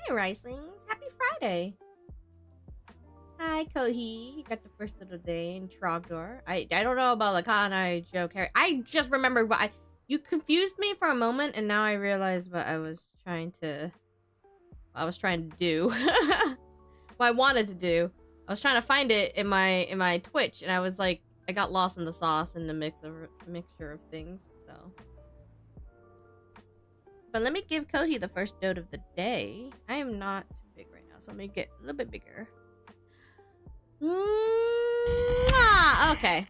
Hey, Ricelings. Happy Friday. Hi, Kohi. You got the first of the day in Trogdor. I don't know about Lakanai, Joe, Carrie. I just remembered what you confused me for a moment, and now I realize what I was trying to do. What I wanted to do. I was trying to find it in my Twitch, and I was like, I got lost in the sauce and the mixture of things. So, but let me give Kohi the first note of the day. I am not too big right now, so let me get a little bit bigger. Mwah! Okay.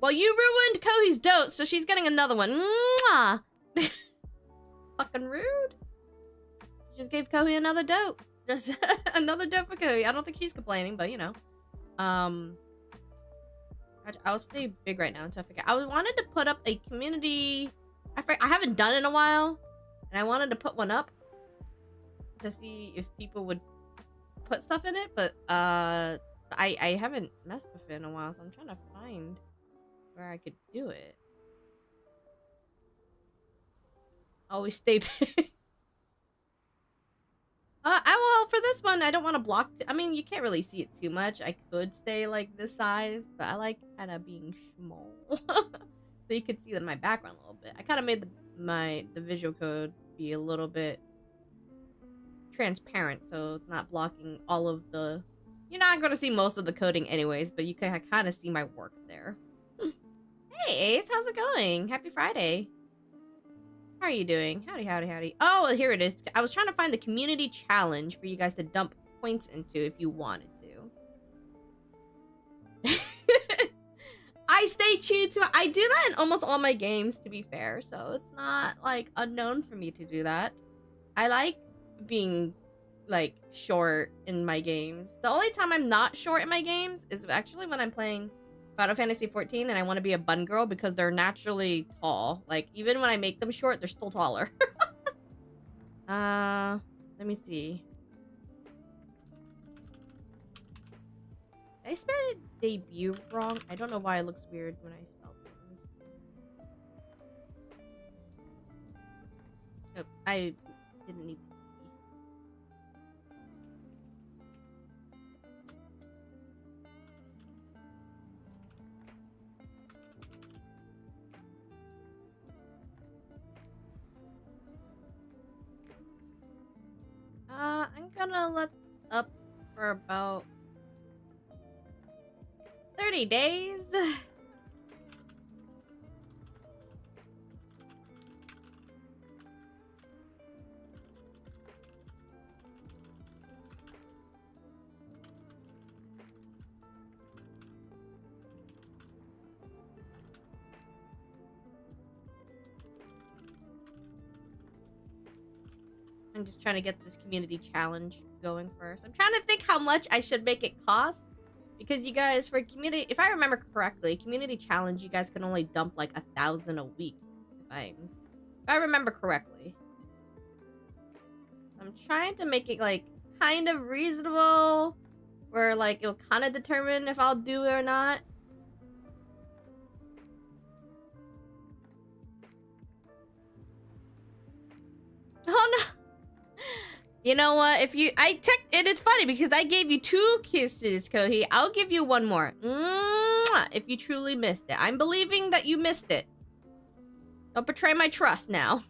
Well, you ruined Kohi's dote, so she's getting another one. Mwah! Fucking rude. Just gave Kohi another dote. Just another dote for Kohi. I don't think she's complaining, but you know. I'll stay big right now until I forget. I wanted to put up a community. I haven't done it in a while, and I wanted to put one up to see if people would put stuff in it, but I haven't messed with it in a while, so I'm trying to find where I could do it. Always stay big. Well, for this one, I don't want to block. I mean, you can't really see it too much. I could stay like this size, but I like kind of being small, so you could see my background a little bit. I kind of made the visual code be a little bit transparent, so it's not blocking all of the. You're not going to see most of the coding anyways, but you can kind of see my work there. Hey, Ace, how's it going? Happy Friday. How are you doing? Howdy, howdy, howdy. Oh, well, here it is. I was trying to find the community challenge for you guys to dump points into if you wanted to. I stay true to. I do that in almost all my games, to be fair, so it's not, like, unknown for me to do that. I like being, like, short in my games. The only time I'm not short in my games is actually when I'm playing Final Fantasy 14 and I want to be a bun girl because they're naturally tall. Like, even when I make them short, they're still taller. Let me see. Did I spell debut wrong? I don't know why it looks weird when I spelled it. Let me see. Nope, I didn't need to. I'm gonna let this up for about 30 days. I'm just trying to get this community challenge going first. I'm trying to think how much I should make it cost. Because you guys, for community, if I remember correctly, community challenge, you guys can only dump like 1,000 a week. If I remember correctly. I'm trying to make it like kind of reasonable. Where like it'll kind of determine if I'll do it or not. Oh no! You know what? If you, it's funny because I gave you 2 kisses, Kohi. I'll give you 1 more. Mwah! If you truly missed it. I'm believing that you missed it. Don't betray my trust now.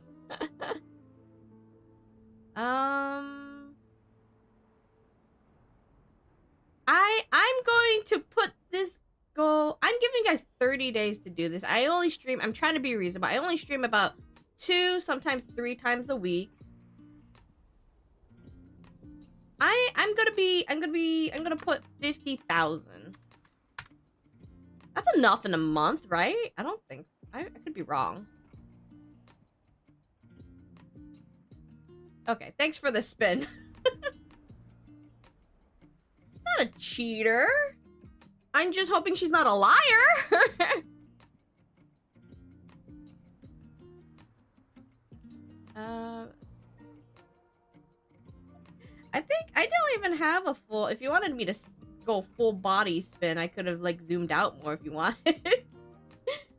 I'm going to put this goal. I'm giving you guys 30 days to do this. I'm trying to be reasonable. I only stream about 2, sometimes 3 times a week. I'm gonna put 50,000. That's enough in a month, right? I don't think so. I could be wrong. Okay, thanks for the spin. Not a cheater. I'm just hoping she's not a liar. I think I don't even have a full. If you wanted me to go full body spin, I could have like zoomed out more if you wanted.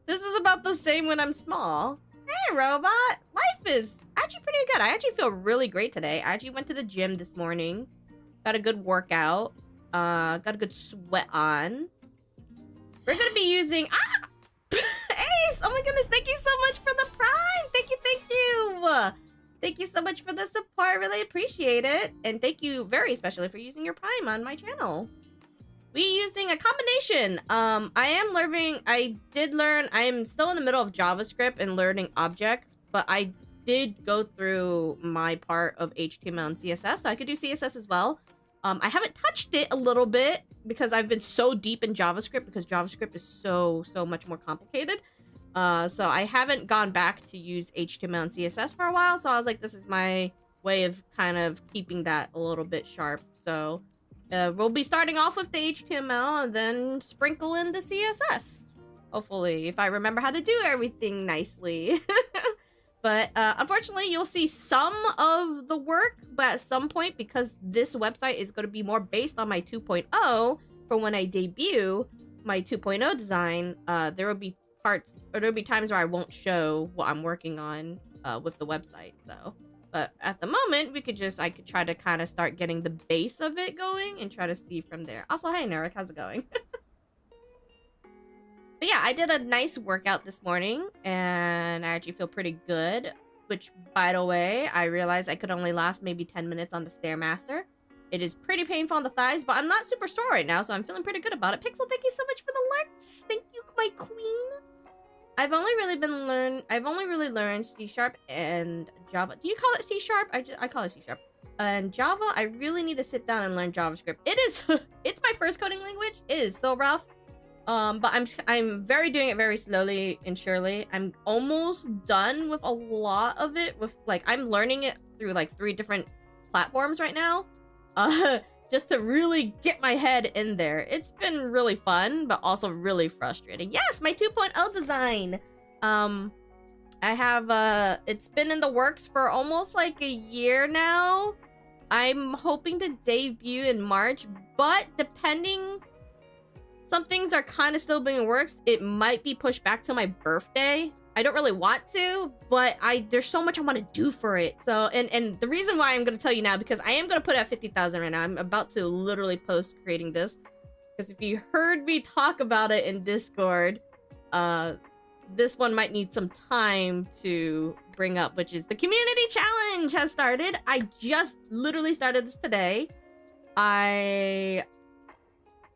This is about the same when I'm small. Hey, robot. Life is. I actually pretty good. I actually feel really great today. I actually went to the gym this morning. Got a good workout. Got a good sweat on. We're gonna be using... Ah! Ace! Oh my goodness, thank you so much for the Prime! Thank you, thank you! Thank you so much for the support. I really appreciate it. And thank you very especially for using your Prime on my channel. We using a combination. I'm still in the middle of JavaScript and learning objects, but I did go through my part of HTML and CSS, so I could do CSS as well. I haven't touched it a little bit because I've been so deep in JavaScript because JavaScript is so much more complicated. So I haven't gone back to use HTML and CSS for a while, so I was like, this is my way of kind of keeping that a little bit sharp. So we'll be starting off with the HTML and then sprinkle in the CSS. Hopefully, if I remember how to do everything nicely. But unfortunately, you'll see some of the work, but at some point, because this website is going to be more based on my 2.0 for when I debut my 2.0 design, there will be parts, or there'll be times where I won't show what I'm working on with the website, so. But at the moment, I could try to kind of start getting the base of it going and try to see from there. Also, hey, Narek, how's it going? But yeah, I did a nice workout this morning, and I actually feel pretty good. Which, by the way, I realized I could only last maybe 10 minutes on the Stairmaster. It is pretty painful on the thighs, but I'm not super sore right now, so I'm feeling pretty good about it. Pixel, thank you so much for the likes. Thank you, my queen. I've only really learned C# and Java. Do you call it C#? I call it C#. And Java, I really need to sit down and learn JavaScript. It's my first coding language. It is so rough. But I'm doing it very slowly and surely. I'm almost done with a lot of it. I'm learning it through like 3 different platforms right now. Just to really get my head in there. It's been really fun, but also really frustrating. Yes, my 2.0 design. I have it's been in the works for almost like a year now. I'm hoping to debut in March, but depending, some things are kind of still being works. It might be pushed back to my birthday. I don't really want to, but there's so much I want to do for it. So, and the reason why I'm going to tell you now, because I am going to put it at 50,000 right now. I'm about to literally post creating this. Because if you heard me talk about it in Discord, this one might need some time to bring up, which is the community challenge has started. I just literally started this today.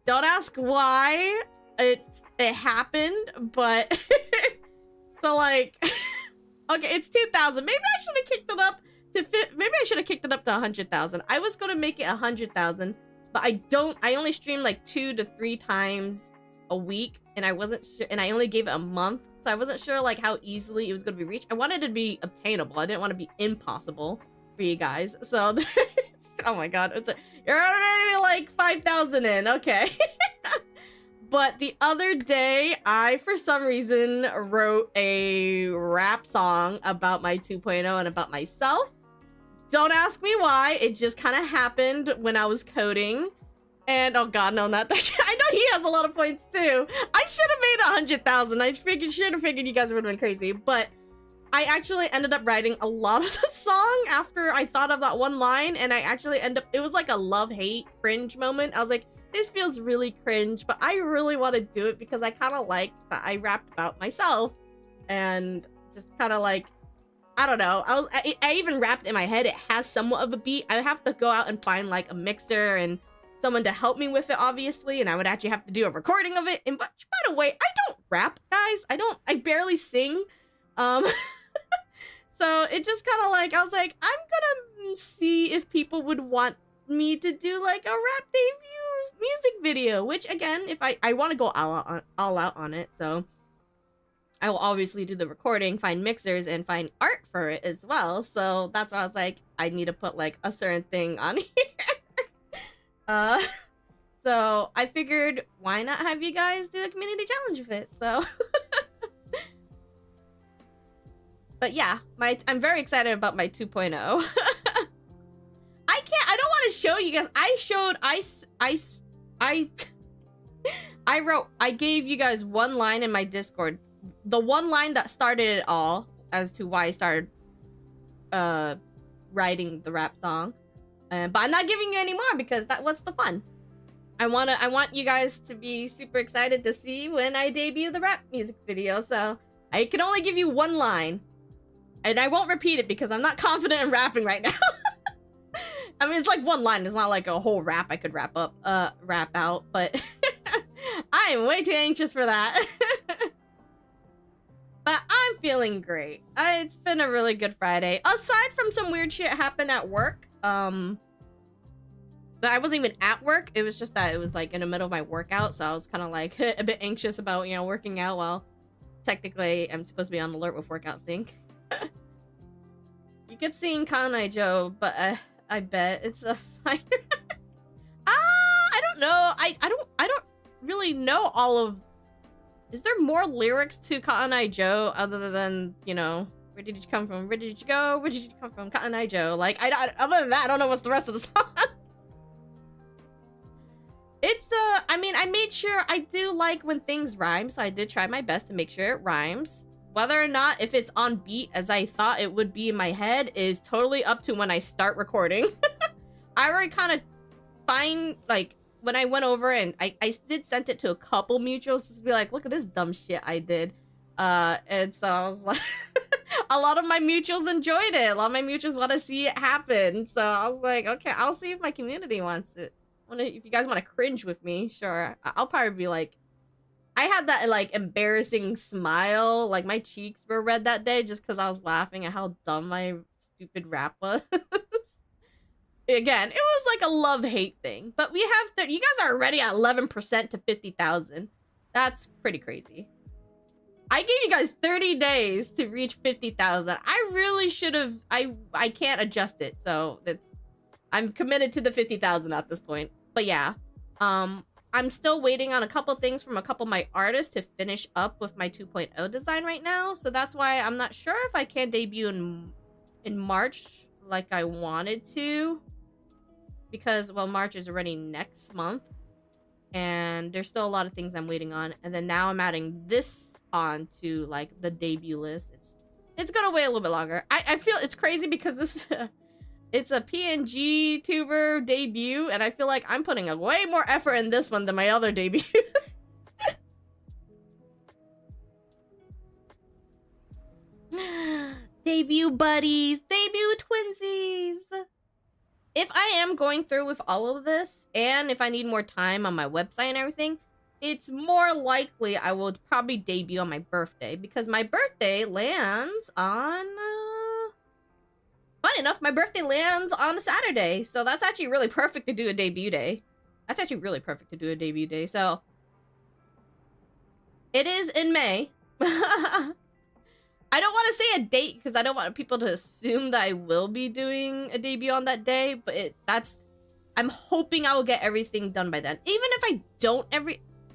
Don't ask why it happened, but so like, okay, it's 2,000. Maybe I should have kicked it up to maybe I should have kicked it up to 100,000. I was gonna make it 100,000, but I only stream like 2 to 3 times a week, and I wasn't sure, and I only gave it a month, so I wasn't sure like how easily it was gonna be reached. I wanted it to be obtainable. I didn't want to be impossible for you guys. So, oh my god, you're already like 5,000 in. Okay. But the other day, I, for some reason, wrote a rap song about my 2.0 and about myself. Don't ask me why. It just kind of happened when I was coding. And, oh god, no, not that. I know he has a lot of points, too. I should have made 100,000. I should have figured you guys would have been crazy. But I actually ended up writing a lot of the song after I thought of that one line. And I actually it was like a love-hate cringe moment. I was like, this feels really cringe, but I really want to do it because I kind of like that I rapped about myself and just kind of like, I don't know. I even rapped in my head. It has somewhat of a beat. I have to go out and find like a mixer and someone to help me with it, obviously. And I would actually have to do a recording of it. And by the way, I don't rap, guys. I barely sing. So it just kind of like, I was like, I'm gonna see if people would want me to do like a rap debut music video, which again, if I want to go all out on it, so I will obviously do the recording, find mixers, and find art for it as well. So that's why I was like, I need to put like a certain thing on here. So I figured, why not have you guys do a community challenge with it? So but yeah, I'm very excited about my 2.0. I don't want to show you guys. I gave you guys one line in my Discord. The one line that started it all as to why I started writing the rap song. But I'm not giving you any more because what's the fun? I want you guys to be super excited to see when I debut the rap music video. So I can only give you one line, and I won't repeat it because I'm not confident in rapping right now. I mean, it's like one line. It's not like a whole rap I could rap out, but I am way too anxious for that. But I'm feeling great. It's been a really good Friday. Aside from some weird shit happened at work, but I wasn't even at work. It was just that it was like in the middle of my workout, so I was kind of like a bit anxious about, you know, working out while technically I'm supposed to be on alert with workout sync. You could sing Kanai Joe, but I bet it's a fire. I don't know. I don't really know all of. Is there more lyrics to Kanai Joe other than, you know, where did you come from? Where did you go? Where did you come from? Kanai Joe. Like other than that, I don't know what's the rest of the song. It's I mean, I made sure I do like when things rhyme, so I did try my best to make sure it rhymes. Whether or not if it's on beat as I thought it would be in my head is totally up to when I start recording. I already kind of find, like, when I went over and I did send it to a couple mutuals just to be like, look at this dumb shit I did. And so I was like, a lot of my mutuals enjoyed it. A lot of my mutuals want to see it happen. So I was like, okay, I'll see if my community wants it. If you guys want to cringe with me, sure. I'll probably be like, I had that like embarrassing smile, like my cheeks were red that day just because I was laughing at how dumb my stupid rap was. Again, it was like a love-hate thing, but we have you guys are already at 11% to 50,000. That's pretty crazy. I gave you guys 30 days to reach 50,000. I really should have. I can't adjust it, so I'm committed to the 50,000 at this point. But yeah, I'm still waiting on a couple things from a couple of my artists to finish up with my 2.0 design right now. So that's why I'm not sure if I can debut in March like I wanted to. Because, well, March is already next month. And there's still a lot of things I'm waiting on. And then now I'm adding this on to, like, the debut list. It's gonna wait a little bit longer. I feel it's crazy because this... It's a PNG tuber debut, and I feel like I'm putting a way more effort in this one than my other debuts. Debut buddies, debut twinsies. If I am going through with all of this, and if I need more time on my website and everything, it's more likely I will probably debut on my birthday, because my birthday lands on... Funny enough, my birthday lands on a Saturday, so that's actually really perfect to do a debut day. That's actually really perfect to do a debut day, so... It is in May. I don't want to say a date, because I don't want people to assume that I will be doing a debut on that day, but I'm hoping I will get everything done by then. Even if I don't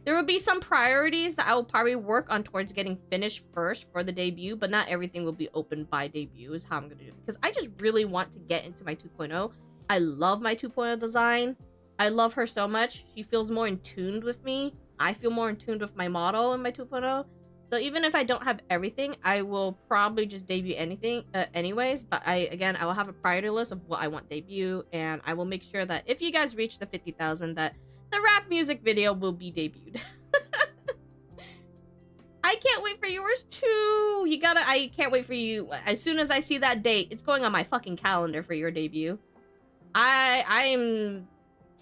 there will be some priorities that I will probably work on towards getting finished first for the debut, but not everything will be open by debut is how I'm going to do it. Because I just really want to get into my 2.0. I love my 2.0 design. I love her so much. She feels more in tune with me. I feel more in tune with my model in my 2.0. So even if I don't have everything, I will probably just debut anything anyways. But I will have a priority list of what I want debut. And I will make sure that if you guys reach the 50,000 that the rap music video will be debuted. I can't wait for yours too. I can't wait for you. As soon as I see that date, it's going on my fucking calendar for your debut. I'm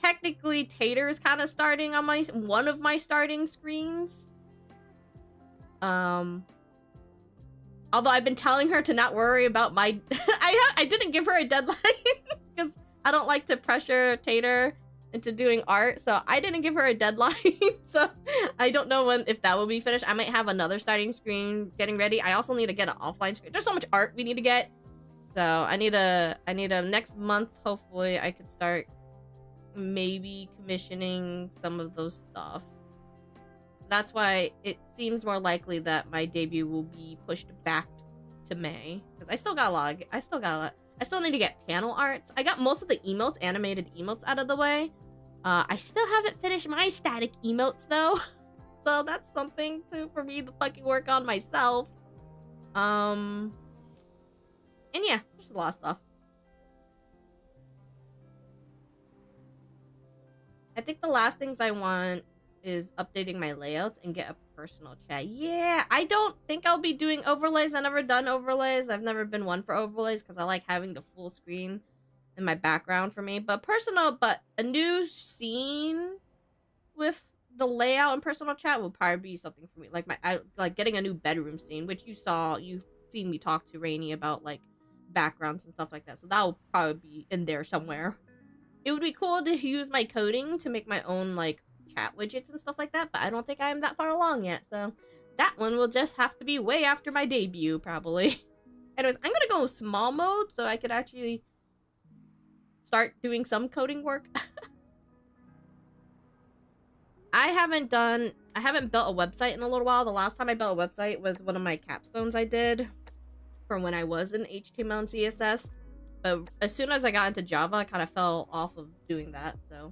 technically Tater's kind of starting on one of my starting screens. Although I've been telling her to not worry about my I didn't give her a deadline because I don't like to pressure Tater into doing art, so I didn't give her a deadline. So I don't know if that will be finished. I might have another starting screen getting ready. I also need to get an offline screen. There's so much art we need to get, so I need a next month. Hopefully I could start maybe commissioning some of those stuff. That's why it seems more likely that my debut will be pushed back to May, because I still need to get panel arts. I got most of the emotes, animated emotes, out of the way. I still haven't finished my static emotes though. So that's something for me to fucking work on myself. And yeah, just a lot of stuff. I think the last things I want is updating my layouts and get a personal chat. Yeah, I don't think I'll be doing overlays. I've never done overlays. I've never been one for overlays because I like having the full screen in my background for me. But a new scene with the layout and personal chat will probably be something for me. Like getting a new bedroom scene, which you've seen me talk to Rainy about, like backgrounds and stuff like that. So that will probably be in there somewhere. It would be cool to use my coding to make my own like chat widgets and stuff like that, but I don't think I'm that far along yet, so that one will just have to be way after my debut, probably. Anyways, I'm gonna go small mode so I could actually start doing some coding work. I haven't built a website in a little while. The last time I built a website was one of my capstones I did from when I was in HTML and CSS. But as soon as I got into Java, I kind of fell off of doing that, so.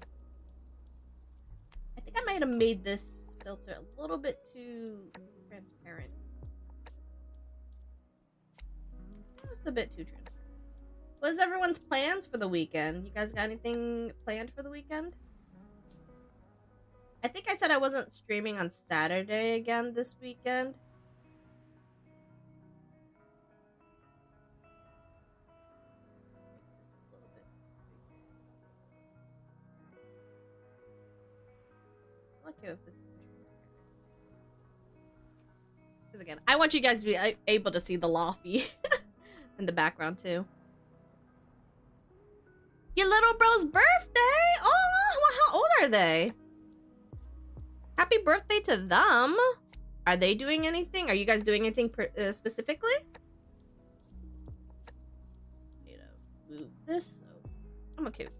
I think I might have made this filter a little bit too transparent. Just a bit too transparent. What is everyone's plans for the weekend? You guys got anything planned for the weekend? I think I said I wasn't streaming on Saturday again this weekend. Okay with this. Because again, I want you guys to be able to see the lofty in the background too. Your little bro's birthday? Oh, how old are they? Happy birthday to them. Are they doing anything? Are you guys doing anything specifically? Need to move this. So I'm okay with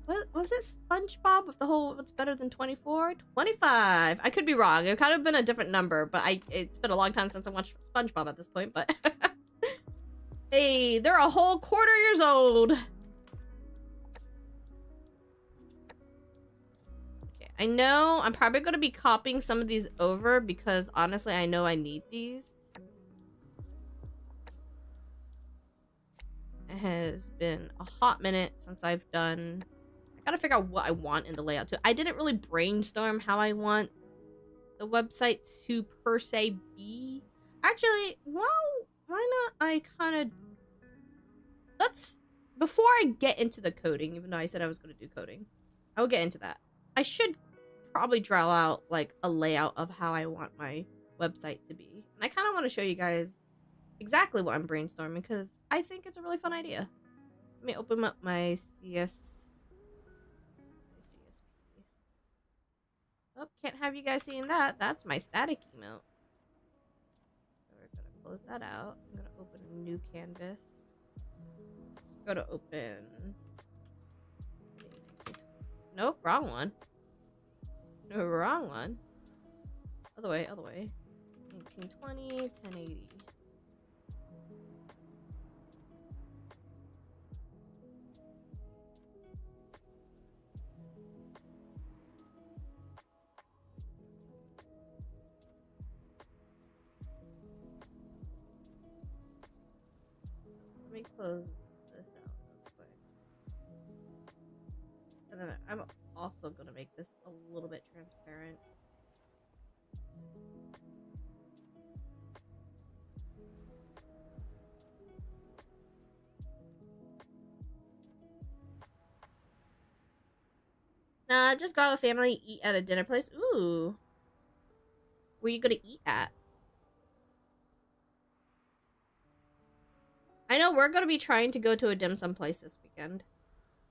What was it? SpongeBob with the whole what's better than 24? 25. I could be wrong. It could have been a different number, but it's been a long time since I watched SpongeBob at this point, but hey, they're a whole quarter years old. Okay, I know I'm probably going to be copying some of these over because honestly, I know I need these. It has been a hot minute since I've done... I gotta figure out what I want in the layout too. I didn't really brainstorm how I want the website to per se be. Actually, well, why not I kind of... Before I get into the coding, even though I said I was going to do coding, I will get into that. I should probably draw out like a layout of how I want my website to be. And I kind of want to show you guys exactly what I'm brainstorming because I think it's a really fun idea. Let me open up my CSP. Oh, can't have you guys seeing that. That's my static emote. So we're gonna close that out. I'm gonna open a new canvas. Go to open. Nope, wrong one. No, wrong one. Other way, other way. 1920, 1080. Let me close this out real quick. And then I'm also going to make this a little bit transparent. Nah, just go out with family, eat at a dinner place. Ooh. Where you gonna eat at? I know we're gonna be trying to go to a dim sum place this weekend.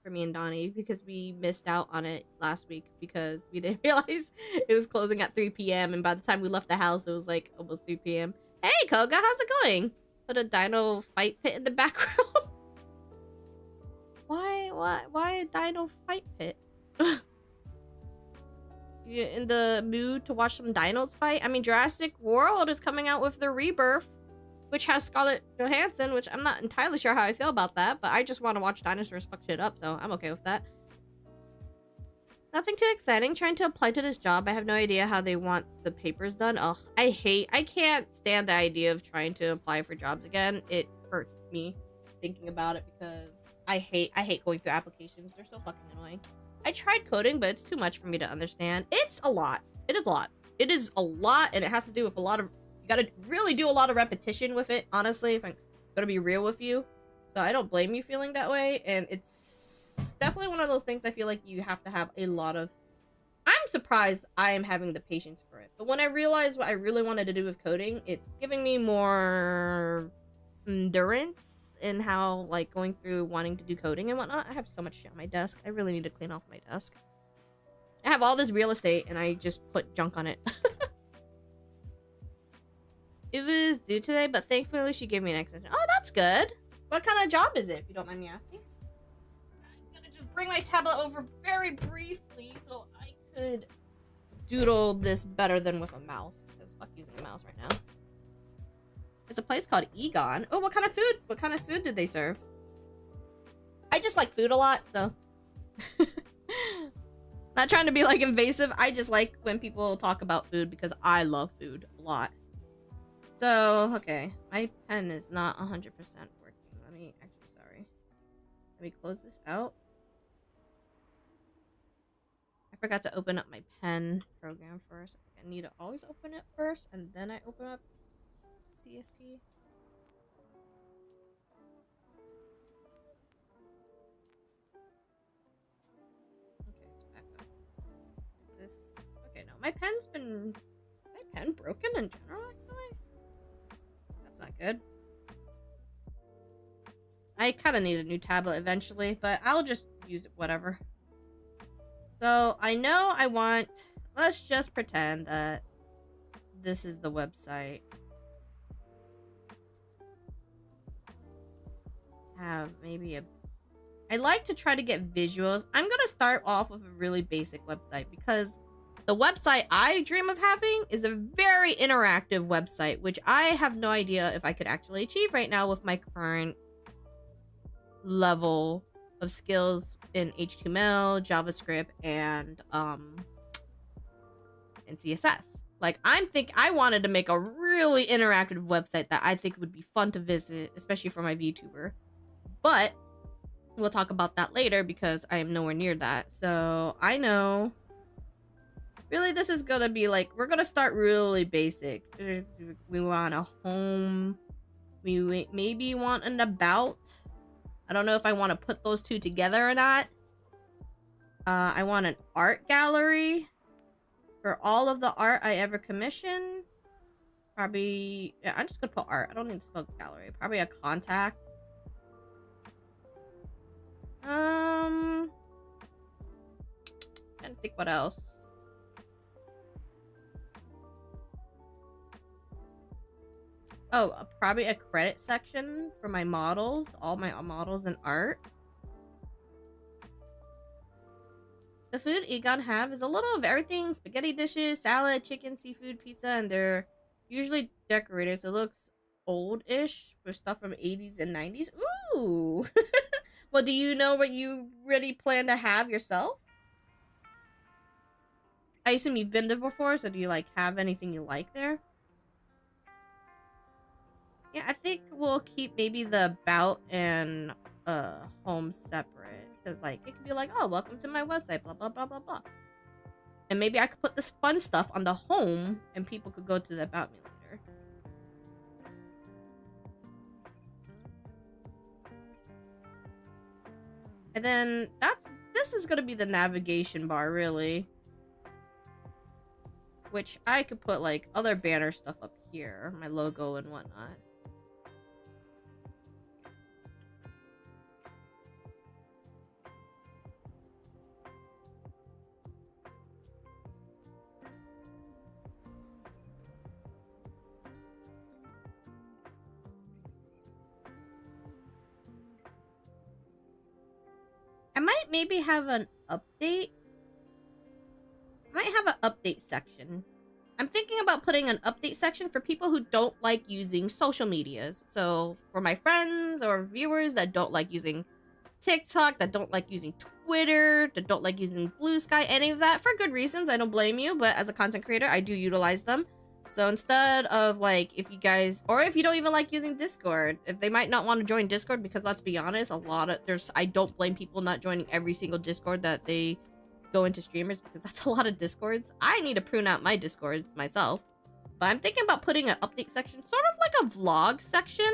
For me and Donnie, because we missed out on it last week because we didn't realize it was closing at 3 p.m. And by the time we left the house, it was like almost 3 p.m. Hey, Koga, how's it going? Put a dino fight pit in the background. Why a dino fight pit? You in the mood to watch some dinos fight? I mean, Jurassic World is coming out with their rebirth, which has Scarlett Johansson, which I'm not entirely sure how I feel about that, but I just want to watch dinosaurs fuck shit up, so I'm okay with that. Nothing too exciting. Trying to apply to this job. I have no idea how they want the papers done. Ugh, I can't stand the idea of trying to apply for jobs again. It hurts me thinking about it because I hate going through applications. They're so fucking annoying. I tried coding, but it's too much for me to understand. It's a lot. It is a lot. It is a lot, and it has to do with a lot of... You gotta really do a lot of repetition with it, honestly, if I'm gonna be real with you. So I don't blame you feeling that way, and it's definitely one of those things I feel like you have to have a lot of... I'm surprised I am having the patience for it. But when I realized what I really wanted to do with coding, it's giving me more endurance in how, like, going through wanting to do coding and whatnot. I have so much shit on my desk. I really need to clean off my desk. I have all this real estate, and I just put junk on it. It was due today, but thankfully she gave me an extension. Oh, that's good. What kind of job is it, if you don't mind me asking? I'm gonna just bring my tablet over very briefly so I could doodle this better than with a mouse, because fuck using a mouse right now. It's a place called Egon. Oh, what kind of food? What kind of food did they serve? I just like food a lot, so... Not trying to be, like, invasive. I just like when people talk about food because I love food a lot. So, okay. My pen is not 100% working. Let me... Actually, sorry. Let me close this out. I forgot to open up my pen program first. I need to always open it first, and then I open up CSP. Okay, no, my pen's been... My pen broken in general, actually? That's not good. I kind of need a new tablet eventually, but I'll just use it, whatever. So, I know I want... Let's just pretend that this is the website. Have maybe a... I like to try to get visuals. I'm gonna start off with a really basic website because the website I dream of having is a very interactive website, which I have no idea if I could actually achieve right now with my current level of skills in HTML, JavaScript, and CSS. Like, I wanted to make a really interactive website that I think would be fun to visit, especially for my VTuber. But we'll talk about that later because I am nowhere near that. So I know. Really, this is gonna be like, we're gonna start really basic. We want a home. We maybe want an about. I don't know if I want to put those two together or not. I want an art gallery for all of the art I ever commissioned. Probably, yeah, I'm just gonna put art. I don't need to spell gallery. Probably a contact. Trying to think what else. Oh, probably a credit section for my models, all my models and art. The food Egon have is a little of everything: spaghetti dishes, salad, chicken, seafood, pizza, and they're usually decorated, so it looks old-ish for stuff from 80s and 90s. Ooh! Well, do you know what you really plan to have yourself? I assume you've been there before, so do you, like, have anything you like there? Yeah, I think we'll keep maybe the about and home separate. Because, like, it could be like, oh, welcome to my website, blah, blah, blah, blah, blah. And maybe I could put this fun stuff on the home, and people could go to the about me later. And then this is gonna be the navigation bar, really. Which I could put, like, other banner stuff up here, my logo and whatnot. I might maybe have an update. I might have an update section. I'm thinking about putting an update section for people who don't like using social medias. So for my friends or viewers that don't like using TikTok, that don't like using Twitter, that don't like using Blue Sky, any of that, for good reasons. I don't blame you, but as a content creator, I do utilize them. So instead of like, if you guys, or if you don't even like using Discord, if they might not want to join Discord, because let's be honest, I don't blame people not joining every single Discord that they go into streamers, because that's a lot of Discords. I need to prune out my Discords myself. But I'm thinking about putting an update section, sort of like a vlog section.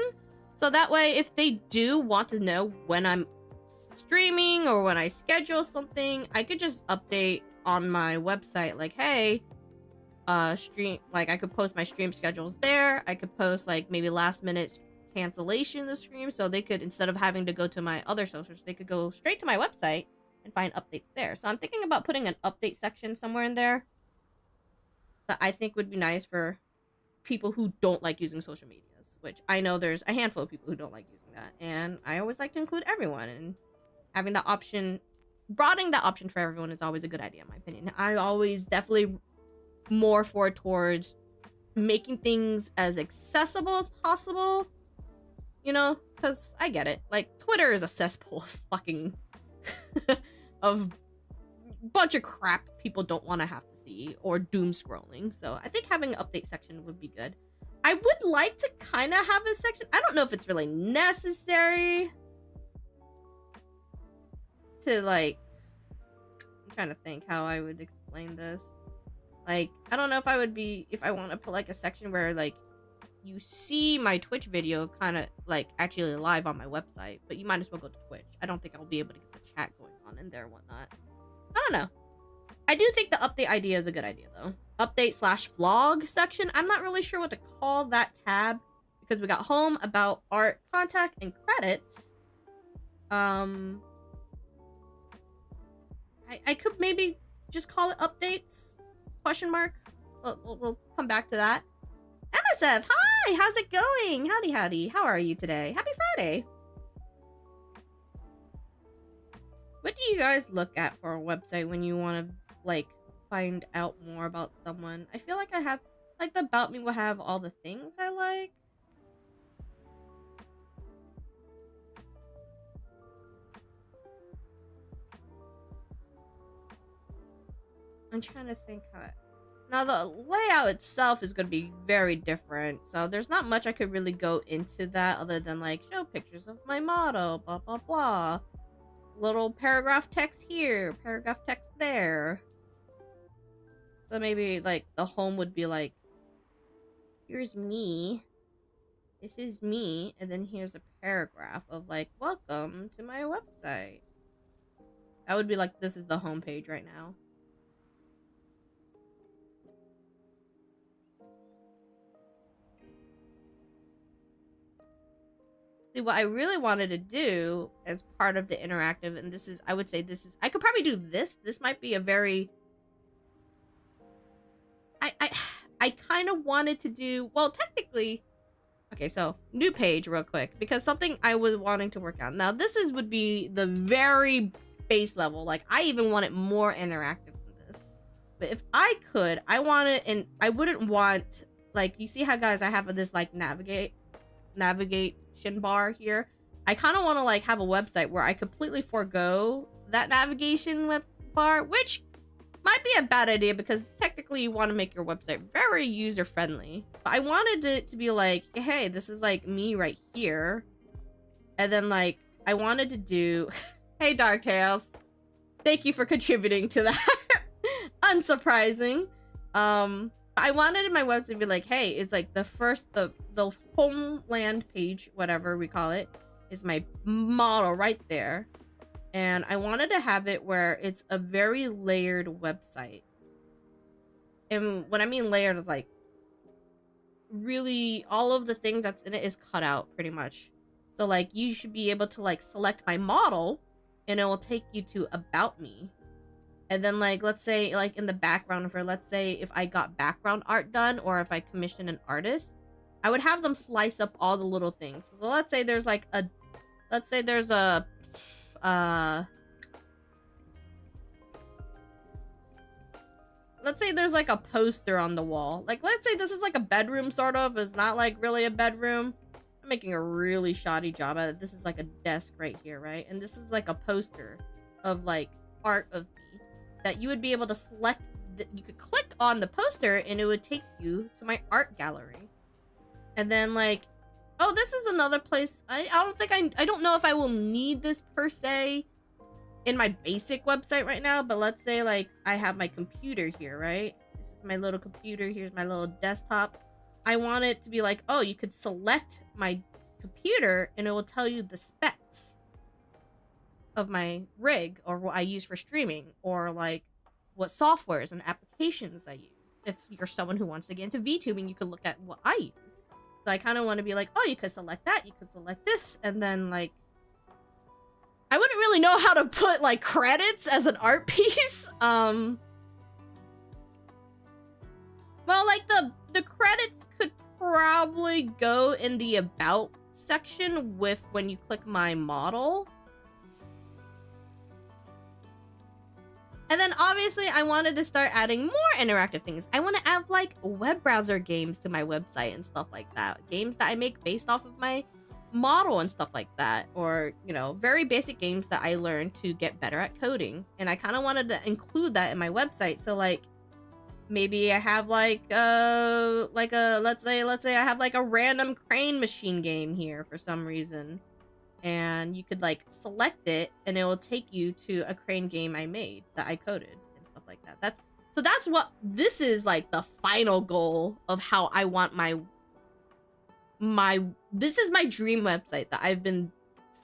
So that way, if they do want to know when I'm streaming or when I schedule something, I could just update on my website, like, hey, stream, like, I could post my stream schedules there. I could post, like, maybe last minute cancellation of the stream, so they could, instead of having to go to my other socials, they could go straight to my website and find updates there. So I'm thinking about putting an update section somewhere in there that I think would be nice for people who don't like using social medias, which I know there's a handful of people who don't like using that, and I always like to include everyone, and having that option, broadening that option for everyone is always a good idea in my opinion. I always definitely more forward towards making things as accessible as possible, you know, because I get it. Like, Twitter is a cesspool of fucking of bunch of crap people don't want to have to see, or doom scrolling. So I think having an update section would be good. I would like to kind of have a section. I don't know if it's really necessary to, like, I'm trying to think how I would explain this. Like, I don't know if I want to put like a section where like you see my Twitch video kind of like actually live on my website, but you might as well go to Twitch. I don't think I'll be able to get the chat going on in there and whatnot. I don't know. I do think the update idea is a good idea though. Update/vlog section. I'm not really sure what to call that tab, because we got home, about, art, contact, and credits. I could maybe just call it updates, question mark. We'll come back to that. MSF, hi, how's it going? Howdy, howdy. How are you today? Happy Friday. What do you guys look at for a website when you want to, like, find out more about someone? I feel like I have, like, the About Me will have all the things I like. I'm trying to think how now the layout itself is going to be very different, so there's not much I could really go into that other than like show pictures of my model, blah blah blah, little paragraph text here, paragraph text there. So maybe like the home would be like, here's me, this is me, and then here's a paragraph of like, welcome to my website. That would be like, this is the home page right now. See, what I really wanted to do as part of the interactive, and this is, I would say this is, I could probably do this. This might be a very, I kind of wanted to do, well, technically, okay, so new page real quick, because something I was wanting to work on. Now, would be the very base level. Like, I even want it more interactive than this. But if I could, I want it, and I wouldn't want, like, you see how, guys, I have this, like, navigation bar here. I kind of want to like have a website where I completely forego that navigation bar, which might be a bad idea because technically you want to make your website very user friendly. But I wanted it to be like, hey, this is like me right here, and then like I wanted to do hey Dark Tales, thank you for contributing to that. Unsurprising. I wanted my website to be like, hey, it's like the homeland page, whatever we call it, is my model right there. And I wanted to have it where it's a very layered website. And what I mean layered is like, really all of the things that's in it is cut out pretty much. So like you should be able to like select my model and it will take you to About Me. And then, like, let's say, like, in the background for, let's say, if I got background art done, or if I commissioned an artist, I would have them slice up all the little things. So let's say there's, like, let's say there's a poster on the wall. Like, let's say this is, like, a bedroom, sort of. It's not, like, really a bedroom. I'm making a really shoddy job at it. This is like a desk right here, right? And this is like a poster of like art of me that you would be able to select. You could click on the poster and it would take you to my art gallery. And then like, oh, this is another place. I don't know if I will need this per se in my basic website right now, but let's say like I have my computer here, right? This is my little computer. Here's my little desktop. I want it to be like, oh, you could select my computer and it will tell you the specs of my rig or what I use for streaming or like what softwares and applications I use. If you're someone who wants to get into VTubing, you could look at what I use. So I kind of want to be like, oh, you could select that, you could select this, and then like I wouldn't really know how to put like credits as an art piece. Well, like the credits could probably go in the about section with when you click my model. And then obviously I wanted to start adding more interactive things. I want to add like web browser games to my website and stuff like that. Games that I make based off of my model and stuff like that. Or, you know, very basic games that I learned to get better at coding. And I kind of wanted to include that in my website. So like, maybe I have like let's say I have like a random crane machine game here for some reason. And you could like select it and it will take you to a crane game I made that I coded and stuff like that. That's what this is like the final goal of how I want this is my dream website that I've been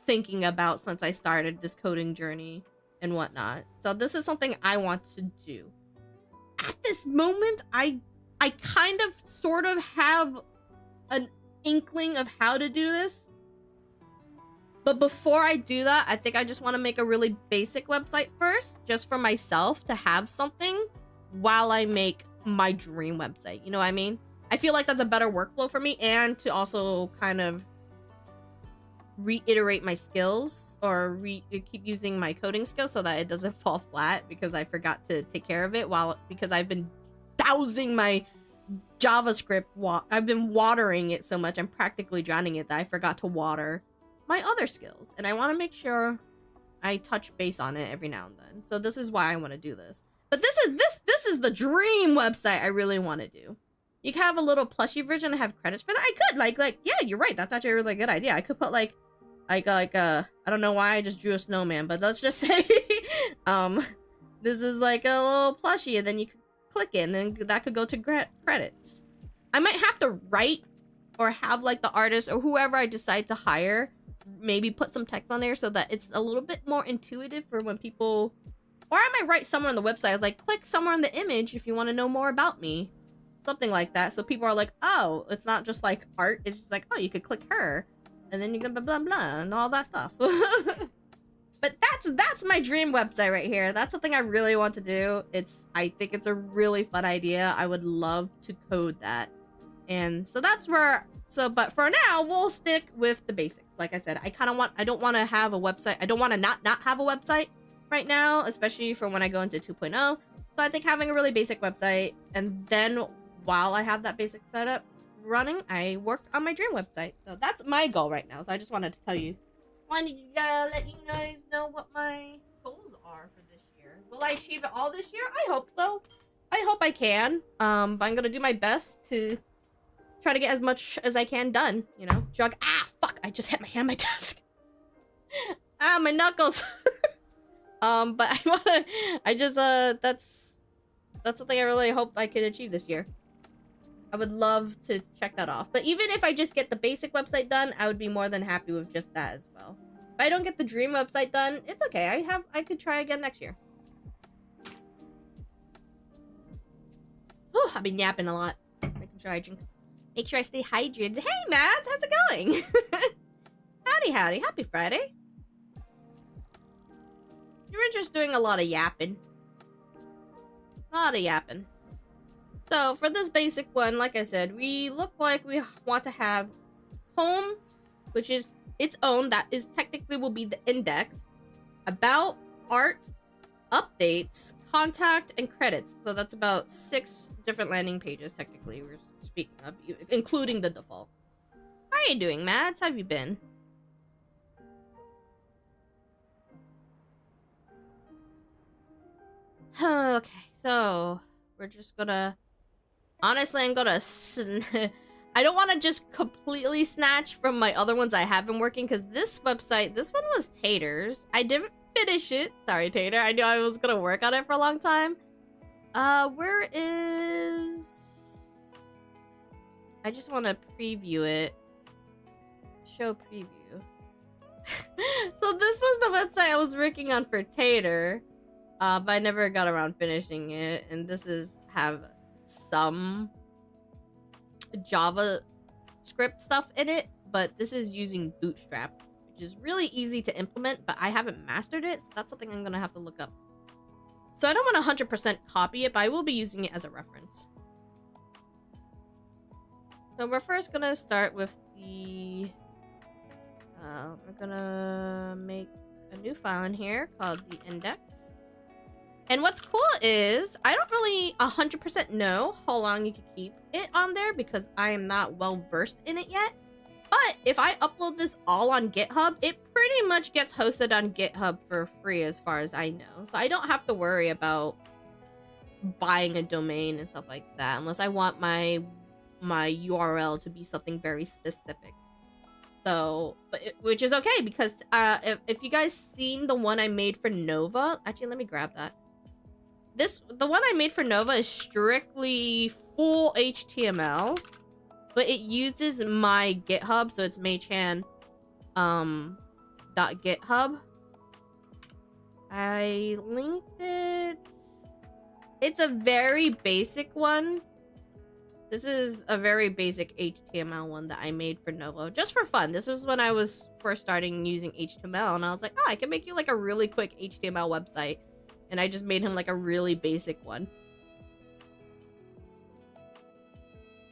thinking about since I started this coding journey and whatnot. So this is something I want to do. At this moment, I kind of sort of have an inkling of how to do this. But before I do that, I think I just want to make a really basic website first, just for myself to have something while I make my dream website. You know what I mean? I feel like that's a better workflow for me, and to also kind of reiterate my skills or keep using my coding skills so that it doesn't fall flat because I forgot to take care of it because I've been dousing my JavaScript. I've been watering it so much, I'm practically drowning it, that I forgot to water my other skills, and I want to make sure I touch base on it every now and then. So this is why I want to do this. But this is the dream website I really want to do. You can have a little plushy version and have credits for that. I could like yeah, you're right. That's actually a really good idea. I could put like I don't know why I just drew a snowman, but let's just say this is like a little plushie, and then you can click it, and then that could go to credits. I might have to write or have like the artist or whoever I decide to hire maybe put some text on there so that it's a little bit more intuitive for when people, or I might write somewhere on the website. I was like, click somewhere on the image if you want to know more about me, something like that, so people are like, oh, it's not just like art, it's just like, oh, you could click her and then you can blah blah blah and all that stuff. But that's my dream website right here. That's something I really want to do. I think it's a really fun idea. I would love to code that. And so that's where, but for now, we'll stick with the basics. Like I said, I don't want to have a website. I don't want to not have a website right now, especially for when I go into 2.0. So I think having a really basic website, and then while I have that basic setup running, I work on my dream website. So that's my goal right now. So I just wanted to tell you, wanted to let you guys know what my goals are for this year. Will I achieve it all this year? I hope so. I hope I can. But I'm gonna do my best to try to get as much as I can done, you know? Fuck, I just hit my hand on my desk. My knuckles. But that's something I really hope I can achieve this year. I would love to check that off. But even if I just get the basic website done, I would be more than happy with just that as well. If I don't get the dream website done, it's okay. I could try again next year. Oh, I've been yapping a lot. Making sure I drink. Make sure I stay hydrated. Hey, Mads, how's it going? Howdy. Happy Friday. You were just doing a lot of yapping. So, for this basic one, like I said, we look like we want to have home, which is its own. That is technically will be the index. About, art, updates, contact, and credits. So that's about 6 different landing pages, technically, we're speaking of, including the default. How are you doing, Mads? How have you been? Okay, so we're just gonna... Honestly, I'm gonna... I don't want to just completely snatch from my other ones I have been working, because this website, this one was Tater's. I didn't finish it. Sorry, Tater. I knew I was gonna work on it for a long time. Where is... I just want to preview it. Show preview. So this was the website I was working on for Tater. But I never got around finishing it. And this is have some JavaScript stuff in it. But this is using Bootstrap, which is really easy to implement, but I haven't mastered it. So that's something I'm going to have to look up. So I don't want to 100% copy it, but I will be using it as a reference. So we're first going to start with the... we're going to make a new file in here called the index. And what's cool is I don't really 100% know how long you can keep it on there because I am not well versed in it yet. But if I upload this all on GitHub, it pretty much gets hosted on GitHub for free as far as I know. So I don't have to worry about buying a domain and stuff like that unless I want my URL to be something very specific. So, which is okay because if you guys seen the one I made for Nova, actually let me grab that. The one I made for Nova is strictly full HTML, but it uses my GitHub, so it's maychan .github. I linked it. It's a very basic one. This is a very basic HTML one that I made for Nova, just for fun. This was when I was first starting using HTML, and I was like, oh, I can make you like a really quick HTML website. And I just made him like a really basic one.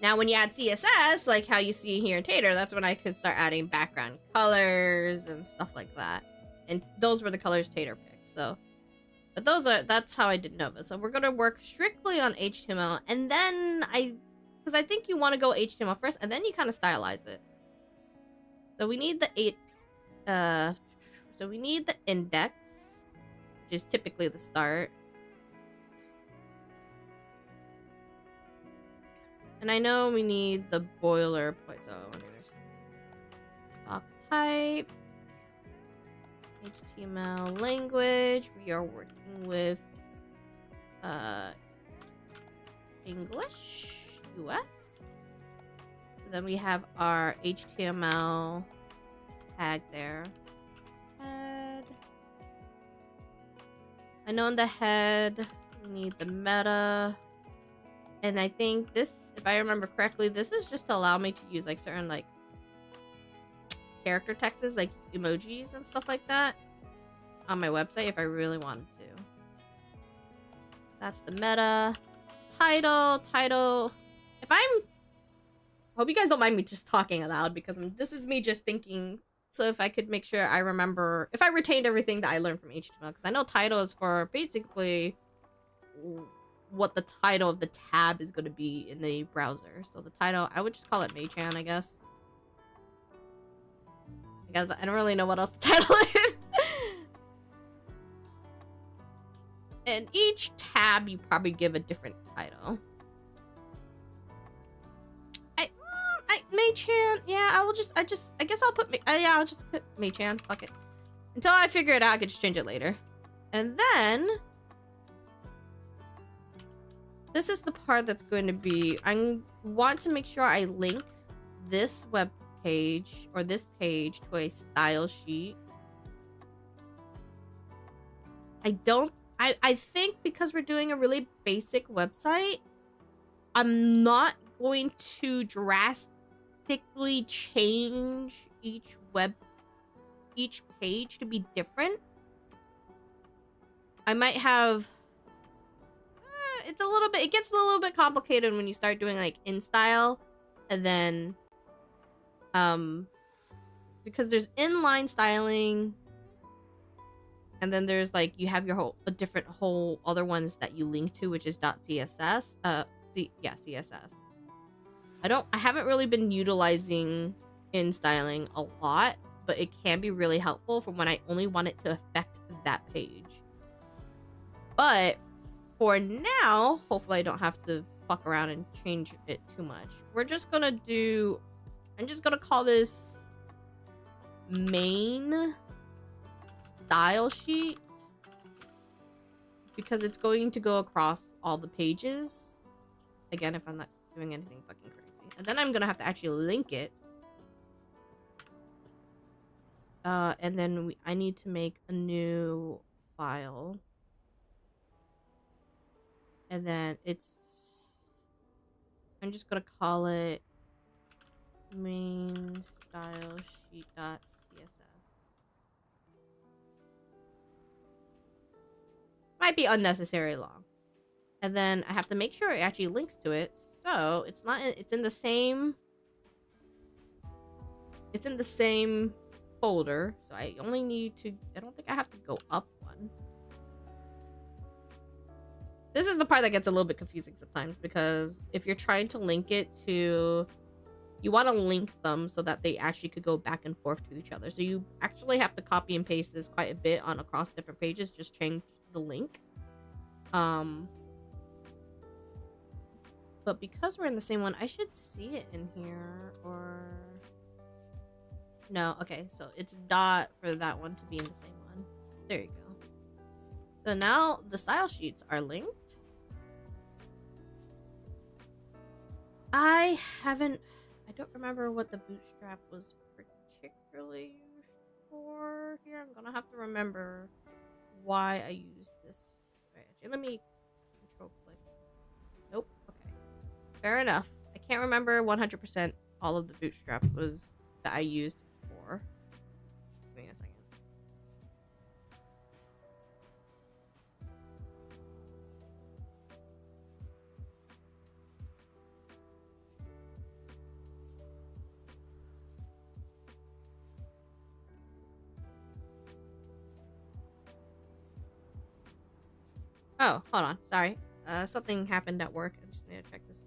Now, when you add CSS, like how you see here in Tater, that's when I could start adding background colors and stuff like that. And those were the colors Tater picked, so... But that's how I did Nova. So we're going to work strictly on HTML, and then because I think you want to go HTML first, and then you kind of stylize it. So we need the index, which is typically the start. And I know we need the boilerplate, so anyways. Block type, HTML language. We are working with English, US. And then we have our HTML tag there. Head. I know in the head we need the meta. And I think this, if I remember correctly, this is just to allow me to use like certain like character texts, like emojis and stuff like that on my website if I really wanted to. That's the meta. Title. Hope you guys don't mind me just talking aloud because this is me just thinking. So if I could make sure I remember, if I retained everything that I learned from HTML, because I know title is for basically what the title of the tab is going to be in the browser. So the title, I would just call it Maychan, I guess. I don't really know what else the title is. And each tab you probably give a different title. Maychan, yeah, I guess I'll put I'll just put Maychan, fuck it. Until I figure it out, I can just change it later. And then this is the part that's going to be, I want to make sure I link this web page or this page to a style sheet. I think because we're doing a really basic website, I'm not going to drastically change each page to be different. I might have it gets a little bit complicated when you start doing like in style, and then because there's inline styling, and then there's like you have your different other ones that you link to, which is .css. CSS. I haven't really been utilizing in styling a lot, but it can be really helpful for when I only want it to affect that page. But for now, hopefully I don't have to fuck around and change it too much. We're just gonna do, I'm just gonna call this main style sheet because it's going to go across all the pages. Again, if I'm not doing anything fucking crazy. And then I'm gonna have to actually link it. And then I need to make a new file. And then I'm just gonna call it main style sheet.css. Might be unnecessarily long. And then I have to make sure it actually links to it. So it's not, it's in the same folder. So I only need to, I don't think I have to go up one. This is the part that gets a little bit confusing sometimes, because if you're trying to link it to, you want to link them so that they actually could go back and forth to each other. So you actually have to copy and paste this quite a bit on across different pages, just change the link. But because we're in the same one, I should see it in here, or no, okay, so it's dot for that one to be in the same one. There you go. So now the style sheets are linked. I don't remember what the bootstrap was particularly used for here. I'm gonna have to remember why I used this. Right, actually, let me control click. Nope, okay. Fair enough. I can't remember 100% all of the bootstrap was that I used before. Give me a second. Oh, hold on. Sorry. Something happened at work. I just need to check this.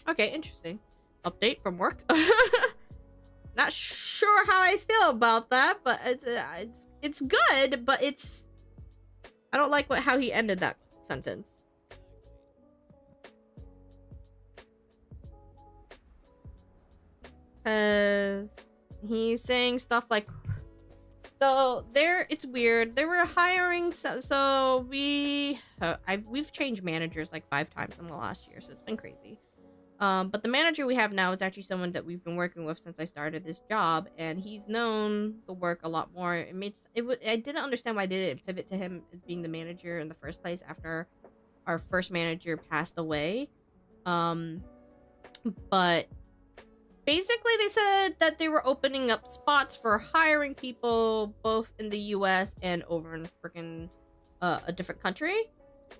Okay, interesting. Update from work. Not sure how I feel about that, but it's good, but I don't like how he ended that sentence. Cause he's saying stuff like, so it's weird. They were hiring, so we've changed managers like 5 times in the last year, so it's been crazy. But the manager we have now is actually someone that we've been working with since I started this job, and he's known the work a lot more. I didn't understand why they didn't pivot to him as being the manager in the first place after our first manager passed away. But basically they said that they were opening up spots for hiring people both in the US and over in freaking a different country.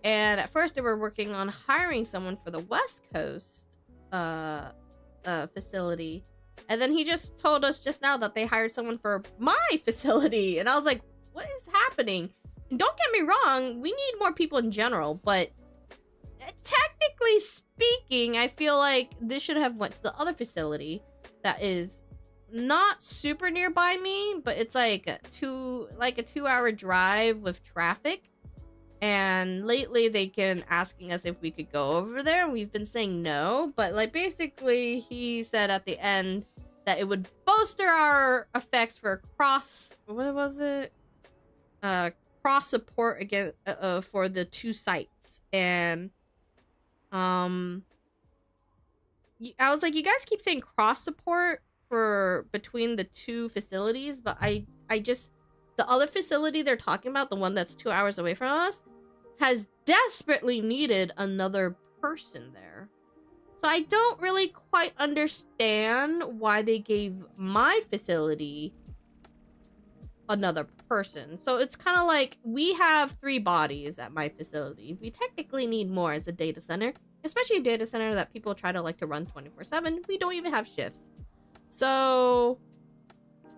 And at first they were working on hiring someone for the West Coast facility, and then he just told us just now that they hired someone for my facility, and I was like, what is happening? And don't get me wrong, we need more people in general, but technically speaking, I feel like this should have went to the other facility that is not super nearby me, but it's like a 2-hour drive with traffic. And lately they've been asking us if we could go over there, and we've been saying no. But like basically he said at the end that it would bolster our effects for what was it? Cross support again for the two sites. And I was like, you guys keep saying cross support for between the two facilities, but I just, the other facility they're talking about, the one that's 2 hours away from us, has desperately needed another person there. So I don't really quite understand why they gave my facility another person. So it's kind of like, we have 3 bodies at my facility. We technically need more as a data center, especially a data center that people try to like to run 24/7. We don't even have shifts. So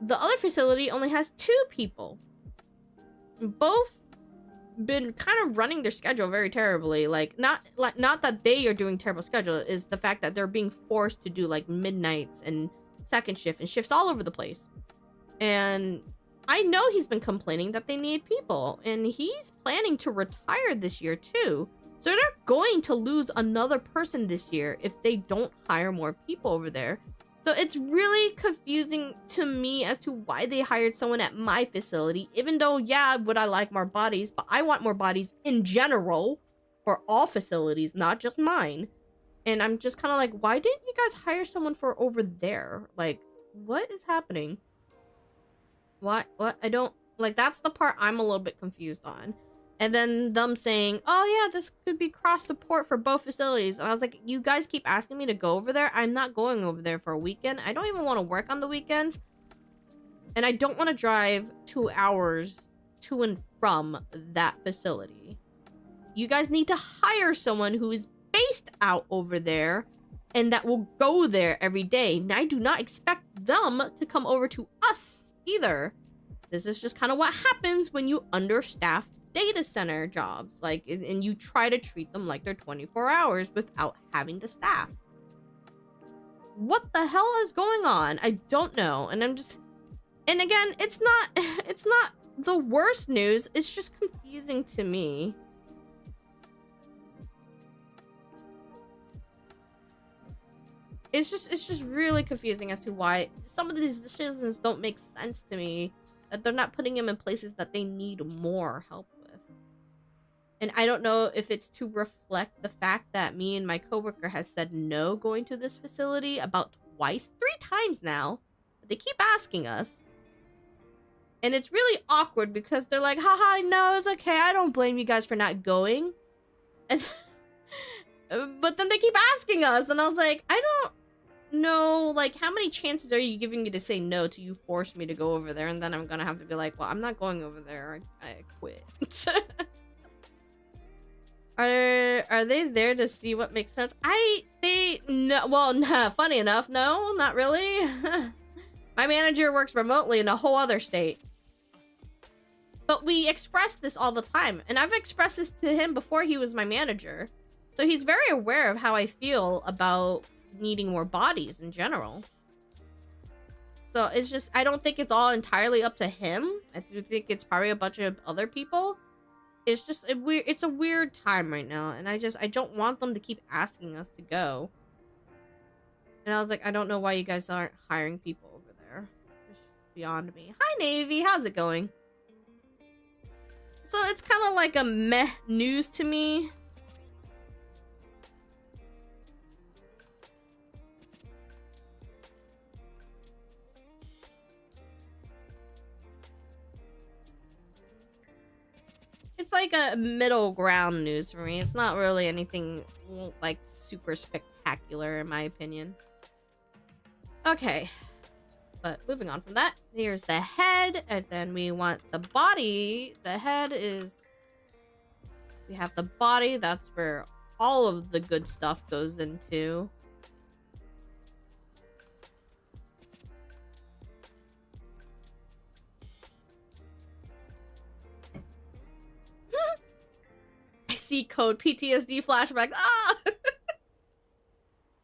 the other facility only has 2 people. Both been kind of running their schedule very terribly. Like not that they are doing terrible schedule, is the fact that they're being forced to do like midnights and second shift and shifts all over the place. And I know he's been complaining that they need people, and he's planning to retire this year too. So they're going to lose another person this year if they don't hire more people over there. So it's really confusing to me as to why they hired someone at my facility, even though, yeah, would I like more bodies, but I want more bodies in general for all facilities, not just mine. And I'm just kind of like, why didn't you guys hire someone for over there? Like, what is happening? What? I don't, like, that's the part I'm a little bit confused on. And then them saying, oh yeah, this could be cross support for both facilities. And I was like, you guys keep asking me to go over there. I'm not going over there for a weekend. I don't even want to work on the weekends. And I don't want to drive 2 hours to and from that facility. You guys need to hire someone who is based out over there and that will go there every day. And I do not expect them to come over to us either. This is just kind of what happens when you understaff data center jobs, like, and you try to treat them like they're 24 hours without having the staff. What the hell is going on? I don't know. And I'm just, and again, it's not the worst news. It's just confusing to me. It's just really confusing as to why some of these decisions don't make sense to me. That they're not putting him in places that they need more help with. And I don't know if it's to reflect the fact that me and my coworker has said no going to this facility about 3 times now. They keep asking us. And it's really awkward because they're like, haha, no, it's okay. I don't blame you guys for not going. And but then they keep asking us. And I was like, I don't know, like, how many chances are you giving me to say no till you force me to go over there? And then I'm gonna have to be like, well, I'm not going over there. I quit. Are they there to see what makes sense? No, well, nah, funny enough, no, not really. My manager works remotely in a whole other state. But we express this all the time, and I've expressed this to him before he was my manager. So he's very aware of how I feel about needing more bodies in general. So it's just, I don't think it's all entirely up to him. I do think it's probably a bunch of other people. It's just it's a weird time right now, and I don't want them to keep asking us to go. And I was like, I don't know why you guys aren't hiring people over there. It's beyond me. Hi Navy, how's it going? So it's kind of like a meh news to me. It's like a middle ground news for me. It's not really anything like super spectacular in my opinion. Okay, but moving on from that, here's the head, and then we want the body. The head is, we have the body, that's where all of the good stuff goes into. I see code PTSD flashback. Ah!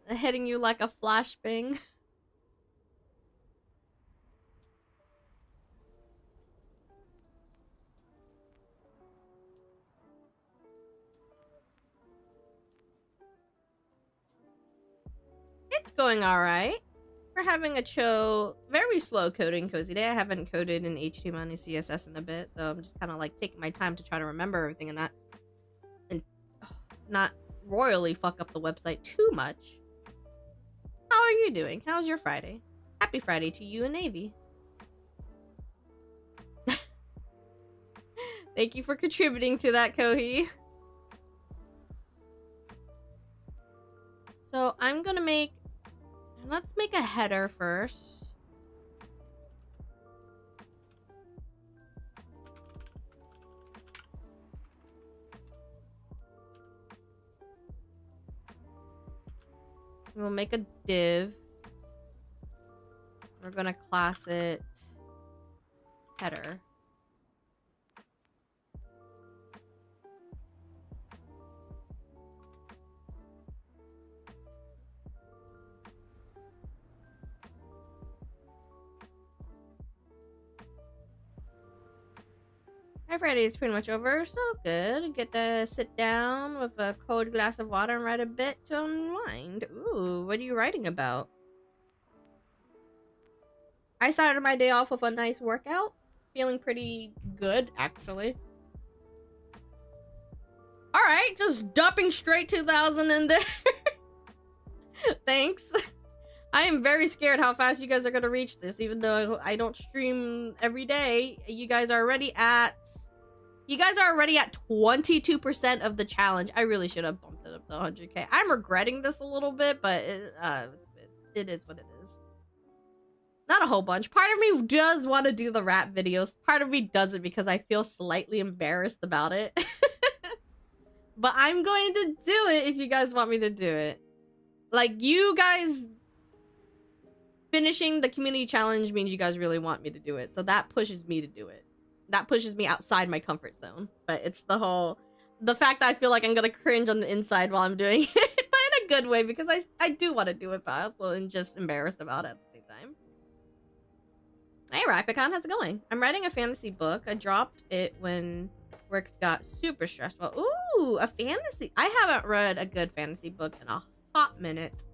Hitting you like a flashbang. It's going alright. for having a chill, very slow coding cozy day. I haven't coded in HTML and CSS in a bit, so I'm just kind of like taking my time to try to remember everything and not royally fuck up the website too much. How are you doing? How's your Friday? Happy Friday to you and Navy. Thank you for contributing to that, Kohi. So I'm gonna let's make a header first. We'll make a div. We're gonna class it header. My Friday is pretty much over, so good. Get to sit down with a cold glass of water and write a bit to unwind. Ooh, what are you writing about? I started my day off with a nice workout. Feeling pretty good, actually. Alright, just dumping straight 2,000 in there. Thanks. I am very scared how fast you guys are gonna reach this, even though I don't stream every day. You guys are already at 22% of the challenge. I really should have bumped it up to 100k. I'm regretting this a little bit, but it is what it is. Not a whole bunch. Part of me does want to do the rap videos. Part of me doesn't because I feel slightly embarrassed about it. But I'm going to do it if you guys want me to do it. Like, you guys finishing the community challenge means you guys really want me to do it. So that pushes me to do it. That pushes me outside my comfort zone. But it's the fact that I feel like I'm gonna cringe on the inside while I'm doing it. But in a good way, because I do want to do it, but I also am just embarrassed about it at the same time. Hey Rapicon, how's it going? I'm writing a fantasy book. I dropped it when work got super stressful. Ooh, a fantasy. I haven't read a good fantasy book in a hot minute.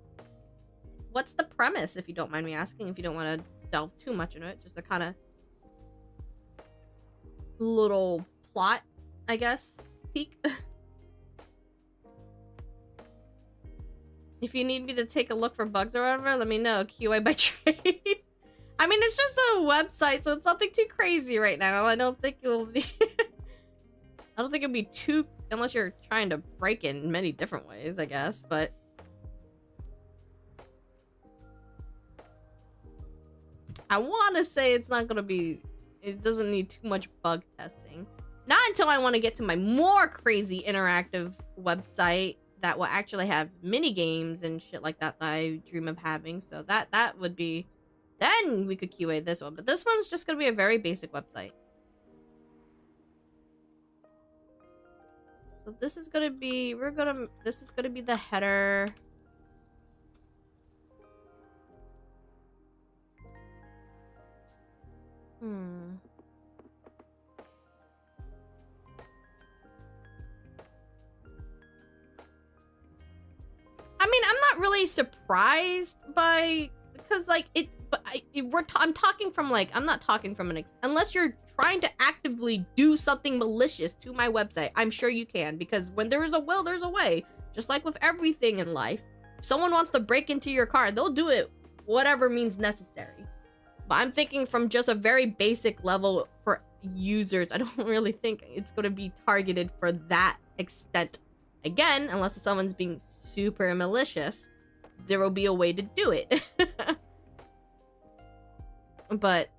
What's the premise, if you don't mind me asking, if you don't want to delve too much into it? Just a kind of little plot, I guess, peek. If you need me to take a look for bugs or whatever, let me know. QA by trade. I mean, it's just a website, so it's nothing too crazy right now. I don't think it will be... I don't think it'll be too... Unless you're trying to break it in many different ways, I guess, but... I want to say it's not going to be... It doesn't need too much bug testing. Not until I want to get to my more crazy interactive website that will actually have mini games and shit like that that I dream of having. So that would be... Then we could QA this one. But this one's just going to be a very basic website. So this is going to be... This is going to be the header... I mean, I'm not really surprised by... Because, like, I'm talking from, like... I'm not talking from an... Unless you're trying to actively do something malicious to my website, I'm sure you can. Because when there is a will, there's a way. Just like with everything in life. If someone wants to break into your car, they'll do it whatever means necessary. But I'm thinking from just a very basic level for users. I don't really think it's going to be targeted for that extent. Again, unless someone's being super malicious, there will be a way to do it. But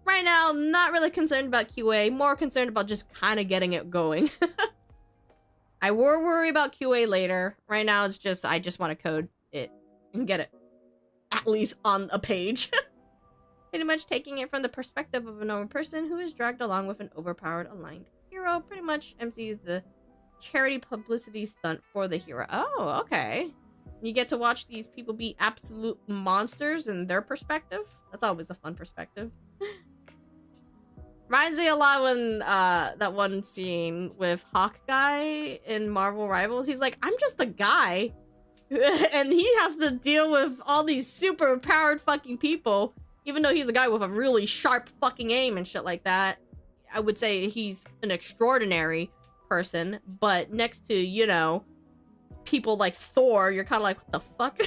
right now, not really concerned about QA. More concerned about just kind of getting it going. I will worry about QA later. Right now, it's just, I just want to code it and get it at least on a page. Pretty much taking it from the perspective of a normal person who is dragged along with an overpowered aligned hero. Pretty much MC is the charity publicity stunt for the hero. Oh, okay. You get to watch these people be absolute monsters in their perspective. That's always a fun perspective. Reminds me a lot when that one scene with Hawkeye in Marvel Rivals. He's like, I'm just a guy. and he has to deal with all these super powered fucking people, even though he's a guy with a really sharp fucking aim and shit like that. I would say he's an extraordinary person, but next to, you know, people like Thor, you're kind of like, what the fuck?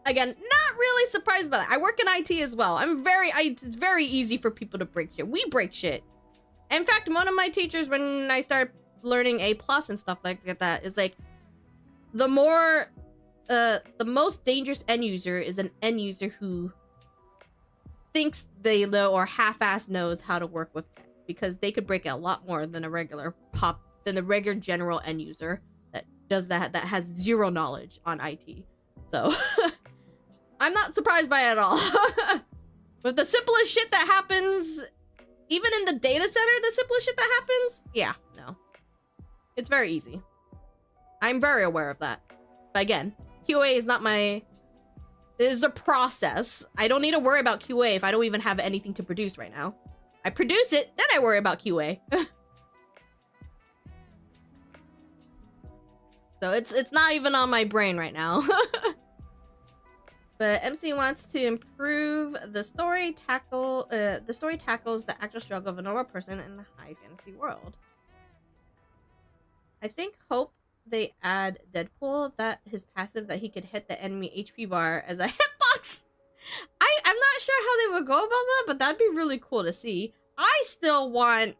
Again, not really surprised by that. I work in IT as well. It's very easy for people to break shit. We break shit. In fact, one of my teachers, when I started learning A+ and stuff like that, is like, the most dangerous end user is an end user who thinks they know or half-ass knows how to work with it, because they could break it a lot more than the regular general end user that does that has zero knowledge on IT. So I'm not surprised by it at all. With the simplest shit that happens, even in the data center, the simplest shit that happens, yeah, no. It's very easy. I'm very aware of that. But again, QA is not my... It is a process. I don't need to worry about QA if I don't even have anything to produce right now. I produce it, then I worry about QA. So it's not even on my brain right now. But MC wants to improve the story tackles the actual struggle of a normal person in a high fantasy world. I think hope they add Deadpool, that his passive that he could hit the enemy HP bar as a hitbox. I'm not sure how they would go about that, but that'd be really cool to see. I still want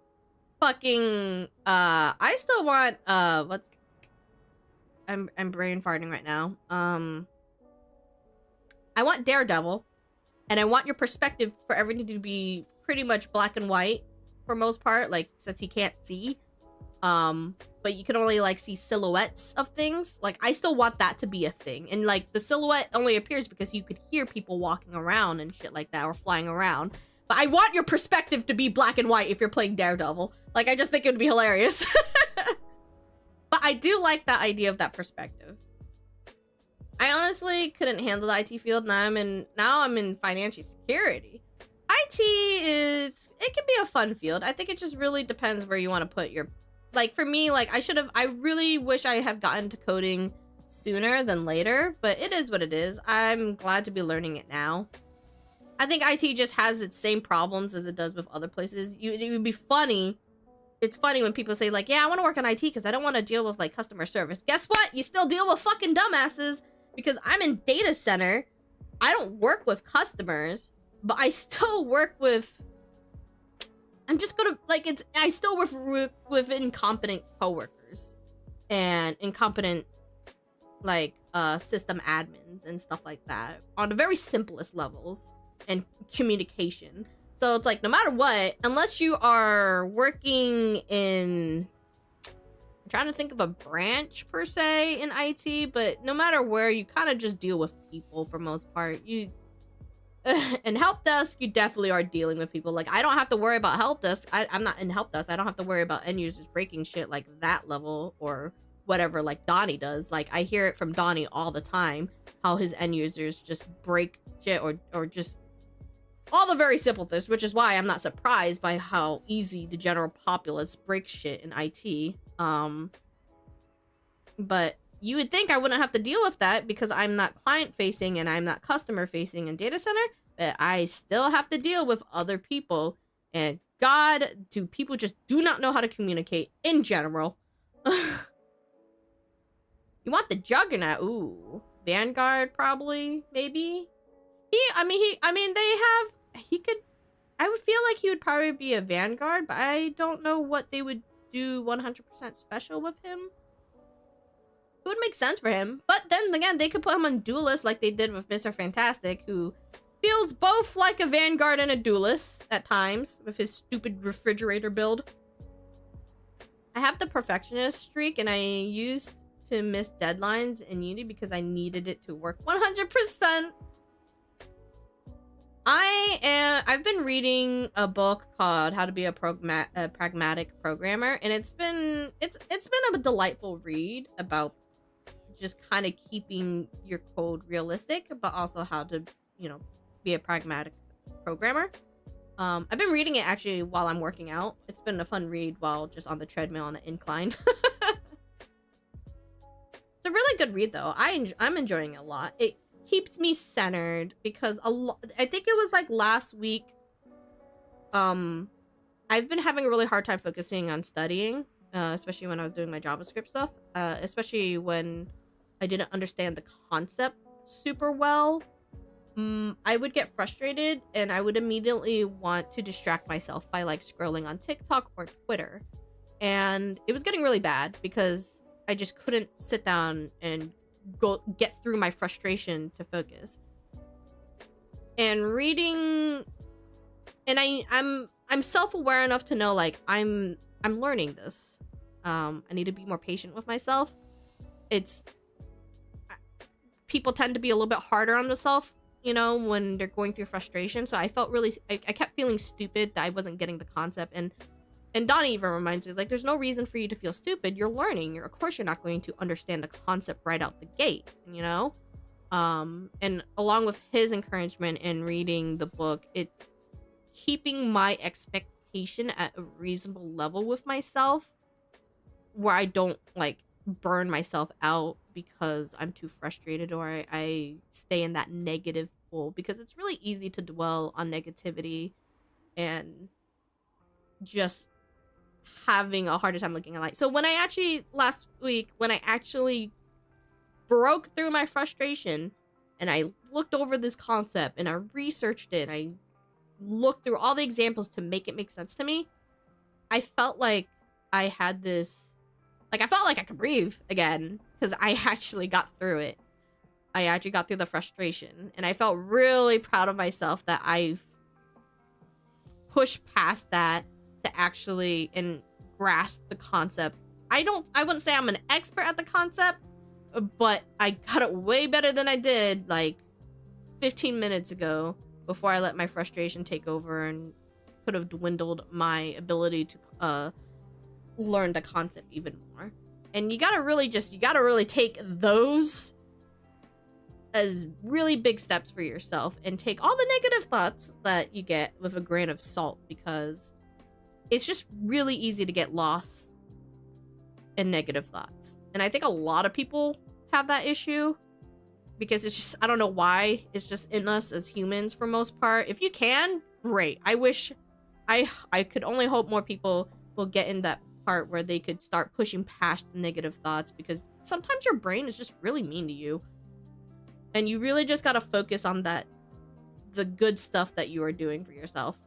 fucking what's I'm brain farting right now. I want Daredevil, and I want your perspective for everything to be pretty much black and white for most part, like, since he can't see. But you can only, like, see silhouettes of things. Like, I still want that to be a thing. And, like, the silhouette only appears because you could hear people walking around and shit like that, or flying around. But I want your perspective to be black and white if you're playing Daredevil. Like, I just think it would be hilarious. But I do like that idea of that perspective. I honestly couldn't handle the IT field. Now I'm in financial security. It can be a fun field. I think it just really depends where you want to put your, like, for me, like, I really wish I have gotten to coding sooner than later, but it is what it is. I'm glad to be learning it now. I think IT just has its same problems as it does with other places. It would be funny. It's funny when people say, like, yeah, I want to work on IT because I don't want to deal with, like, customer service. Guess what? You still deal with fucking dumbasses, because I'm in data center. I don't work with customers, but I still work with... I'm just gonna, like, I still work with incompetent coworkers and incompetent, like, system admins and stuff like that on the very simplest levels and communication. So it's like, no matter what, unless you are working in... I'm trying to think of a branch per se in IT, but no matter where, you kind of just deal with people for most part. In help desk, you definitely are dealing with people. Like, I don't have to worry about help desk. I'm not in help desk. I don't have to worry about end users breaking shit like that level or whatever, like Donnie does. Like, I hear it from Donnie all the time, how his end users just break shit or just all the very simple things, which is why I'm not surprised by how easy the general populace breaks shit in IT. But you would think I wouldn't have to deal with that because I'm not client facing and I'm not customer facing in data center, but I still have to deal with other people, and God, do people just do not know how to communicate in general. You want the Juggernaut? Ooh, Vanguard probably, maybe. I would feel like he would probably be a Vanguard, but I don't know what they would do 100% special with him. It would make sense for him, but then again, they could put him on Duelist like they did with Mr. Fantastic, who feels both like a Vanguard and a Duelist at times with his stupid refrigerator build. I have the Perfectionist streak, and I used to miss deadlines in Unity because I needed it to work 100%. I've been reading a book called How to Be a Pragmatic Programmer, and it's been a delightful read about just kind of keeping your code realistic, but also how to, you know, be a pragmatic programmer. I've been reading it actually while I'm working out. It's been a fun read while just on the treadmill on an incline. It's a really good read though. I'm enjoying it a lot. It keeps me centered because I think it was like last week. I've been having a really hard time focusing on studying, especially when I was doing my JavaScript stuff, especially when I didn't understand the concept super well. I would get frustrated and I would immediately want to distract myself by like scrolling on TikTok or Twitter. And it was getting really bad because I just couldn't sit down and get through my frustration to focus. And reading, and I'm self-aware enough to know like I'm learning this. I need to be more patient with myself. People tend to be a little bit harder on themselves, you know, when they're going through frustration. So I felt really, I kept feeling stupid that I wasn't getting the concept. And Donnie even reminds me, like, there's no reason for you to feel stupid. You're learning. Of course, you're not going to understand the concept right out the gate, you know? And along with his encouragement in reading the book, it's keeping my expectation at a reasonable level with myself where I don't, like, burn myself out because I'm too frustrated or I stay in that negative pool, because it's really easy to dwell on negativity and just having a harder time looking at life. So when I actually last week when I actually broke through my frustration and I looked over this concept and I researched it, I looked through all the examples to make it make sense to me, I felt like I had this, like, I felt like I could breathe again because I actually got through it. I actually got through the frustration, and I felt really proud of myself that I pushed past that to actually and grasp the concept. I wouldn't say I'm an expert at the concept, but I got it way better than I did like 15 minutes ago before I let my frustration take over and could have dwindled my ability to learn the concept even more. And you gotta really take those as really big steps for yourself and take all the negative thoughts that you get with a grain of salt, because it's just really easy to get lost in negative thoughts. And I think a lot of people have that issue because it's just, I don't know why, it's just in us as humans for most part. If you can, great. I wish, I could only hope more people will get in that part where they could start pushing past the negative thoughts, because sometimes your brain is just really mean to you. And you really just gotta focus on the good stuff that you are doing for yourself.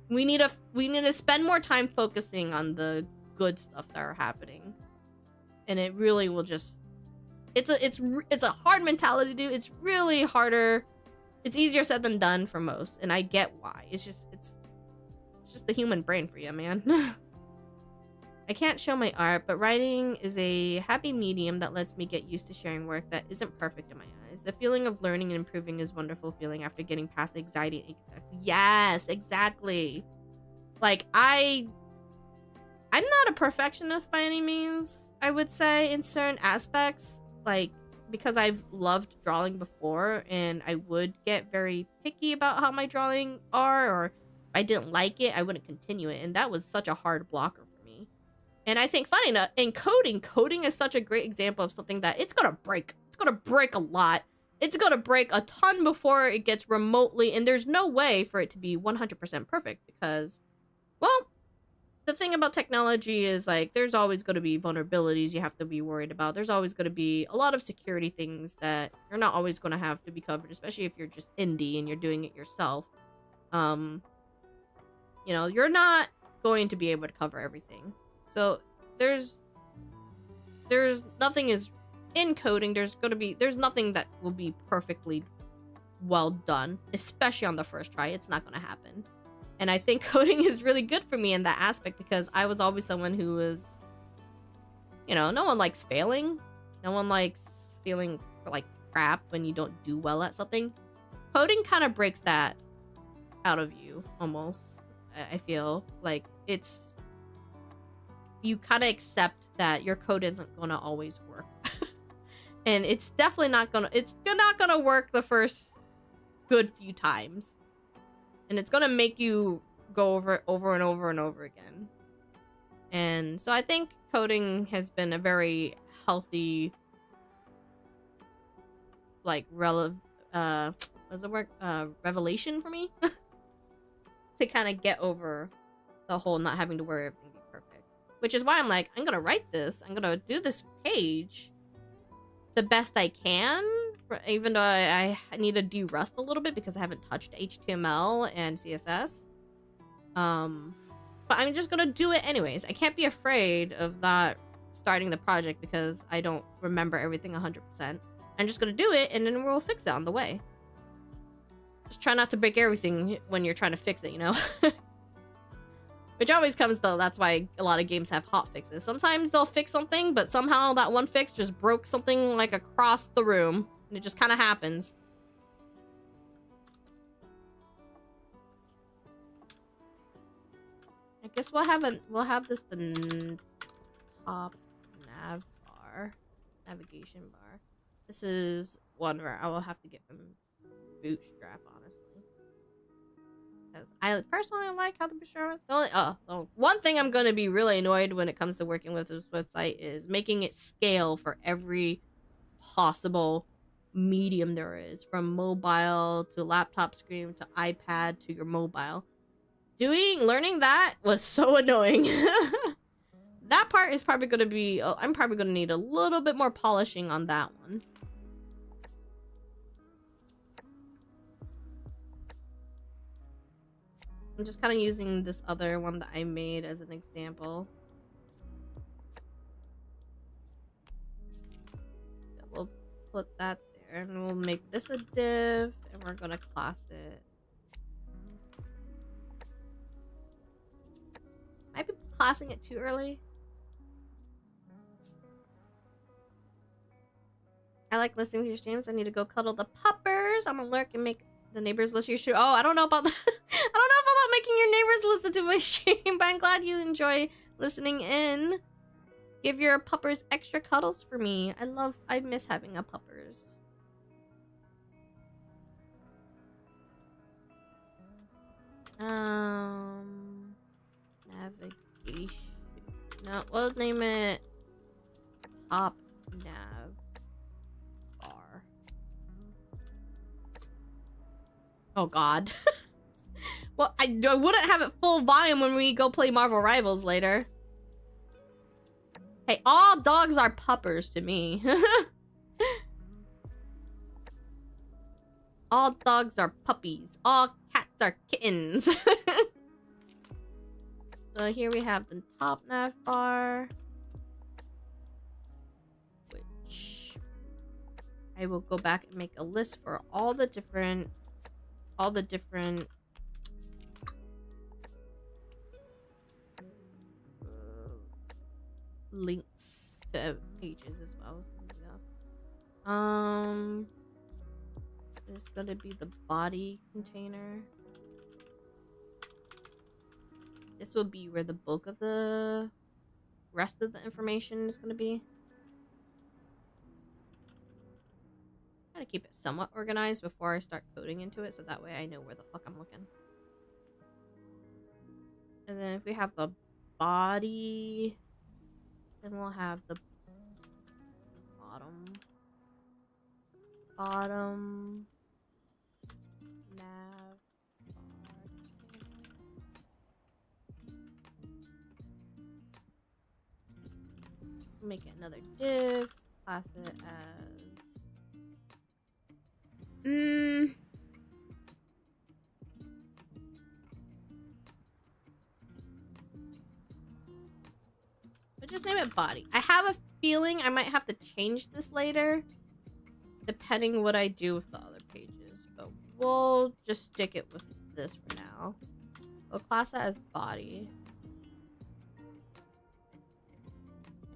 We need to spend more time focusing on the good stuff that are happening. And it really will just, it's a hard mentality to do. It's really harder. It's easier said than done for most, and I get why. It's just the human brain for you, man. I can't show my art, but writing is a happy medium that lets me get used to sharing work that isn't perfect in my eyes. The feeling of learning and improving is a wonderful feeling after getting past the anxiety and aches. Yes, exactly. Like, I'm not a perfectionist by any means, I would say, in certain aspects. Like, because I've loved drawing before, and I would get very picky about how my drawing are, or if I didn't like it, I wouldn't continue it, and that was such a hard blocker for me. And I think, funny enough, in coding is such a great example of something that it's gonna break. It's gonna break a lot. It's gonna break a ton before it gets remotely, and there's no way for it to be 100% perfect, because, well, the thing about technology is, like, there's always going to be vulnerabilities you have to be worried about. There's always going to be a lot of security things that you're not always going to have to be covered, especially if you're just indie and you're doing it yourself. You know, you're not going to be able to cover everything. So there's nothing is in coding. There's nothing that will be perfectly well done, especially on the first try. It's not going to happen. And I think coding is really good for me in that aspect, because I was always someone who was, you know, no one likes failing. No one likes feeling like crap when you don't do well at something. Coding kind of breaks that out of you, almost. I feel like you kind of accept that your code isn't gonna always work. And it's definitely not gonna work the first good few times. And it's gonna make you go over it over and over and over again. And so I think coding has been a very healthy, like, revelation for me. To kind of get over the whole not having to worry everything be perfect. Which is why I'm like, I'm gonna write this. I'm gonna do this page the best I can. Even though I need to de-rust a little bit because I haven't touched HTML and CSS. But I'm just gonna do it anyways. I can't be afraid of not starting the project because I don't remember everything 100%. I'm just gonna do it and then we'll fix it on the way. Just try not to break everything when you're trying to fix it, you know? Which always comes though, that's why a lot of games have hot fixes. Sometimes they'll fix something, but somehow that one fix just broke something like across the room. And it just kind of happens. I guess we'll have this the top navigation bar. This is one where I will have to get from Bootstrap, honestly. Because I personally like how the Bootstrap... The one thing I'm going to be really annoyed when it comes to working with this website is making it scale for every possible medium there is. From mobile to laptop screen to iPad to your mobile. Learning that was so annoying. That part is probably going to be... I'm probably going to need a little bit more polishing on that one. I'm just kind of using this other one that I made as an example. We'll put that there and we'll make this a div and we're going to class it. Might be classing it too early. I like listening to your streams. I need to go cuddle the puppers. I'm gonna lurk and make the neighbors listen to your stream. Oh, I don't know about that. I don't know about making your neighbors listen to my stream, but I'm glad you enjoy listening in. Give your puppers extra cuddles for me. I miss having a puppers. Navigation. No, we'll name it top nav bar. Oh god. Well, I wouldn't have it full volume when we go play Marvel Rivals later. Hey, all dogs are puppers to me. All dogs are puppies. All cats are kittens. So here we have the top nav bar, which I will go back and make a list for all the different links to pages as well. It's gonna be the body container. This will be where the bulk of the rest of the information is gonna be. I'm gonna keep it somewhat organized before I start coding into it, so that way I know where the fuck I'm looking. And then if we have the body, then we'll have the bottom nav bar. Make it another div, class it as but just name it body. I have a feeling I might have to change this later, depending what I do with the other pages, but we'll just stick it with this for now. We'll class it as body.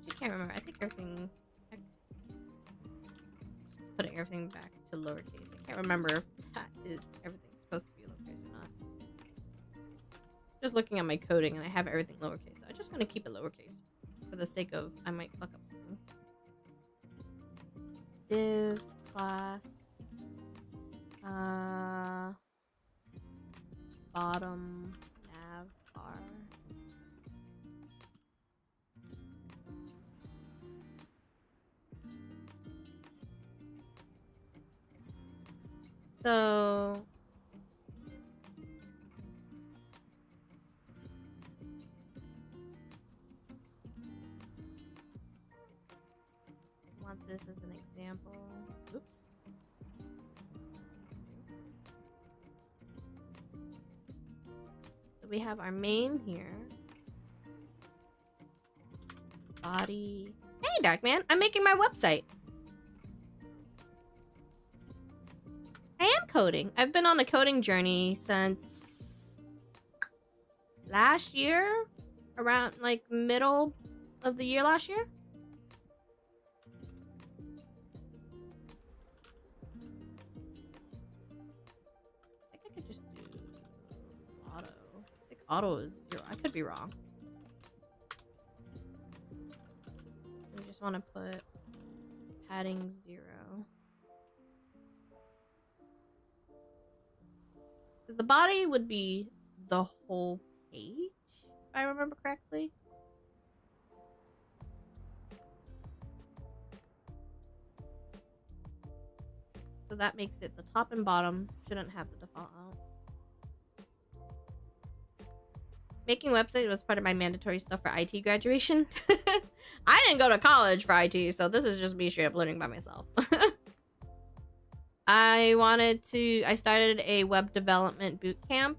I can't remember. I think everything... Putting everything back to lowercase. I can't remember if that is everything's supposed to be lowercase or not. Just looking at my coding and I have everything lowercase, so I'm just gonna keep it lowercase. the sake of I might fuck up something. Div class bottom nav bar. So I want this as an example. Oops. So we have our main here. Body. Hey, Darkman, I'm making my website. I am coding. I've been on a coding journey since last year, around like middle of the year last year. I think I could just do auto. I think auto is 0. I could be wrong. I just want to put padding 0. Because the body would be the whole page, if I remember correctly. So that makes it the top and bottom shouldn't have the default out. Making websites was part of my mandatory stuff for IT graduation. I didn't go to college for IT, so this is just me straight up learning by myself. I started a web development boot camp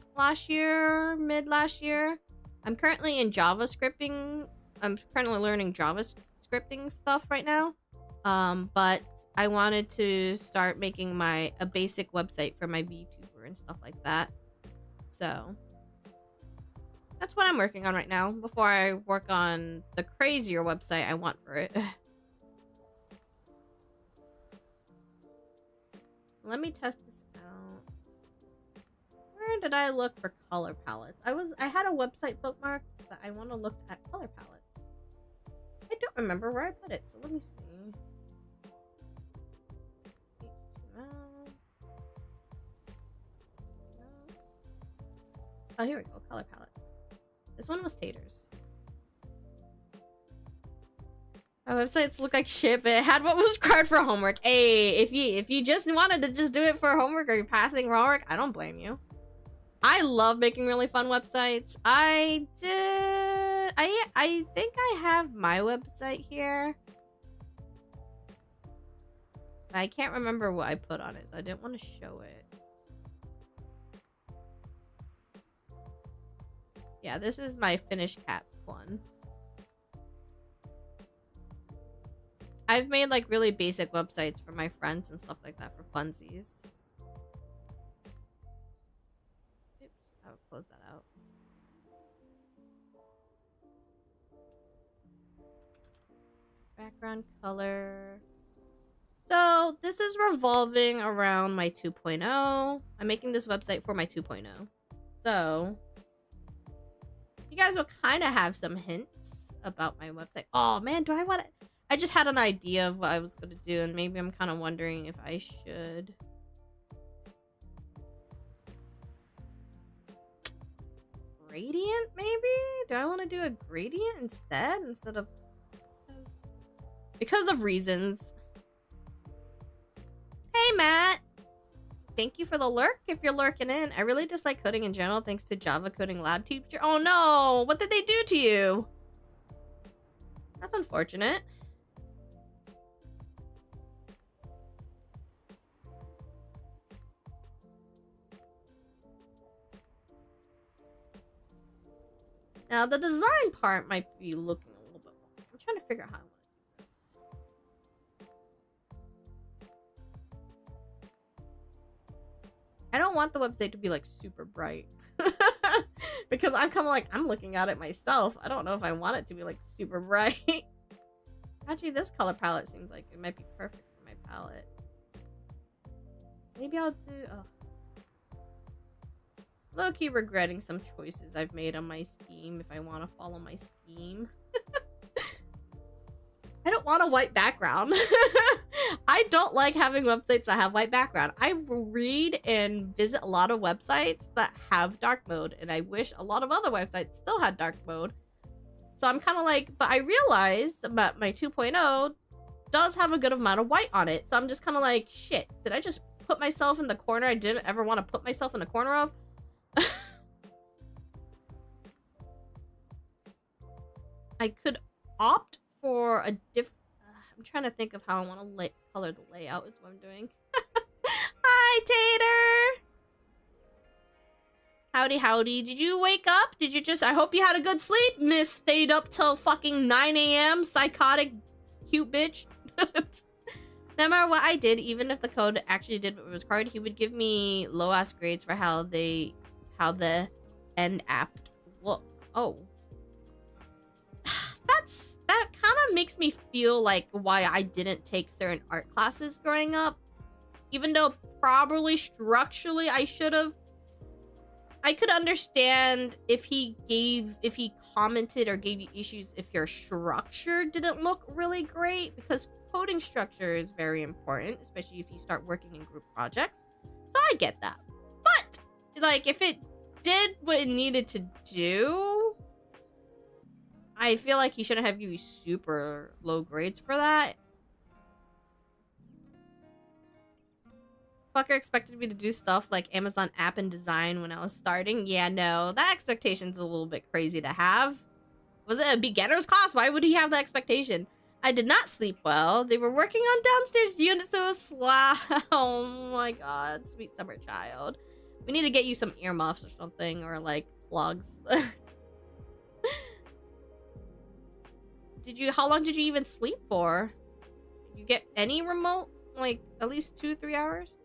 mid last year. I'm currently in JavaScripting. I'm currently learning JavaScripting stuff right now. But I wanted to start making a basic website for my Vtuber and stuff like that. So that's what I'm working on right now before I work on the crazier website I want for it. Let me test this out. Where did I look for color palettes? I had a website bookmark that I want to look at color palettes. I don't remember where I put it, so let me see. Oh, here we go. Color palettes. This one was taters. My websites look like shit, but it had what was required for homework. Hey, if you just wanted to just do it for homework or you're passing homework, I don't blame you. I love making really fun websites. I think I have my website here. I can't remember what I put on it, so I didn't want to show it. Yeah, this is my finished cap one. I've made like really basic websites for my friends and stuff like that for funsies. Oops, I'll close that out. Background color. So this is revolving around my 2.0. I'm making this website for my 2.0. So you guys will kind of have some hints about my website. Oh man, do I want to... I just had an idea of what I was going to do, and maybe I'm kind of wondering if I should. Gradient, maybe? Do I want to do a gradient instead of... Because of reasons. Hey, Matt! Thank you for the lurk if you're lurking in. I really dislike coding in general thanks to Java coding lab teacher. Oh no! What did they do to you? That's unfortunate. Now, the design part might be looking a little bit more. I'm trying to figure out how I want to do this. I don't want the website to be, like, super bright. Because I'm kind of like, I'm looking at it myself. I don't know if I want it to be, like, super bright. Actually, this color palette seems like it might be perfect for my palette. Maybe I'll do... Oh. Low-key regretting some choices I've made on my scheme if I want to follow my scheme. I don't want a white background. I don't like having websites that have white background. I read and visit a lot of websites that have dark mode, and I wish a lot of other websites still had dark mode. So I'm kind of like, but I realized that my 2.0 does have a good amount of white on it. So I'm just kind of like, shit, did I just put myself in the corner I didn't ever want to put myself in the corner of? I could opt for a different... I'm trying to think of how I want to color the layout is what I'm doing. Hi, Tater! Howdy, howdy. Did you wake up? Did you just... I hope you had a good sleep, Miss stayed up till fucking 9 a.m. psychotic cute bitch. No matter what I did, even if the code actually did what was required, he would give me low-ass grades for how the end app looked. Oh. That kind of makes me feel like why I didn't take certain art classes growing up. Even though probably structurally I should have. I could understand if he commented or gave you issues if your structure didn't look really great, because coding structure is very important, especially if you start working in group projects. So I get that. But like if it did what it needed to do, I feel like he shouldn't have given you super low grades for that. Fucker expected me to do stuff like Amazon app and design when I was starting. Yeah, no, that expectation's a little bit crazy to have. Was it a beginner's class? Why would he have that expectation? I did not sleep well. They were working on downstairs units, so it was oh my god, sweet summer child. We need to get you some earmuffs or something, or like plugs. How long did you even sleep for? Did you get any remote? Like at least 2-3 hours?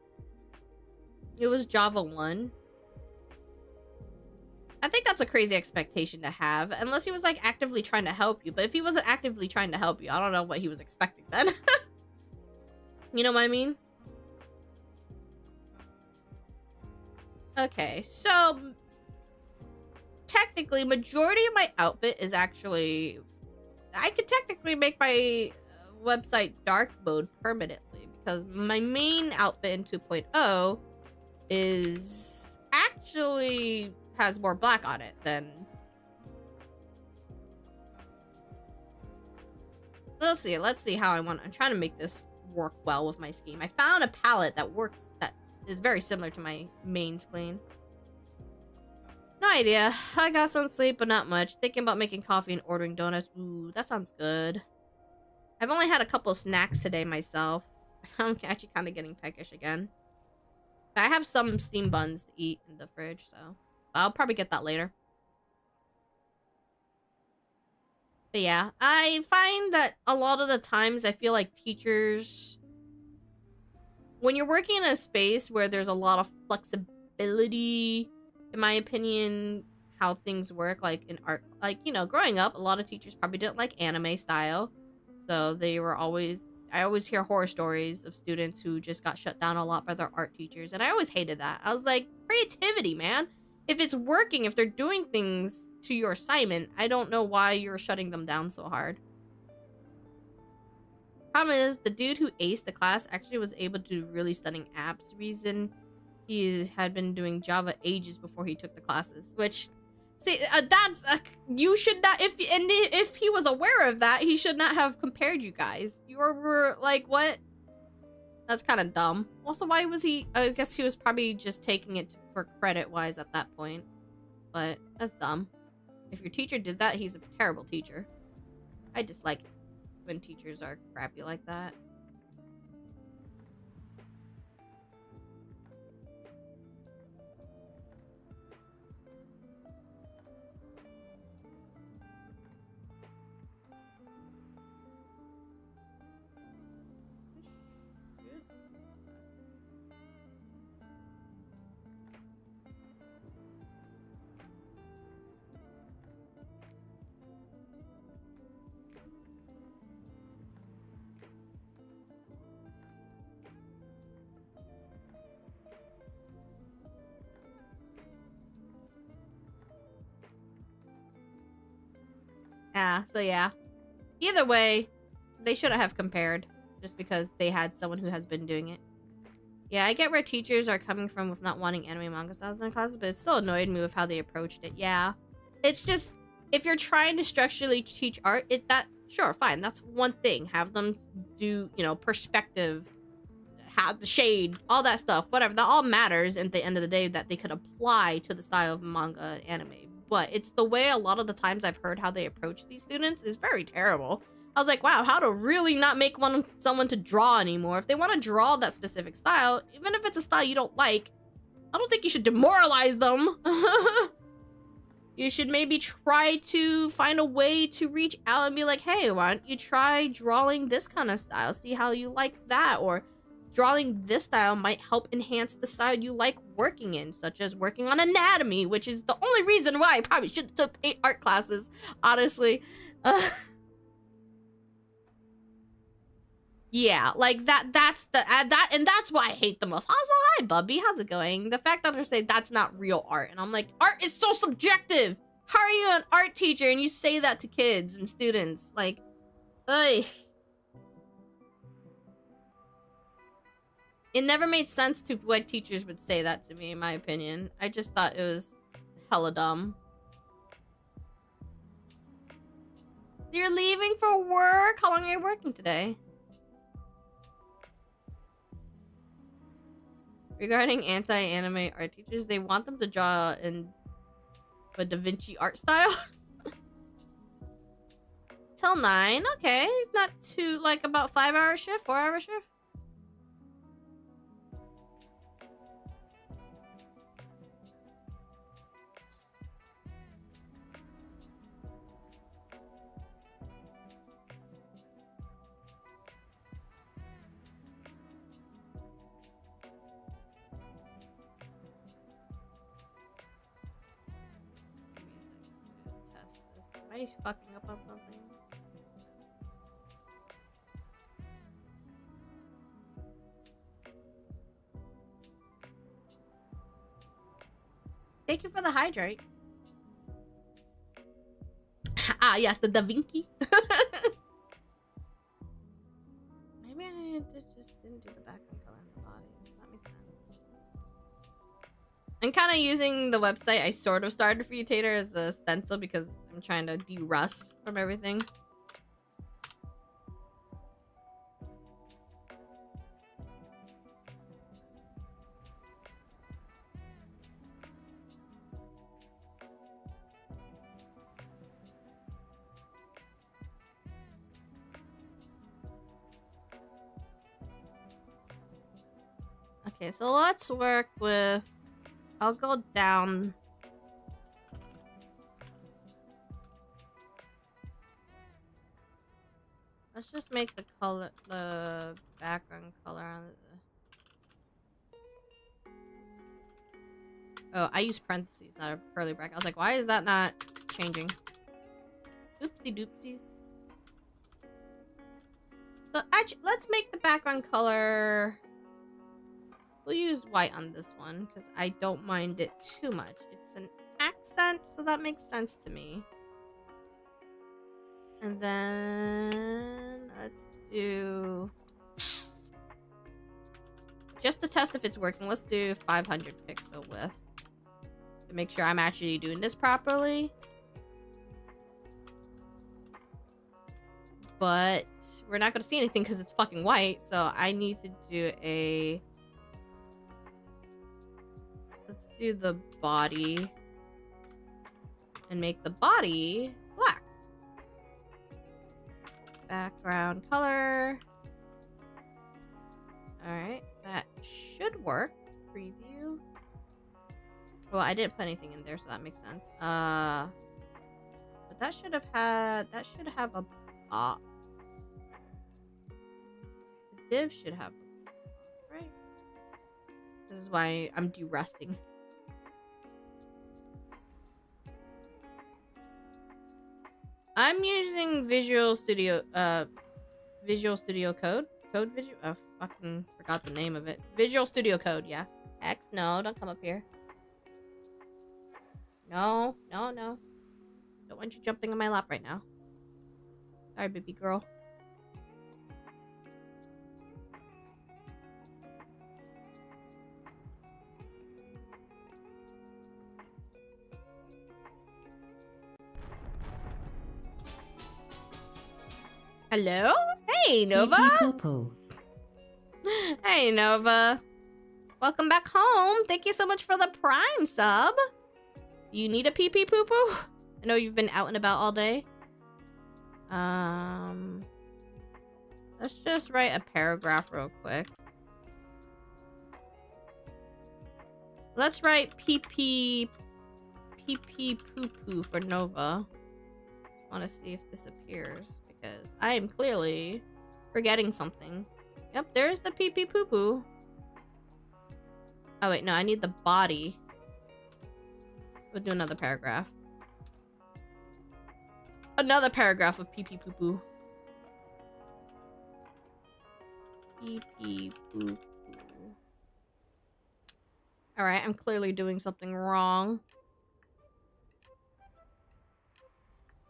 It was Java 1. I think that's a crazy expectation to have, unless he was like actively trying to help you. But if he wasn't actively trying to help you, I don't know what he was expecting then. You know what I mean? Okay, so technically, majority of my outfit is actually... I could technically make my website dark mode permanently, because my main outfit in 2.0 is actually has more black on it than... Let's see how I'm trying to make this work well with my scheme. I found a palette that works, that is very similar to my main screen. No idea. I got some sleep, but not much. Thinking about making coffee and ordering donuts. Ooh, that sounds good. I've only had a couple of snacks today myself. I'm actually kind of getting peckish again. I have some steam buns to eat in the fridge, so I'll probably get that later. But yeah, I find that a lot of the times I feel like teachers, when you're working in a space where there's a lot of flexibility, in my opinion, how things work, like in art, like, you know, growing up, a lot of teachers probably didn't like anime style. So they were always, I always hear horror stories of students who just got shut down a lot by their art teachers. And I always hated that. I was like, creativity, man. If it's working, if they're doing things to your assignment, I don't know why you're shutting them down so hard. Problem is, the dude who aced the class actually was able to do really stunning apps. Reason he had been doing Java ages before he took the classes, which... See, that's... you should not... If he was aware of that, he should not have compared you guys. You were like, what? That's kind of dumb. Also, why was he... I guess he was probably just taking it for credit-wise at that point. But that's dumb. If your teacher did that, he's a terrible teacher. I dislike it when teachers are crappy like that. Yeah, so yeah. Either way, they shouldn't have compared just because they had someone who has been doing it. Yeah, I get where teachers are coming from with not wanting anime manga styles in their classes, but it still annoyed me with how they approached it. Yeah. It's just, if you're trying to structurally teach art, sure, fine, that's one thing. Have them do, you know, perspective, have the shade, all that stuff, whatever. That all matters at the end of the day that they could apply to the style of manga and anime. But it's the way a lot of the times I've heard how they approach these students is very terrible. I was like, wow, how to really not make someone to draw anymore. If they want to draw that specific style, even if it's a style you don't like, I don't think you should demoralize them. You should maybe try to find a way to reach out and be like, hey, why don't you try drawing this kind of style? See how you like that. Or drawing this style might help enhance the style you like working in, such as working on anatomy, which is the only reason why I probably should have took 8 art classes, honestly. Yeah, like that's why I hate the most. Also, hi, Bubby, how's it going? The fact that they're saying that's not real art, and I'm like, art is so subjective. How are you an art teacher and you say that to kids and students? Like, ugh. It never made sense to why teachers would say that to me, in my opinion. I just thought it was hella dumb. You're leaving for work? How long are you working today? Regarding anti-anime art teachers, they want them to draw in a Da Vinci art style. Till 9, okay. Not too, like, about 5-hour shift, 4-hour shift. Am I fucking up on something? Thank you for the hydrate. Ah, yes, the Da Vinci. Maybe I just didn't do the background color on the body. That makes sense. I'm kind of using the website I sort of started for you, Tater, as a stencil because I'm trying to de-rust from everything. Okay, so let's work with... I'll go down... Let's just make the color, the background color on the... Oh, I use parentheses, not a curly bracket. I was like, why is that not changing? Oopsie doopsies. So actually, let's make the background color... We'll use white on this one, because I don't mind it too much. It's an accent, so that makes sense to me. And then... let's do... Just to test if it's working, let's do 500 pixel width. To make sure I'm actually doing this properly. But we're not going to see anything because it's fucking white, so I need to do a... Let's do the body. And make the body black. Background color. Alright, that should work. Preview. Well, I didn't put anything in there, so that makes sense. But that should have had... That should have a box. The div should have a box, right? This is why I'm de-rusting. I'm using Visual Studio Code. Oh, fucking forgot the name of it. Visual Studio Code, yeah. X, no, don't come up here. No, no, no. Don't want you jumping on my lap right now. Sorry, baby girl. Hello? Hey, Nova. Pee poo poo. Hey, Nova. Welcome back home. Thank you so much for the Prime sub. You need a pee pee poo poo? I know you've been out and about all day. Let's just write a paragraph real quick. Let's write pee pee poo poo for Nova. I want to see if this appears because I am clearly forgetting something. Yep, there's the pee pee poo poo. Oh wait, no, I need the body. We'll do another paragraph. Another paragraph of pee pee poo poo. Pee pee poo poo. Alright, I'm clearly doing something wrong.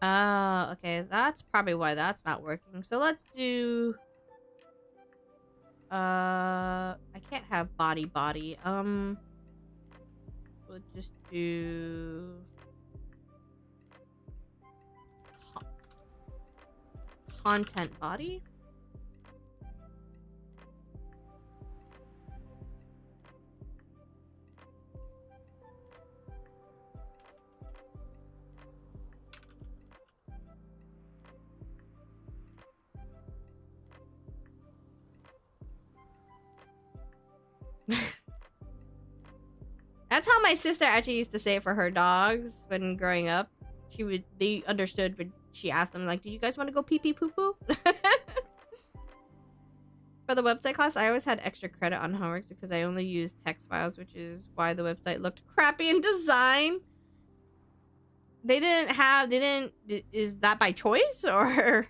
Okay, that's probably why that's not working. So let's do... I can't have body. We'll just do... Content body? That's how my sister actually used to say it for her dogs when growing up. They understood when she asked them, like, did you guys want to go pee pee poo poo? For the website class, I always had extra credit on homeworks because I only used text files, which is why the website looked crappy in design. Is that by choice or?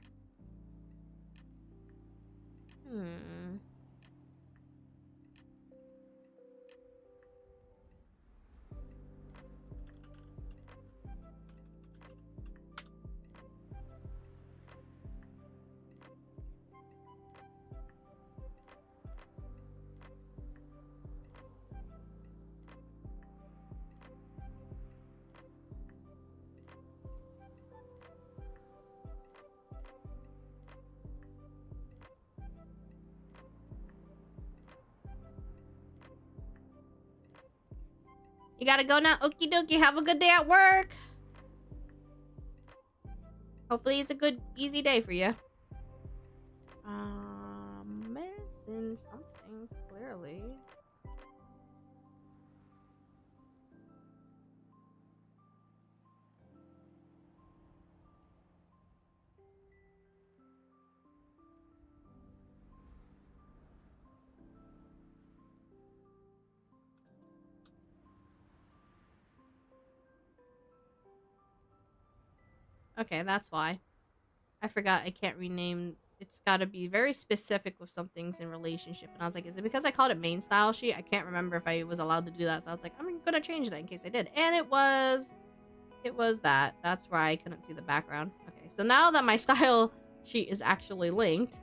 You gotta go now. Okie dokie. Have a good day at work. Hopefully it's a good, easy day for you. Missing something, clearly. Okay, that's why. I forgot I can't rename. It's got to be very specific with some things in relationship. And I was like, is it because I called it main style sheet? I can't remember if I was allowed to do that. So I was like, I'm going to change that in case I did. And it was that. That's why I couldn't see the background. Okay, so now that my style sheet is actually linked.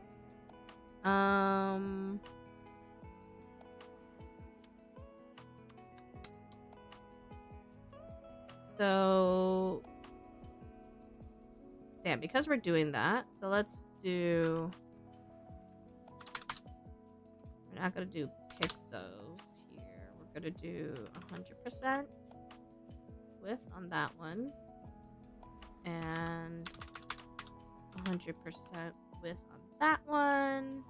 So... Damn, because we're doing that, so let's do... We're not gonna do pixels here. We're gonna do 100% width on that one. And 100% width on that one.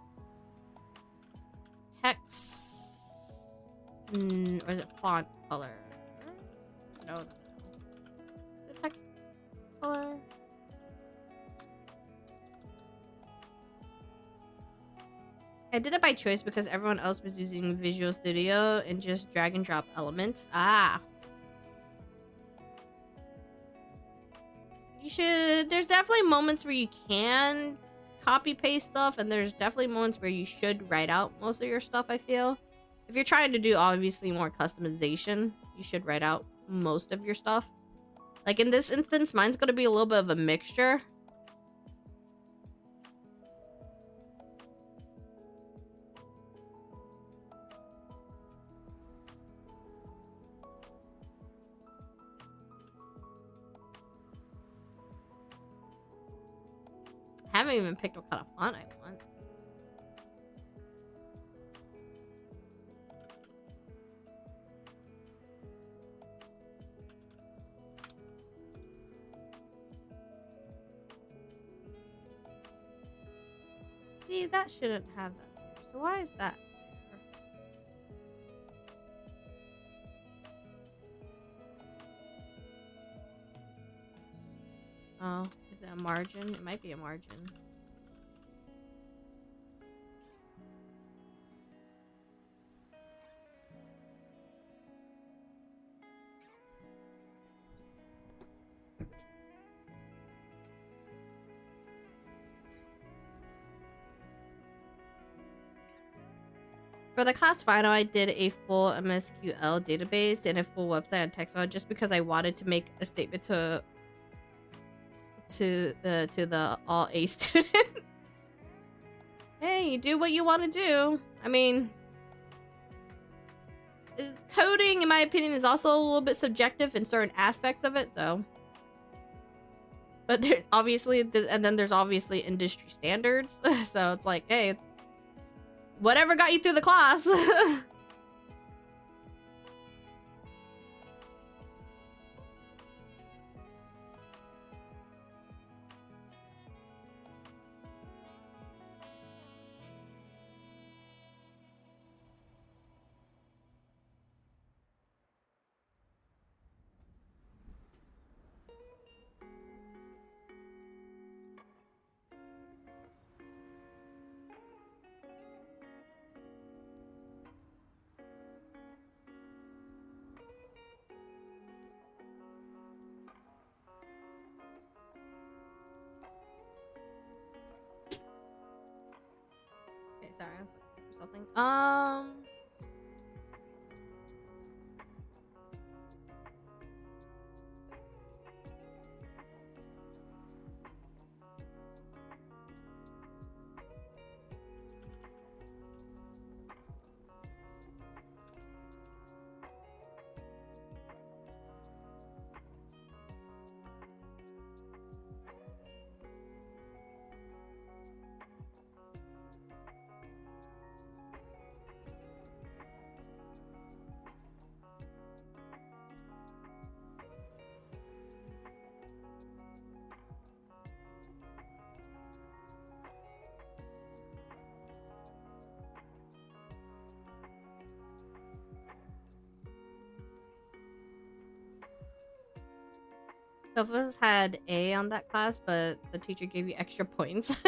Text... or is it font color? No. The text color... I did it by choice because everyone else was using Visual Studio and just drag and drop elements. You should... There's definitely moments where you can copy paste stuff, and there's definitely moments where you should write out most of your stuff, I feel. If you're trying to do obviously more customization, you should write out most of your stuff. Like in this instance, mine's going to be a little bit of a mixture. haven't even picked what kind of font I want. See, that shouldn't have that there. So why is that there? Oh, is it a margin? It might be a margin. For the class final, I did a full MSQL database and a full website on TextFile just because I wanted to make a statement to the all A student. Hey, you do what you want to do. I mean, coding, in my opinion, is also a little bit subjective in certain aspects of it. So, but there obviously, and then there's obviously industry standards. So it's like, hey, it's whatever got you through the class. Okay, sorry, I was looking for something. Both of us had A on that class, but the teacher gave you extra points.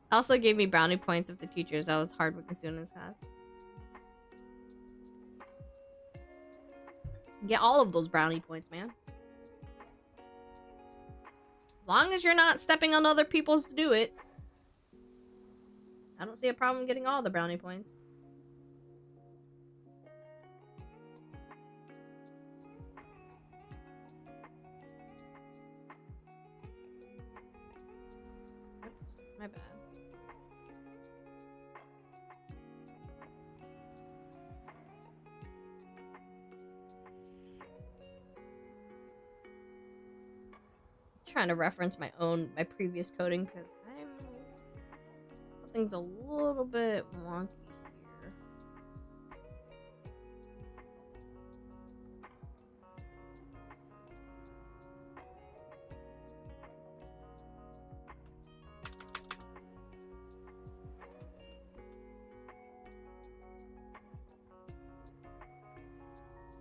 Also gave me brownie points with the teachers. I was hardworking student in this class. Get all of those brownie points, man. As long as you're not stepping on other people's to do it. I don't see a problem getting all the brownie points. Oops, my bad. Trying to reference my previous coding because something's a little bit wonky here.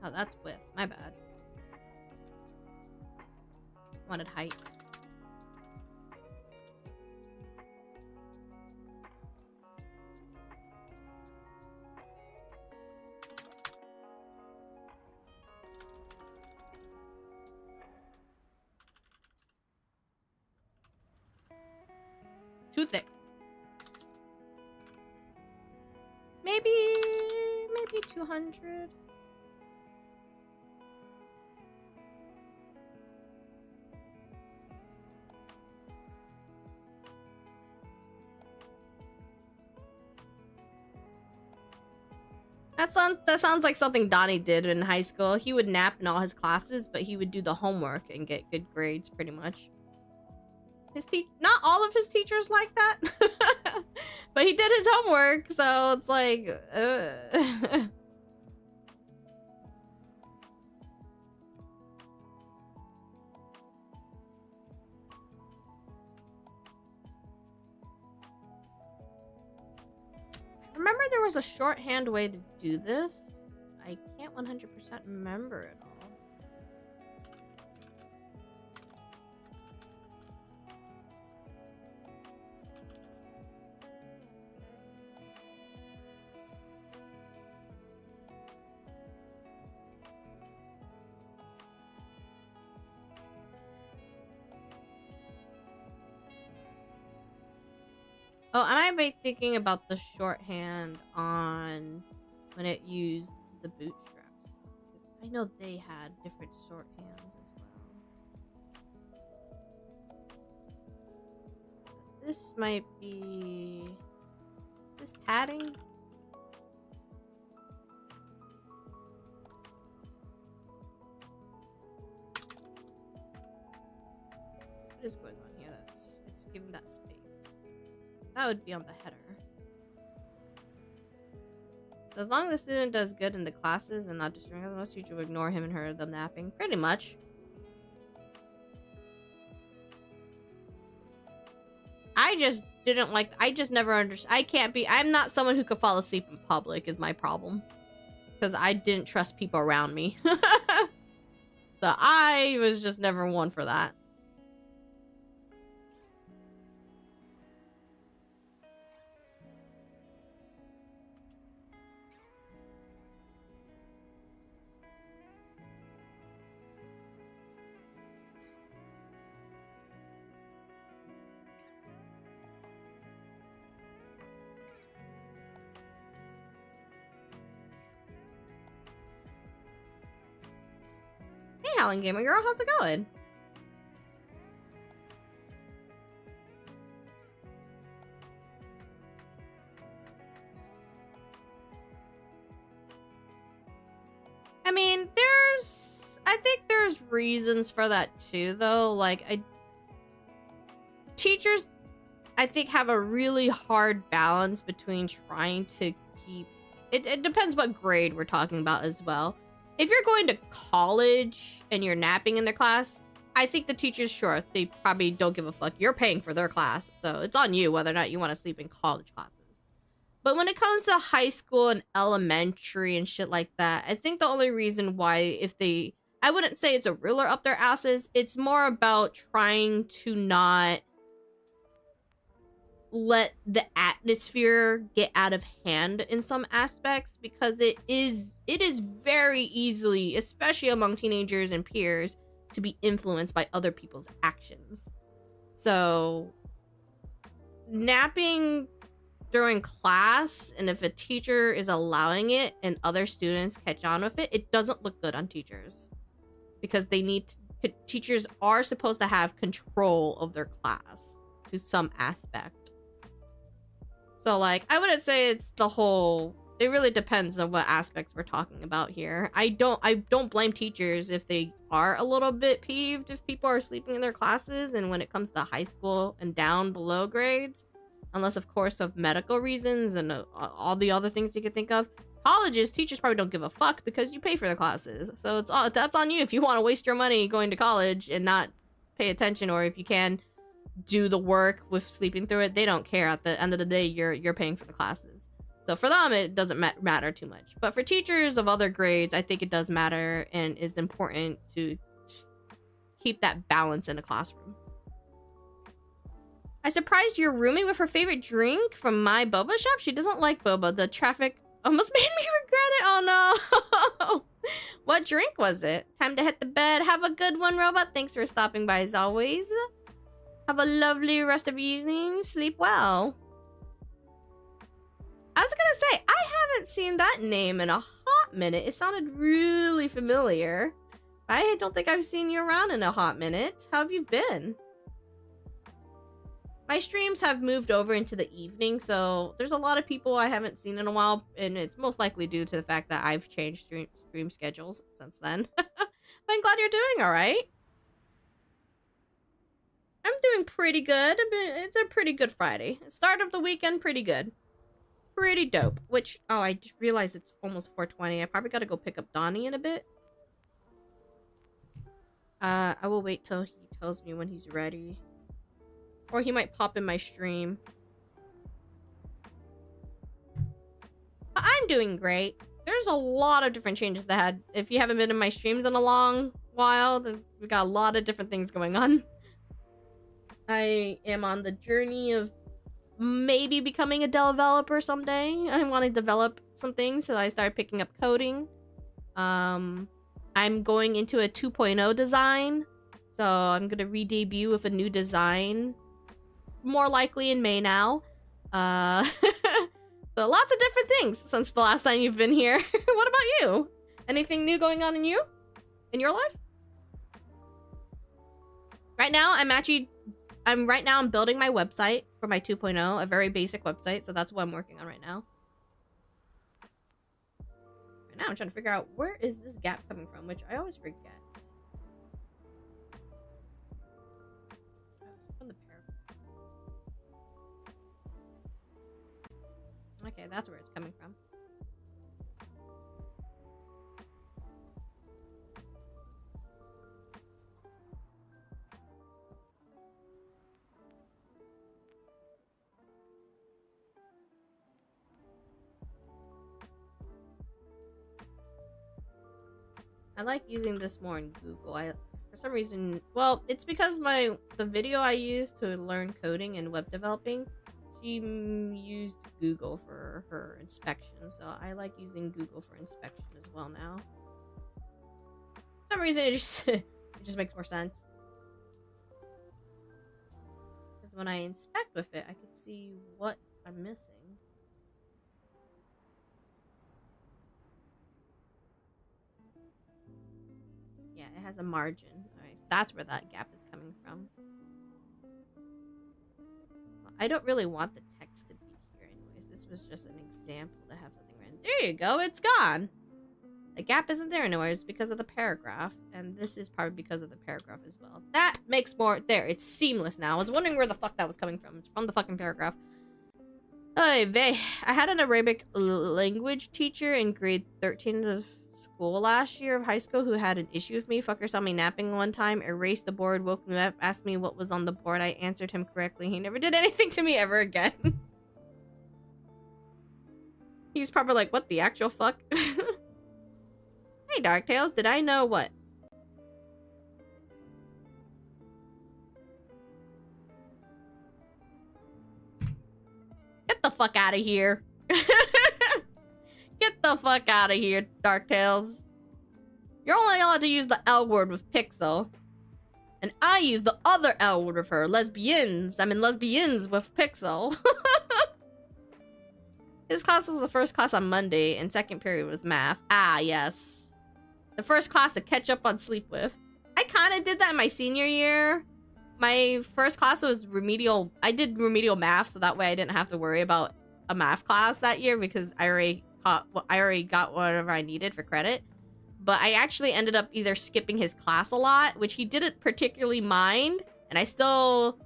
Oh, that's width. My bad. Wanted height. Too thick. Maybe 200. That sounds like something Donnie did in high school. He would nap in all his classes, but he would do the homework and get good grades, pretty much. Not all of his teachers like that. But he did his homework, so it's like I remember there was a shorthand way to do this. I can't 100% remember it all. Oh, I might be thinking about the shorthand on when it used the bootstraps, because I know they had different shorthands as well. This might be... Is this padding? What is going on here? It's giving that space. That would be on the header. As long as the student does good in the classes and not distracted, most teachers will ignore him and her them napping. Pretty much. I just didn't like... I just never understood. I'm not someone who could fall asleep in public is my problem. Because I didn't trust people around me. So I was just never one for that. Hey, Howling Gamer Girl, how's it going? I mean, I think there's reasons for that too, though. Like, teachers, I think, have a really hard balance between trying to keep... It depends what grade we're talking about as well. If you're going to college and you're napping in their class, I think the teachers, sure, they probably don't give a fuck. You're paying for their class, so it's on you whether or not you want to sleep in college classes. But when it comes to high school and elementary and shit like that, I think the only reason why I wouldn't say it's a ruler up their asses, it's more about trying to not let the atmosphere get out of hand in some aspects, because it is very easily, especially among teenagers and peers, to be influenced by other people's actions. So napping during class, and if a teacher is allowing it and other students catch on with it, it doesn't look good on teachers, because teachers are supposed to have control of their class to some aspect. So, like, I wouldn't say it's the whole... It really depends on what aspects we're talking about here. I don't blame teachers if they are a little bit peeved if people are sleeping in their classes, and when it comes to high school and down below grades, unless, of course, of medical reasons and all the other things you could think of. Colleges, teachers probably don't give a fuck because you pay for the classes. So that's on you if you want to waste your money going to college and not pay attention, or if you can do the work with sleeping through it, they don't care. At the end of the day, you're paying for the classes. So for them, it doesn't matter too much. But for teachers of other grades, I think it does matter and is important to keep that balance in a classroom. I surprised your roomie with her favorite drink from my boba shop. She doesn't like boba. The traffic almost made me regret it. Oh no. What drink was it? Time to hit the bed. Have a good one, Robot. Thanks for stopping by as always. Have a lovely rest of your evening. Sleep well. I was gonna say, I haven't seen that name in a hot minute. It sounded really familiar. I don't think I've seen you around in a hot minute. How have you been? My streams have moved over into the evening, so there's a lot of people I haven't seen in a while, and it's most likely due to the fact that I've changed stream schedules since then. But I'm glad you're doing all right. I'm doing pretty good. It's a pretty good Friday. Start of the weekend, pretty good. Pretty dope. Which, oh, I just realized it's almost 4:20. I probably gotta go pick up Donnie in a bit. I will wait till he tells me when he's ready. Or he might pop in my stream. But I'm doing great. There's a lot of different changes that had. If you haven't been in my streams in a long while, we got a lot of different things going on. I am on the journey of maybe becoming a developer someday. I want to develop some things, so I started picking up coding. I'm going into a 2.0 design, so I'm gonna re-debut with a new design, more likely in May now. So lots of different things since the last time you've been here. What about you? Anything new going on in your life? Right now, I'm building my website for my 2.0, a very basic website, so that's what I'm working on right now. Right now, I'm trying to figure out where is this gap coming from, which I always forget. Okay, that's where it's coming from. I like using this more in Google. For some reason, well, it's because the video I used to learn coding and web developing, she used Google for her inspection, so I like using Google for inspection as well now. For some reason, it just makes more sense. Because when I inspect with it, I can see what I'm missing. Yeah, it has a margin. Alright, so that's where that gap is coming from. I don't really want the text to be here anyways. This was just an example to have something written. There you go, it's gone. The gap isn't there anymore. It's because of the paragraph. And this is probably because of the paragraph as well. That makes more... There, it's seamless now. I was wondering where the fuck that was coming from. It's from the fucking paragraph. I had an Arabic language teacher in grade 13 of school last year of high school who had an issue with me. Fucker saw me napping one time, erased the board, woke me up, asked me what was on the board. I answered him correctly. He never did anything to me ever again. He's probably like, what the actual fuck? Hey, Darktails, did I know what? Get the fuck out of here. Get the fuck out of here, Darktails. You're only allowed to use the L word with Pixel. And I use the other L word with her. Lesbians. I'm in lesbians with Pixel. His class was the first class on Monday, and second period was math. Ah, yes. The first class to catch up on sleep with. I kind of did that in my senior year. My first class was remedial. I did remedial math, so that way I didn't have to worry about a math class that year because I already got whatever I needed for credit. But I actually ended up either skipping his class a lot, which he didn't particularly mind, and I still...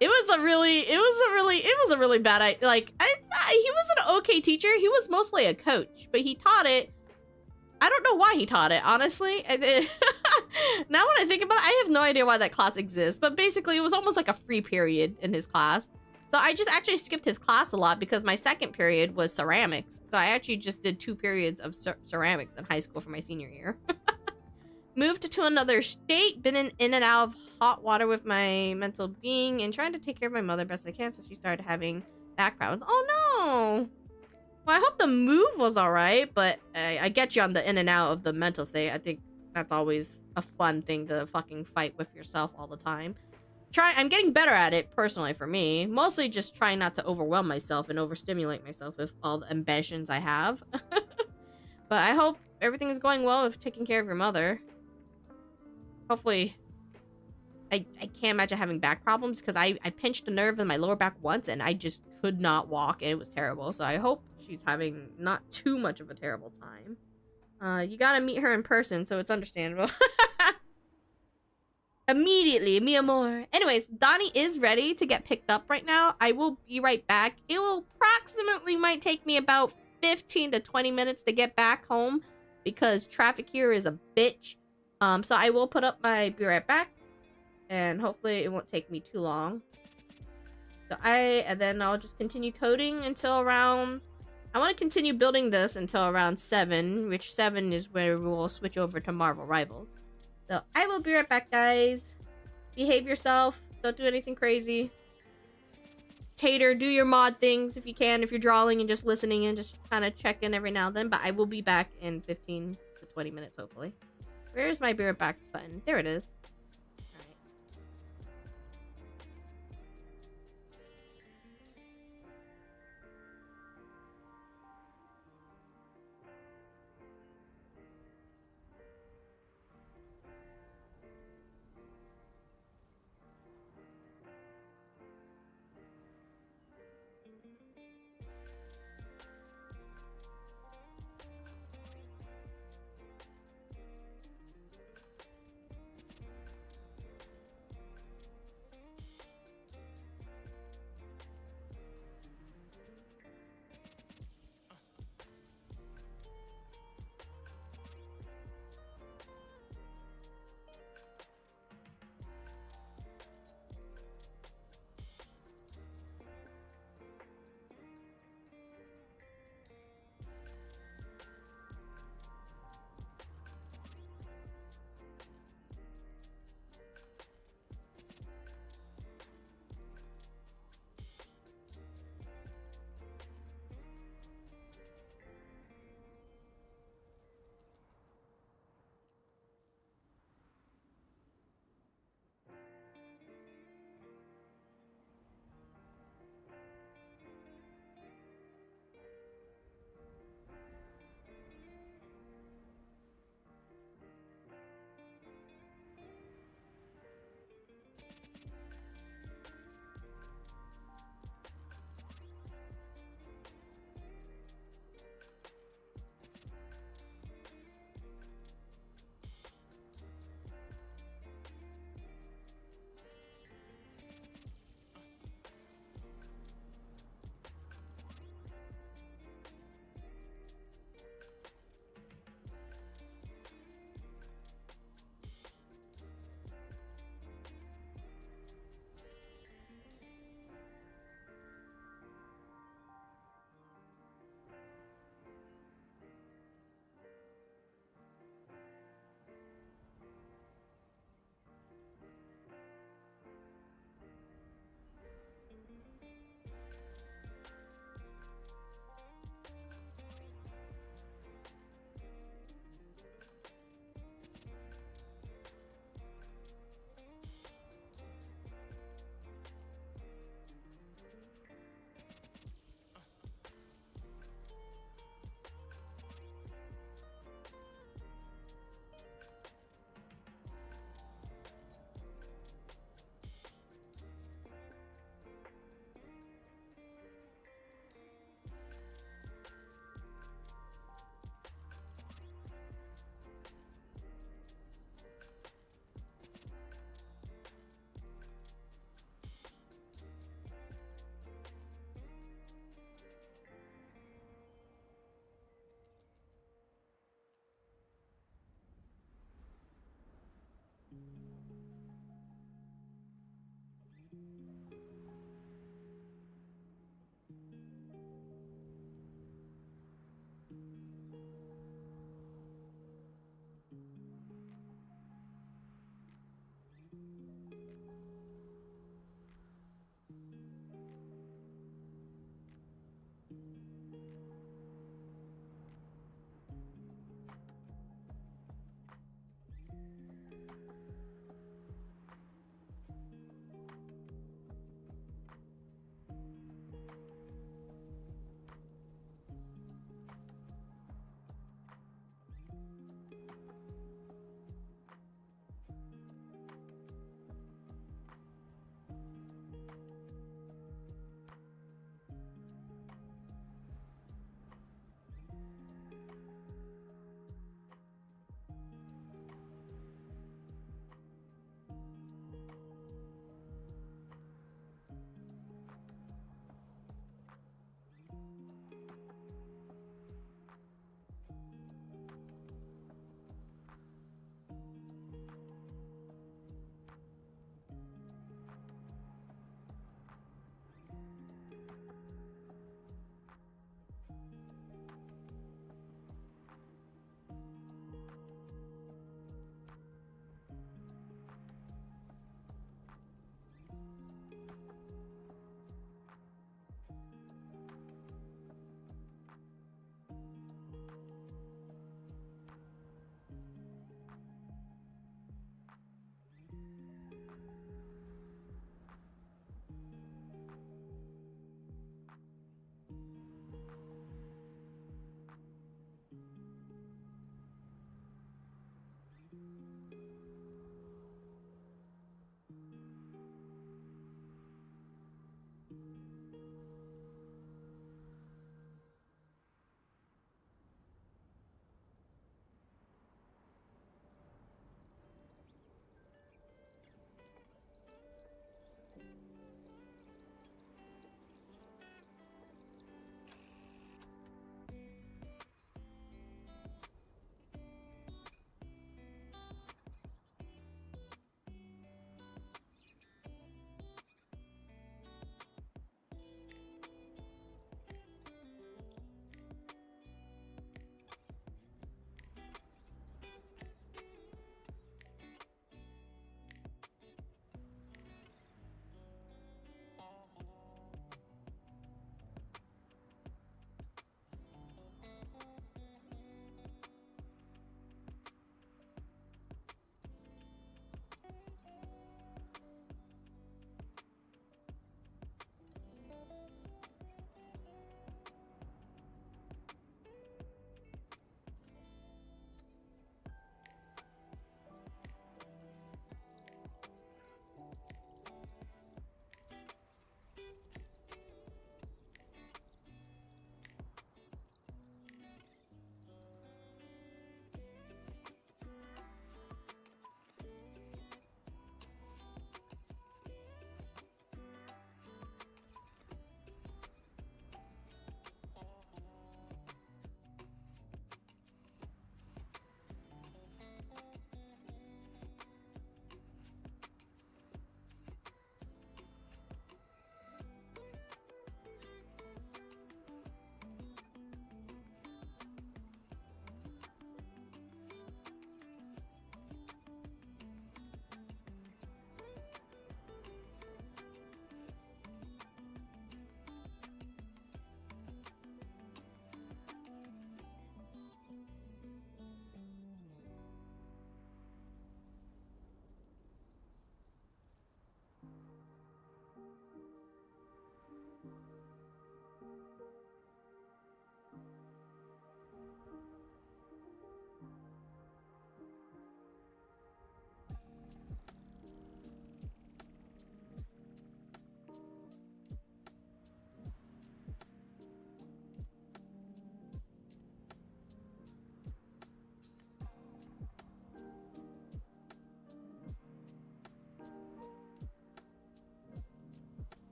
It was a really bad idea. Like, he was an okay teacher. He was mostly a coach, but he taught it. I don't know why he taught it, honestly. Now when I think about it, I have no idea why that class exists, but basically it was almost like a free period in his class. So I just actually skipped his class a lot because my second period was ceramics. So I actually just did 2 periods of ceramics in high school for my senior year. Moved to another state, been in and out of hot water with my mental being, and trying to take care of my mother best I can since she started having back problems. Oh no! Well, I hope the move was alright, but I get you on the in and out of the mental state. I think that's always a fun thing to fucking fight with yourself all the time. I'm getting better at it, personally, for me. Mostly just trying not to overwhelm myself and overstimulate myself with all the ambitions I have. But I hope everything is going well with taking care of your mother. Hopefully, I can't imagine having back problems because I pinched a nerve in my lower back once and I just could not walk and it was terrible. So I hope she's having not too much of a terrible time. You gotta meet her in person, so it's understandable. Immediately, mi amor. Anyways, Donnie is ready to get picked up right now. I will be right back. It will approximately might take me about 15 to 20 minutes to get back home because traffic here is a bitch. So I will put up my be right back and hopefully it won't take me too long. So and then I'll just continue coding until around, I want to continue building this until around 7, which 7 is where we'll switch over to Marvel Rivals. So I will be right back, guys. Behave yourself. Don't do anything crazy. Tater, do your mod things if you can, if you're drawing and just listening and just kind of check in every now and then. But I will be back in 15 to 20 minutes, hopefully. Where's my be right back button? There it is.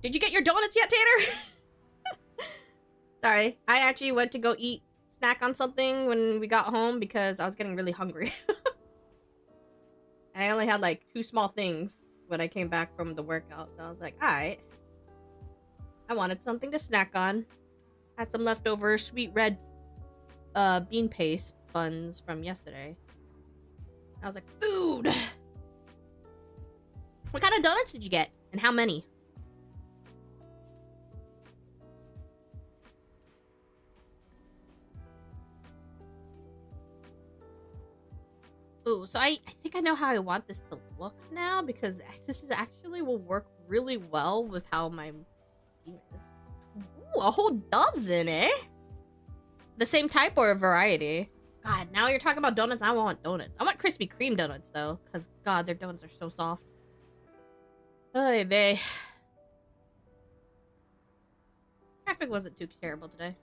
Did you get your donuts yet, Tanner? Sorry, I actually went to go snack on something when we got home because I was getting really hungry. I only had like 2 small things when I came back from the workout, so I was like, alright. I wanted something to snack on. Had some leftover sweet red bean paste buns from yesterday. I was like, food! What kind of donuts did you get? And how many? Ooh, so I think I know how I want this to look now, because this is actually will work really well with how my scheme is. Ooh, a whole dozen, eh? The same type or a variety? God, now you're talking about donuts. I want donuts. I want Krispy Kreme donuts, though, because, God, their donuts are so soft. Oy vey. Traffic wasn't too terrible today.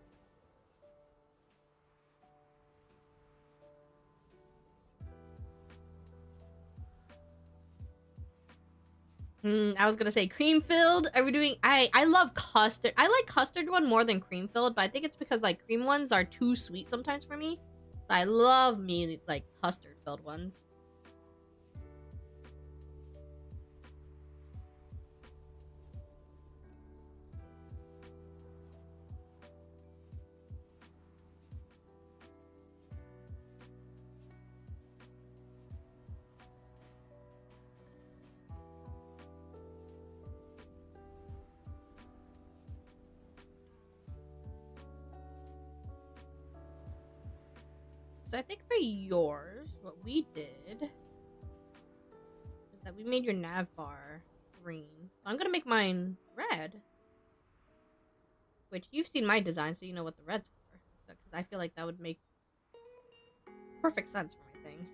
I was gonna say cream filled. Are we doing? I love custard. I like custard one more than cream filled, but I think it's because like cream ones are too sweet sometimes for me. So I love me like custard filled ones. So I think for yours, what we did is that we made your nav bar green. So I'm gonna make mine red. Which you've seen my design, so you know what the red's for. Because I feel like that would make perfect sense for my thing.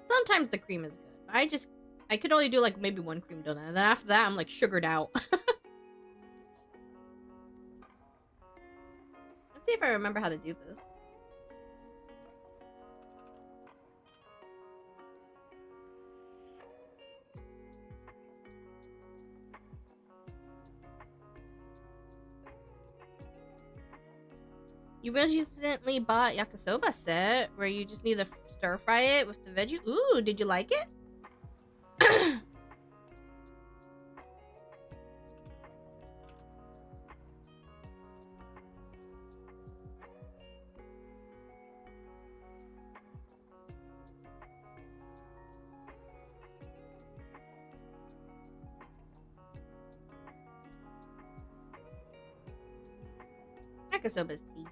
Sometimes the cream is good. But I could only do like maybe 1 cream donut. And then after that, I'm like sugared out. Let's see if I remember how to do this. You recently bought yakisoba set where you just need to stir fry it with the veggie. Ooh, did you like it? Yakisoba is tasty.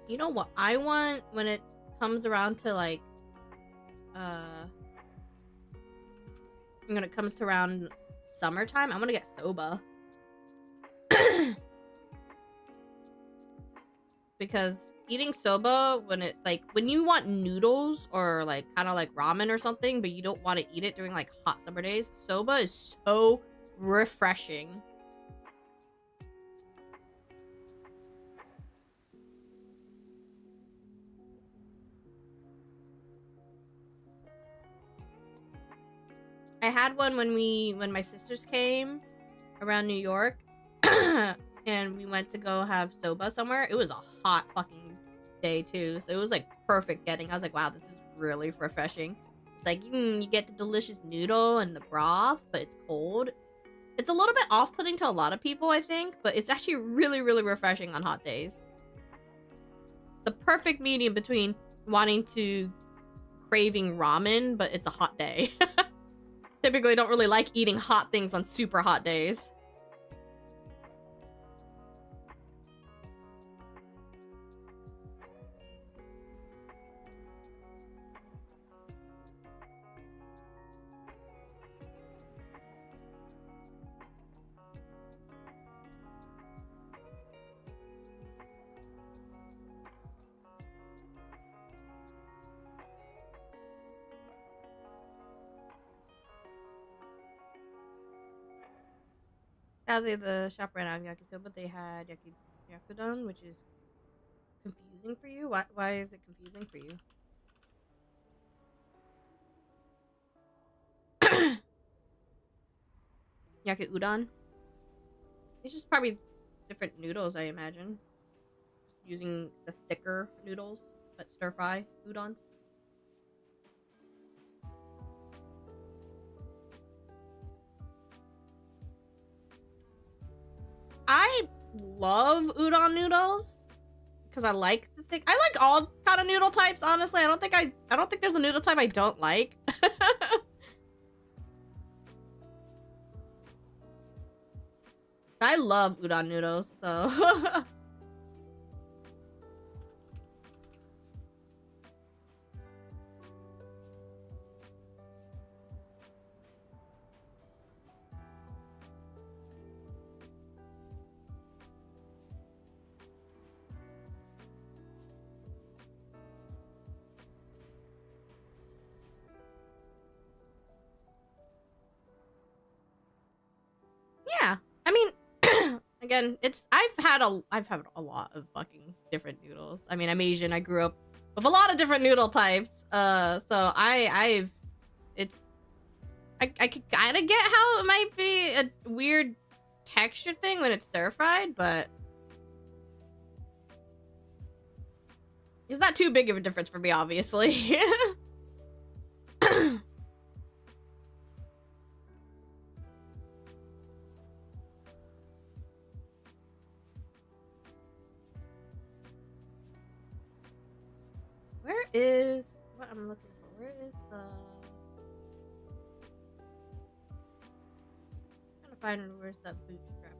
You know what I want when it comes around to like when it comes to around summertime, I'm gonna get soba. Because eating soba when you want noodles or like kind of like ramen or something, but you don't want to eat it during like hot summer days, soba is so refreshing. I had one when my sisters came around New York and we went to go have soba somewhere. It was a hot fucking day too, so it was like perfect getting. I was like, wow, this is really refreshing. It's like you get the delicious noodle and the broth, but it's cold. It's a little bit off-putting to a lot of people, I think, but it's actually really, really refreshing on hot days. The perfect medium between wanting to craving ramen, but it's a hot day. Typically don't really like eating hot things on super hot days. Sadly, the shop ran out of yakisoba. They had yakudon, which is confusing for you. Why is it confusing for you? Yaki udon. It's just probably different noodles, I imagine. Using the thicker noodles, but stir fry udons. I love udon noodles because I like the thick. I like all kind of noodle types. Honestly, I don't think there's a noodle type I don't like. I love udon noodles, so. Yeah, I mean, again, I've had a lot of fucking different noodles. I mean, I'm Asian. I grew up with a lot of different noodle types. So I could kind of get how it might be a weird texture thing when it's stir fried, but it's not too big of a difference for me, obviously. Where is what I'm looking for? Where is the? I'm trying to find where's that bootstrap?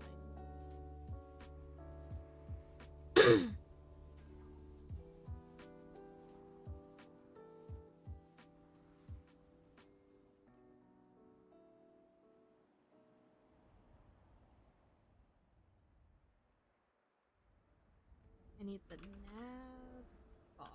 I need the nav bar.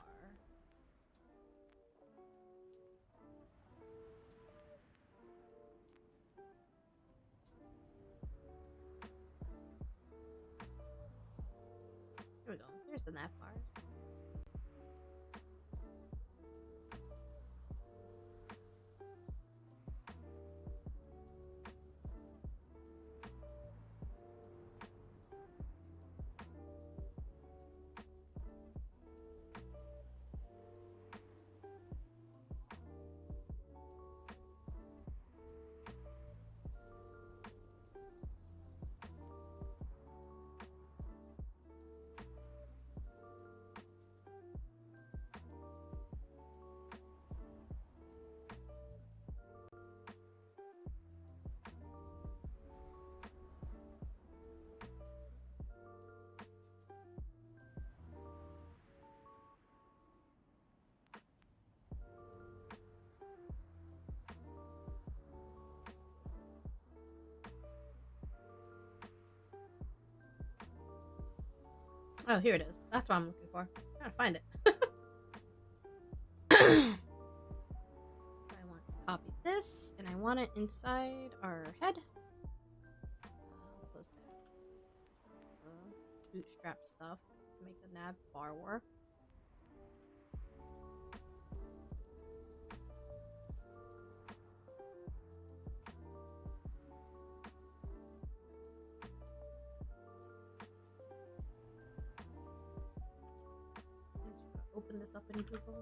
Here we go. There's the nav bar. Oh, here it is. That's what I'm looking for. I'm trying to find it. I want to copy this, and I want it inside our head. Close that. This is the bootstrap stuff to make the nav bar work. Open this up in Google.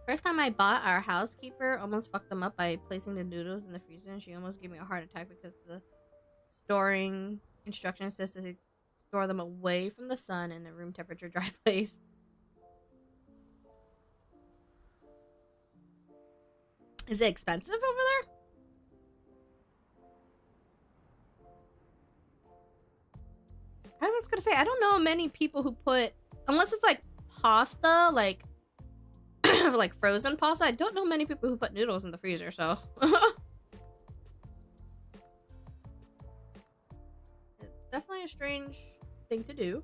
First time I bought, our housekeeper almost fucked them up by placing the noodles in the freezer, and she almost gave me a heart attack because the storing instruction says to store them away from the sun in a room temperature dry place. Is it expensive over there? I was gonna say, I don't know many people who put, unless it's like pasta, like like frozen pasta. I don't know many people who put noodles in the freezer, so. It's definitely a strange thing to do.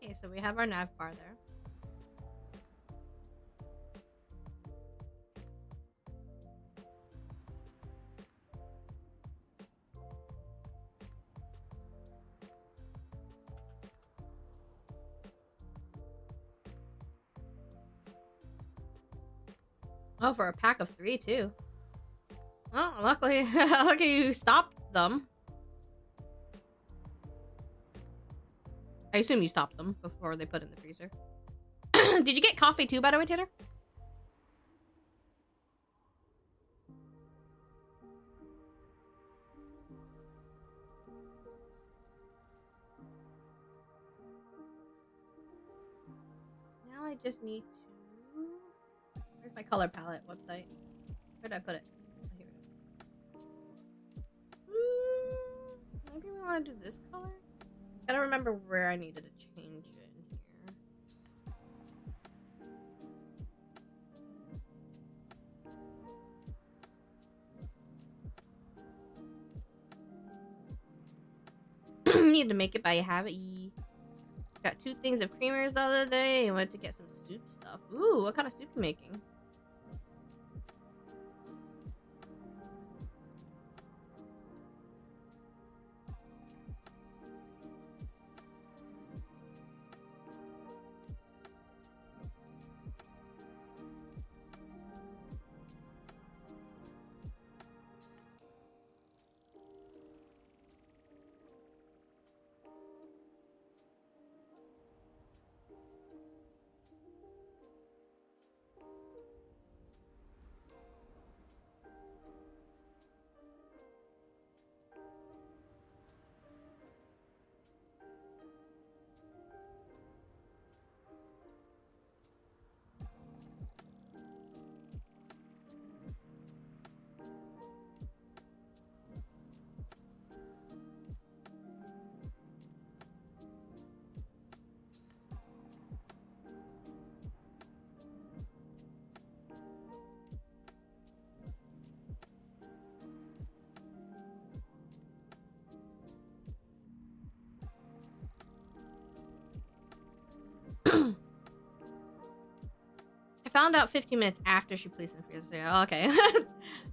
Okay, so we have our nav bar there. Oh, for a pack of 3 too. Well, luckily, lucky you stopped them. I assume you stopped them before they put in the freezer. Did you get coffee too, by the way, Taylor? Now I just need to... Where's my color palette website? Where did I put it? Oh, here we go. Maybe we want to do this color? I don't remember where I needed to change it in here. Need to make it by habit. Got 2 things of creamers the other day and went to get some soup stuff. Ooh, what kind of soup are you making? I found out 15 minutes after she placed in freezer. Oh, okay.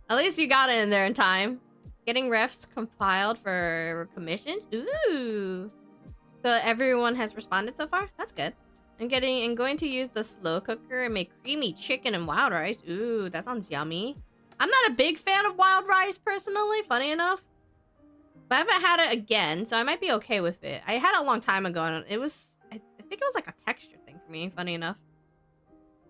At least you got it in there in time. Getting refs compiled for commissions. Ooh. So everyone has responded so far? That's good. I'm going to use the slow cooker and make creamy chicken and wild rice. Ooh, that sounds yummy. I'm not a big fan of wild rice personally, funny enough. But I haven't had it again, so I might be okay with it. I had it a long time ago and it was, I think it was like a texture thing for me, funny enough.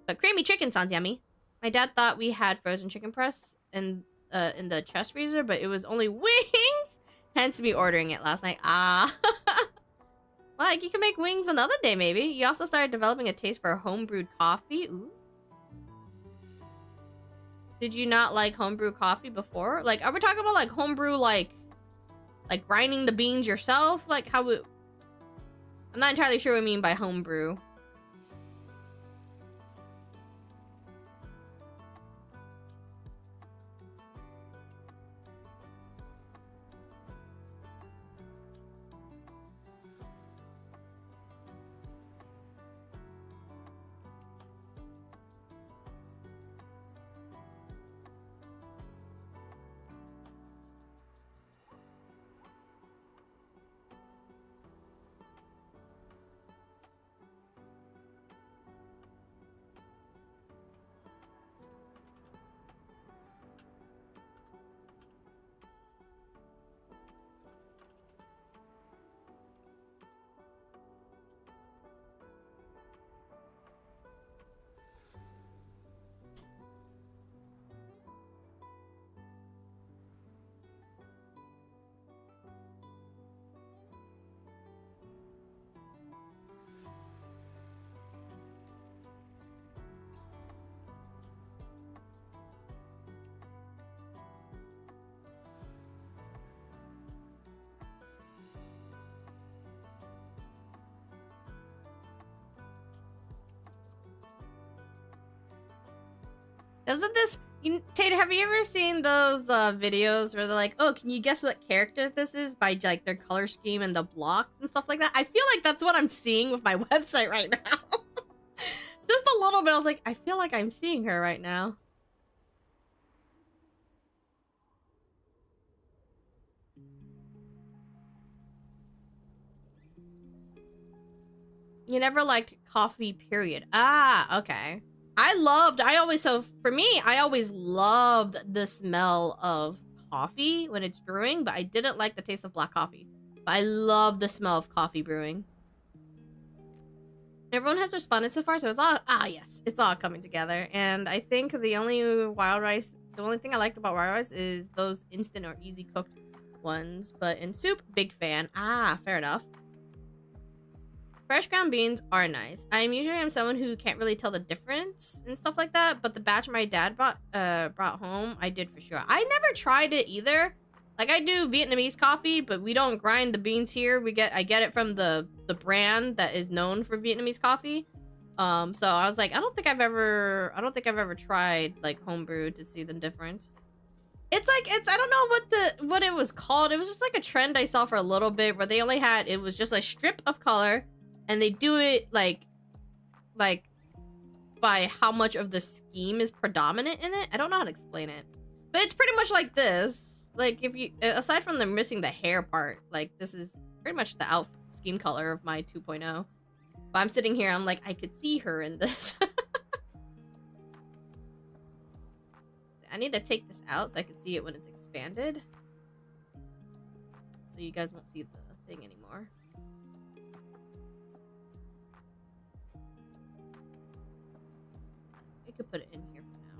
But creamy chicken sounds yummy. My dad thought we had frozen chicken breasts in the chest freezer, but it was only wings. Hence me ordering it last night. Ah. Well, like, you can make wings another day, maybe. You also started developing a taste for homebrewed coffee. Ooh. Did you not like homebrew coffee before? Like, are we talking about like homebrew, like grinding the beans yourself? Like how we... I'm not entirely sure what I mean by homebrew. Doesn't this... Tater, have you ever seen those videos where they're like, oh, can you guess what character this is by like their color scheme and the blocks and stuff like that? I feel like that's what I'm seeing with my website right now. Just a little bit. I was like, I feel like I'm seeing her right now. You never liked coffee, period. Ah, okay. For me, I always loved the smell of coffee when it's brewing, but I didn't like the taste of black coffee. But I love the smell of coffee brewing. Everyone has responded so far, so it's all, yes, it's all coming together. And I think the only thing I liked about wild rice is those instant or easy cooked ones. But in soup, big fan. Ah, fair enough. Fresh ground beans are nice. I am someone who can't really tell the difference and stuff like that, but the batch my dad brought home, I did for sure. I never tried it either. Like, I do Vietnamese coffee, but we don't grind the beans here. I get it from the brand that is known for Vietnamese coffee. So I was like, I don't think I've ever tried like homebrew to see the difference. I don't know what it was called. It was just like a trend I saw for a little bit where it was just a strip of color. And they do it like by how much of the scheme is predominant in it. I don't know how to explain it, but it's pretty much like this. Like, if you, aside from them missing the hair part, like this is pretty much the outfit scheme color of my 2.0. But I'm sitting here, I'm like, I could see her in this. I need to take this out so I can see it when it's expanded. So you guys won't see the thing anymore. Could put it in here for now.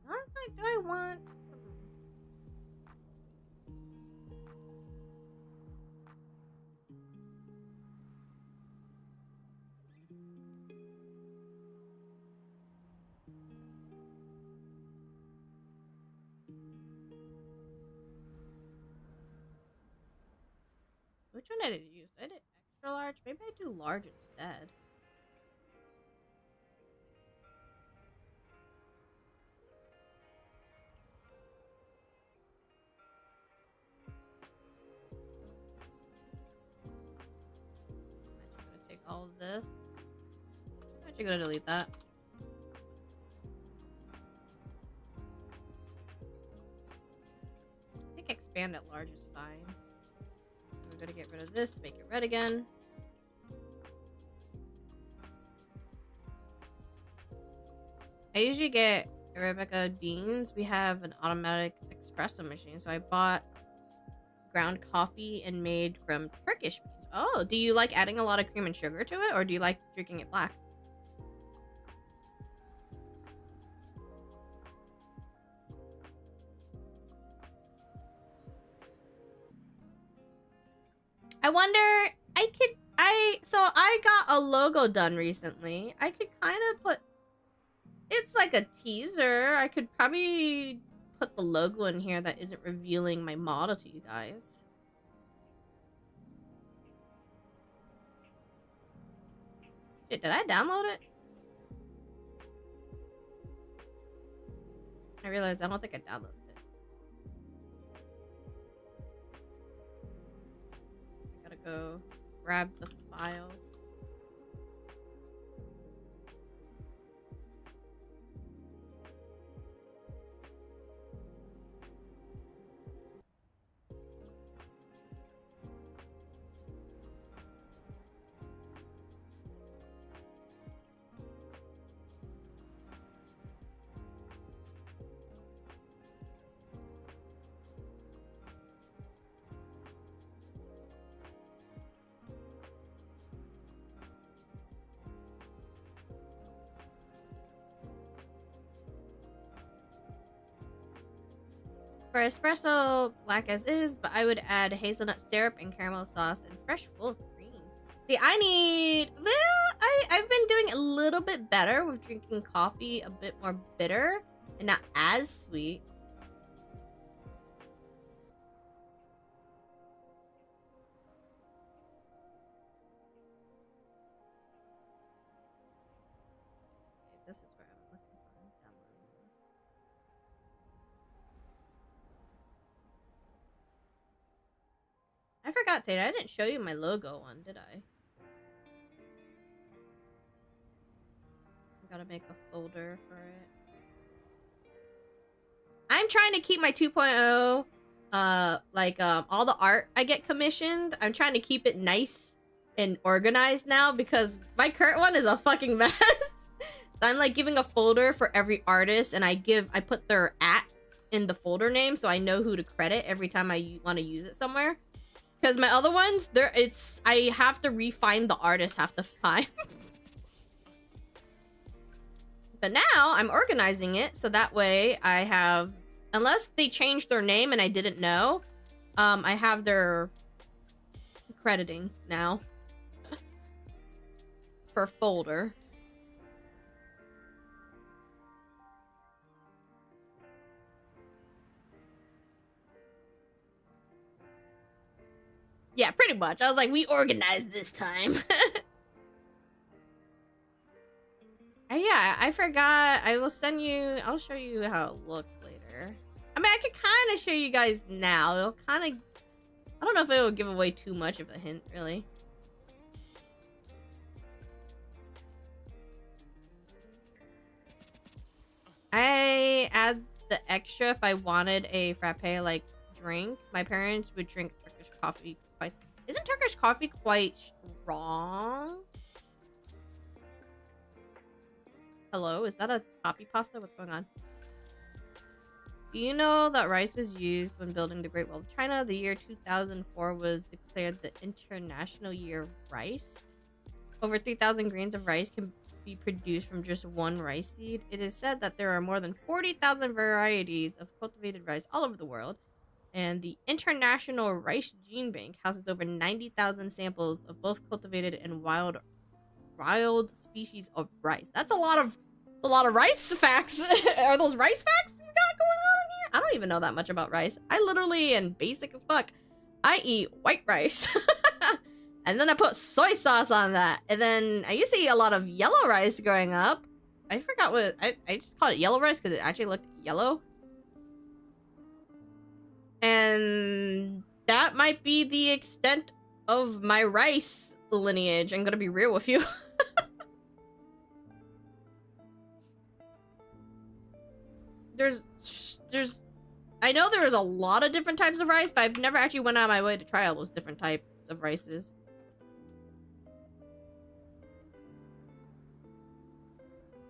Honestly, do I want... Which one did I use? I did extra large? Maybe I do large instead. I'm actually gonna take all of this. I'm actually gonna delete that. I think expand at large is fine. We're gonna get rid of this to make it red again. I usually get Arabica beans. We have an automatic espresso machine, so I bought ground coffee and made from Turkish beans. Oh, do you like adding a lot of cream and sugar to it, or do you like drinking it black? I wonder, so I got a logo done recently. I could kind of put, it's like a teaser. I could probably put the logo in here that isn't revealing my model to you guys. Shit, did I download it? I realized I don't think I downloaded it. I gotta go grab the files. For espresso, black as is, but I would add hazelnut syrup and caramel sauce and fresh full cream. See, I've been doing a little bit better with drinking coffee a bit more bitter and not as sweet. this is where I'm looking for. Download this. I forgot, Tate. I didn't show you my logo one, did I? I gotta make a folder for it. I'm trying to keep my 2.0, all the art I get commissioned. I'm trying to keep it nice and organized now because my current one is a fucking mess. So I'm like giving a folder for every artist, and I put their in the folder name so I know who to credit every time I want to use it somewhere. Because my other ones, I have to refine the artist half the time. But now I'm organizing it so that way I have, unless they changed their name and I didn't know, I have their crediting now per folder. Yeah, pretty much. I was like, we organized this time. Yeah, I forgot. I'll show you how it looks later. I mean, I could kind of show you guys now. It'll kind of, I don't know if it will give away too much of a hint, really. I add the extra if I wanted a frappe, like, drink. My parents would drink Turkish coffee twice. Isn't Turkish coffee quite strong? Hello, is that a copy pasta? What's going on? Do you know that rice was used when building the Great Wall of China? The year 2004 was declared the International Year of Rice. Over 3,000 grains of rice can be produced from just one rice seed. It is said that there are more than 40,000 varieties of cultivated rice all over the world, and the International Rice Gene Bank houses over 90,000 samples of both cultivated and wild species of rice. That's a lot of rice facts. Are those rice facts you got going on in here? I don't even know that much about rice. I literally am basic as fuck. I eat white rice. And then I put soy sauce on that. And then I used to eat a lot of yellow rice growing up. I forgot what I just called it yellow rice because it actually looked yellow. And that might be the extent of my rice lineage. I'm gonna be real with you. I know there is a lot of different types of rice, but I've never actually went out of my way to try all those different types of rices.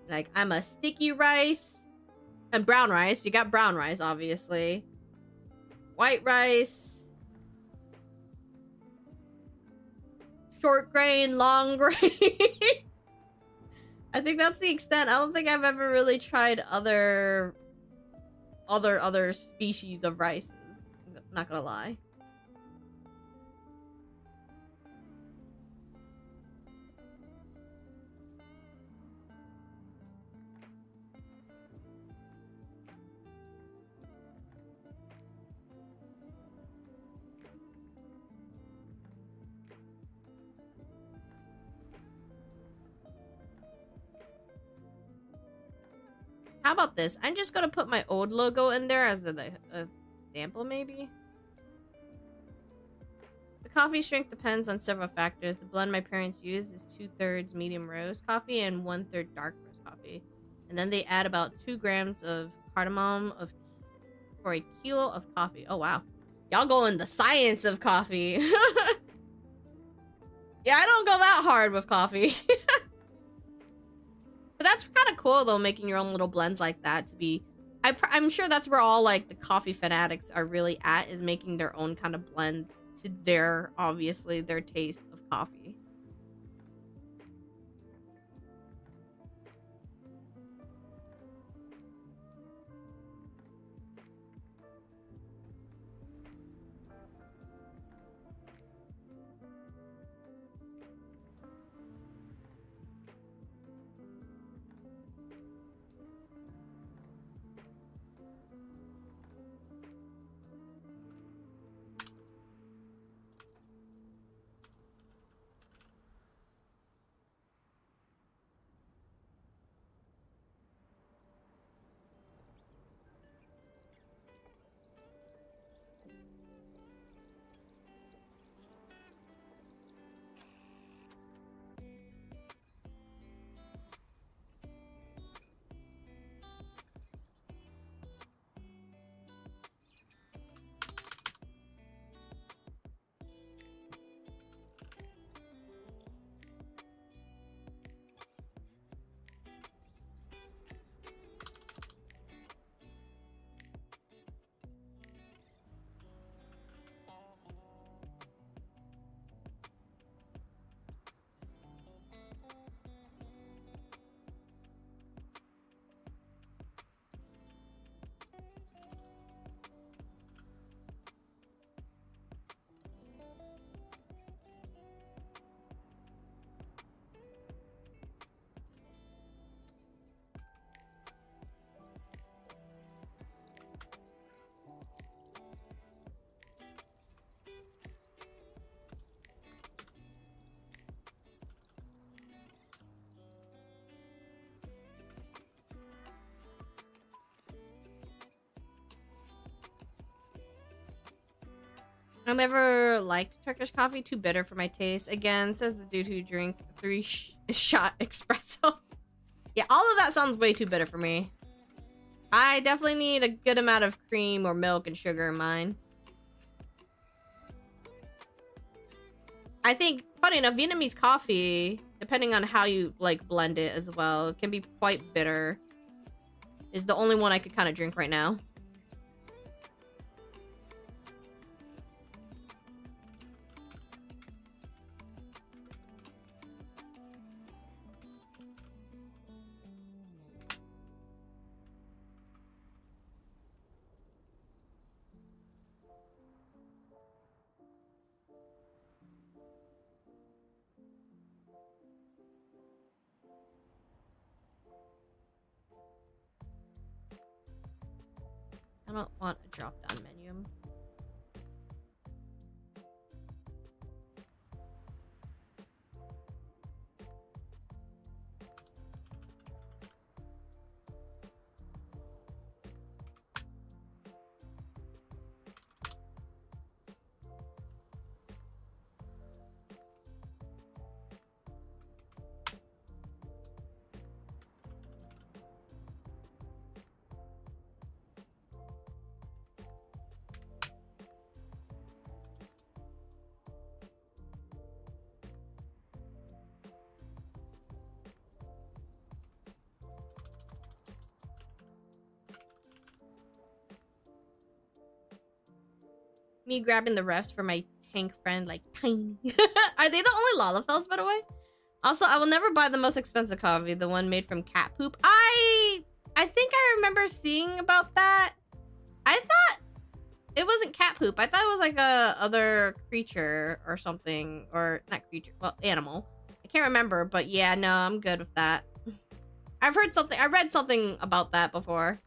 Like, I'm a sticky rice and brown rice. You got brown rice, obviously. White rice. Short grain, long grain. I think that's the extent. I don't think I've ever really tried other species of rices. I'm not gonna lie. How about this? I'm just gonna put my old logo in there as an example, maybe. The coffee strength depends on several factors. The blend my parents use is 2/3 medium roast coffee and 1/3 dark roast coffee. And then they add about 2 grams of cardamom for a kilo of coffee. Oh, wow. Y'all going the science of coffee. Yeah, I don't go that hard with coffee. But that's kind of cool, though, making your own little blends like that to be... I'm sure that's where all, like, the coffee fanatics are really at, is making their own kind of blend to their, obviously, their taste of coffee. I never liked Turkish coffee. Too bitter for my taste. Again, says the dude who drank 3-shot espresso. Yeah, all of that sounds way too bitter for me. I definitely need a good amount of cream or milk and sugar in mine. I think, funny enough, Vietnamese coffee, depending on how you like blend it as well, can be quite bitter. Is the only one I could kind of drink right now. I don't want a drop-down menu. Me grabbing the rest for my tank friend, like, tiny. Are they the only Lalafels, by the way? Also, I will never buy the most expensive coffee, the one made from cat poop. I think I remember seeing about that. I thought it wasn't cat poop. I thought it was like a other creature or something, or not creature, well, animal. I can't remember, but yeah, no, I'm good with that. I've heard something, I read something about that before.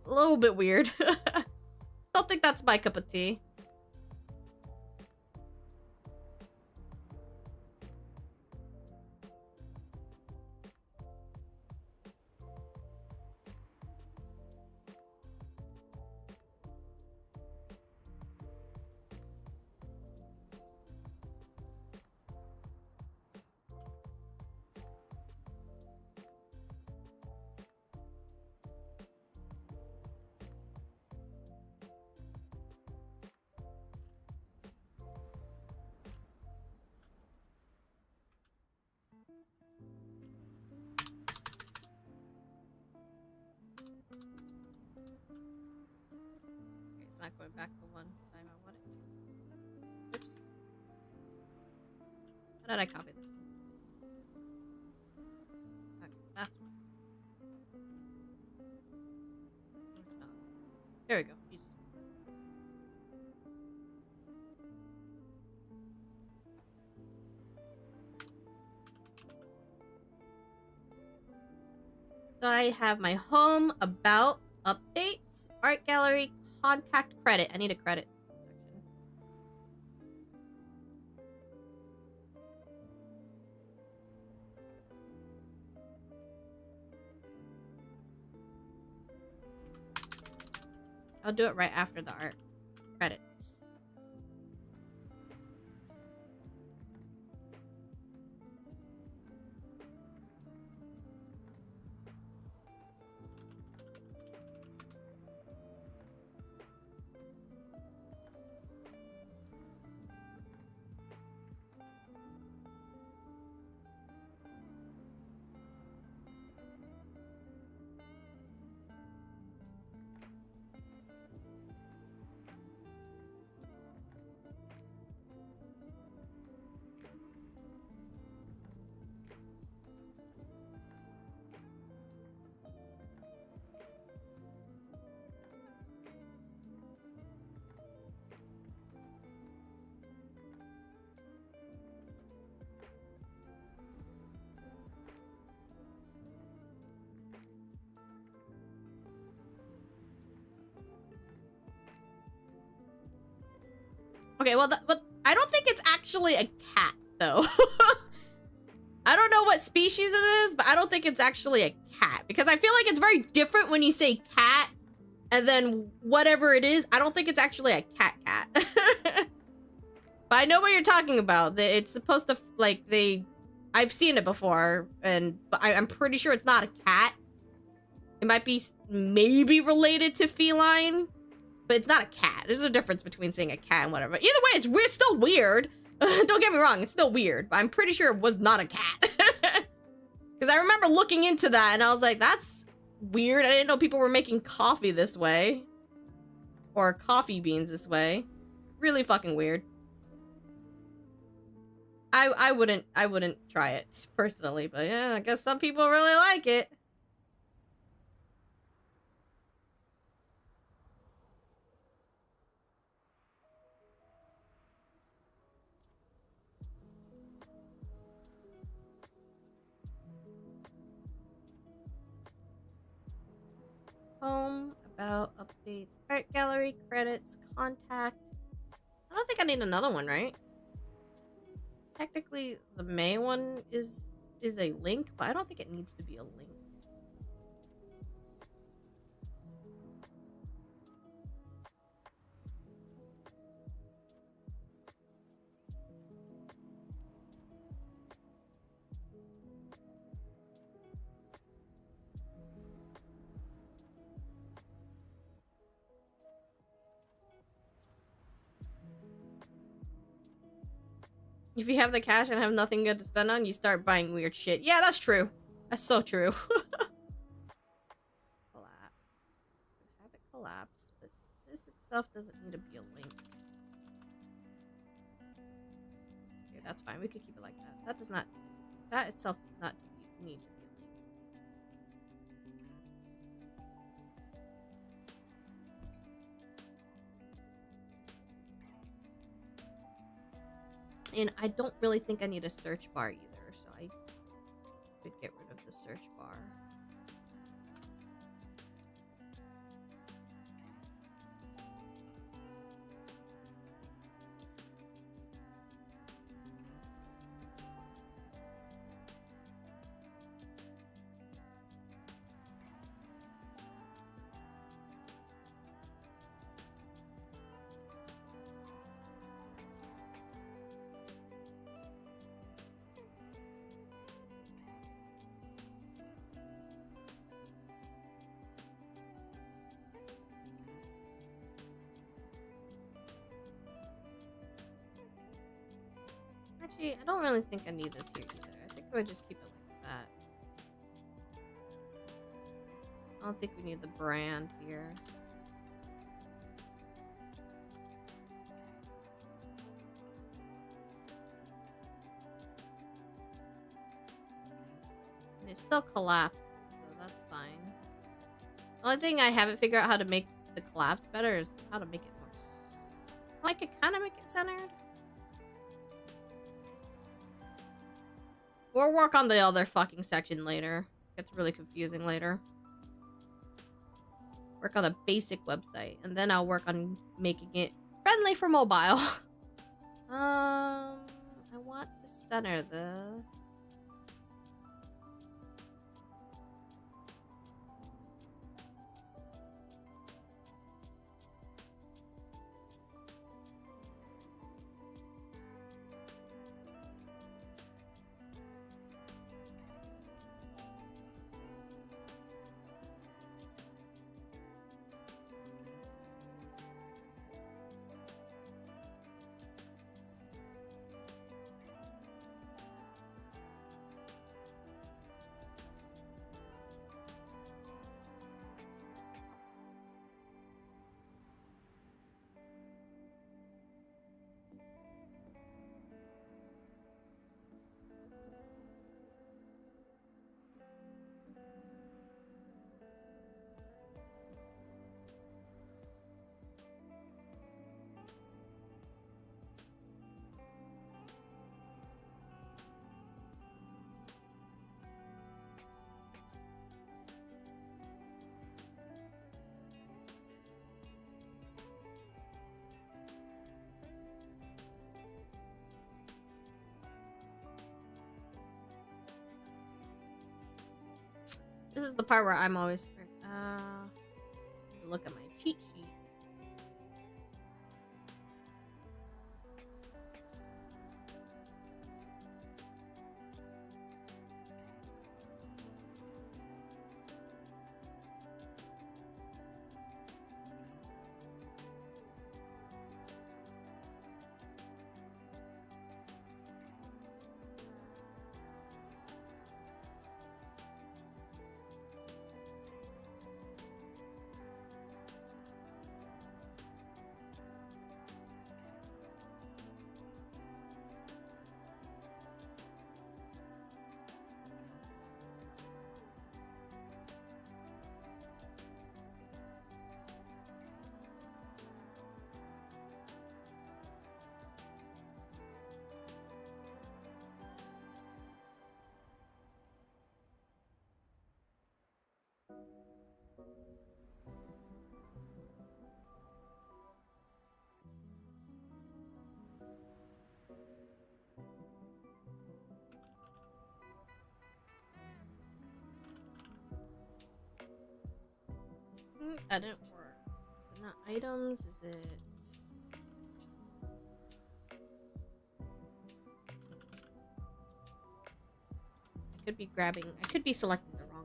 A little bit weird. Don't think that's my cup of tea. It's not going back the one time I wanted to. Oops. How did I copy this one? Okay, that's one. It's not. There we go. Jesus. So I have my home, about, updates, art gallery, contact, credit. I need a credit section. I'll do it right after the art credits. Okay, well, but I don't think it's actually a cat, though. I don't know what species it is, but I don't think it's actually a cat. Because I feel like it's very different when you say cat, and then whatever it is, I don't think it's actually a cat. But I know what you're talking about. It's supposed to, like, I've seen it before, but I'm pretty sure it's not a cat. It might be maybe related to feline, but it's not a cat. There's a difference between saying a cat and whatever. Either way, it's weird. Still weird. Don't get me wrong, it's still weird, but I'm pretty sure it was not a cat. Because I remember looking into that, and I was like, that's weird. I didn't know people were making coffee this way. Or coffee beans this way. Really fucking weird. I wouldn't try it, personally, but yeah, I guess some people really like it. Home, about, updates, art gallery, credits, contact. I don't think I need another one, right? Technically, the May one is a link, but I don't think it needs to be a link. If you have the cash and have nothing good to spend on, you start buying weird shit. Yeah, that's true. That's so true. Collapse. Have it collapse, but this itself doesn't need to be a link. Okay, that's fine. We could keep it like that. That itself does not need to be a link. And I don't really think I need a search bar either, so I could get rid of the search bar. Actually, I don't really think I need this here either. I think I would just keep it like that. I don't think we need the brand here. And it still collapsed, so that's fine. The only thing I haven't figured out how to make the collapse better is how to make it more... I could kind of make it centered. We'll work on the other fucking section later. It gets really confusing later. Work on a basic website, and then I'll work on making it friendly for mobile. I want to center this. This is the part where I'm always... look at my cheat sheet. That didn't work. Is it not items? Is it... I could be grabbing... I could be selecting the wrong thing.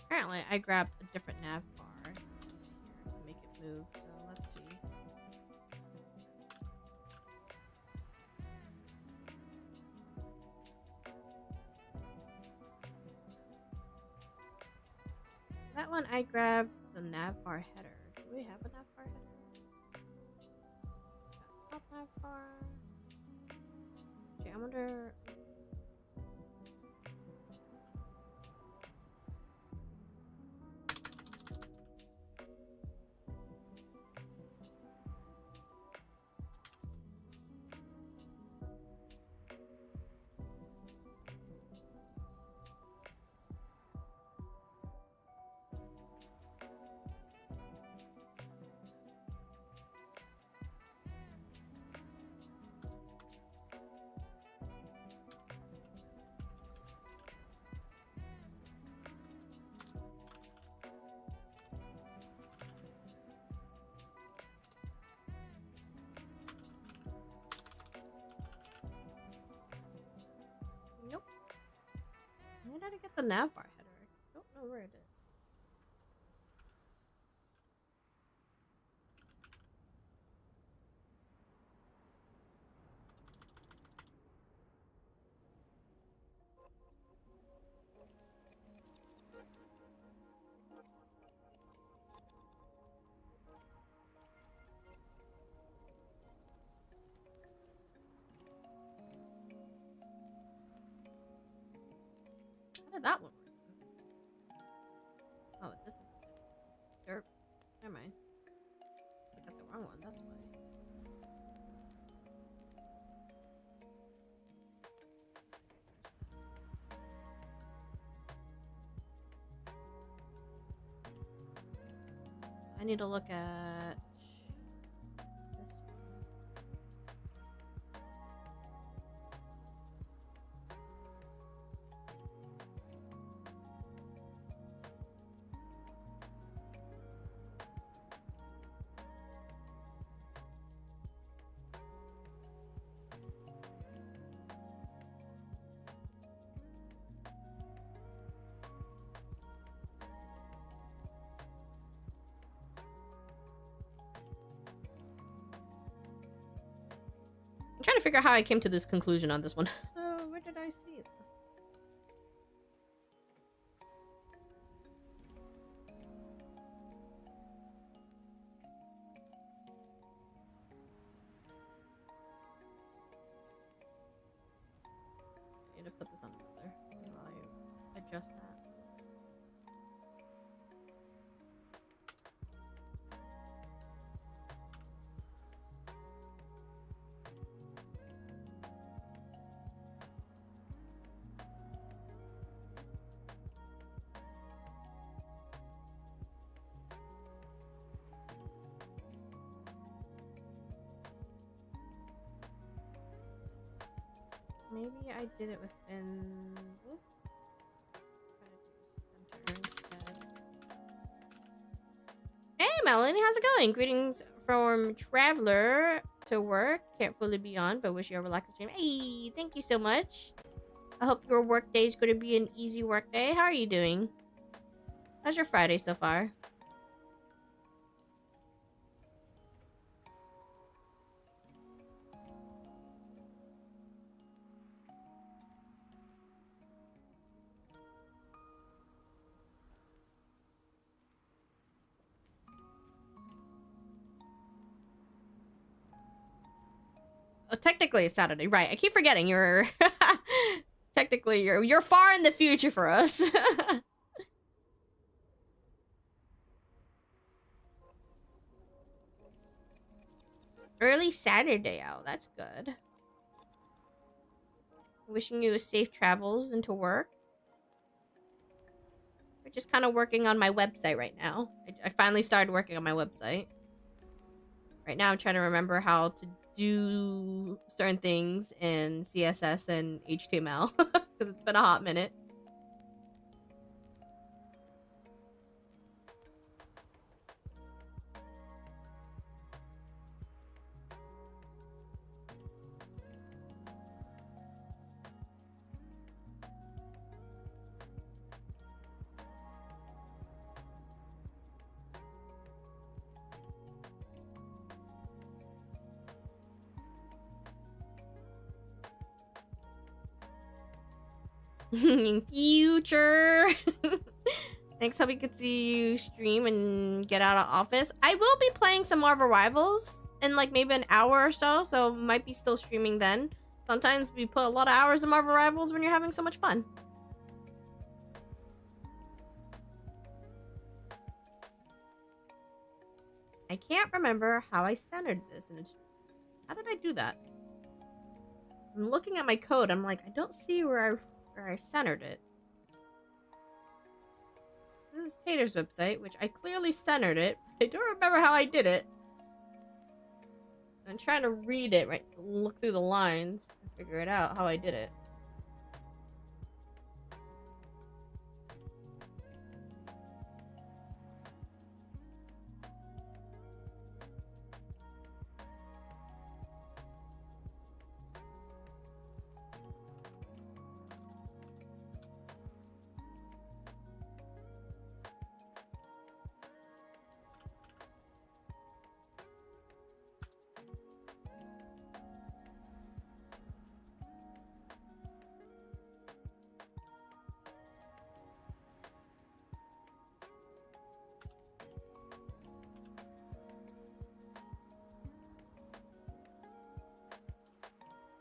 Apparently, I grabbed a different nav bar here to make it move, so let's see. That one, I grabbed the nav bar header. Do we have a nav bar header? Top nav bar. Okay, I wonder... Nope. Where did I get the nav bar header? I don't know where it is. How did that one work? Oh, this is derp. Never mind. I got the wrong one, that's why. I need to look at this one. I'm trying to figure out how I came to this conclusion on this one. Oh, where did I see this? I need to put this on another while I adjust that. Maybe I did it within this. Try to do center instead. Hey, Melanie, how's it going? Greetings from Traveler to work. Can't fully be on, but wish you a relaxing stream. Hey, thank you so much. I hope your work day is going to be an easy work day. How are you doing? How's your Friday so far? Oh, technically it's Saturday, right? I keep forgetting you're technically you're far in the future for us. Early Saturday out. That's good. Wishing you safe travels into work. We're just kind of working on my website right now. I finally started working on my website. Right now I'm trying to remember how to do certain things in CSS and HTML because it's been a hot minute. Future. Thanks. Hope we could see you stream and get out of office. I will be playing some Marvel Rivals in like maybe an hour or so, so might be still streaming then. Sometimes we put a lot of hours in Marvel Rivals when you're having so much fun. I can't remember how I centered this, and how did I do that? I'm looking at my code. I'm like, I don't see where I centered it. This is Tater's website, which I clearly centered it. I don't remember how I did it. I'm trying to read it, right? Look through the lines and figure it out how I did it.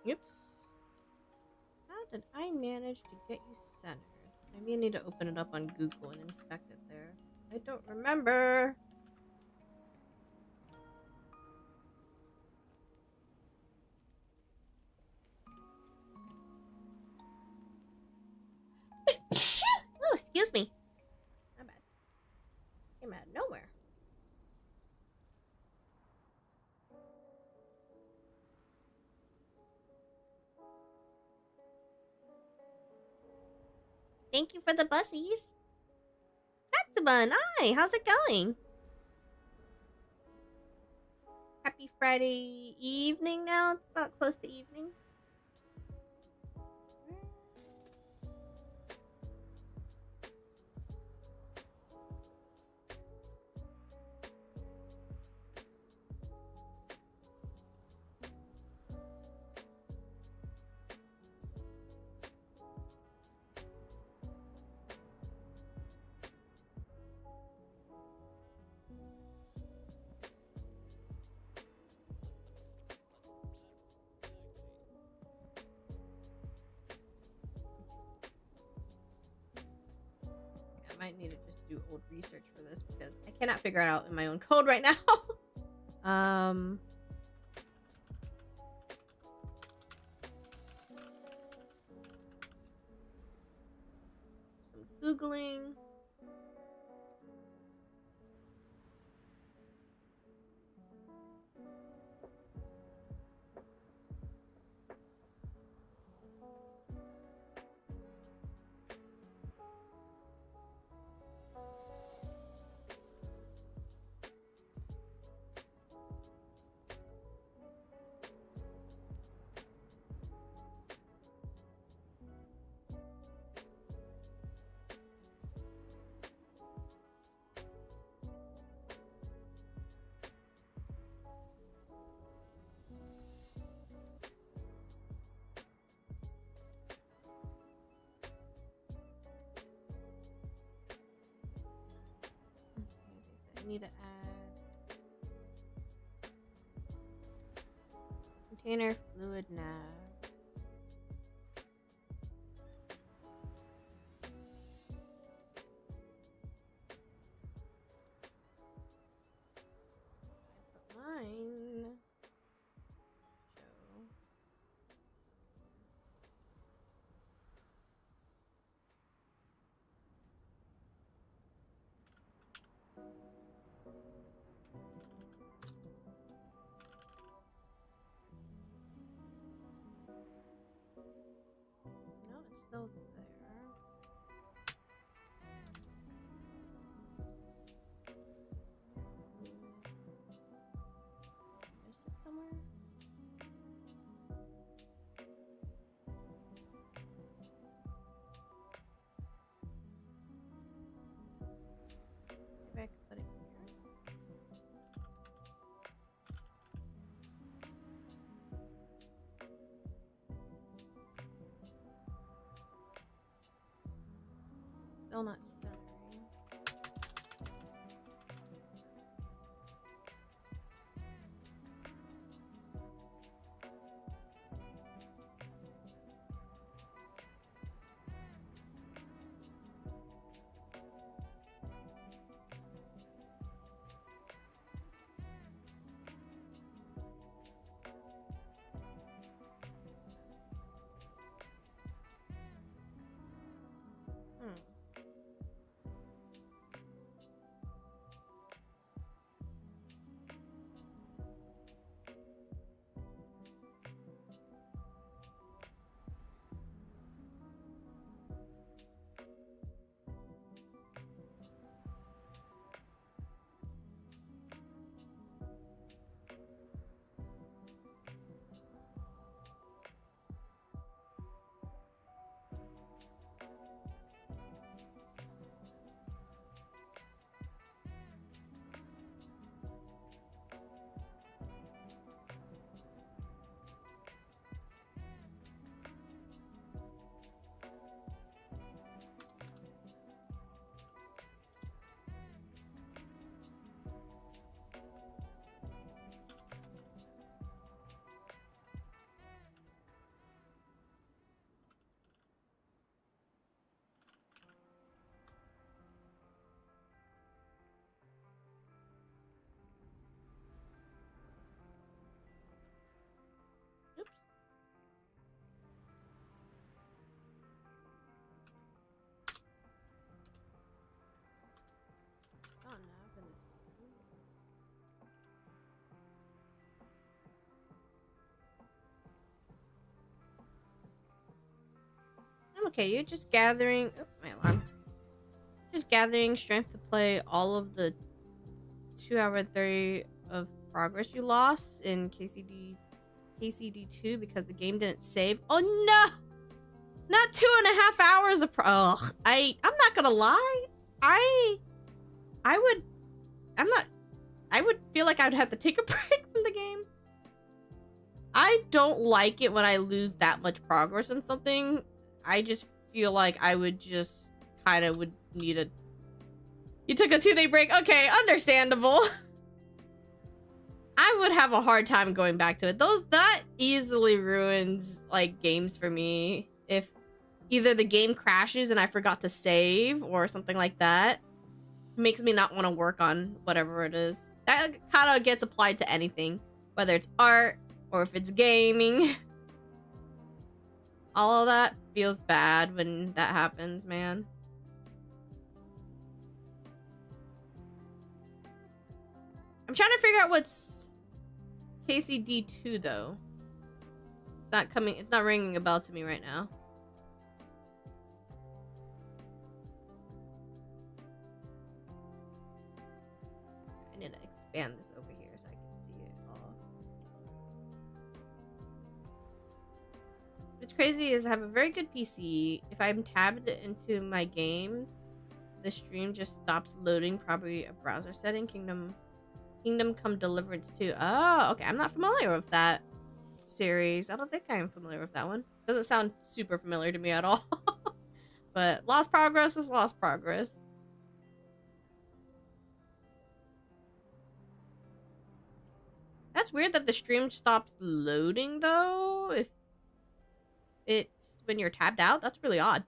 Oops. How did I manage to get you centered? Maybe I need to open it up on Google and inspect it there. I don't remember. Oh, excuse me. Not bad. Came out of nowhere. Thank you for the bussies. Katsuban, hi, how's it going? Happy Friday evening now. It's about close to evening. I might need to just do old research for this because I cannot figure it out in my own code right now. Some Googling. I need to add container fluid nav. Line. Show. still there. Is it somewhere? Maybe I could put it here. Still not centering. Oops. Oh no, but it's I'm okay. You're just gathering. Oh, my alarm. Just gathering strength to play all of the 2 hour 30 of progress you lost in KCD2 because the game didn't save. Oh no! Not 2.5 hours of I'm not gonna lie. I would I would feel like I'd have to take a break from the game. I don't like it when I lose that much progress in something. I just feel like I would just kind of would need a... You took a 2-day break? Okay, understandable. I would have a hard time going back to it. That easily ruins, like, games for me. If either the game crashes and I forgot to save or something like that. It makes me not want to work on whatever it is. That kind of gets applied to anything. Whether it's art or if it's gaming. All of that feels bad when that happens, man. I'm trying to figure out what's KCD2 though. It's not ringing a bell to me right now. I need to expand this over here so I can see it all. What's crazy is I have a very good PC. If I'm tabbed into my game, the stream just stops loading. Probably a browser setting. Kingdom Come Deliverance 2. Oh, okay. I'm not familiar with that series. I don't think I'm familiar with that one. Doesn't sound super familiar to me at all. But Lost Progress is Lost Progress. That's weird that the stream stops loading though. If it's when you're tabbed out, that's really odd.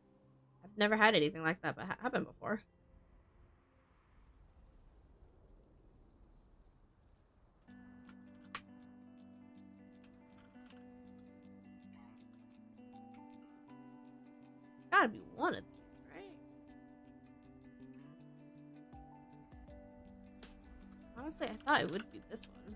I've never had anything like that happen before. It's gotta be one of these, right? Honestly, I thought it would be this one.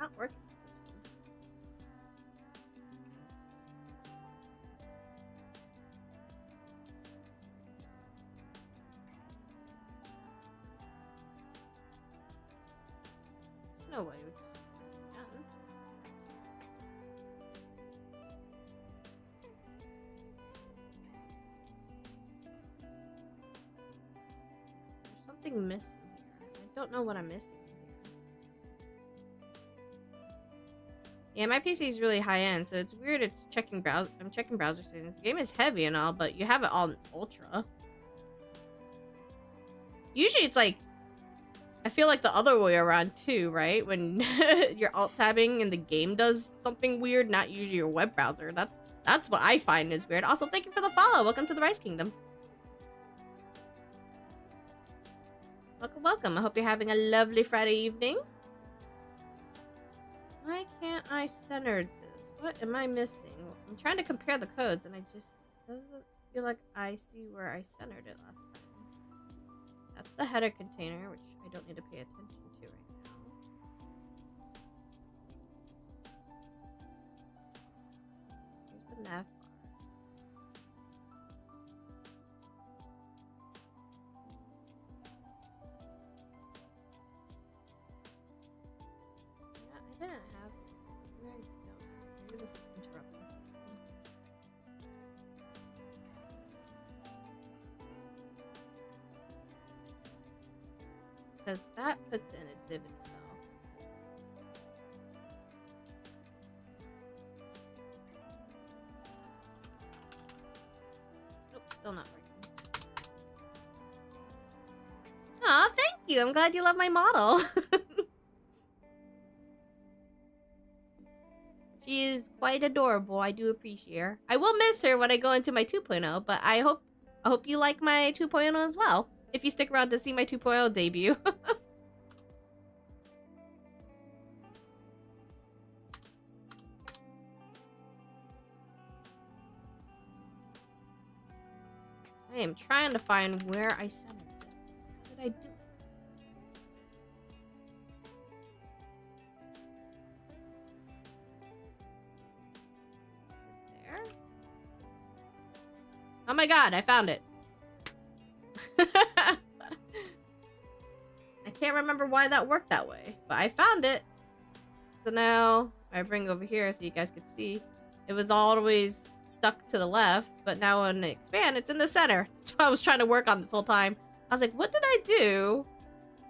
not working with this one. No way. There's something missing here. I don't know what I'm missing. Yeah, my PC is really high end, so it's weird. It's checking browser. I'm checking browser settings. The game is heavy and all, but you have it all in ultra. Usually, it's like I feel like the other way around too, right? When you're alt tabbing and the game does something weird, not usually your web browser. That's what I find is weird. Also, thank you for the follow. Welcome to the Rice Kingdom. Welcome, welcome. I hope you're having a lovely Friday evening. Why can't I center this? What am I missing? I'm trying to compare the codes and I just doesn't feel like I see where I centered it last time. That's the header container, which I don't need to pay attention to right now. Here's the nav bar. Yeah, I didn't have it. Maybe I don't. So maybe this is interrupting something. Because that puts in a div itself. Nope, still not working. Aw, thank you. I'm glad you love my model. She is quite adorable. I do appreciate her. I will miss her when I go into my 2.0, but I hope you like my 2.0 as well. If you stick around to see my 2.0 debut. I am trying to find where I centered this. How did I do it? There? Oh my god, I found it. I can't remember why that worked that way, but I found it. So now I bring over here so you guys can see. It was always stuck to the left, but now when I expand, it's in the center. That's what I was trying to work on this whole time. I was like, what did I do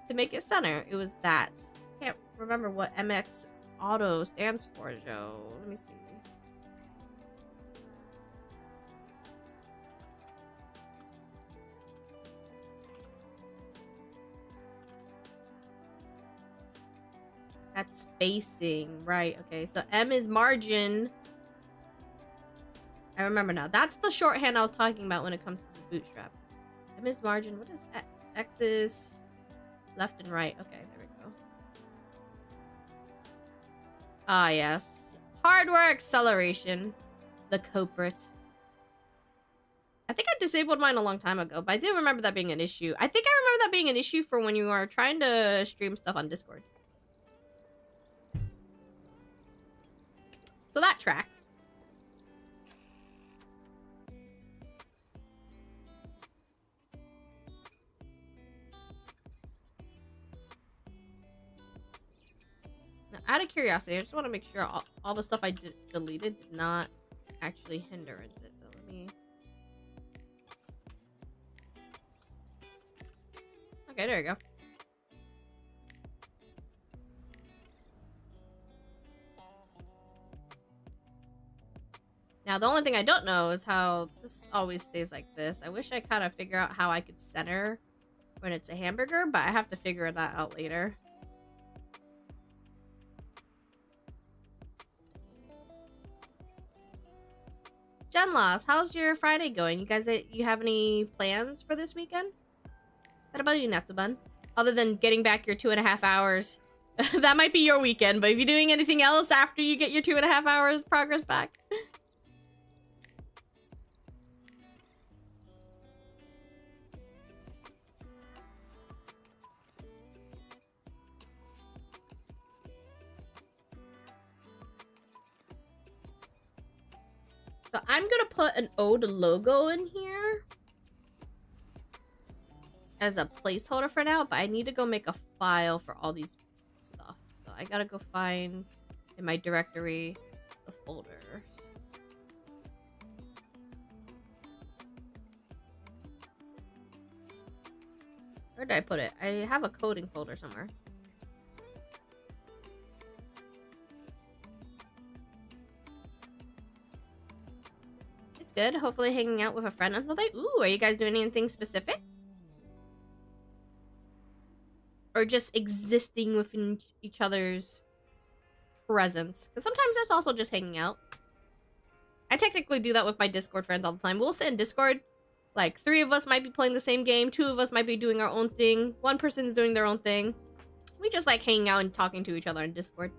to make it center? It was that. Can't remember what MX Auto stands for, Joe. Let me see. That's spacing, right? Okay, so M is margin. I remember now. That's the shorthand I was talking about when it comes to the bootstrap. M is margin. What is X? X is left and right. Okay, there we go. Ah, yes. Hardware acceleration. The culprit. I think I disabled mine a long time ago, but I do remember that being an issue. I think I remember that being an issue for when you are trying to stream stuff on Discord. So that tracks. Now, out of curiosity, I just want to make sure all the stuff I deleted did not actually hindrance it. So let me... Okay, there you go. Now, the only thing I don't know is how this always stays like this. I wish I kind of figure out how I could center when it's a hamburger, but I have to figure that out later. Genloss, how's your Friday going? You guys, you have any plans for this weekend? What about you, Natsubun? Other than getting back your 2.5 hours. That might be your weekend, but if you're doing anything else after you get your 2.5 hours progress back. So I'm gonna put an Ode logo in here as a placeholder for now, but I need to go make a file for all these stuff. So I gotta go find in my directory the folders. Where did I put it? I have a coding folder somewhere. It's good. Hopefully hanging out with a friend on the day. Ooh, are you guys doing anything specific? Or just existing within each other's presence? Because sometimes that's also just hanging out. I technically do that with my Discord friends all the time. We'll sit in Discord. Like, 3 of us might be playing the same game. 2 of us might be doing our own thing. 1 person's doing their own thing. We just like hanging out and talking to each other on Discord.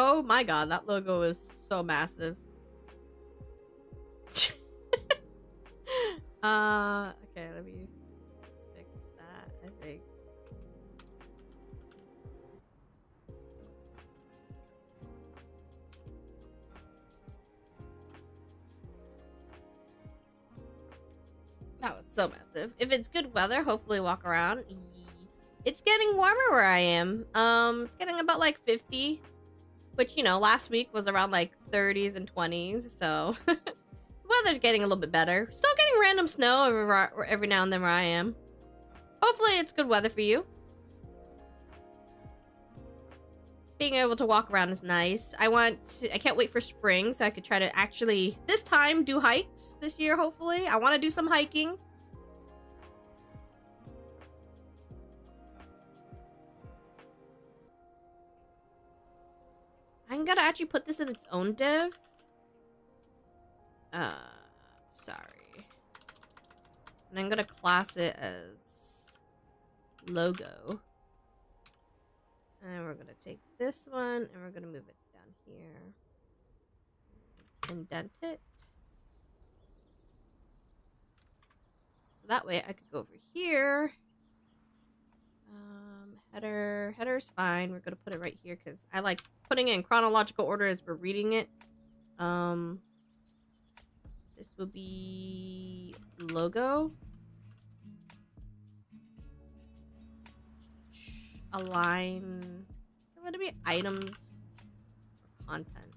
Oh my god, that logo is so massive. Okay, let me fix that, I think. That was so massive. If it's good weather, hopefully walk around. It's getting warmer where I am. It's getting about like 50. Which, you know, last week was around like 30s and 20s, so weather's getting a little bit better. Still getting random snow every now and then where I am. Hopefully it's good weather for you. Being able to walk around is nice. I can't wait for spring so I could try to actually, this time, do hikes this year, hopefully. I want to do some hiking. I'm gonna actually put this in its own div. Sorry. And I'm gonna class it as logo. And we're gonna take this one and we're gonna move it down here. Indent it. So that way I could go over here. Header's fine. We're gonna put it right here because I like putting it in chronological order as we're reading it. This will be logo. Align. Is it going to be items or content?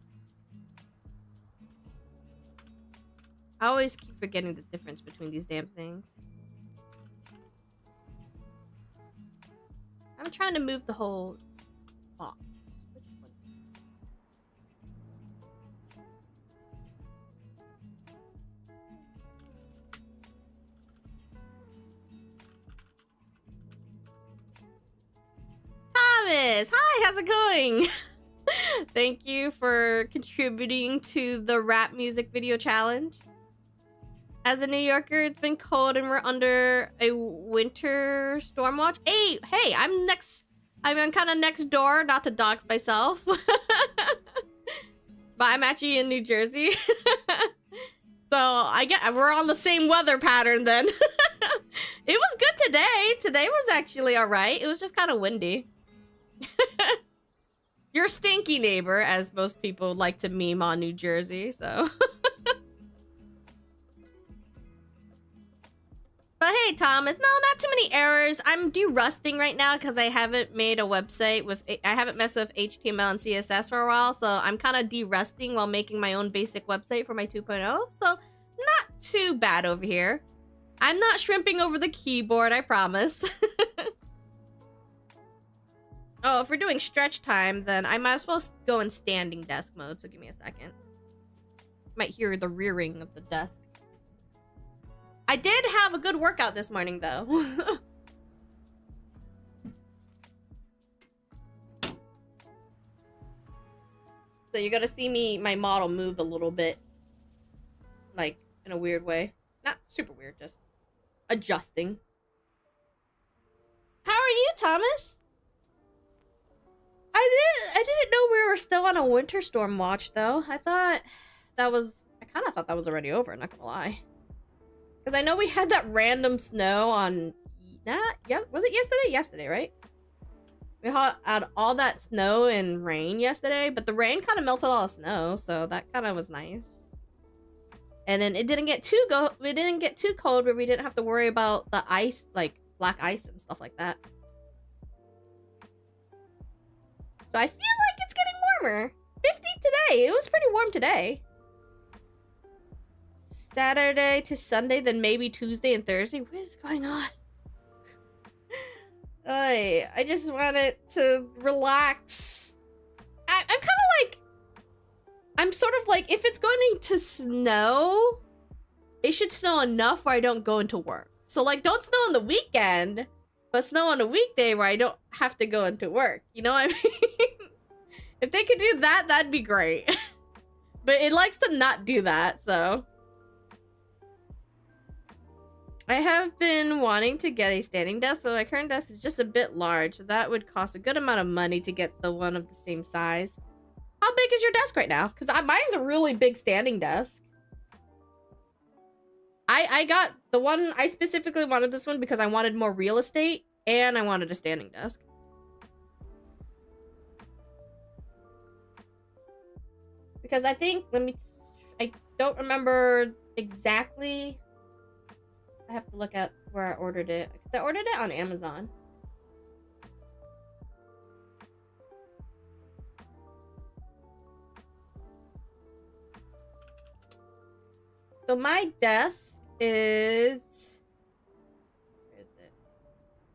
I always keep forgetting the difference between these damn things. I'm trying to move the whole box. Which one? Thomas! Hi, how's it going? Thank you for contributing to the rap music video challenge. As a New Yorker, it's been cold and we're under a winter storm watch. Hey, I'm kind of next door, not to dox myself. But I'm actually in New Jersey. So we're on the same weather pattern then. It was good today. Today was actually all right. It was just kind of windy. Your stinky neighbor, as most people like to meme on New Jersey, so. But hey, Thomas. No, not too many errors. I'm de-rusting right now because I haven't made a website with... I haven't messed with HTML and CSS for a while, so I'm kind of de-rusting while making my own basic website for my 2.0. So, not too bad over here. I'm not shrimping over the keyboard, I promise. Oh, if we're doing stretch time, then I might as well go in standing desk mode, so give me a second. Might hear the rearing of the desk. I did have a good workout this morning, though. So you're gonna see my model move a little bit. Like, in a weird way. Not super weird, just adjusting. How are you, Thomas? I didn't know we were still on a winter storm watch, though. I kind of thought that was already over, not gonna lie. Because I know we had that random snow on... was it yesterday? Yesterday, right? We had all that snow and rain yesterday, but the rain kind of melted all the snow, so that kind of was nice. And then it didn't get too cold, but we didn't have to worry about the ice, like black ice and stuff like that. So I feel like it's getting warmer. 50 today. It was pretty warm today. Saturday to Sunday, then maybe Tuesday and Thursday. What is going on? I just wanted to relax. I'm kind of like... I'm sort of like, if it's going to snow, it should snow enough where I don't go into work. So, like, don't snow on the weekend, but snow on a weekday where I don't have to go into work. You know what I mean? If they could do that, that'd be great. But it likes to not do that, so... I have been wanting to get a standing desk, but my current desk is just a bit large. So that would cost a good amount of money to get the one of the same size. How big is your desk right now? Because mine's a really big standing desk. I got the one, I specifically wanted this one because I wanted more real estate and I wanted a standing desk. Because I think, I don't remember exactly. I have to look at where I ordered it. I ordered it on Amazon. So my desk is... Where is it?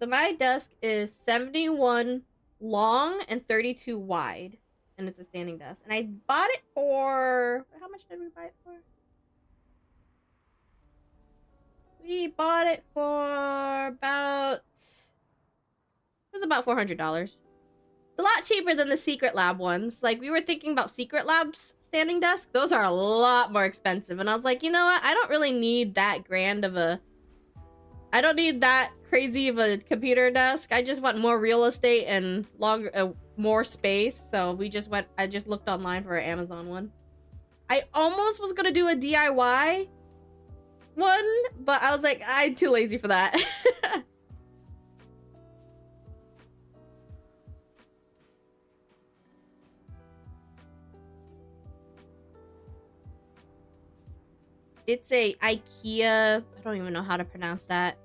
So my desk is 71 long and 32 wide. And it's a standing desk. And I bought it for... How much did we buy it for? We bought it for about... It was about $400. It's a lot cheaper than the Secret Lab ones. Like, we were thinking about Secret Lab's standing desk. Those are a lot more expensive. And I was like, you know what? I don't really need that grand of a... I don't need that crazy of a computer desk. I just want more real estate and more space. So we just went... I just looked online for an Amazon one. I almost was gonna do a DIY one, but I was like, I'm too lazy for that. It's a IKEA. I don't even know how to pronounce that.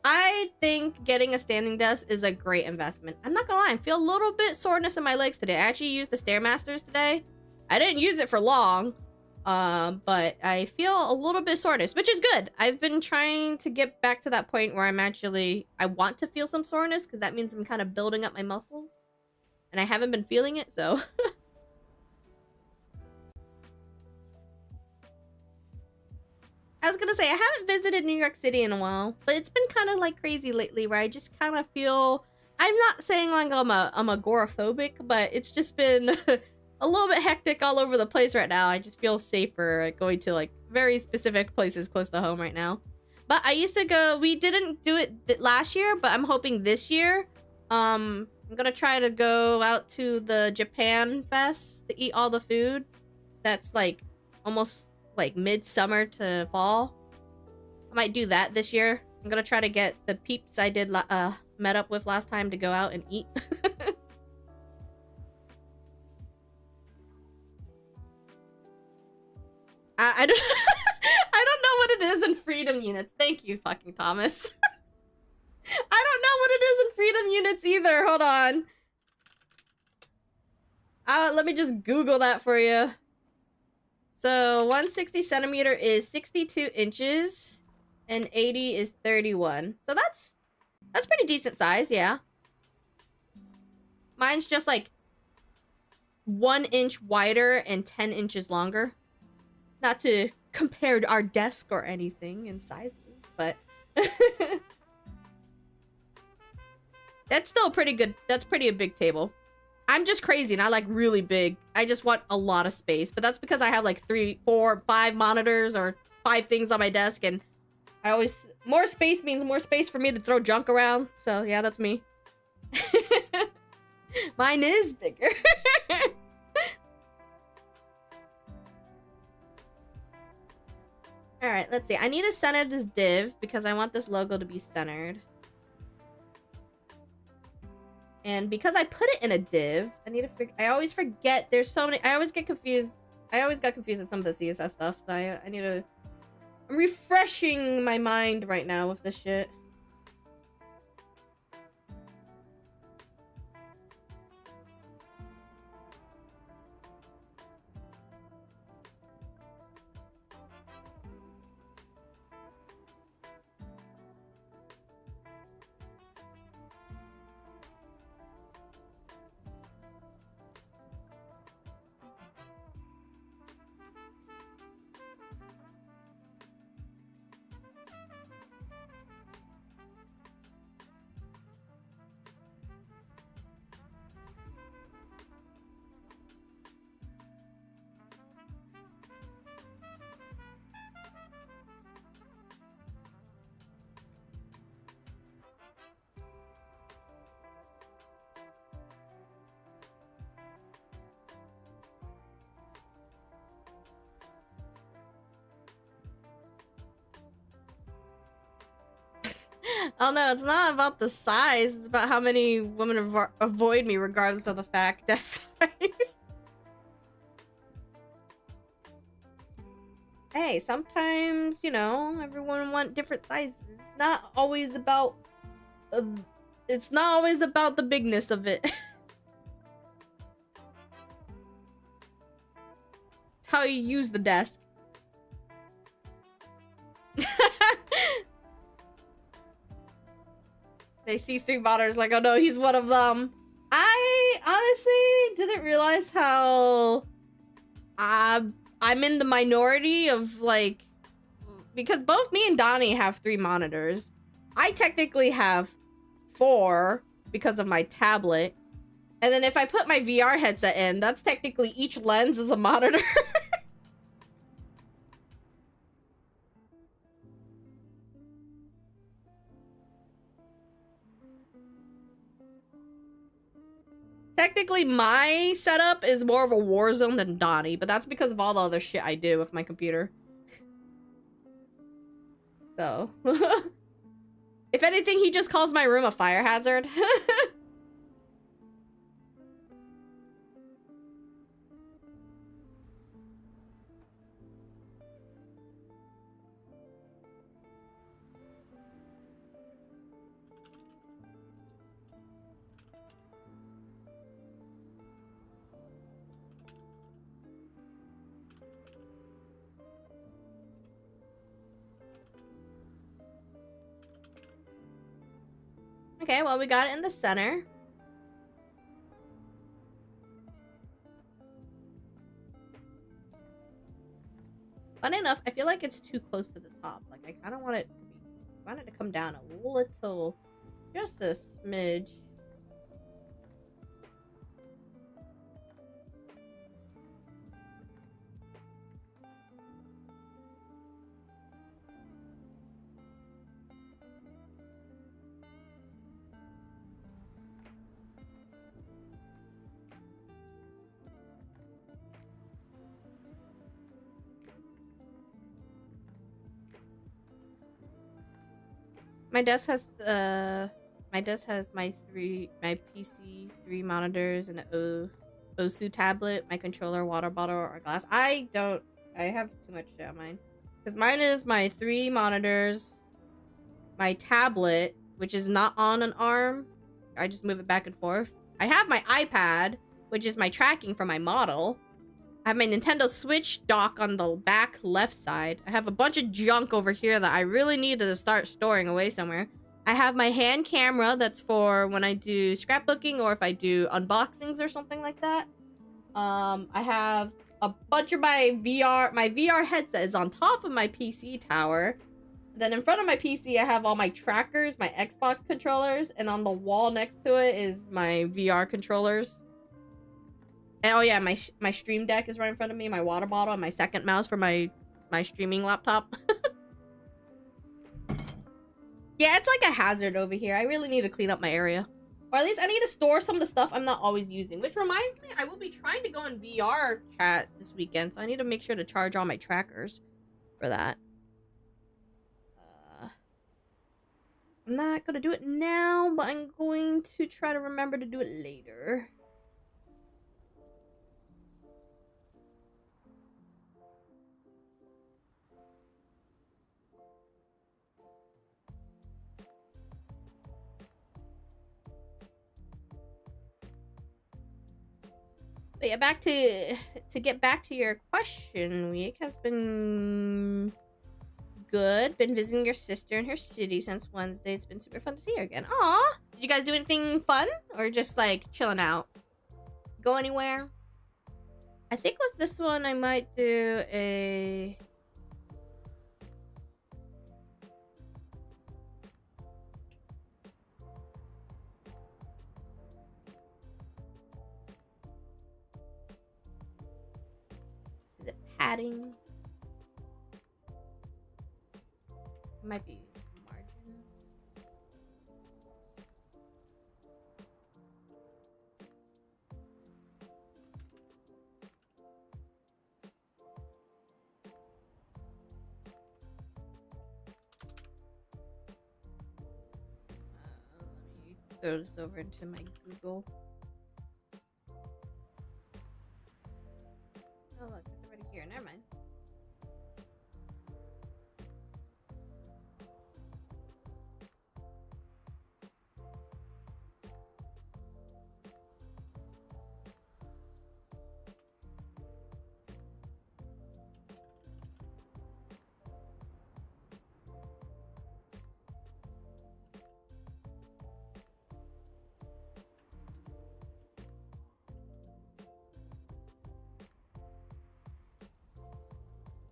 I think getting a standing desk is a great investment. I'm not gonna lie, I feel a little bit soreness in my legs today. I actually used the Stairmasters today. I didn't use it for long, but I feel a little bit soreness, which is good. I've been trying to get back to that point where I want to feel some soreness, because that means I'm kind of building up my muscles. And I haven't been feeling it, so... I was gonna say, I haven't visited New York City in a while, but it's been kind of like crazy lately where I just kind of feel... I'm not saying like I'm agoraphobic, but it's just been a little bit hectic all over the place right now. I just feel safer going to like very specific places close to home right now. But I used to go... We didn't do it last year, but I'm hoping this year. I'm gonna try to go out to the Japan Fest to eat all the food. That's like almost... like midsummer to fall. I might do that this year. I'm gonna try to get the peeps I did met up with last time to go out and eat. I don't I don't know what it is. is in freedom units. Thank you, fucking Thomas. I don't know what it is in freedom units either. Hold on. Let me just Google that for you. So 160 centimeter is 62 inches, and 80 is 31. So that's pretty decent size, yeah. Mine's just like 1 inch wider and 10 inches longer. Not to compare to our desk or anything in sizes, but that's still pretty good. That's pretty a big table. I'm just crazy and I like really big. I just want a lot of space, but that's because I have like 3, 4, 5 monitors or 5 things on my desk, and I always, more space means more space for me to throw junk around. So yeah, that's me. Mine is bigger. Alright, let's see. I need to center this div because I want this logo to be centered. And because I put it in a div, I need to I always forget there's so many. I always get confused. I always got confused with some of the CSS stuff, so I need to... I'm refreshing my mind right now with this shit. Oh no, it's not about the size. It's about how many women avoid me regardless of the fact that size. Hey, sometimes, you know, everyone want different sizes. It's not always about... it's not always about the bigness of it. It's how you use the desk. They see 3 monitors like, oh no, he's one of them. I honestly didn't realize how I'm in the minority of, like, because both me and Donnie have 3 monitors. I technically have 4 because of my tablet. And then if I put my VR headset in, that's technically each lens is a monitor. Technically, my setup is more of a war zone than Donnie, but that's because of all the other shit I do with my computer. So, if anything, he just calls my room a fire hazard. Okay, well, we got it in the center. Funny enough, I feel like it's too close to the top. Like, I kind of want it to be... I want it to come down a little... Just a smidge. My desk has my PC, 3 monitors, and an OSU tablet, my controller, water bottle, or glass. I have too much shit on mine. Because mine is my 3 monitors, my tablet, which is not on an arm. I just move it back and forth. I have my iPad, which is my tracking for my model. I have my Nintendo Switch dock on the back left side. I have a bunch of junk over here that I really need to start storing away somewhere. I have my hand camera that's for when I do scrapbooking or if I do unboxings or something like that. I have a bunch of my VR headset is on top of my PC tower. Then in front of my PC, I have all my trackers, my Xbox controllers, and on the wall next to it is my VR controllers. And oh yeah, my stream deck is right in front of me, my water bottle, and my second mouse for my streaming laptop. Yeah, it's like a hazard over here. I really need to clean up my area. Or at least I need to store some of the stuff I'm not always using. Which reminds me, I will be trying to go in VR chat this weekend, so I need to make sure to charge all my trackers for that. I'm not gonna do it now, but I'm going to try to remember to do it later. But yeah, back to get back to your question, week has been good. Been visiting your sister in her city since Wednesday. It's been super fun to see her again. Aw! Did you guys do anything fun? Or just like chilling out? Go anywhere? I think with this one I might do a... Is it padding? It might be margin. Let me throw this over into my Google. Oh look, it's already here. Never mind.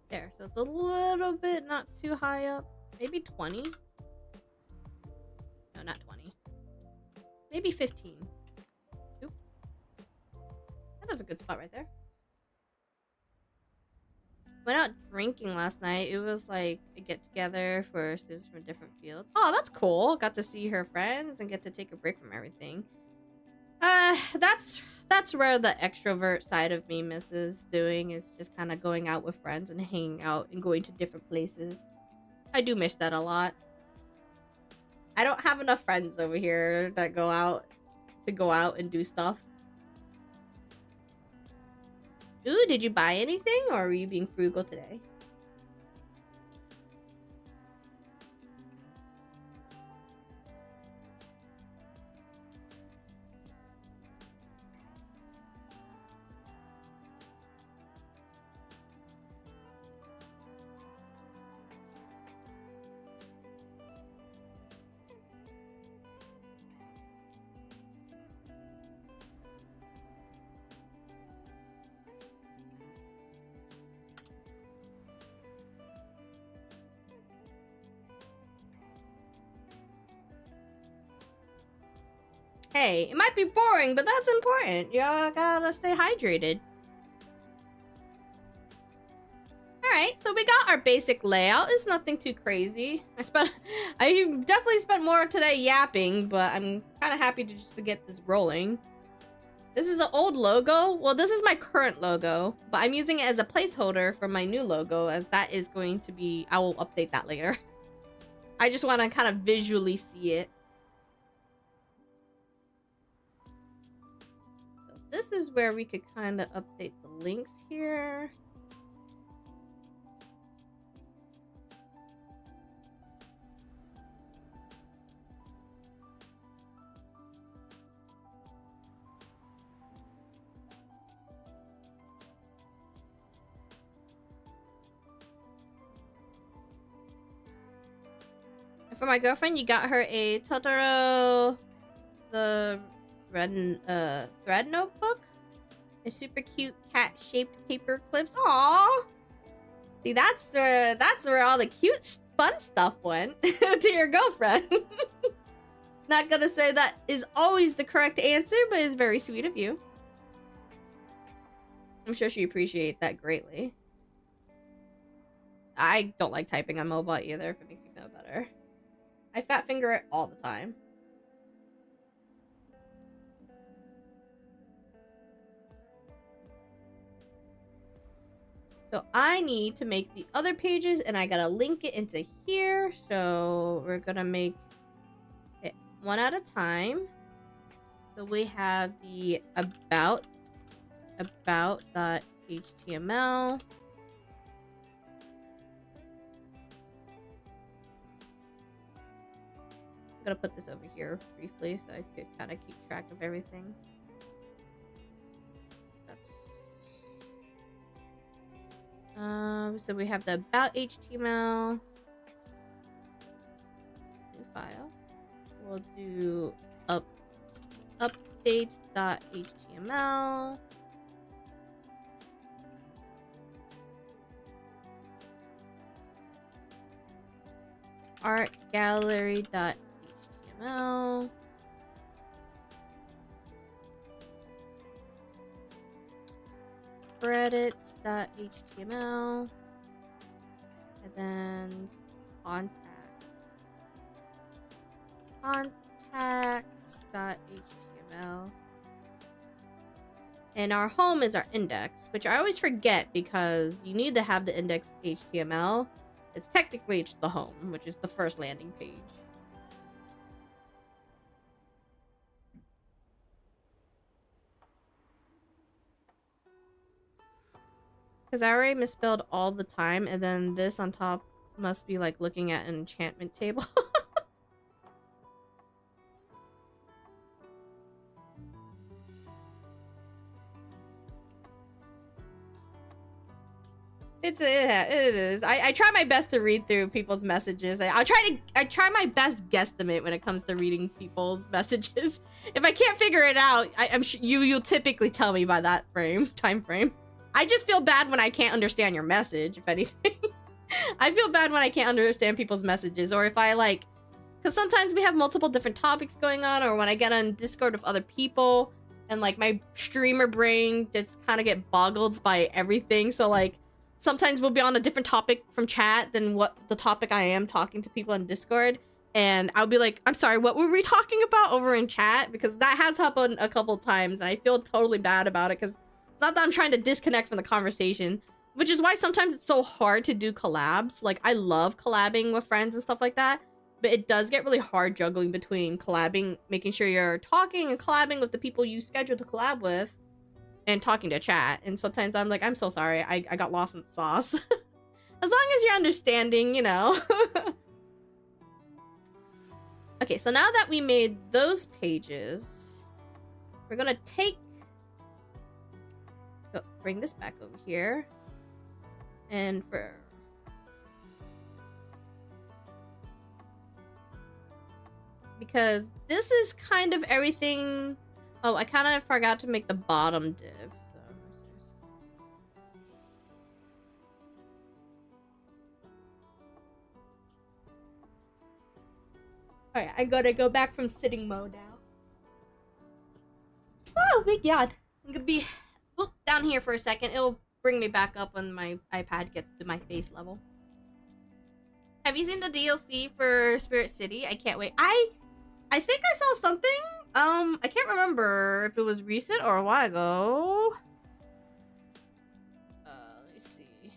There, so it's a little bit not too high up. Maybe 20? No, not 20. Maybe 15. Oops. That was a good spot right there. Went out drinking last night. It was like a get-together for students from different fields. Oh, that's cool. Got to see her friends and get to take a break from everything. That's where the extrovert side of me misses doing, is just kind of going out with friends and hanging out and going to different places. I do miss that a lot. I don't have enough friends over here that go out and do stuff. Ooh, did you buy anything or were you being frugal today? Hey, it might be boring, but that's important. You gotta stay hydrated. Alright, so we got our basic layout. It's nothing too crazy. I definitely spent more today yapping, but I'm kind of happy to just to get this rolling. This is an old logo. Well, this is my current logo, but I'm using it as a placeholder for my new logo, as that is going to be... I will update that later. I just want to kind of visually see it. So this is where we could kind of update the links here. for my girlfriend, you got her a Totoro the thread notebook. A super cute cat-shaped paper clips. Aww. See, that's where all the cute, fun stuff went to your girlfriend. Not gonna say that is always the correct answer, but it's very sweet of you. I'm sure she appreciates that greatly. I don't like typing on mobile either, if it makes you feel better. I fat finger it all the time. So I need to make the other pages, and I gotta link it into here. So we're gonna make it one at a time. So we have the about.html. I'm gonna put this over here briefly so I could kind of keep track of everything. That's so we have the about HTML new file. We'll do updates.html. Art gallery.html. Credits.html. And then contacts.html. And our home is our index, which I always forget because you need to have the index HTML. It's technically the home, which is the first landing page. Because I already misspelled all the time, and then this on top must be like looking at an enchantment table. It is. I try my best to read through people's messages. I try my best guesstimate when it comes to reading people's messages. If I can't figure it out, I'm sure you'll typically tell me by that time frame. I just feel bad when I can't understand your message, if anything. I feel bad when I can't understand people's messages, or if I like, because sometimes we have multiple different topics going on, or when I get on Discord with other people, and like my streamer brain just kind of get boggled by everything. So like, sometimes we'll be on a different topic from chat than what the topic I am talking to people in Discord. And I'll be like, I'm sorry, what were we talking about over in chat? Because that has happened a couple times, and I feel totally bad about it, because not that I'm trying to disconnect from the conversation, which is why sometimes it's so hard to do collabs. Like, I love collabing with friends and stuff like that, but it does get really hard juggling between collabing, making sure you're talking and collabing with the people you scheduled to collab with, and talking to chat. And sometimes I'm like, I'm so sorry, I got lost in the sauce. As long as you're understanding, you know. Okay, so now that we made those pages, we're gonna bring this back over here. And because this is kind of everything. Oh, I kind of forgot to make the bottom div. So alright, I gotta go back from sitting mode now. Oh, big yawn. I'm gonna be down here for a second. It'll bring me back up when my iPad gets to my face level. Have you seen the DLC for Spirit City? I can't wait. I think I saw something. I can't remember if it was recent or a while ago. Let me see.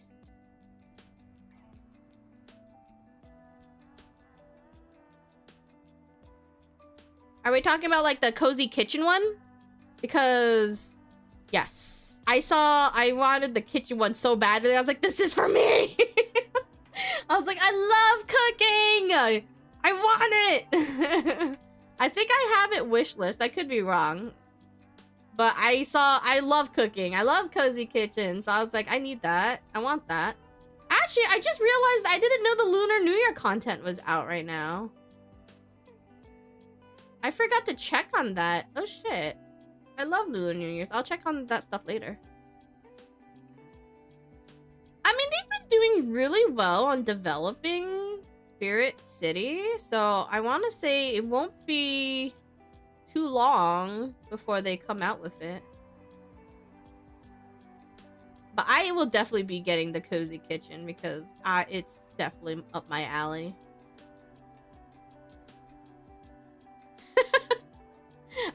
Are we talking about like the cozy kitchen one? Because yes, I wanted the kitchen one so badly. I was like, this is for me. I was like, I love cooking. I want it. I think I have it wish list. I could be wrong. But I love cooking. I love cozy kitchen. So I was like, I need that. I want that. I actually, I just realized I didn't know the Lunar New Year content was out right now. I forgot to check on that. Oh shit. I love Lunar New Year's. I'll check on that stuff later. I mean, they've been doing really well on developing Spirit City, so I want to say it won't be too long before they come out with it. But I will definitely be getting the Cozy Kitchen because it's definitely up my alley.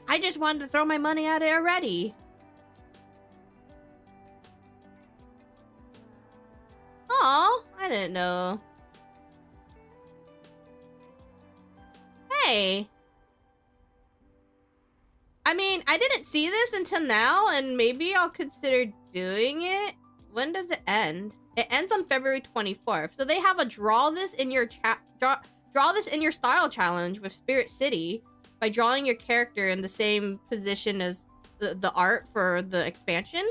I just wanted to throw my money at it already. Oh, I didn't know. Hey. I mean, I didn't see this until now, and maybe I'll consider doing it. When does it end? It ends on February 24th. So they have a draw this in your style challenge with Spirit City by drawing your character in the same position as the art for the expansion.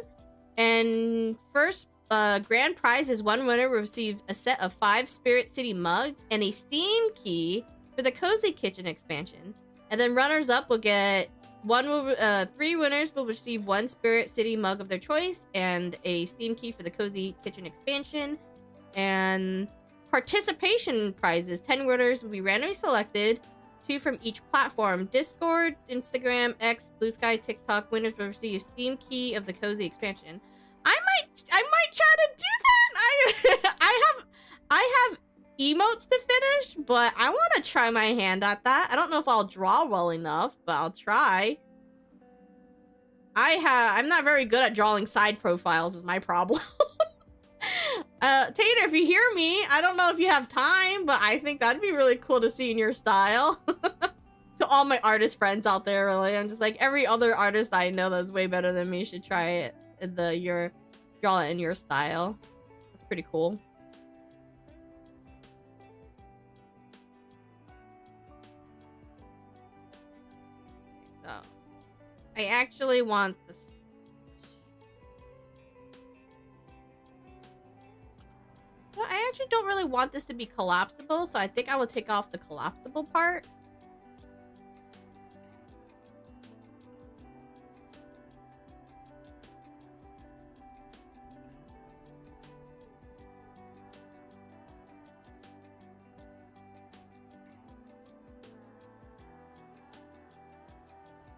And first grand prize is one winner will receive a set of 5 Spirit City mugs and a Steam key for the Cozy Kitchen expansion. And then runners up will get 3 winners will receive 1 Spirit City mug of their choice and a Steam key for the Cozy Kitchen expansion. And participation prizes, 10 winners will be randomly selected, 2 from each platform: Discord, Instagram, X, Blue Sky, TikTok. Winners will receive a Steam key of the Cozy expansion. I might try to do that. I have emotes to finish, but I want to try my hand at that. I don't know if I'll draw well enough, but I'll try. I'm not very good at drawing side profiles is my problem. Tater, if you hear me, I don't know if you have time, but I think that'd be really cool to see in your style. To all my artist friends out there, really, I'm just like, every other artist I know that's way better than me should try it draw it in your style. That's pretty cool. So I actually want this. So I actually don't really want this to be collapsible, so I think I will take off the collapsible part.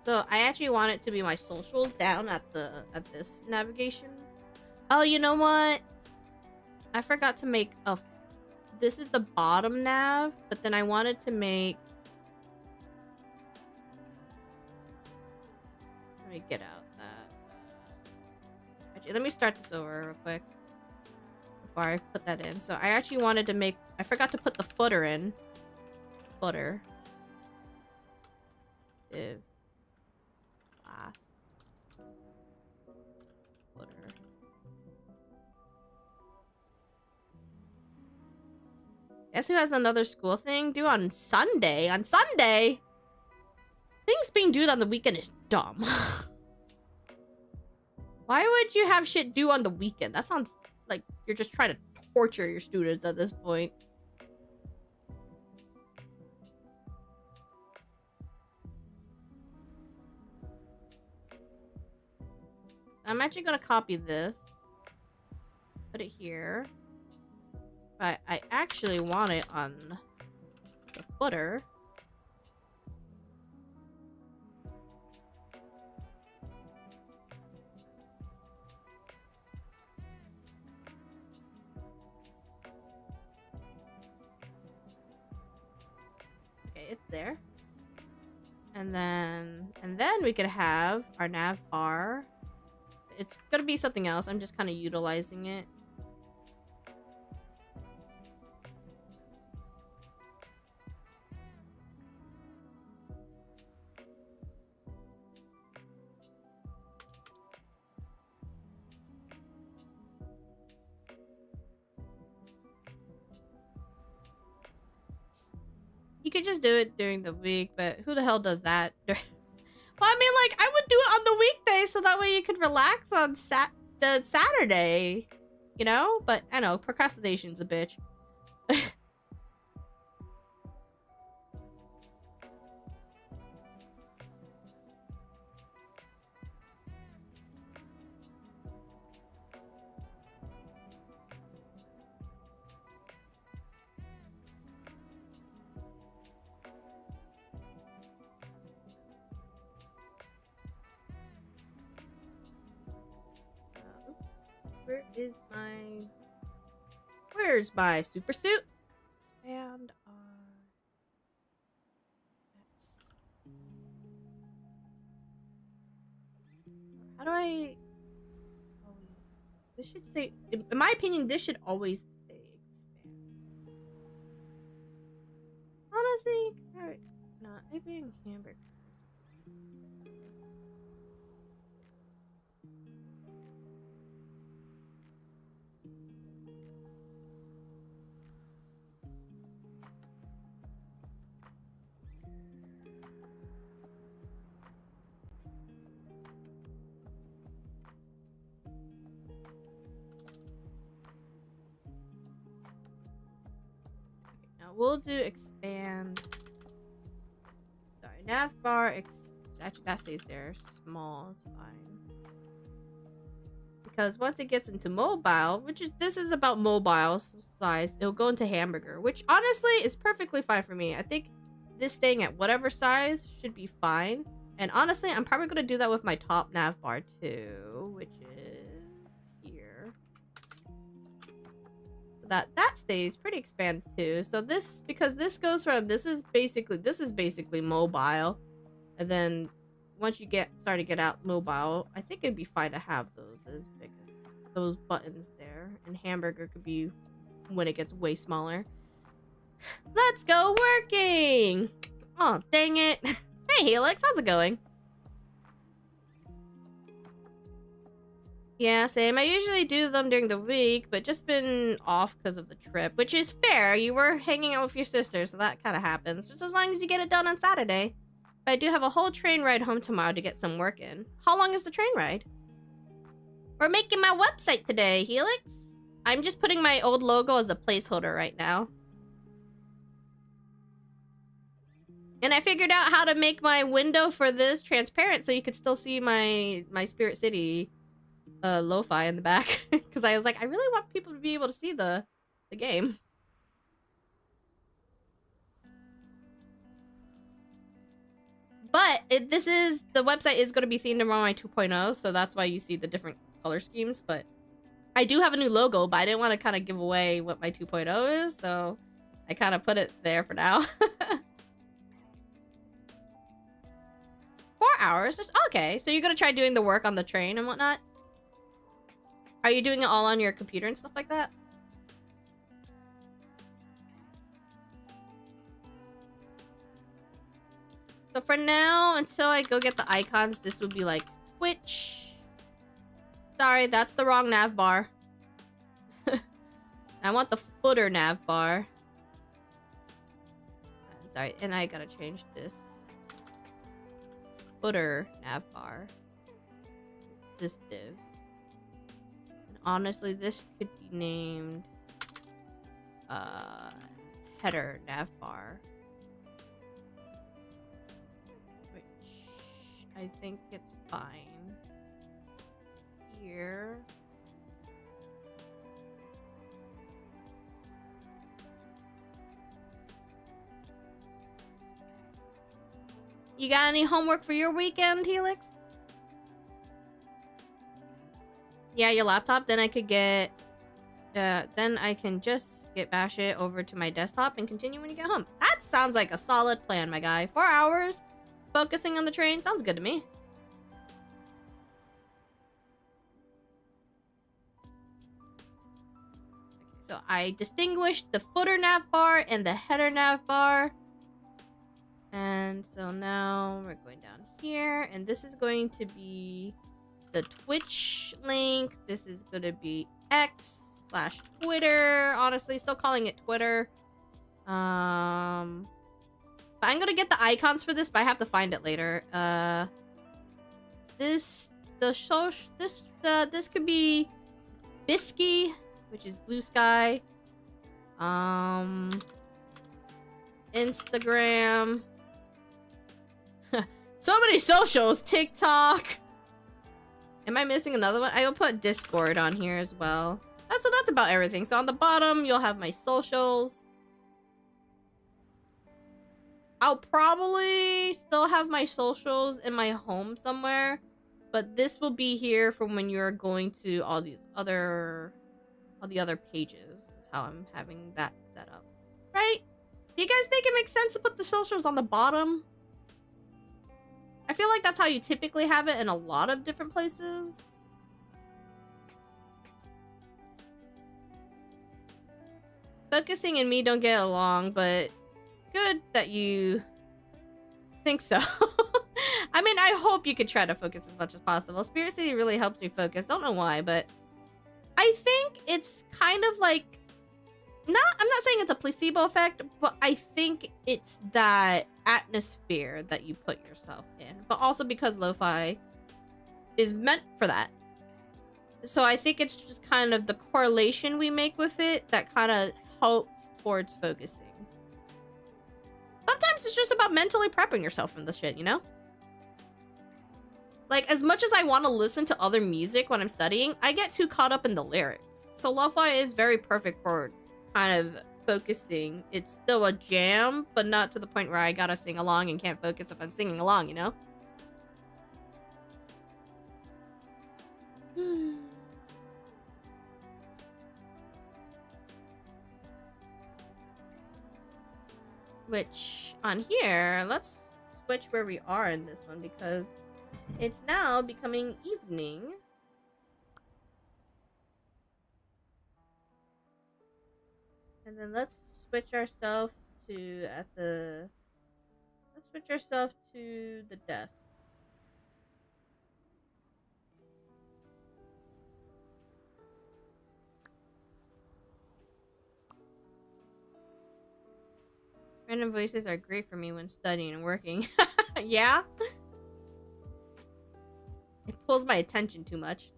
So I actually want it to be my socials down at this navigation. Oh, you know what? I forgot to make a... This is the bottom nav, but then I wanted to make... Let me get out that. Actually, let me start this over real quick before I put that in. So I actually wanted to make... I forgot to put the footer in. Footer. Div. Class. Footer. Guess who has another school thing due on Sunday? On Sunday? Things being due on the weekend is dumb. Why would you have shit due on the weekend? That sounds like you're just trying to torture your students at this point. I'm actually gonna copy this. Put it here. But I actually want it on the footer. Okay, it's there. And then we could have our nav bar. It's gonna be something else. I'm just kind of utilizing it. You could just do it during the week, but who the hell does that? Well, I mean, like, I would do it on the weekday so that way you could relax on the Saturday. you know? But I know, procrastination's a bitch. Where's my super suit? Expand on. How do I always? This should say. In my opinion, this should always stay expand. Honestly, not maybe hamburgers. Now we'll do expand. Sorry, nav bar. Actually, that stays there. Small is fine. Because once it gets into mobile, this is about mobile size, it'll go into hamburger, which honestly is perfectly fine for me. I think this staying at whatever size should be fine. And honestly, I'm probably gonna do that with my top nav bar too, which is here. That stays pretty expanded too. So this, because this goes from this is basically mobile, and then once you start to get out mobile, I think it'd be fine to have those as big as those buttons there. And hamburger could be when it gets way smaller. Let's go working! Oh, dang it. Hey, Helix, how's it going? Yeah, same. I usually do them during the week, but just been off because of the trip, which is fair. You were hanging out with your sister, so that kind of happens. Just as long as you get it done on Saturday. But I do have a whole train ride home tomorrow to get some work in. How long is the train ride? We're making my website today, Helix. I'm just putting my old logo as a placeholder right now. And I figured out how to make my window for this transparent so you could still see my Spirit City lo-fi in the back. Because I was like, I really want people to be able to see the game. But the website is going to be themed around my 2.0, so that's why you see the different color schemes. But I do have a new logo, but I didn't want to kind of give away what my 2.0 is, so I kind of put it there for now. 4 hours? Okay, so you're going to try doing the work on the train and whatnot? Are you doing it all on your computer and stuff like that? So for now, until I go get the icons, this would be like Twitch. Sorry, that's the wrong nav bar. I want the footer nav bar. Sorry, and I gotta change this. Footer nav bar. This div. And honestly, this could be named header nav bar. I think it's fine. Here. You got any homework for your weekend, Helix? Yeah, your laptop. Then I could get... then I can just bash it over to my desktop and continue when you get home. That sounds like a solid plan, my guy. 4 hours? Focusing on the train? Sounds good to me. Okay, so I distinguished the footer nav bar and the header nav bar. And so now we're going down here. And this is going to be the Twitch link. This is going to be X/Twitter. Honestly, still calling it Twitter. But I'm gonna get the icons for this, but I have to find it later. This could be Bisky which is Blue Sky. Instagram. So many socials. TikTok. Am I missing another one? I will put Discord on here as well. So that's about everything. So on the bottom, you'll have my socials. I'll probably still have my socials in my home somewhere, but this will be here for when you're going to all the other pages. Is how I'm having that set up. Right? Do you guys think it makes sense to put the socials on the bottom? I feel like that's how you typically have it in a lot of different places. Focusing and me don't get along, but good that you think so. I mean, I hope you could try to focus as much as possible. Spirit City really helps me focus. Don't know why, but I think it's kind of like I'm not saying it's a placebo effect, but I think it's that atmosphere that you put yourself in. But also because lo-fi is meant for that. So I think it's just kind of the correlation we make with it that kind of helps towards focusing. Sometimes it's just about mentally prepping yourself from the shit, you know? Like, as much as I want to listen to other music when I'm studying, I get too caught up in the lyrics. So lo-fi is very perfect for kind of focusing. It's still a jam, but not to the point where I gotta sing along and can't focus if I'm singing along, you know? Which, on here, let's switch where we are in this one because it's now becoming evening. And then let's switch ourselves to the desk. Random voices are great for me when studying and working. Yeah? It pulls my attention too much.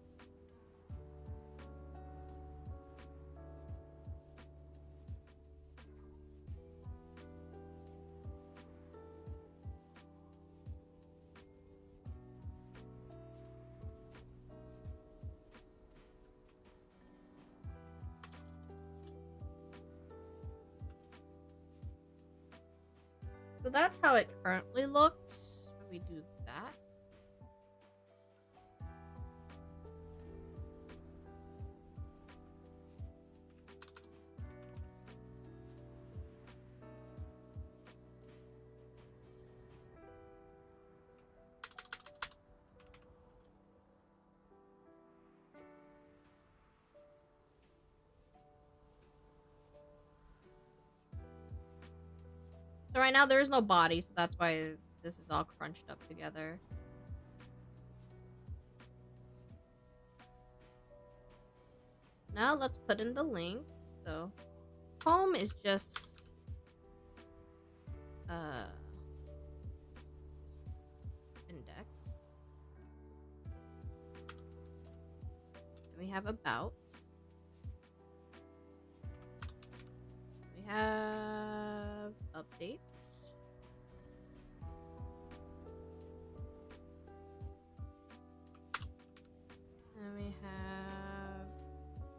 So that's how it currently looks when we do that. So right now there is no body, so that's why this is all crunched up together. Now let's put in the links. So home is just index. Then we have about. We have updates. And we have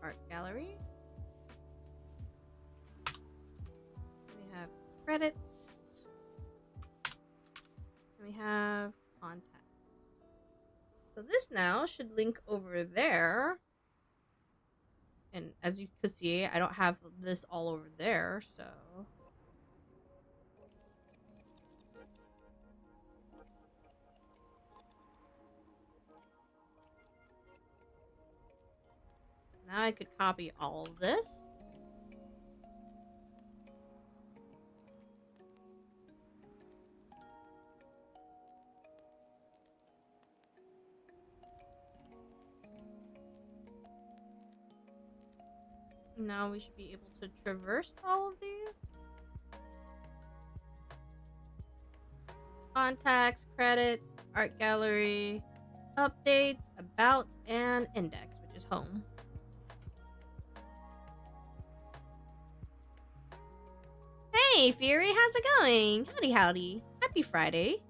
art gallery. We have credits. And we have contacts. So this now should link over there. And as you could see, I don't have this all over there, so. Now I could copy all of this. Now we should be able to traverse all of these. Contacts, credits, art gallery, updates, about, and index, which is home. Hey, Fury, how's it going? Howdy, howdy. Happy Friday.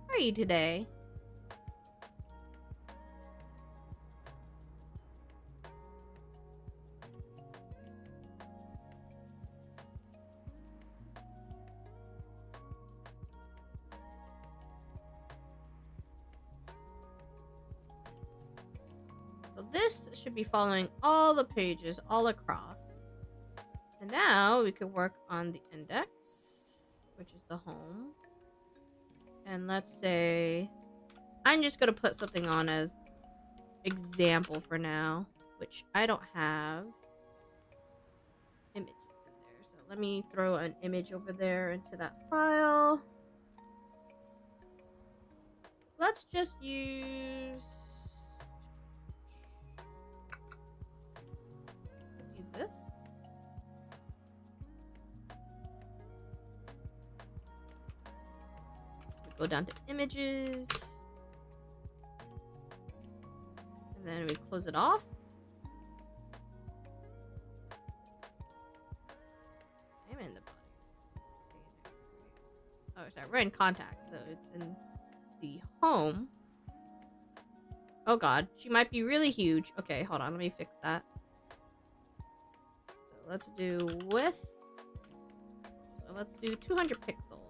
How are you today? So this should be following all the pages all across. And now we could work on the index, which is the home. And let's say I'm just going to put something on as example for now, which I don't have images in there. So let me throw an image over there into that file. Let's just use... Let's use this. Go down to images. And then we close it off. I'm in the body. Oh, sorry. We're in contact. So it's in the home. Oh, God. She might be really huge. Okay, hold on. Let me fix that. So let's do width. So let's do 200 pixels.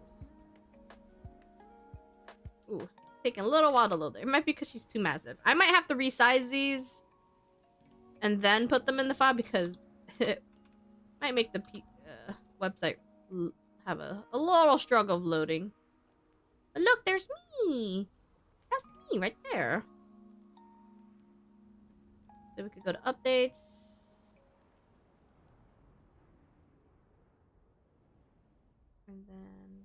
Ooh, taking a little while to load there. It might be because she's too massive. I might have to resize these and then put them in the file because it might make the website have a little struggle of loading. But look, there's me. That's me right there. So we could go to updates. And then,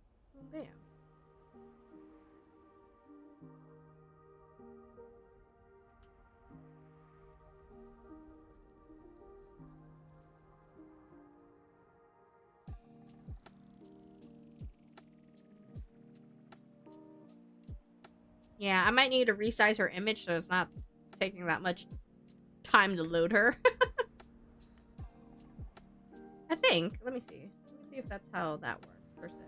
bam. Yeah, I might need to resize her image so it's not taking that much time to load her. I think. Let me see. Let me see if that's how that works, per se.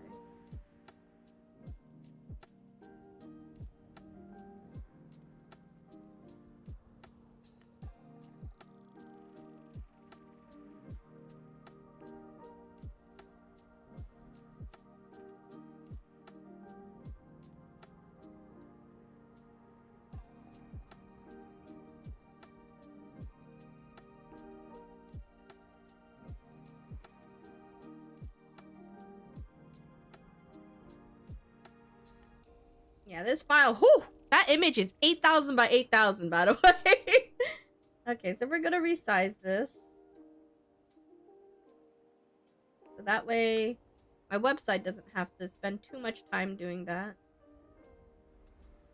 Yeah, this file, whew, that image is 8,000 by 8,000, by the way. Okay, so we're gonna resize this. So that way, my website doesn't have to spend too much time doing that.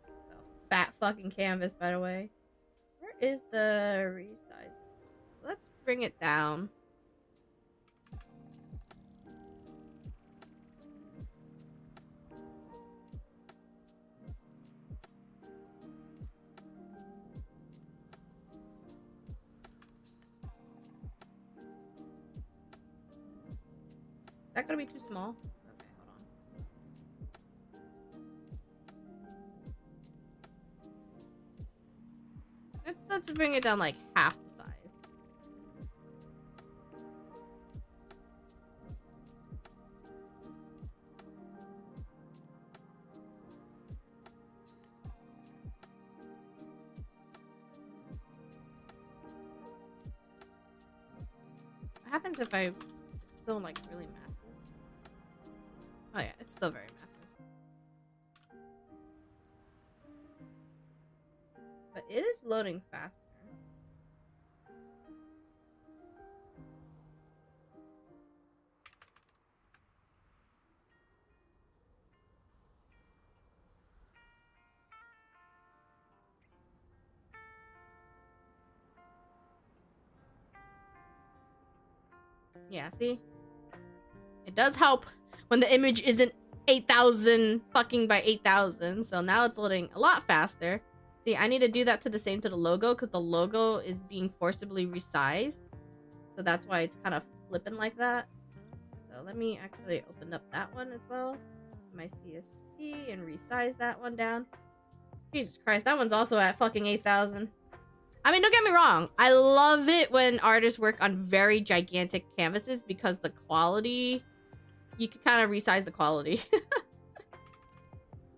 So, fat fucking canvas, by the way. Where is the resize? Let's bring it down. Is that gonna be too small? Okay, hold on. Let's bring it down like half the size. What happens if I still like really massive? Oh yeah, it's still very massive. But it is loading faster. Yeah, see? It does help when the image isn't 8,000 fucking by 8,000. So now it's loading a lot faster. See, I need to do that to the same to the logo because the logo is being forcibly resized. So that's why it's kind of flipping like that. So Let me actually open up that one as well. My CSP and resize that one down. Jesus Christ, that one's also at fucking 8,000. I mean, don't get me wrong. I love it when artists work on very gigantic canvases because the quality, you can kind of resize the quality.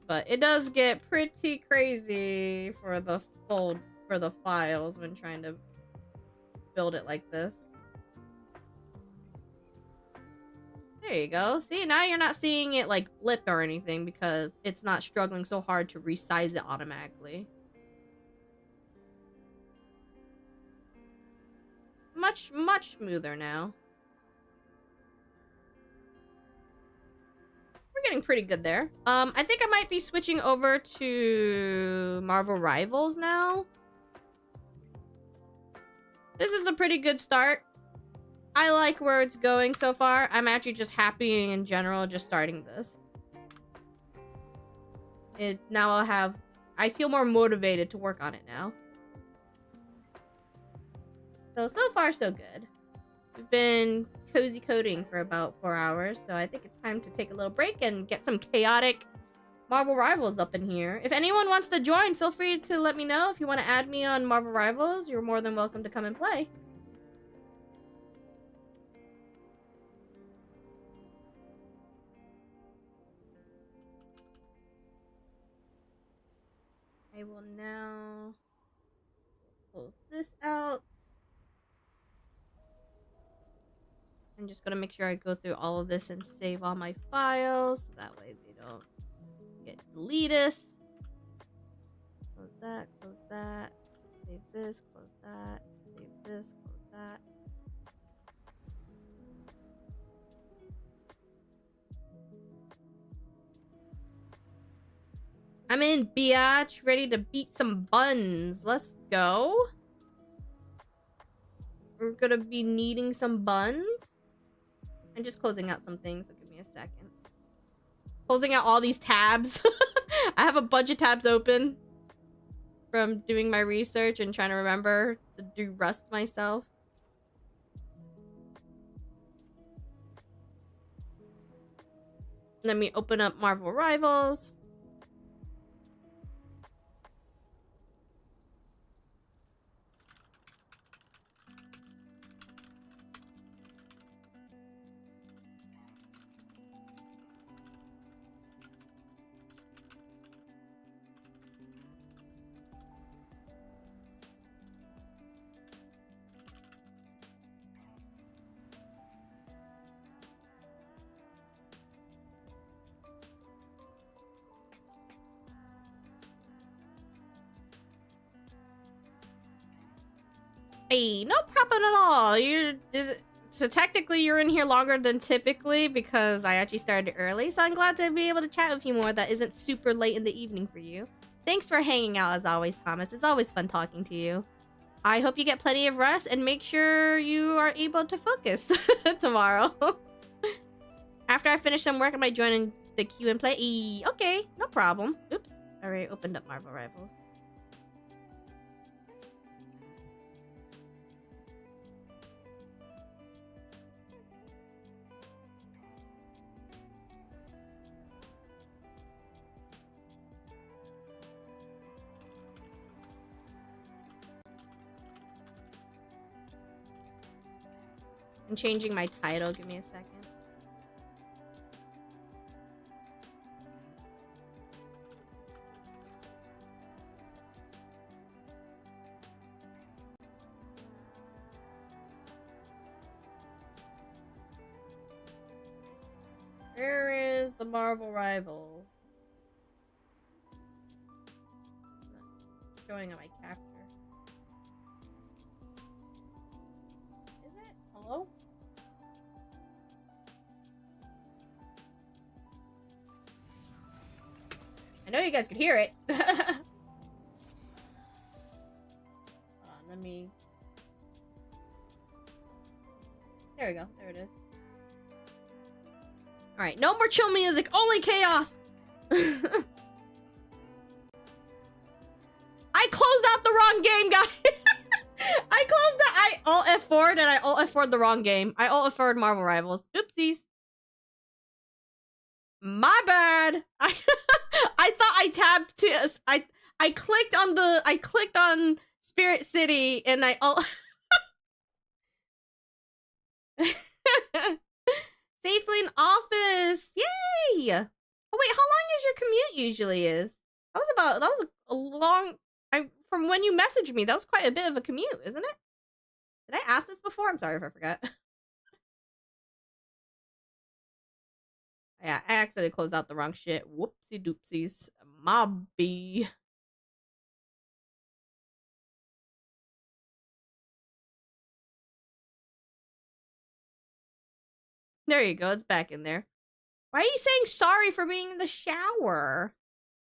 But it does get pretty crazy for the files when trying to build it like this. There you go. See, now you're not seeing it like blip or anything because it's not struggling so hard to resize it automatically. Much smoother now. We're getting pretty good there. I think I might be switching over to Marvel Rivals now. This is a pretty good start. I like where it's going so far. I'm actually just happy in general just starting this. I feel more motivated to work on it now. So far so good. We've been cozy coding for about 4 hours, so I think it's time to take a little break and get some chaotic Marvel Rivals up in here. If anyone wants to join, feel free to let me know. If you want to add me on Marvel Rivals, you're more than welcome to come and play. I will now close this out. I'm just gonna make sure I go through all of this and save all my files so that way they don't get deleted. Close that, save this, close that, save this, close that. I'm in, biatch, ready to beat some buns. Let's go. We're gonna be needing some buns. I'm just closing out some things, so give me a second. Closing out all these tabs. I have a bunch of tabs open from doing my research and trying to remember to do Rust myself. Let me open up Marvel Rivals. Hey, no problem at all. So technically you're in here longer than typically because I actually started early, so I'm glad to be able to chat with you more that isn't super late in the evening for you. Thanks for hanging out as always, Thomas. It's always fun talking to you. I hope you get plenty of rest and make sure you are able to focus tomorrow. After I finish some work, I might join in the queue and play. Okay, no problem. Oops. I already opened up Marvel Rivals. I'm changing my title. Give me a second. Where is the Marvel Rival? Not showing on my capture. Is it? Hello? I know you guys could hear it. Hold on, let me... There we go. There it is. Alright, no more chill music. Only chaos. I closed out the wrong game, guys. I closed that. I Alt F4'd and I Alt F4'd the wrong game. I Alt F4'd Marvel Rivals. Oopsies. My bad. I thought I tabbed to I clicked on Spirit City and I oh safely in office. Yay! Oh wait, how long is your commute usually is? That was a long I from when you messaged me, that was quite a bit of a commute, isn't it? Did I ask this before? I'm sorry if I forgot. Yeah, I accidentally closed out the wrong shit. Whoopsie doopsies. Mobby. There you go, it's back in there. Why are you saying sorry for being in the shower?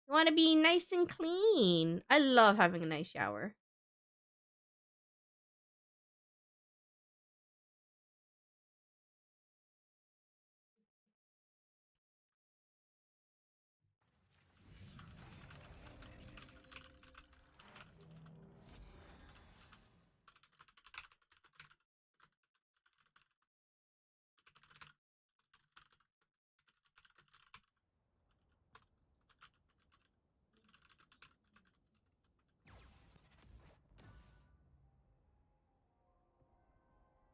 You want to be nice and clean. I love having a nice shower.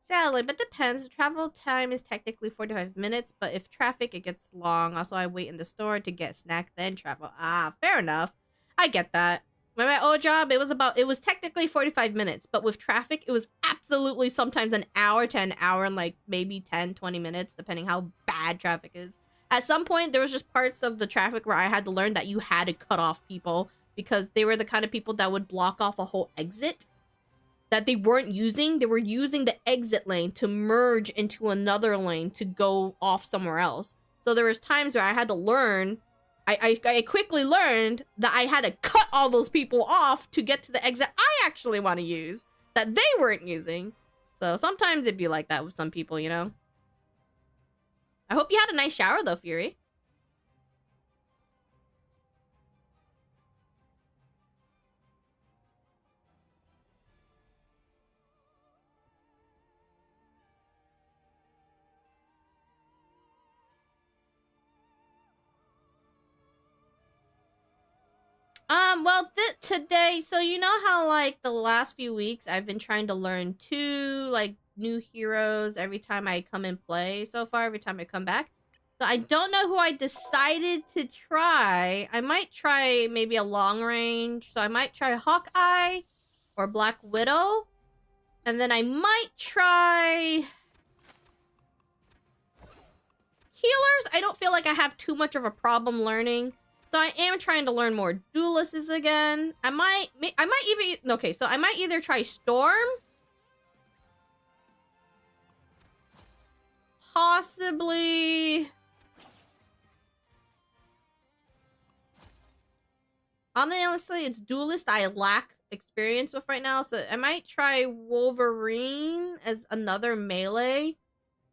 Sadly, but depends. The travel time is technically 45 minutes, but if traffic, it gets long. Also, I wait in the store to get snack, then travel. Ah, fair enough. I get that. When my old job, it was technically 45 minutes, but with traffic, it was absolutely sometimes an hour to an hour and like maybe 10, 20 minutes, depending how bad traffic is. At some point, there was just parts of the traffic where I had to learn that you had to cut off people because they were the kind of people that would block off a whole exit that they weren't using. They were using the exit lane to merge into another lane to go off somewhere else. So there was times where I had to learn. I quickly learned that I had to cut all those people off to get to the exit I actually want to use that they weren't using. So sometimes it'd be like that with some people, you know? I hope you had a nice shower though, Fury. Well, today, so you know how like the last few weeks I've been trying to learn two like new heroes every time I come and play so far, every time I come back. So I don't know who I decided to try. I might try maybe a long range. So I might try Hawkeye or Black Widow. And then I might try healers. I don't feel like I have too much of a problem learning. So I am trying to learn more duelists again. I might even, okay, so I might either try Storm, possibly, honestly, it's duelist I lack experience with right now. So I might try Wolverine as another melee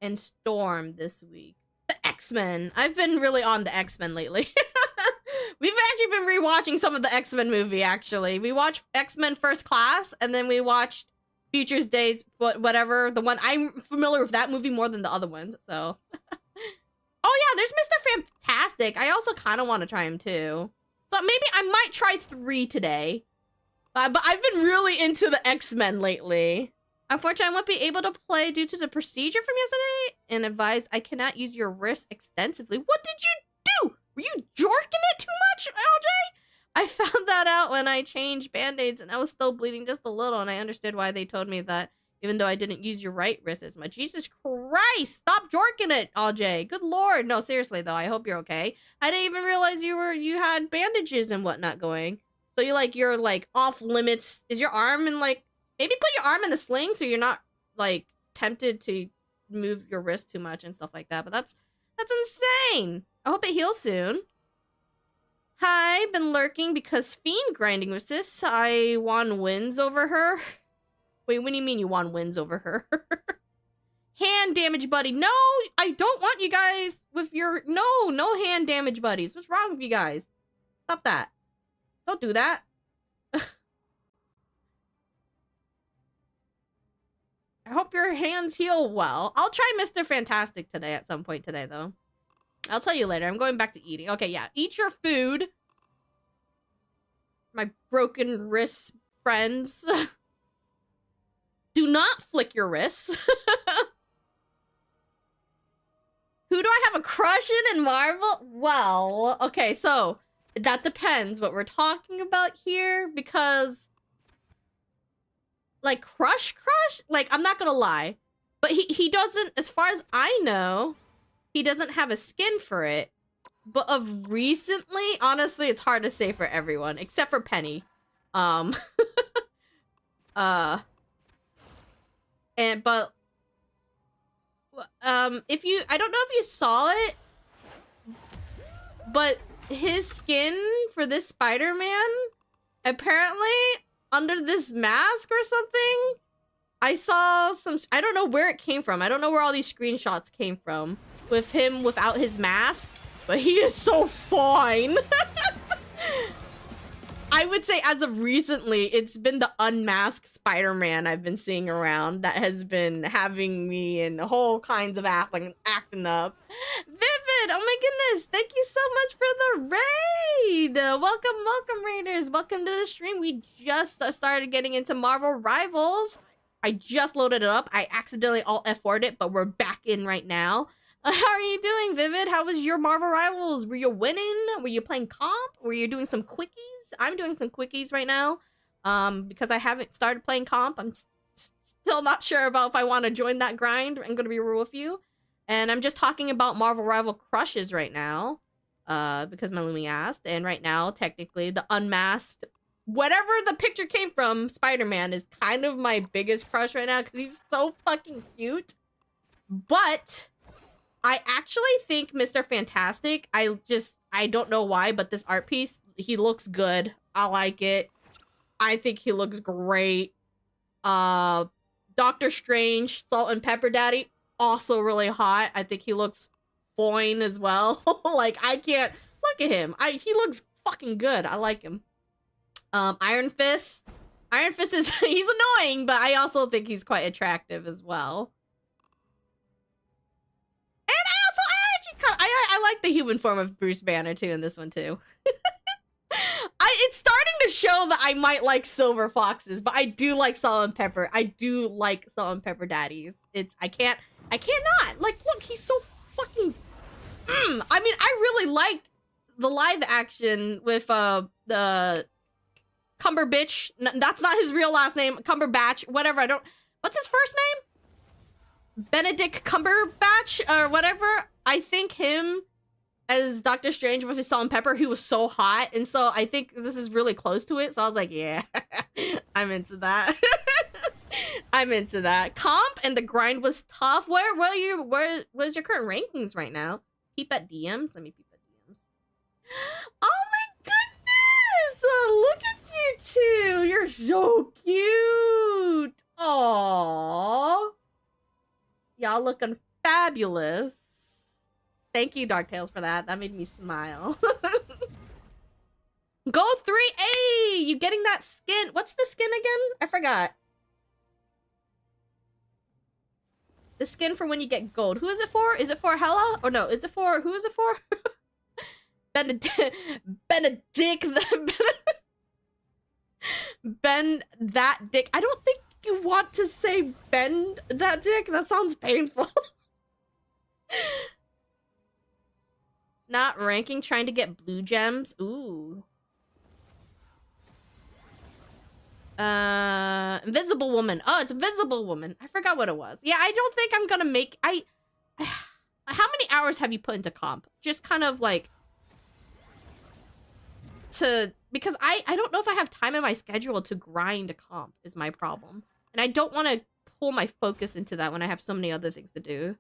and Storm this week. The X-Men. I've been really on the X-Men lately. We've actually been rewatching some of the X-Men movie, actually. We watched X-Men First Class, and then we watched Future's Days, whatever. The one, I'm familiar with that movie more than the other ones, so. Oh yeah, there's Mr. Fantastic. I also kind of want to try him too. So maybe I might try 3 today. But I've been really into the X-Men lately. Unfortunately, I won't be able to play due to the procedure from yesterday and advised I cannot use your wrist extensively. What did you do? Were you jorking it too much, LJ? I found that out when I changed band-aids and I was still bleeding just a little, and I understood why they told me that even though I didn't use your right wrist as much. Jesus Christ, stop jorking it, LJ. Good Lord. No, seriously though, I hope you're okay. I didn't even realize you had bandages and whatnot going. So you're like off limits. Is your arm in like, maybe put your arm in the sling so you're not like tempted to move your wrist too much and stuff like that. But that's insane. I hope it heals soon. Hi, been lurking because Fiend grinding with sis. I won wins over her. Wait, what do you mean you won wins over her? Hand damage buddy. No, I don't want you guys with your... No hand damage buddies. What's wrong with you guys? Stop that. Don't do that. I hope your hands heal well. I'll try Mr. Fantastic today at some point today, though. I'll tell you later. I'm going back to eating. Okay, yeah. Eat your food. My broken wrist friends. Do not flick your wrists. Who do I have a crush in Marvel? Well, okay, so that depends what we're talking about here, because like crush, like I'm not gonna lie, but he doesn't, as far as I know, he doesn't have a skin for it. But of recently, honestly, it's hard to say for everyone except for Penny. And but if you, I don't know if you saw it, but his skin for this Spider-Man, apparently under this mask or something, I saw some, I don't know where it came from. I don't know where all these screenshots came from with him without his mask, but he is so fine. I would say as of recently, it's been the unmasked Spider-Man I've been seeing around that has been having me in whole kinds of acting up. Vivid, oh my goodness, thank you so much for the raid. Welcome, raiders. Welcome to the stream. We just started getting into Marvel Rivals. I just loaded it up. I accidentally alt F4'd it, but we're back in right now. How are you doing, Vivid? How was your Marvel Rivals? Were you winning? Were you playing comp? Were you doing some quickies? I'm doing some quickies right now because I haven't started playing comp. I'm still not sure about if I want to join that grind. I'm going to be real with you. And I'm just talking about Marvel Rival crushes right now because Malumi asked. And right now, technically, the unmasked, whatever the picture came from, Spider-Man is kind of my biggest crush right now because he's so fucking cute. But I actually think Mr. Fantastic, I don't know why, but this art piece, he looks good. I like it. I think he looks great. Doctor Strange, Salt and Pepper Daddy, also really hot. I think he looks fine as well. Like, I can't look at him. He looks fucking good. I like him. Iron Fist. Iron Fist is, he's annoying, but I also think he's quite attractive as well. And I like the human form of Bruce Banner too in this one too. It's starting to show that I might like silver foxes, but I do like Salt and Pepper. I do like Salt and Pepper daddies. I cannot. Like, look, he's so fucking. I mean, I really liked the live action with the Cumberbitch. That's not his real last name. Cumberbatch, whatever. What's his first name? Benedict Cumberbatch or whatever. I think him as Doctor Strange with his Salt and Pepper, he was so hot, and so I think this is really close to it. So I was like, yeah, I'm into that. I'm into that. Comp and the grind was tough. Where's your current rankings right now? Peep at DMs. Let me peep at DMs. Oh my goodness! Look at you two. You're so cute. Aww. Y'all looking fabulous. Thank you, Dark Tales, for that. That made me smile. Gold 3A! You getting that skin? What's the skin again? I forgot. The skin for when you get gold. Who is it for? Is it for Hela? Or no, is it for... Who is it for? Benedict... Ben that dick. I don't think you want to say bend that dick. That sounds painful. Not ranking, trying to get blue gems. Ooh. Invisible Woman. Oh, it's Invisible Woman. I forgot what it was. Yeah, I don't think I'm gonna make... How many hours have you put into comp? Just kind of like... Because I don't know if I have time in my schedule to grind a comp is my problem. And I don't want to pull my focus into that when I have so many other things to do.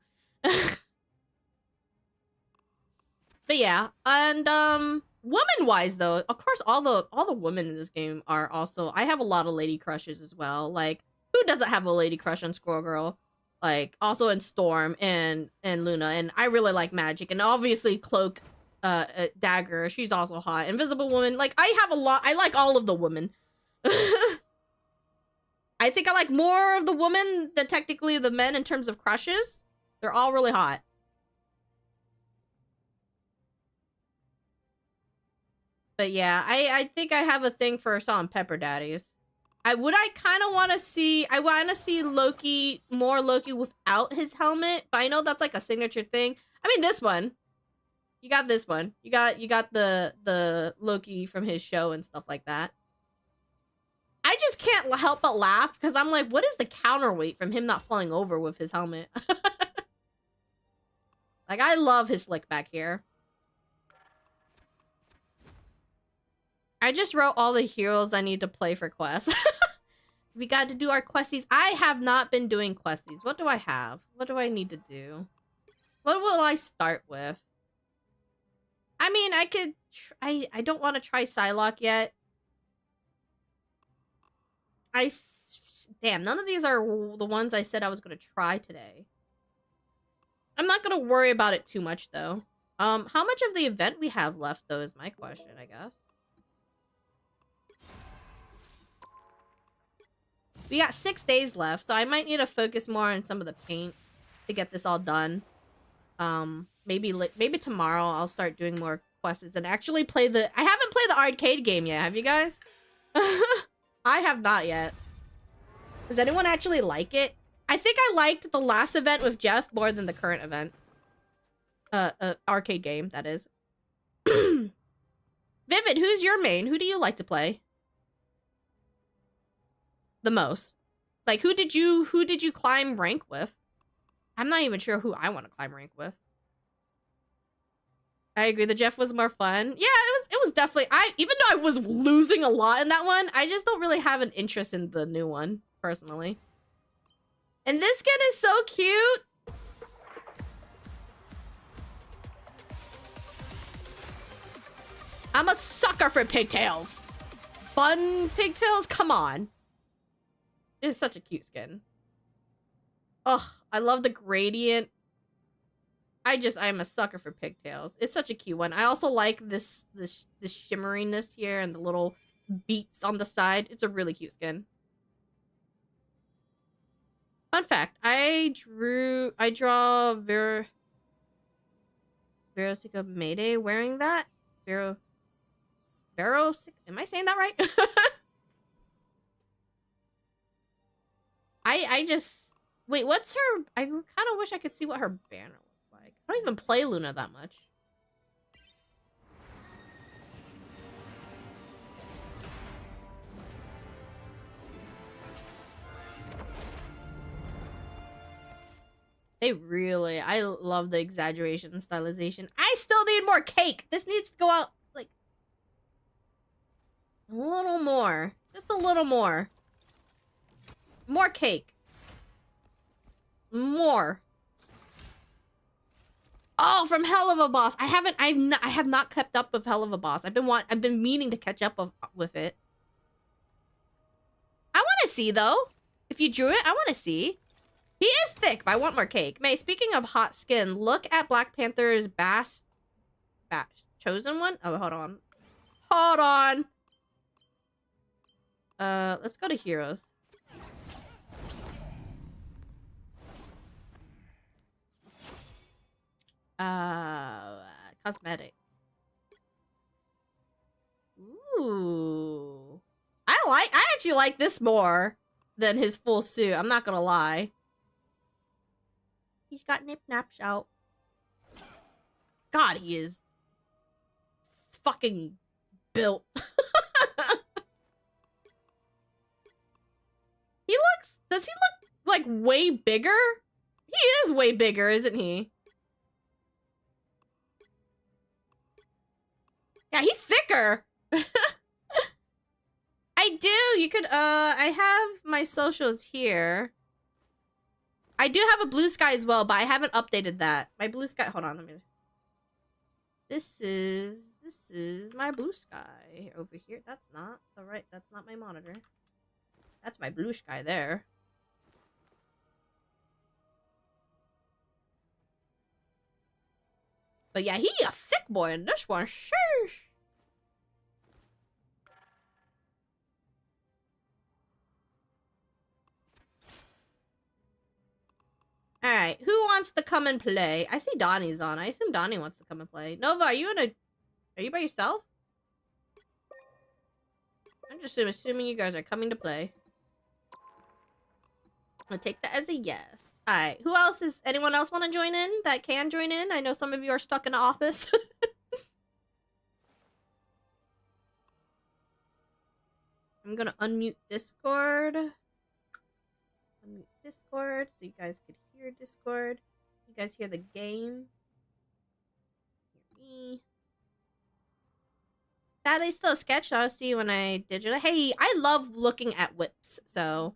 But yeah, and woman-wise though, of course all the women in this game are also, I have a lot of lady crushes as well. Like, who doesn't have a lady crush on Squirrel Girl? Like, also in Storm and Luna, and I really like Magic, and obviously Cloak, Dagger, she's also hot. Invisible Woman, like, I like all of the women. I think I like more of the women than technically the men in terms of crushes. They're all really hot. But yeah, I think I have a thing for salt and pepper daddies. I kind of want to see, I want to see Loki, more Loki without his helmet, but I know that's like a signature thing. I mean, this one. You got this one. You got the Loki from his show and stuff like that. I just can't help but laugh because I'm like, what is the counterweight from him not falling over with his helmet? Like, I love his slick back here. I just wrote all the heroes I need to play for quests. We got to do our questies. I have not been doing questies. What do I have? What do I need to do? What will I start with? I mean, I could... I don't want to try Psylocke yet. Damn, none of these are the ones I said I was going to try today. I'm not going to worry about it too much, though. How much of the event we have left, though, is my question, I guess. We got 6 days left, so I might need to focus more on some of the paint to get this all done. Maybe tomorrow I'll start doing more quests and actually play the... I haven't played the arcade game yet, have you guys? I have not yet. Does anyone actually like it? I think I liked the last event with Jeff more than the current event. Arcade game, that is. Vivid, who's your main? Who do you like to play the most? Like, who did you climb rank with? I'm not even sure who I want to climb rank with. I agree, the Jeff was more fun. Yeah, it was definitely... even though I was losing a lot in that one, I just don't really have an interest in the new one, personally. And this skin is so cute! I'm a sucker for pigtails! Bun pigtails? Come on. It's such a cute skin. Ugh, I love the gradient. I'm a sucker for pigtails. It's such a cute one. I also like this shimmeriness here and the little beats on the side. It's a really cute skin. Fun fact, I draw Verosica Mayday wearing that. Am I saying that right? I just... Wait, what's her... I kind of wish I could see what her banner looks like. I don't even play Luna that much. I love the exaggeration and stylization. I still need more cake! This needs to go out, like... a little more. Just a little more. More cake. More. Oh, from Hell of a Boss. I have not kept up with Hell of a Boss. I've been meaning to catch up with it. I want to see though. If you drew it, I want to see. He is thick, but I want more cake. May, speaking of hot skin, look at Black Panther's chosen one. Oh, hold on. Hold on. Let's go to heroes. Cosmetic. Ooh. I actually like this more than his full suit. I'm not gonna lie. He's got nip-naps out. God, he is fucking built. Does he look like way bigger? He is way bigger, isn't he? Yeah, he's thicker. I do. You could, I have my socials here. I do have a blue sky as well, but I haven't updated that. My blue sky, hold on, let me. This is my blue sky over here. That's not my monitor. That's my blue sky there. But yeah, he a thick boy in this one. Sheesh. Alright, who wants to come and play? I see Donnie's on. I assume Donnie wants to come and play. Nova, are you by yourself? I'm just assuming you guys are coming to play. I'll take that as a yes. Alright, who else is... Anyone else want to join in that can join in? I know some of you are stuck in the office. I'm gonna unmute Discord. Unmute Discord so you guys could hear Discord. You guys hear the game. Hear me. Sadly, still a sketch. I'll see when I digital. Hey, I love looking at whips, so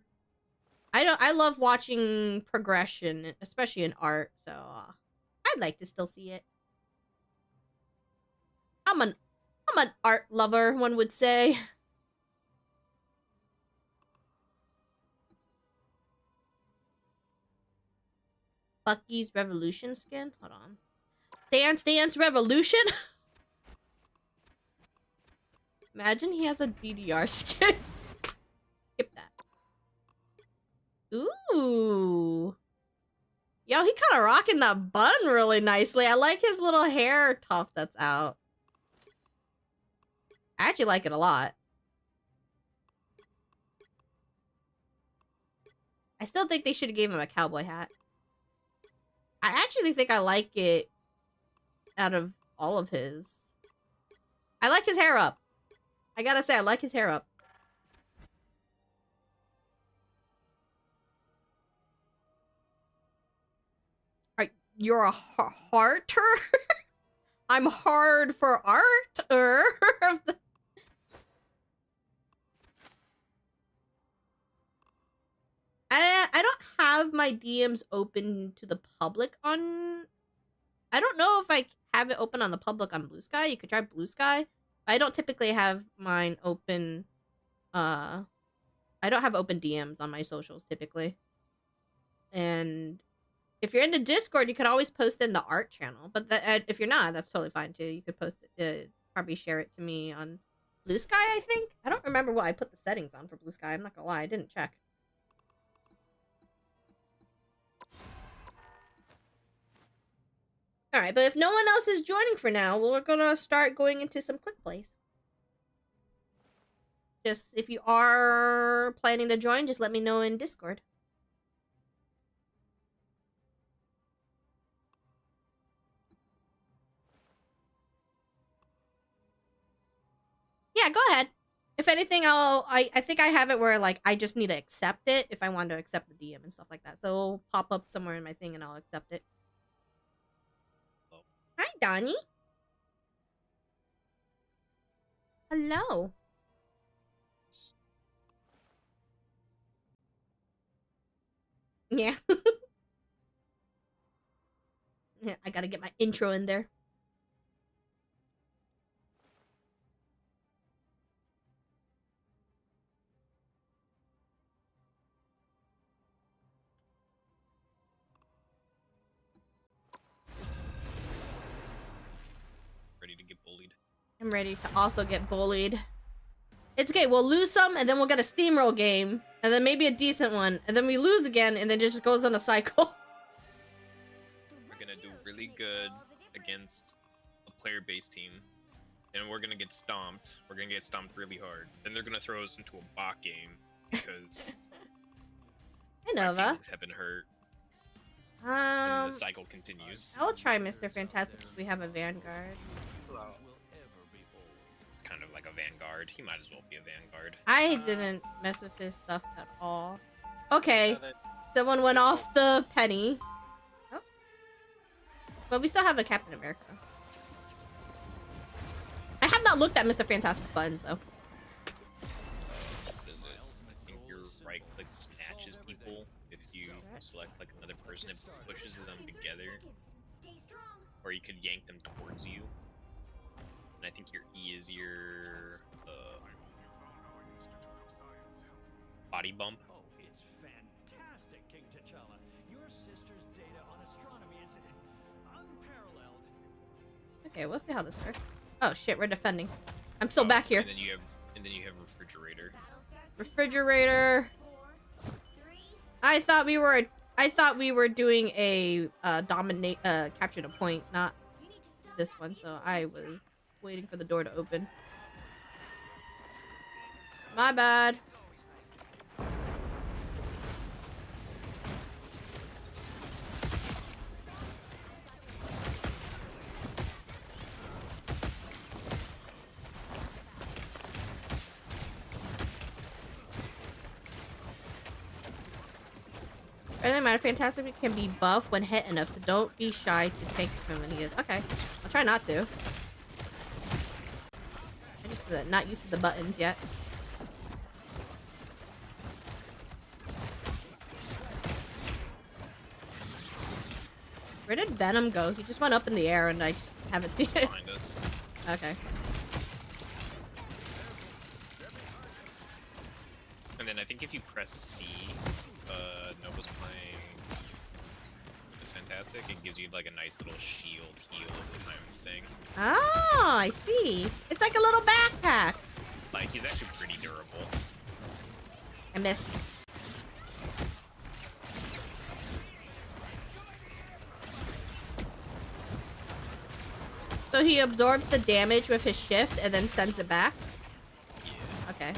I love watching progression, especially in art. So I'd like to still see it. I'm an art lover, one would say. Bucky's Revolution skin. Hold on. Dance Dance Revolution. Imagine he has a DDR skin. Skip that. Ooh. Yo, he kind of rocking that bun really nicely. I like his little hair tuft that's out. I actually like it a lot. I still think they should have gave him a cowboy hat. I actually think I like it out of all of his. I like his hair up. I gotta say, I like his hair up. You're a harder? I'm hard for art? I don't have my DMs open to the public on... I don't know if I have it open on the public on Blue Sky. You could try Blue Sky. I don't typically have mine open... I don't have open DMs on my socials, typically. And... if you're in the Discord, you could always post in the art channel. But if you're not, that's totally fine, too. You could post it... probably share it to me on Blue Sky, I think? I don't remember what I put the settings on for Blue Sky. I'm not gonna lie. I didn't check. Alright, but if no one else is joining for now, we're gonna start going into some quick plays. Just, if you are planning to join, just let me know in Discord. Yeah, go ahead. If anything, I think I have it where, like, I just need to accept it if I want to accept the DM and stuff like that. So it'll pop up somewhere in my thing and I'll accept it. Oh. Hi, Donnie. Hello. Yeah. Yeah, I gotta get my intro in there. Ready to get bullied. I'm ready to also get bullied. It's okay, we'll lose some, and then we'll get a steamroll game, and then maybe a decent one, and then we lose again, and then it just goes on a cycle. We're gonna do really good against a player-based team, and we're gonna get stomped. We're gonna get stomped really hard. Then they're gonna throw us into a bot game because Hey, Nova. my feelings have been hurt. And the cycle continues. I'll try Mr. Fantastic if we have a Vanguard. It's kind of like a Vanguard. He might as well be a Vanguard. I didn't mess with his stuff at all. Okay, someone went off the penny. Oh. But we still have a Captain America. I have not looked at Mr. Fantastic's buttons, though. What is it? I think your right click snatches people. If you select like another person, it pushes them together. Or you could yank them towards you. And I think your E is your body bump. Oh, it's fantastic, King T'Challa. Your sister's data on astronomy is unparalleled. Okay, we'll see how this works. Oh shit, we're defending. I'm still back here. And then you have refrigerator. Refrigerator. I thought we were doing a dominate capture the point, not this one, so I was waiting for the door to open. My bad. Early matter fantastic can be buffed when hit enough, so don't be shy to take him when he is. Okay, I'll try not to. I'm just not used to the buttons yet. Where did Venom go? He just went up in the air and I just haven't seen it. Behind us. Okay. And then I think if you press C, Nova's playing is fantastic. It gives you like a nice little shield heal time thing. Oh, I see. It's like a little backpack. Like he's actually pretty durable. I missed. So he absorbs the damage with his shift and then sends it back? Yeah. Okay.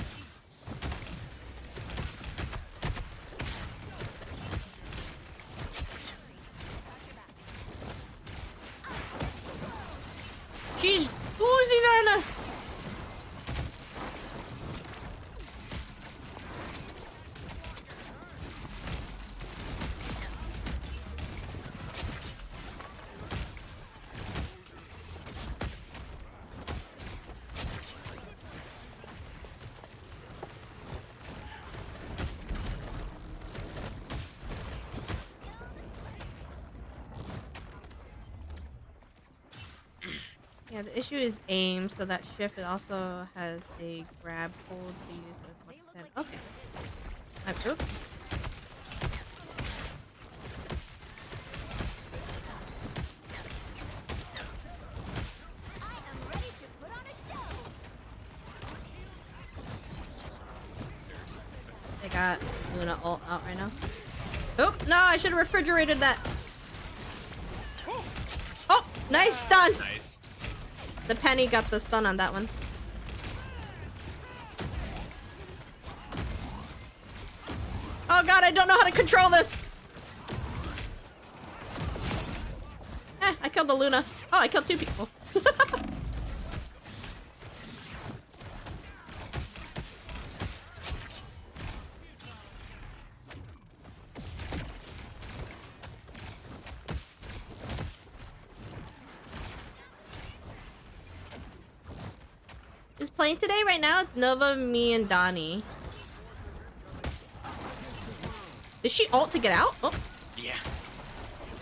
She's oozing on us! Yeah, the issue is aim, so that shift also has a grab hold to use with my pen. Okay. Oops. They got Luna ult out right now. Oh, no, I should have refrigerated that. Oh, nice stun. Nice. The penny got the stun on that one. Oh god, I don't know how to control this. I killed the Luna. Oh, I killed 2 people. Who's playing today right now? It's Nova, me, and Donnie. Did she ult to get out? Oh. Yeah.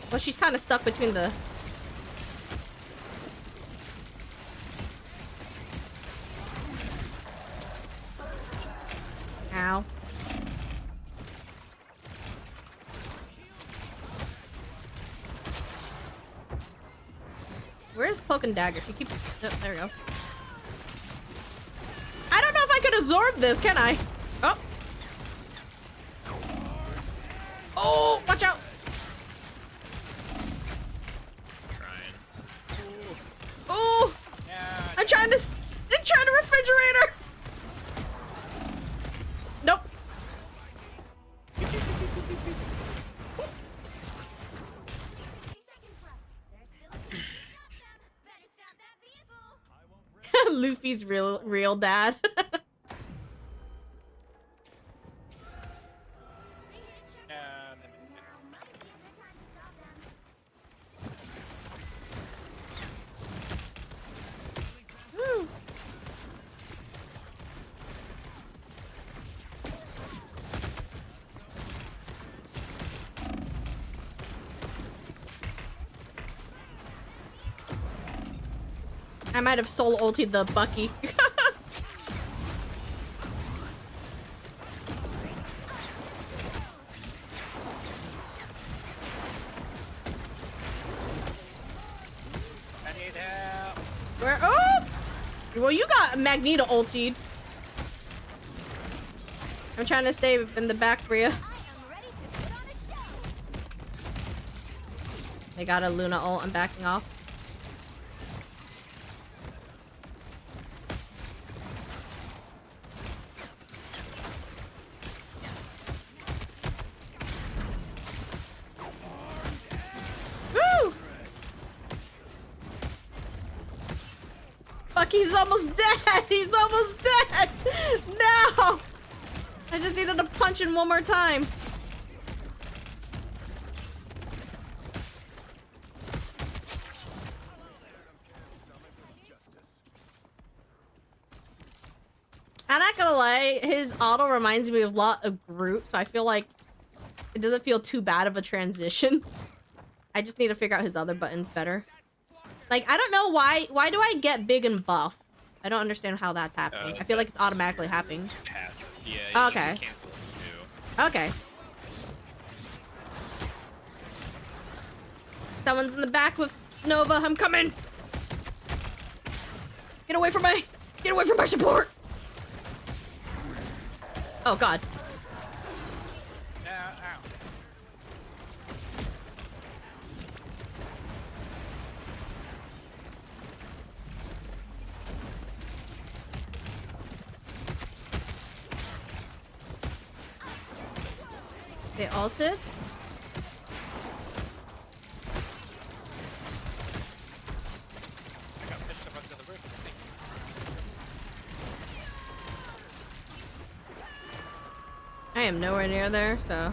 Well, she's kind of stuck between the... Ow. Where's Cloak and Dagger? She keeps... Oh, there we go. I don't know if I could absorb this, can I? Oh. Oh, watch out. Trying. Oh. Yeah. I'm trying to refrigerate her. Nope. Luffy's real dad. Woo. I might have soul ulted the Bucky. I need help. Where? Oh! Well, you got Magneto ultied. I'm trying to stay in the back for you. They got a Luna ult. I'm backing off. Fuck, he's almost dead! He's almost dead! No! I just needed to punch him one more time. I'm not gonna lie, his auto reminds me a lot of Groot, so I feel like it doesn't feel too bad of a transition. I just need to figure out his other buttons better. Like, I don't know why do I get big and buff? I don't understand how that's happening. I feel like it's automatically happening. Passive. Yeah, Oh, okay. you can cancel it too. Okay. Someone's in the back with Nova. I'm coming. Get away from my support. Oh god. Ow, ow. They ulted. I got pitched up onto the roof, I think. I am nowhere near there, so.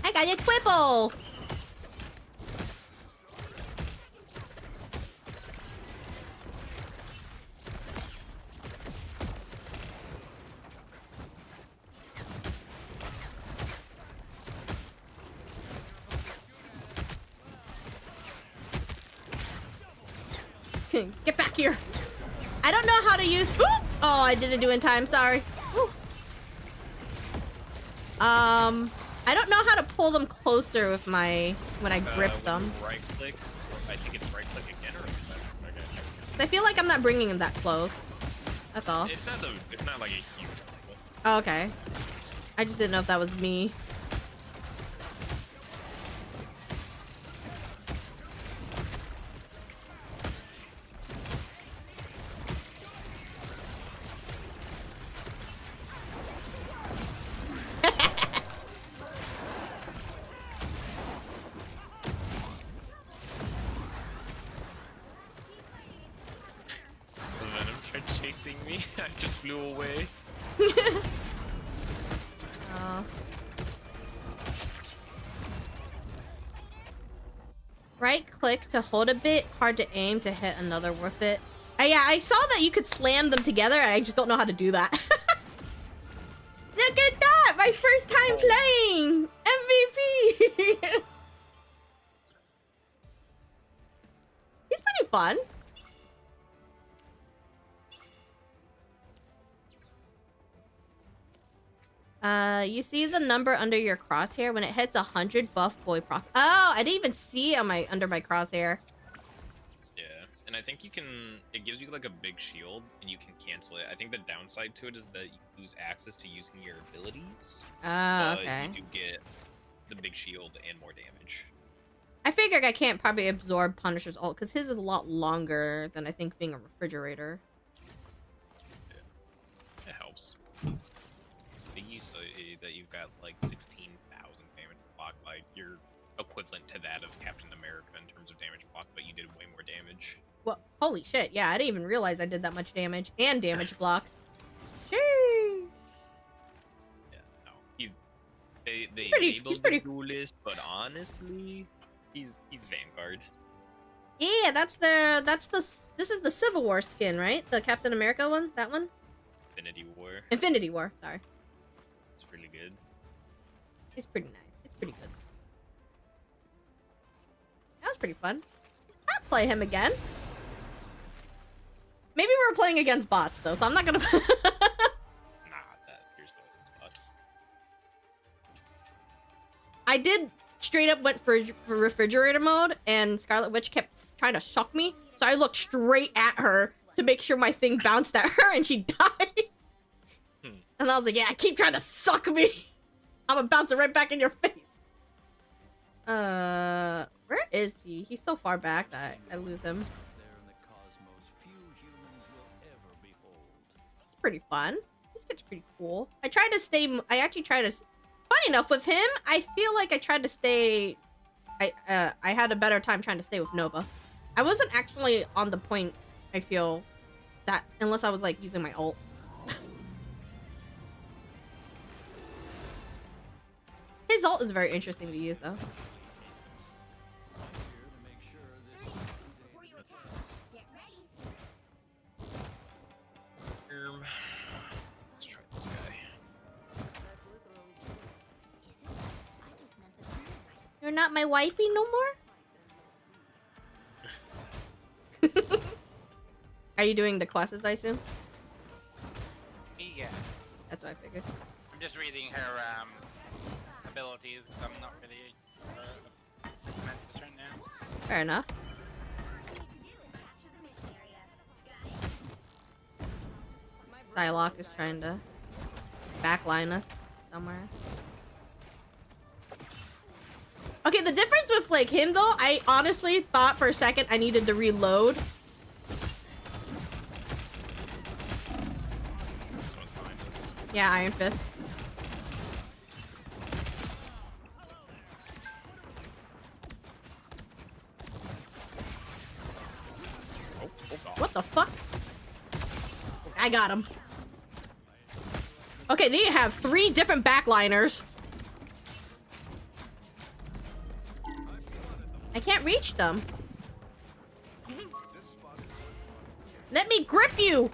I got your Twibble! Get back here! I don't know how to use. Ooh! Oh, I didn't do it in time. Sorry. Ooh. I don't know how to pull them closer with my when I grip them. Right click. I think it's right click again or okay. I feel like I'm not bringing them that close. That's all. It's not like a huge level. Oh, okay. I just didn't know if that was me. Venom tried chasing me. I just flew away. Right click to hold a bit, hard to aim to hit another worth it. Yeah, I saw that you could slam them together, and I just don't know how to do that. Look at that! My first time playing! MVP! He's pretty fun. You see the number under your crosshair? When it hits 100, buff boy proc. Oh, I didn't even see it on under my crosshair. Yeah, and I think it gives you like a big shield, and you can cancel it. I think the downside to it is that you lose access to using your abilities. Oh, okay. You do get the big shield and more damage. I figured I can't probably absorb Punisher's ult, because his is a lot longer than I think being a refrigerator. Yeah, it helps. You say that you've got like 16,000 damage block, like you're equivalent to that of Captain America in terms of damage block, but you did way more damage. Well, holy shit, yeah, I didn't even realize I did that much damage. And damage block. Sheesh. Yeah, no. They he's pretty duelist, but honestly, he's Vanguard. Yeah, this is the Civil War skin, right? The Captain America one? That one? Infinity War. Infinity War, sorry. It's really good. It's pretty nice. It's pretty good. That was pretty fun. I'll play him again. Maybe we're playing against bots, though, so I'm not gonna... Nah, here's the spots. I did straight up went for refrigerator mode, and Scarlet Witch kept trying to shock me, so I looked straight at her to make sure my thing bounced at her, and she died. And I was like, yeah, keep trying to suck me. I'm gonna bounce it right back in your face. Where is he? He's so far back that I lose him. There in the cosmos, few humans will ever behold. pretty fun. This kid's pretty cool. I tried to stay... I actually tried to... Funny enough, with him, I feel like I tried to stay... I had a better time trying to stay with Nova. I wasn't actually on the point, I feel, that... Unless I was, like, using my ult. His ult is very interesting to use, though. Let's try this guy. You're not my wifey no more? Are you doing the quests, I assume? Yeah. That's what I figured. I'm just reading her abilities because I'm not really Mantis right now. Fair enough. Psylocke is trying to backline us somewhere. Okay, the difference with like him though, I honestly thought for a second I needed to reload. Someone's behind us. Yeah, Iron Fist. Oh God. What the fuck? I got him. Okay, they have 3 different backliners. I can't reach them. Let me grip you!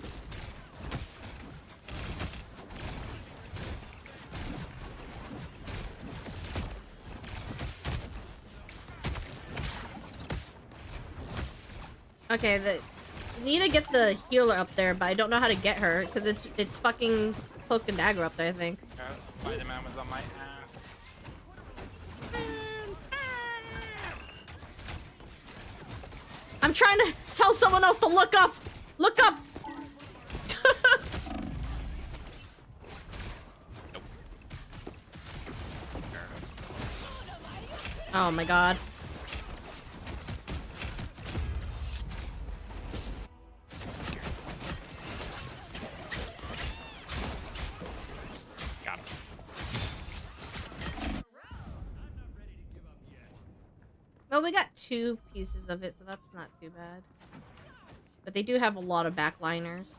Okay, need to get the healer up there, but I don't know how to get her because it's fucking cloak and dagger up there, I think. Spider-Man was on my ass. I'm trying to tell someone else to look up. Look up. Oh my god. Got him. Well, we got 2 pieces of it, so that's not too bad. But they do have a lot of backliners.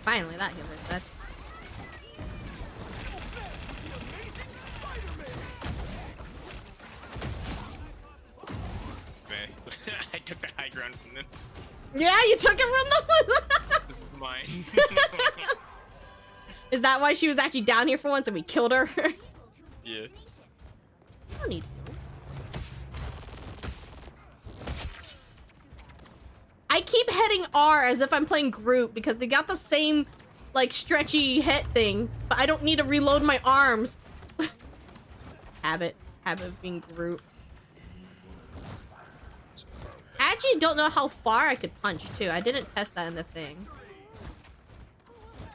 Finally, that healer's dead. I took the high ground from them. Yeah, you took it from them. This is mine. Is that why she was actually down here for once and we killed her? Yeah. I don't need heal. I keep hitting R as if I'm playing Groot because they got the same, like, stretchy hit thing, but I don't need to reload my arms. Habit of being Groot. I actually don't know how far I could punch, too. I didn't test that in the thing.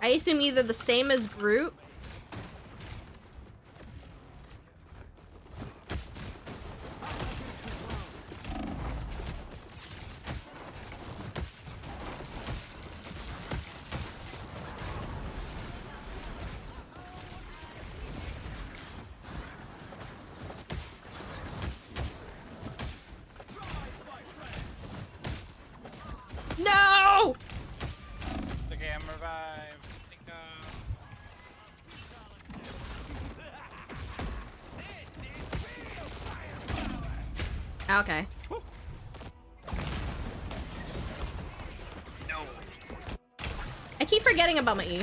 I assume either the same as Groot. No! Okay, I'm revived. Okay. No. I keep forgetting about my E.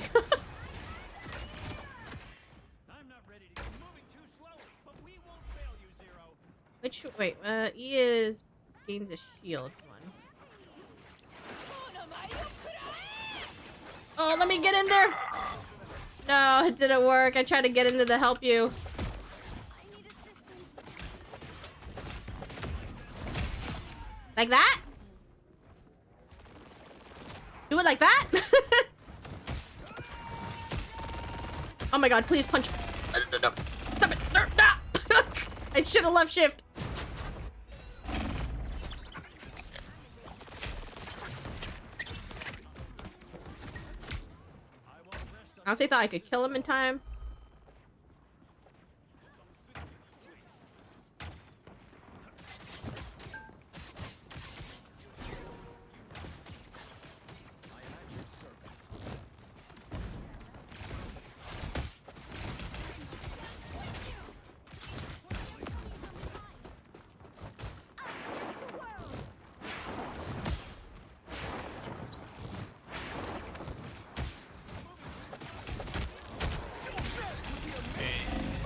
I'm not ready to moving too slowly, but we won't fail you, Zero. Which, wait, E is gains a shield one. Oh, let me get in there! No, it didn't work. I tried to get into to help you. Like that? Do it like that? Oh my god, please punch. I should have left shift. I honestly thought I could kill him in time.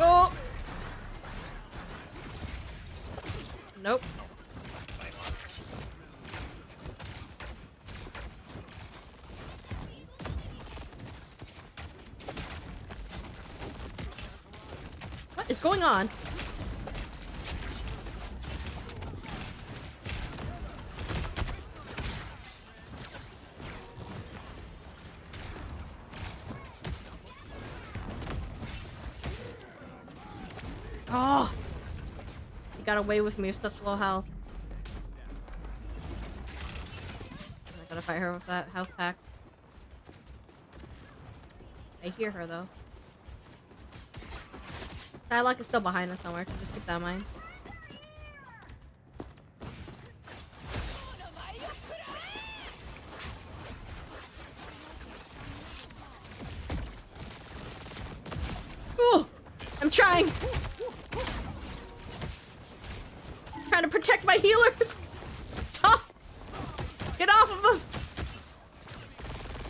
Oh! Nope. What is going on? Oh! He got away with me with such low health. I gotta fight her with that health pack. I hear her though. Dialogue is still behind us somewhere, just keep that in mind. Ooh! I'm trying! Trying to protect my healers! Stop! Get off of them!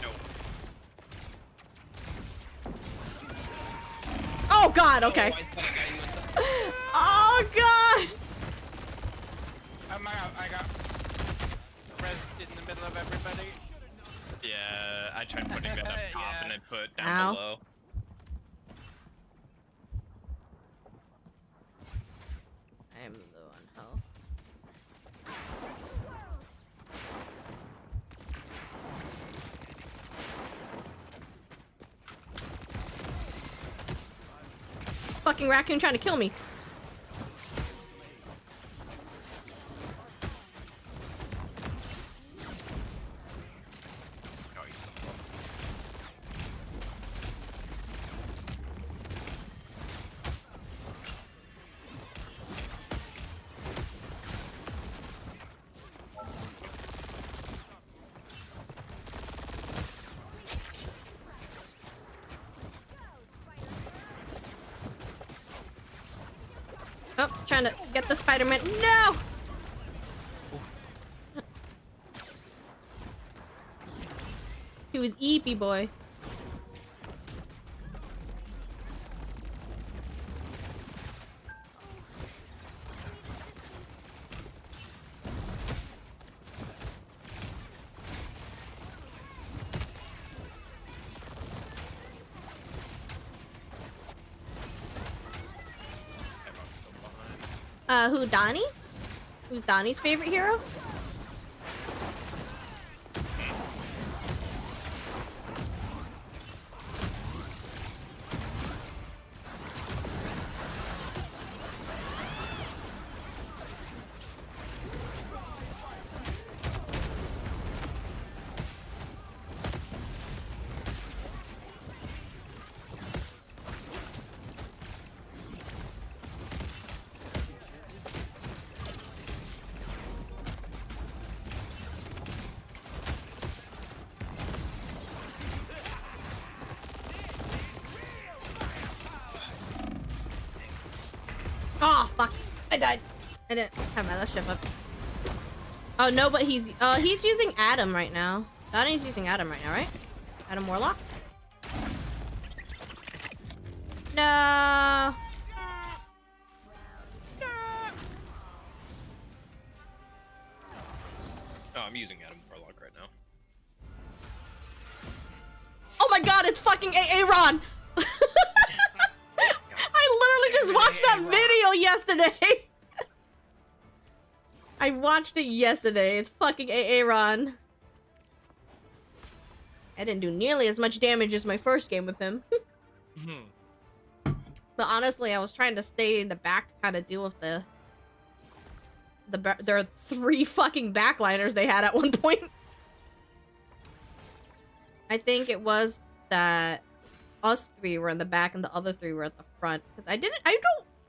No. Oh god, okay. Oh god! Oh my god, I got rezzed in the middle of everybody. Yeah, I tried putting that up top Yeah. and I put down Ow. below. I am low on health. Fucking raccoon trying to kill me. Oh, he's so low. Oh, trying to get the Spider-Man. No! He was eepy boy. Everyone's still behind. Who, Donnie? Who's Donnie's favorite hero? Oh, fuck. I died. I didn't have my left shift up. Oh, no, but he's using Adam right now. Donnie's using Adam right now, right? Adam Warlock? No. Oh, I'm using Adam Warlock right now. Oh my god, it's fucking Aaron! I literally just watched that video yesterday! I watched it yesterday. It's fucking Aaron. I didn't do nearly as much damage as my first game with him. But But honestly, I was trying to stay in the back to kind of deal with their 3 fucking backliners they had at one point. I think it was that us 3 were in the back and the other 3 were at the front. Because I don't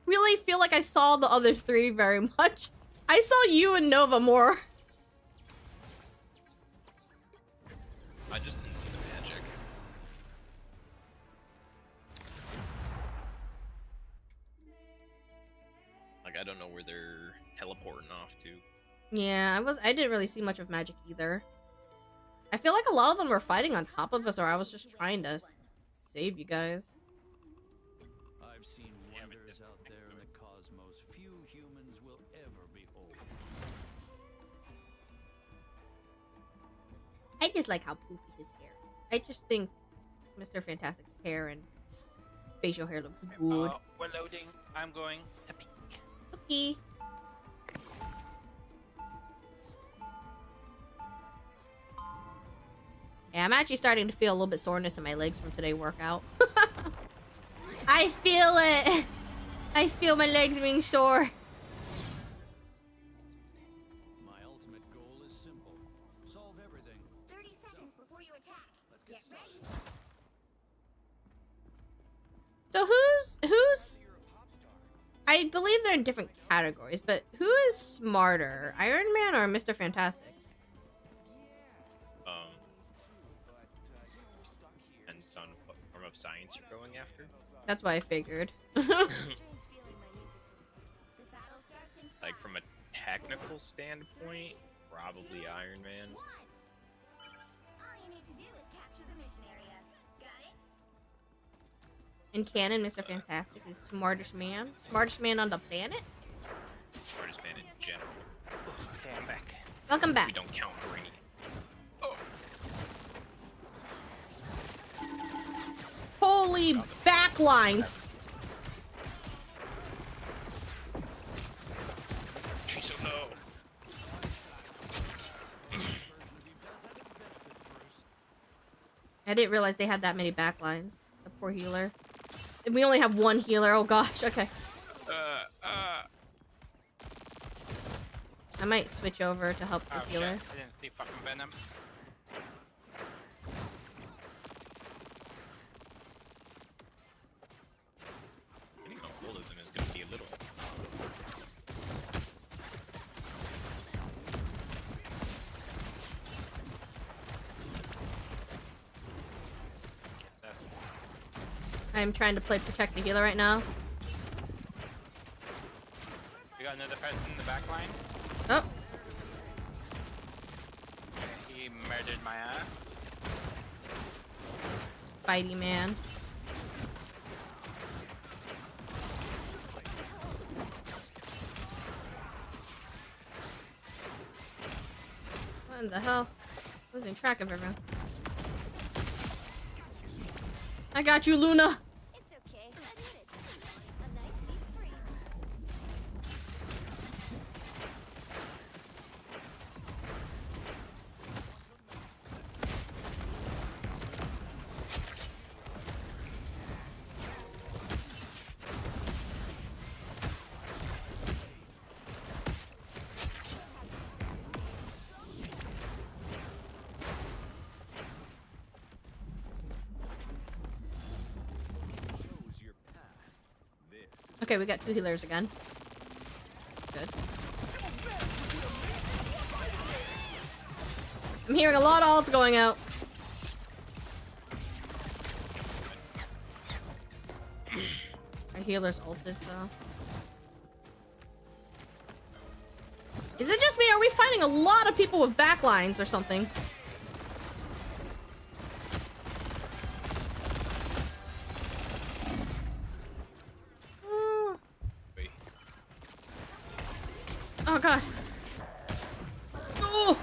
really feel like I saw the other 3 very much. I saw you and Nova more. I just didn't see the magic. Like, I don't know where they're teleporting off to. Yeah, I didn't really see much of magic either. I feel like a lot of them were fighting on top of us, or I was just trying to save you guys. I've seen wonders out there in the cosmos few humans will ever behold. I just like how poofy his hair. I just think Mr. Fantastic's hair and facial hair looks good. We're loading. I'm going to peek. Okay. Yeah, I'm actually starting to feel a little bit soreness in my legs from today's workout. I feel it! I feel my legs being sore. My ultimate goal is simple. Solve everything. 30 seconds before you attack. Let's get Get started. ready. So who's... I believe they're in different categories, but who is smarter? Iron Man or Mr. Fantastic? Depends on what form of science you're going after. That's what I figured. Strange feeling my music did. The battle starts in Like, from a technical standpoint, probably Iron Man. 1. All you need to do is capture the mission area. Got it? In canon, Mr. Fantastic is smartest man. Smartest man on the planet? Smartest man in general. Okay, I'm back. Welcome We back. don't count Brainy. Oh, Holy backlines! she's so low. I didn't realize they had that many backlines. The poor healer. And we only have one healer. Oh gosh, okay. I might switch over to help the Oh shit, healer. I didn't see fucking Venom. Getting a hold of them is going to be a little. I'm trying to play protect the healer right now. We got another person in the back line. Oh, He murdered my ass. Spidey man. What in the hell? Losing track of everyone. I got you, Luna. It's okay. I did it. A nice deep freeze. Shows your path. This is Okay, we got 2 healers again. Good. I'm hearing a lot of ults going out. Our healer's ulted, so. Is it just me? Or are we fighting a lot of people with backlines or something? Wait. Oh god. Oh!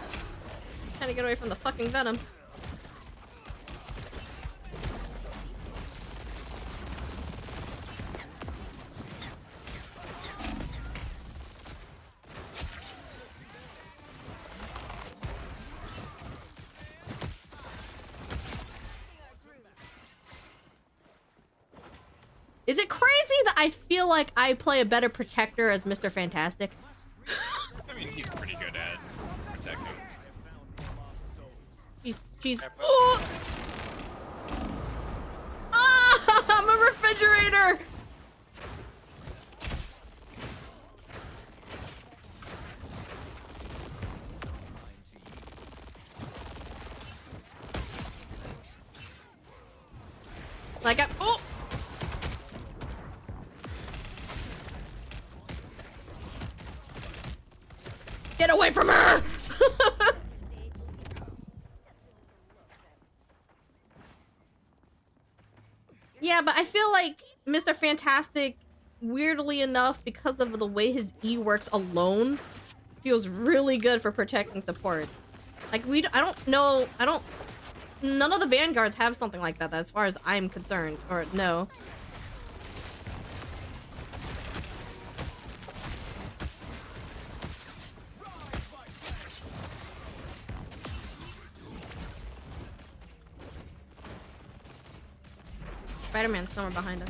Trying to get away from the fucking venom. Is it crazy that I feel like I play a better protector as Mr. Fantastic? I mean, he's pretty good at protecting. She's. Oh! Ah! I'm a refrigerator! Like I'm. Oh! Get away from her! Yeah, but I feel like Mr. Fantastic, weirdly enough, because of the way his E works alone, feels really good for protecting supports. Like, I don't know, none of the Vanguards have something like that, as far as I'm concerned, or no. Spider-Man's somewhere behind us.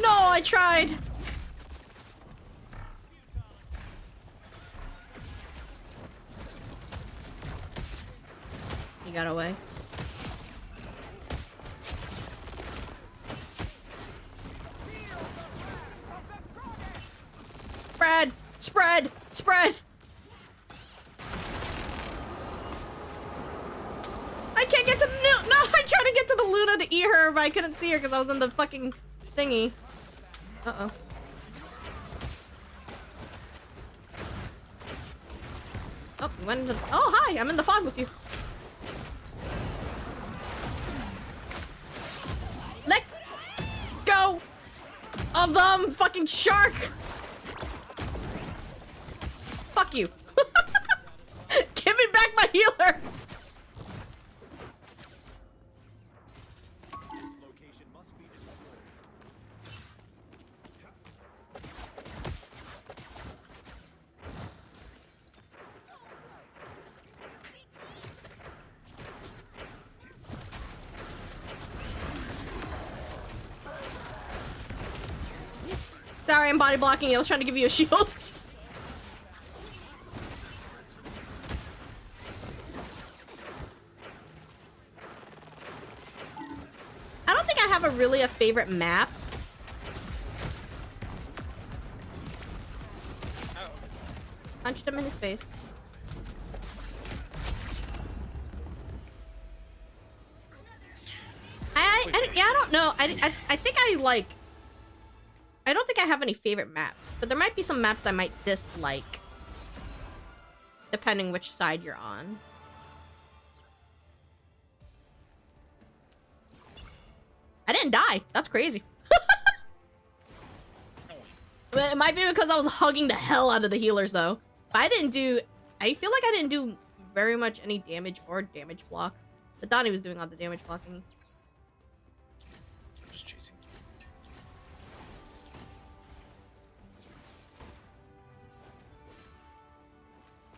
No, I tried! He got away. Spread! Spread! Spread! I can't get to the no! I tried to get to the Luna to eat her, but I couldn't see her because I was in the fucking thingy. Uh-oh. Oh, we went into... Oh, hi! I'm in the fog with you. Let go of them, fucking shark! Fuck you. Give me back my healer! Sorry, I'm body blocking you. I was trying to give you a shield. I don't think I have a favorite map. Punched him in his face. Yeah, I don't know. I think I like... I don't think I have any favorite maps, but there might be some maps I might dislike. Depending which side you're on. I didn't die. That's crazy. But it might be because I was hugging the hell out of the healers, though. But I feel like I didn't do very much any damage or damage block. But Donnie was doing all the damage blocking. Just chasing.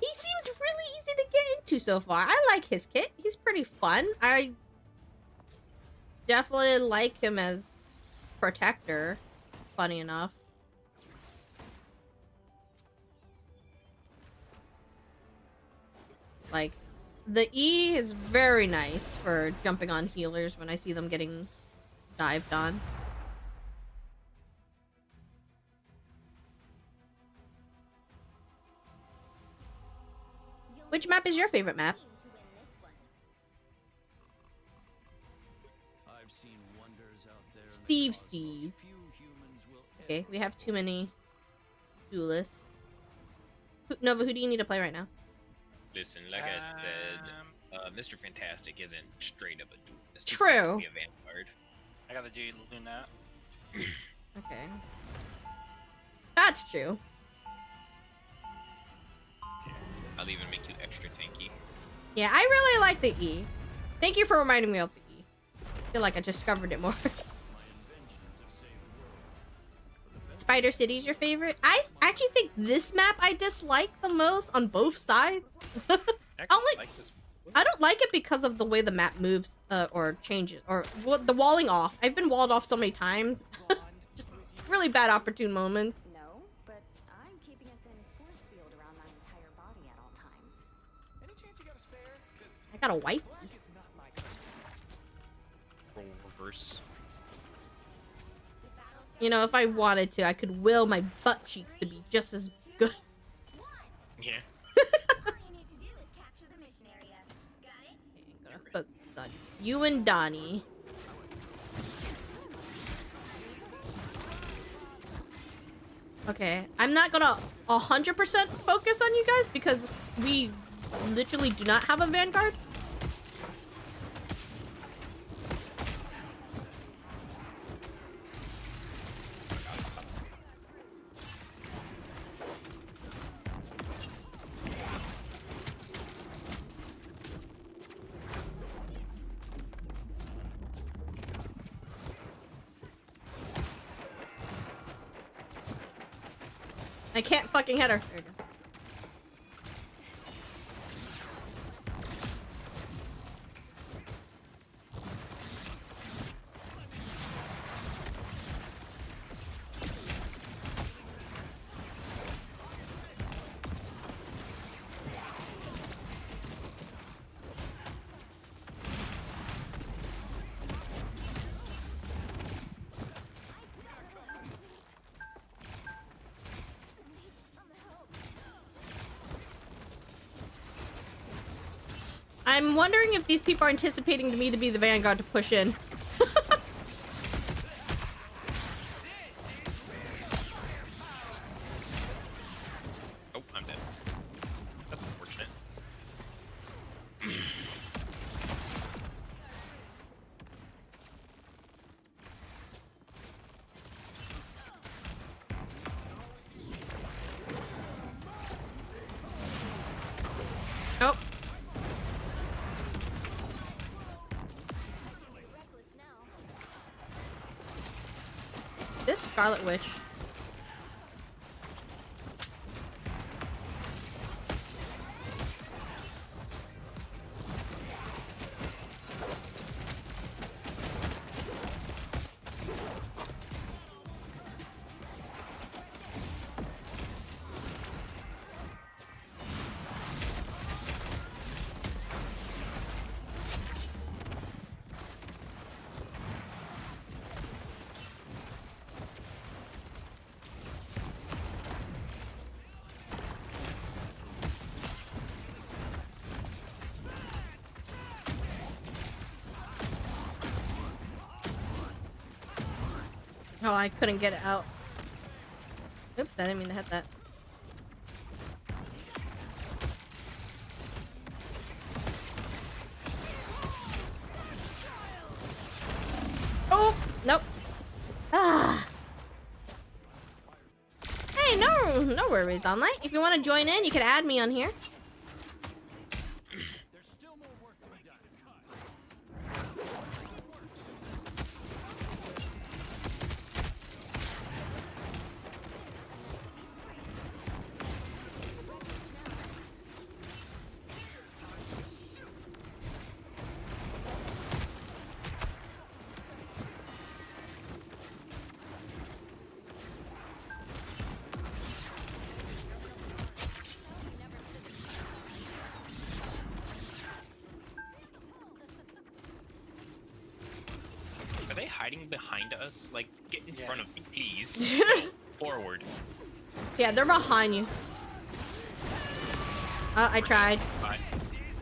He seems really easy to get into so far. I like his kit. He's pretty fun. I definitely like him as protector. Funny enough. Like, the E is very nice for jumping on healers when I see them getting dived on. Which map is your favorite map? I've seen wonders out there. Steve. Few humans will Okay, we have too many duelists. Nova, who do you need to play right now? Listen, like I said, Mr. Fantastic isn't straight up a duelist. He's True. technically a vanguard. I gotta do Luna. Okay. That's true. I'll even make you extra tanky. Yeah, I really like the E. Thank you for reminding me of the E. I feel like I discovered it more. Spider City's your favorite? I actually think this map I dislike the most on both sides. Actually, like this. I don't like it because of the way the map moves or changes or the walling off. I've been walled off so many times. Just really bad opportune moments. No, but I'm keeping a thin force field around my entire body at all times. Any chance you got a spare? 'Cause I got a wife. black is not my color. Roll reverse. You know, if I wanted to, I could will my butt cheeks to be just as good. Yeah. All you need to do is capture the mission area. Got it? I'm gonna focus on you and Donnie. Okay, I'm not gonna 100% focus on you guys because we literally do not have a vanguard. I can't fucking hit her. There you go. I'm wondering if these people are anticipating me to be the vanguard to push in. Oh, I'm dead. That's unfortunate. Oh. This Scarlet Witch. Oh, I couldn't get it out. Oops, I didn't mean to hit that. Oh, nope. Ah. Hey, no worries, online. If you want to join in, you can add me on here. There's still more work to be done. Are they hiding behind us? Like, get in Yeah. front of me, please. Forward. Yeah, they're behind you. I tried. Bye.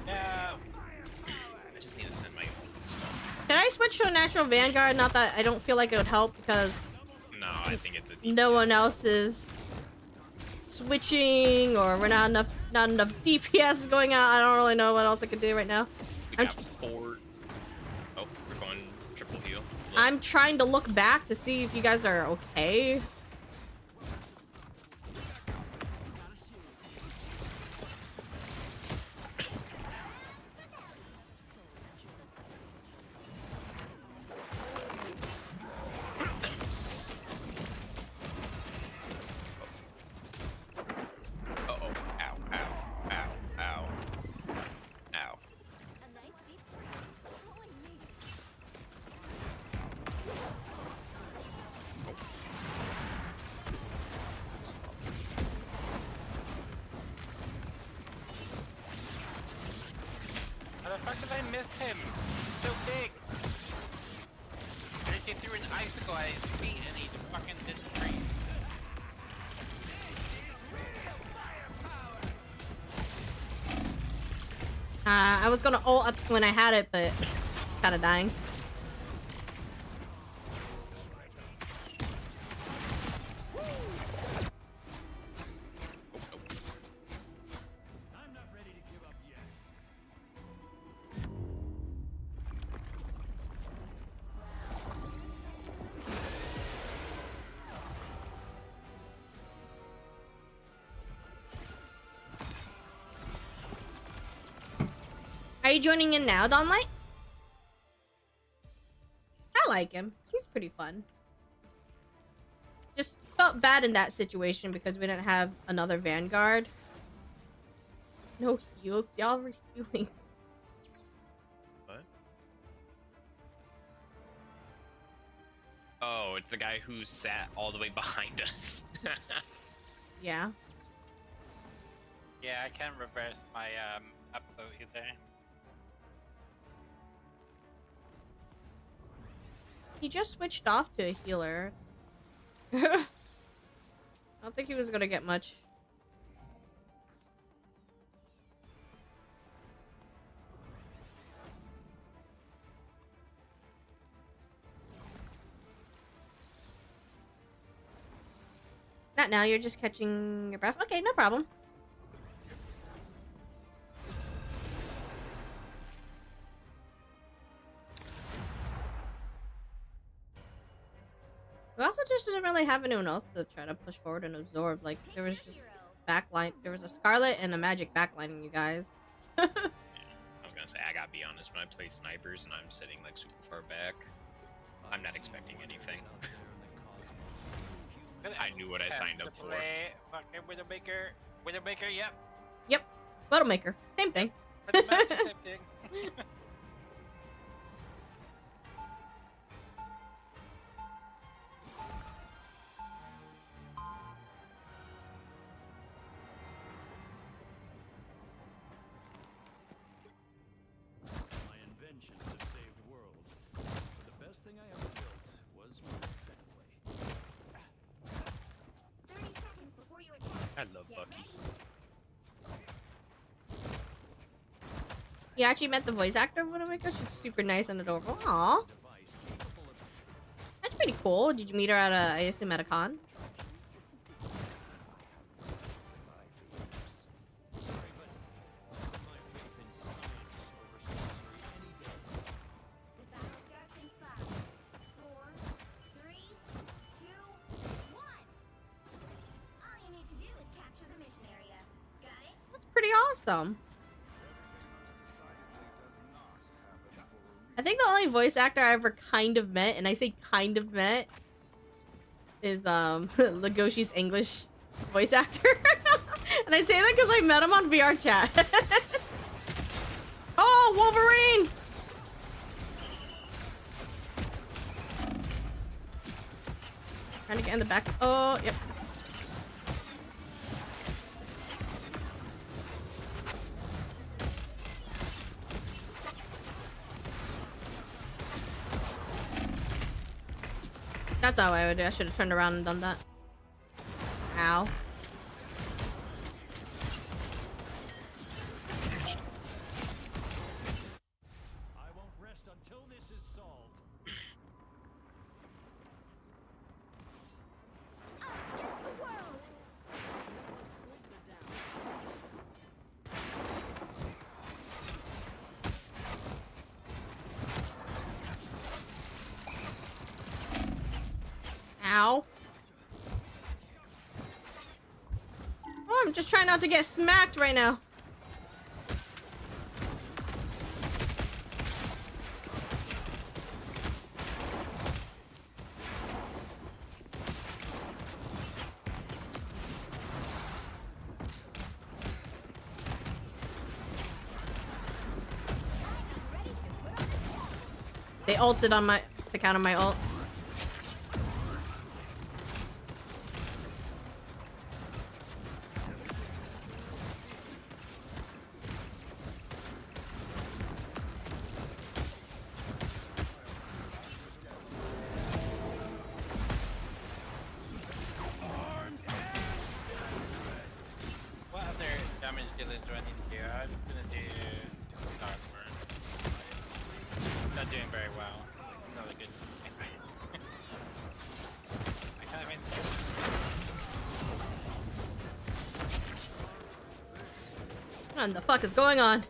No. I just need to send my spell. Can I switch to a natural vanguard? Not that I don't feel like it would help because No, I think it's a deep. no one else is switching or we're not enough DPS going out. I don't really know what else I can do right now. We got 4. Oh, we're going triple heal. Look. I'm trying to look back to see if you guys are okay. Uh-oh. Ow, ow, ow, ow. Ow. A nice deep breath. Oh, I need it. How the fuck did I miss him? He's so big. And he threw an icicle at his feet and he fucking didn't breathe. I was gonna ult when I had it, but kind of dying. I'm not ready to give up yet. Are you joining in now, Dawnlight? I like him. He's pretty fun. Just felt bad in that situation because we didn't have another Vanguard. No heals. Y'all were healing. What? Oh, it's the guy who sat all the way behind us. Yeah. Yeah, I can't reverse my upload either. He just switched off to a healer. I don't think he was gonna get much. Not now, you're just catching your breath. Okay, no problem. We also just didn't really have anyone else to try to push forward and absorb. Like, there was just backline. There was a Scarlet and a Magic backlining you guys. I was gonna say, I gotta be honest, when I play snipers and I'm sitting like super far back, I'm not expecting anything. I knew what I signed up for. Fucking Widowmaker. Widowmaker, yep. Yep. Widowmaker. Same thing. Pretty much the same thing. My inventions have saved worlds. But the best thing I ever built was my Fenway. 30 seconds before you attack. I love Get Bucky. ready. You actually met the voice actor of Widowmaker? She's super nice and adorable. Aww. Device capable of That's pretty cool. Did you meet her at a, I assume at a con? sorry, but put my faith in science over sorcery any day. The battle starts in 5, 4, 3, 2, 1. All you need to do is capture the mission area. Got it? That's pretty awesome. I think the only voice actor I ever kind of met, and I say kind of met, is Legoshi's English voice actor. And I say that because I met him on VR chat. Oh, Wolverine! Trying to get in the back. Oh, yep. That's not what I would do. I should have turned around and done that. Ow. I won't rest until this is solved. Us against the world. I'm just trying not to get smacked right now. They ulted on my to counter my ult. What other damage dealers do I need to do? I'm gonna do Darkburn. Not doing very well. Not a good. I kind of mean. What the fuck is going on?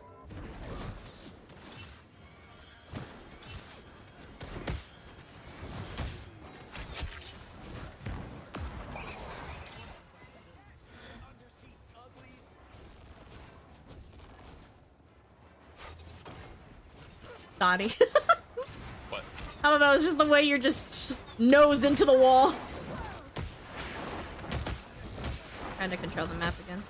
Dottie. What? I don't know, it's just the way you're just nose into the wall. Trying to control the map again.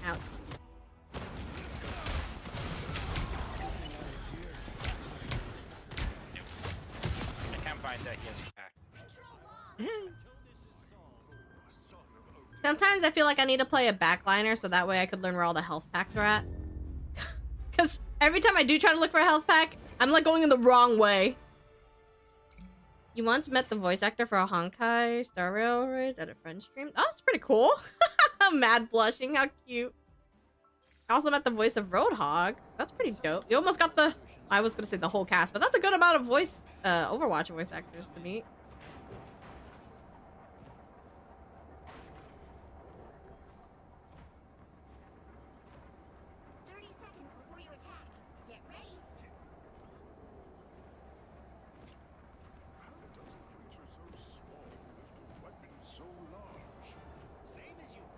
Ouch. I can't find that yet. Back. Sometimes I feel like I need to play a backliner so that way I could learn where all the health packs are at. Because every time I do try to look for a health pack, I'm like going in the wrong way. You once met the voice actor for a Honkai Star Railroads at a friend stream? Oh, that's pretty cool. Mad blushing, how cute. I also met the voice of Roadhog. That's pretty dope. You almost got the... I was gonna say the whole cast, but that's a good amount of voice... Overwatch voice actors to meet.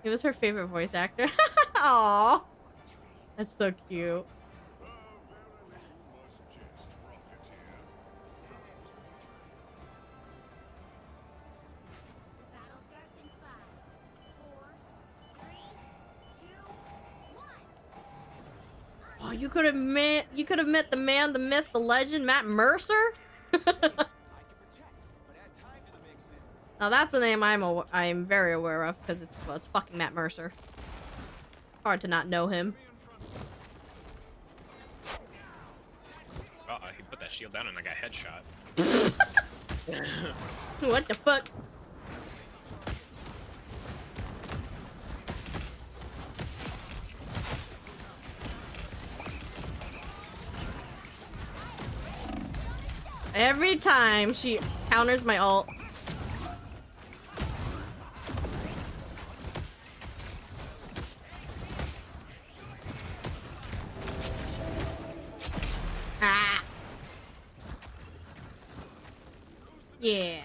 He was her favorite voice actor. Aww. That's so cute. Oh, you could have met the man, the myth, the legend, Matt Mercer? Now that's a name I'm very aware of because it's fucking Matt Mercer. Hard to not know him. He put that shield down and I got headshot. What the fuck? Every time she counters my ult. Ah. Yeah.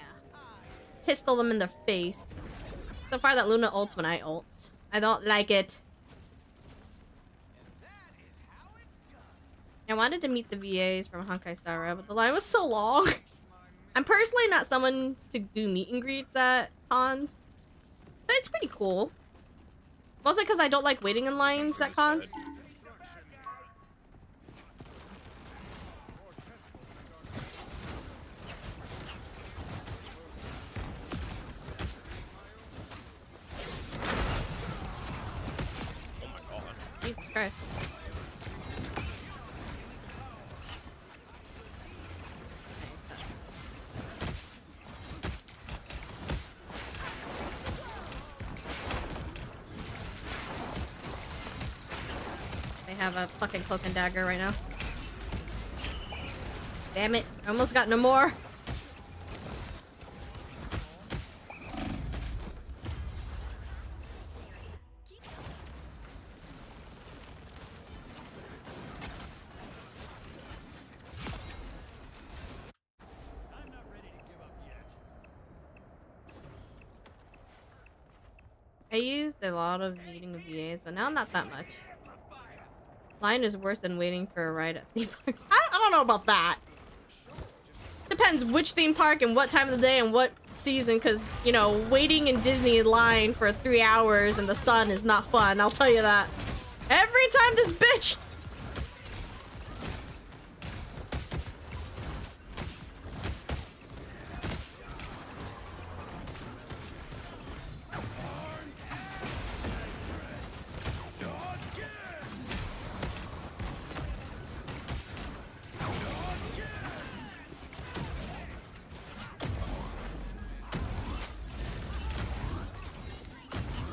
Pistol them in the face. So far that Luna ults when I ult. I don't like it. I wanted to meet the VAs from Honkai Star Rail, but the line was so long. I'm personally not someone to do meet and greets at cons, but it's pretty cool. Mostly because I don't like waiting in lines at cons. Oh my god. Jesus Christ. They have a fucking cloak and dagger right now. Damn it. I almost got no more. I used a lot of eating VAs, but now not that much. Line is worse than waiting for a ride at theme parks. I don't know about that. Depends which theme park and what time of the day and what season, because, you know, waiting in Disney line for 3 hours in the sun is not fun, I'll tell you that. Every time this bitch...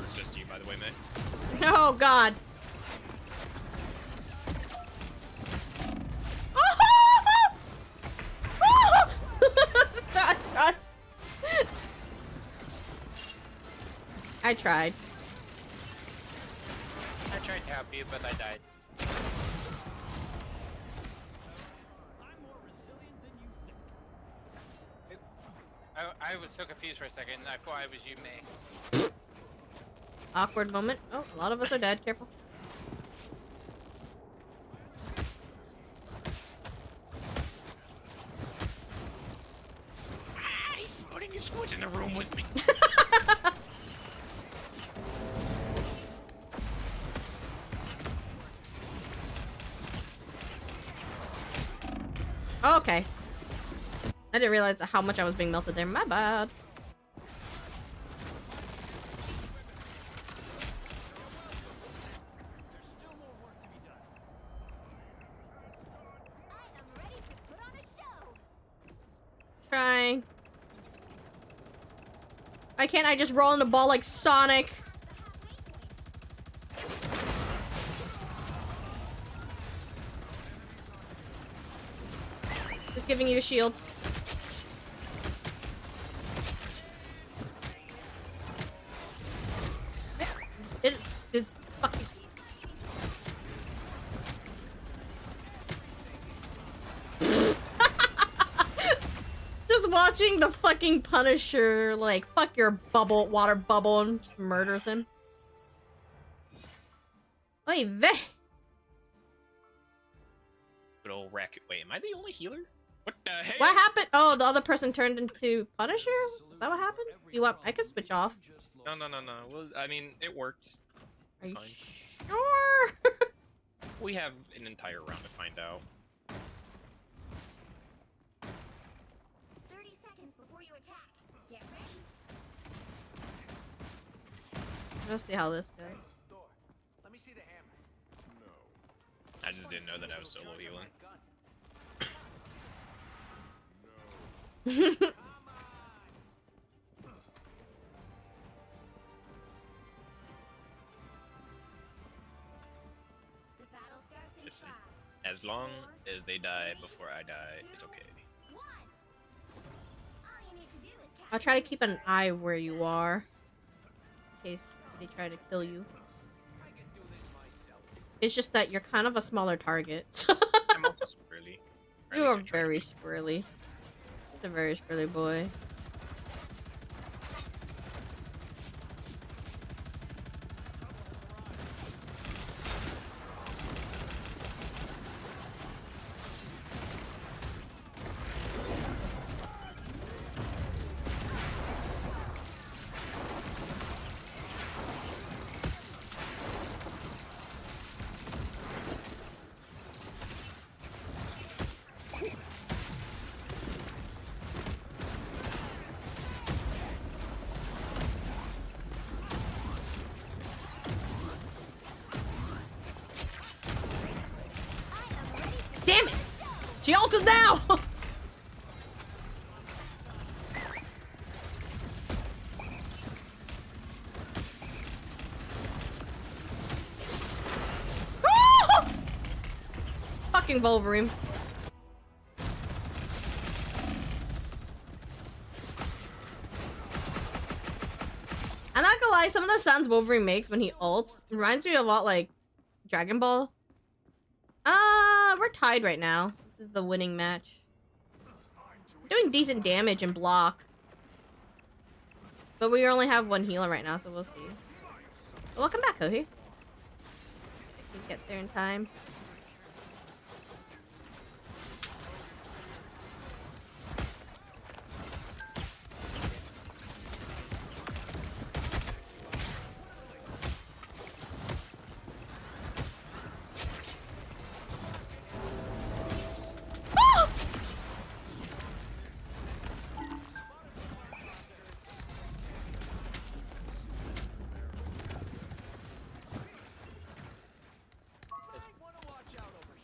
It's just you, by the way, May. Oh, God. I tried. I tried to help you, but I died. I'm more resilient than you think. I was so confused for a second. I thought I was you, May. Awkward moment. Oh, a lot of us are dead. Careful. He's putting his foot in the room with me. Okay. I didn't realize how much I was being melted there. My bad. There's still more work to be done. I am ready to put on a show. Trying. Why can't I just roll in the ball like Sonic? Just giving you a shield. It is fucking... Just watching the fucking Punisher, like, fuck your bubble, water bubble, and just murders him. Oy vey. Good old racket. Wait, am I the only healer? What the heck? What happened? Oh, the other person turned into Punisher? Is that what happened? You want? I could switch off. No. Well, I mean, it worked. Are you Fine. sure? We have an entire round to find out. 30 seconds before you attack. Get ready. Let's see how this goes. Thor, let me see the hammer. I just didn't know that I was solo healing. The battle starts in Listen, 5, as long as they die before I die, it's okay. 1. All you need to do is I'll try to keep an eye where you are, in case they try to kill you. It's just that you're kind of a smaller target. I'm also squirrely. Or at You least are I try to very be. squirrely. Just a very squirrely boy. Damn it! She ulted now! Fucking Wolverine. I'm not gonna lie, some of the sounds Wolverine makes when he ults reminds me a lot like Dragon Ball. We're tied right now. This is the winning match. We're doing decent damage and block. But we only have one healer right now, so we'll see. Welcome back, Kohi. I can get there in time.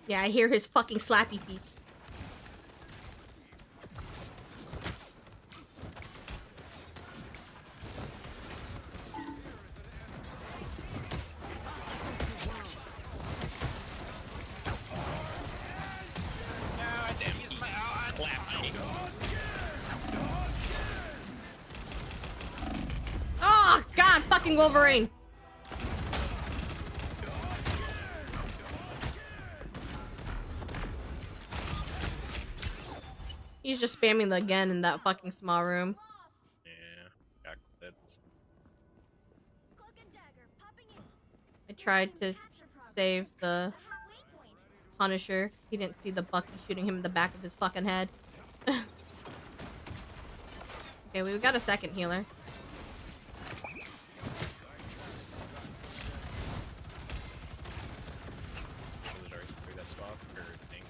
Yeah, I hear his fucking slappy feet. God damn, he clapped me. Oh, God, fucking Wolverine. He's just spamming the again in that fucking small room. Yeah, got clipped. Cloak and dagger popping in. I tried to Capture progress. save the The halfway point. Punisher. He didn't see the Bucky shooting him in the back of his fucking head. Okay, we got a second healer. Was it already through that swap or thing?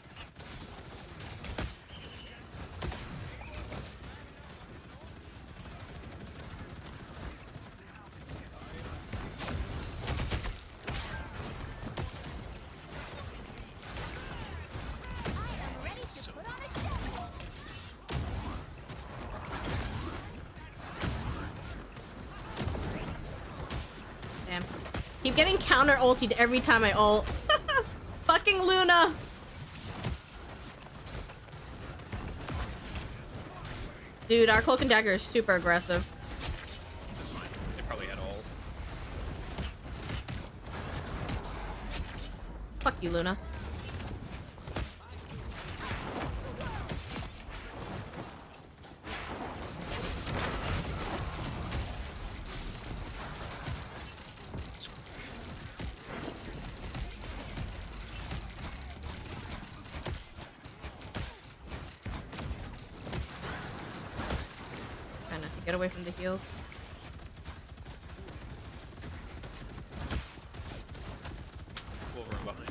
I am ready to put on a show. Damn. Keep getting counter ulted every time I ult. Fucking Luna! Dude, our Cloak and Dagger is super aggressive. That's fine. They probably had all. Fuck you, Luna. Trying not to get away from the heals. Wolverine behind.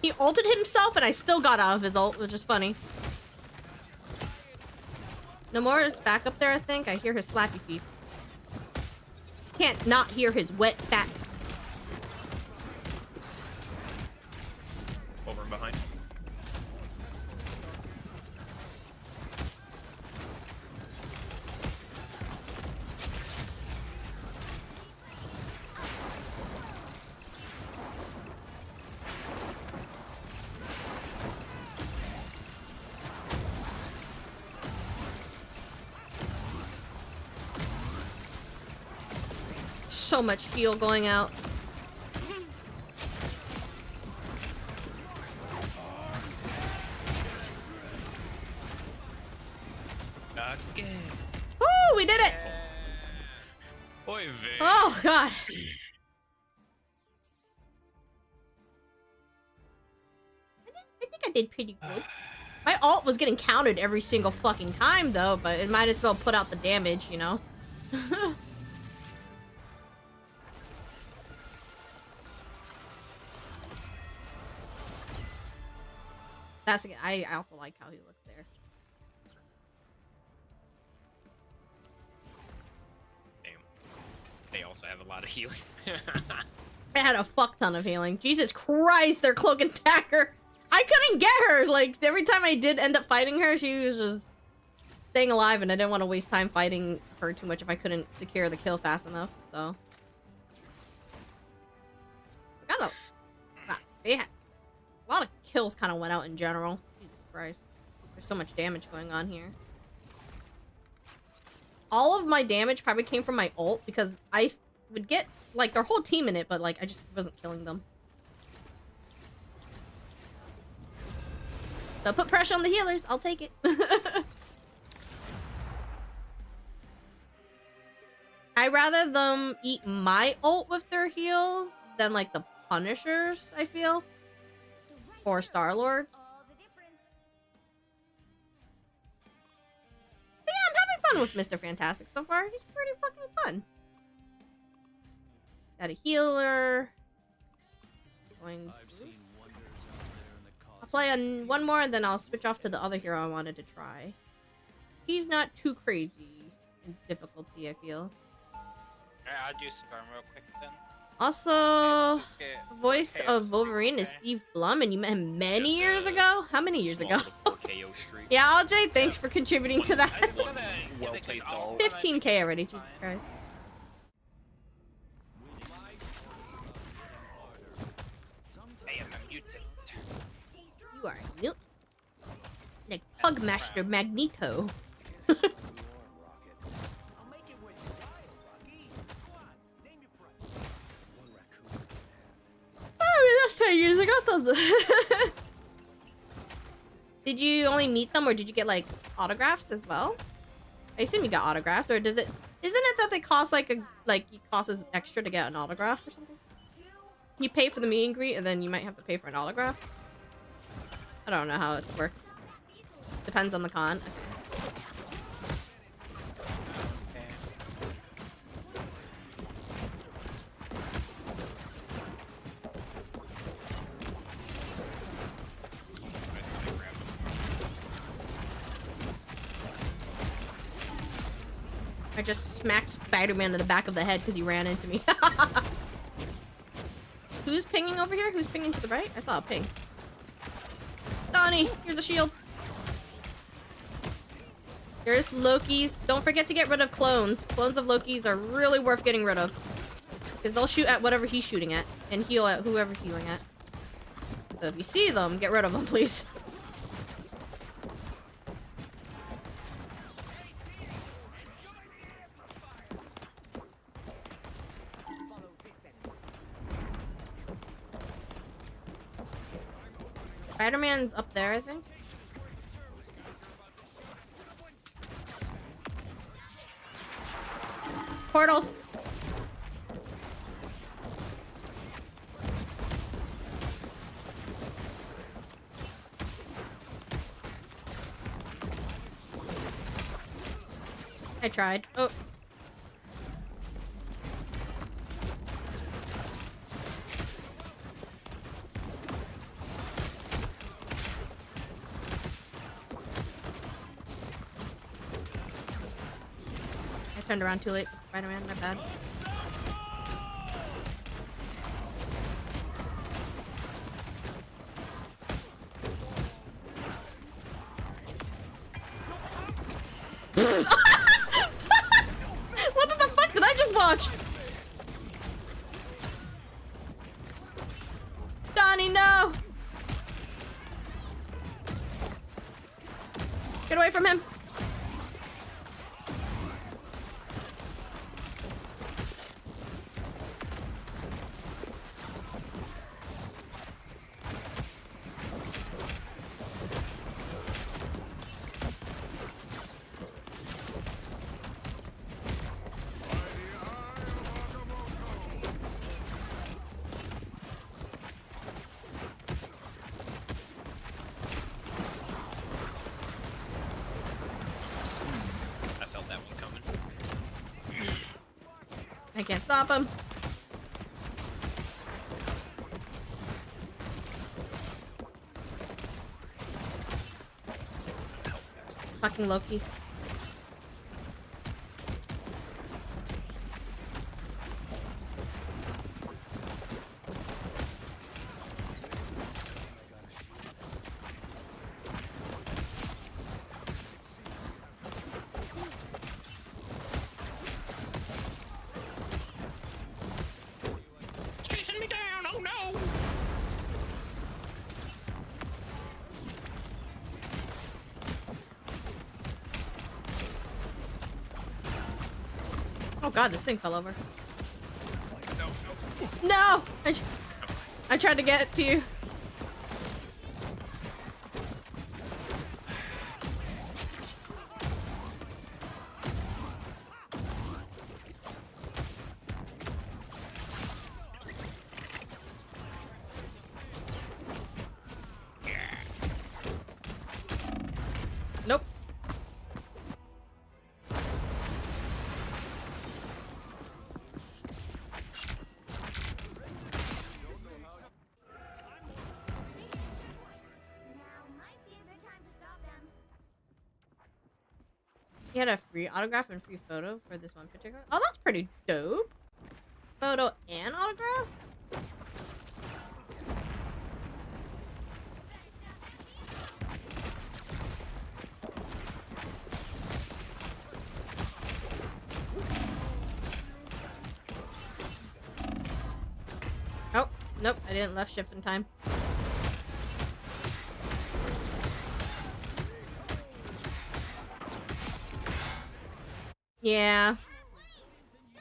He ulted himself and I still got out of his ult, which is funny. Nomura is back up there, I think. I hear his slappy feet. Can't not hear his wet, fat feet. Wolverine behind. So much heal going out. Again. Woo, we did it! Oy vey. Oh, God. I think I did pretty good. My ult was getting counted every single fucking time, though, but it might as well put out the damage, you know? That's I also like how he looks there. Damn. They also have a lot of healing. I had a fuck ton of healing. Jesus Christ, their Cloak and Dagger. I couldn't get her. Like, every time I did end up fighting her, she was just staying alive, and I didn't want to waste time fighting her too much if I couldn't secure the kill fast enough, so. They had a lot of kills kind of went out in general. Jesus Christ. There's so much damage going on here. all of my damage probably came from my ult because I would get like their whole team in it, but like I just wasn't killing them. So put pressure on the healers. I'll take it. I'd rather them eat my ult with their heals than like the Punishers, I feel. Or Star-Lords. All the difference. But yeah, I'm having fun with Mr. Fantastic so far. He's pretty fucking fun. Got a healer. I've seen wonders out there in the I'll play on one more and then I'll switch off to the other hero I wanted to try. He's not too crazy in difficulty, I feel. Alright, I'll do Storm real quick then. Also, Okay, the voice KO of streak, Wolverine is okay. Steve Blum, and you met him many Just, years ago? How many years small ago? little KO streak. Yeah, AJ, thanks for contributing to I that. just wanna Well get played, it all doll. when I 15k already, fine. Jesus Christ. I am a mutant. Stay strong. You are a mute. Like Pugmaster Magneto. I mean, that's 10 years ago. Sounds. Did you only meet them, or did you get like autographs as well? I assume you got autographs, or does it? Isn't it that they cost like it costs extra to get an autograph or something? You pay for the meet and greet, and then you might have to pay for an autograph. I don't know how it works. Depends on the con. Okay. I just smacked Spider-Man in the back of the head because he ran into me. Who's pinging over here? Who's pinging to the right? I saw a ping. Donnie, here's a shield. There's Loki's. Don't forget to get rid of clones. Clones of Loki's are really worth getting rid of. Because they'll shoot at whatever he's shooting at. And heal at whoever's healing at. So if you see them, get rid of them, please. Spider-Man's up there, I think. Portals. I tried. Oh. I turned around too late. Spider-Man, my bad. What the fuck did I just watch? Donnie, no! Get away from him! I felt that one coming. I can't stop him. Fucking Loki. It's chasing me down! Oh no! Oh god, this thing fell over. No, no. No! I tried to get to you. Nope. Now might be a good time to stop them. He had a free autograph and free photo for this one particular. Oh, that's pretty dope. Photo and autograph? Oh, nope, I didn't left shift in time. Yeah.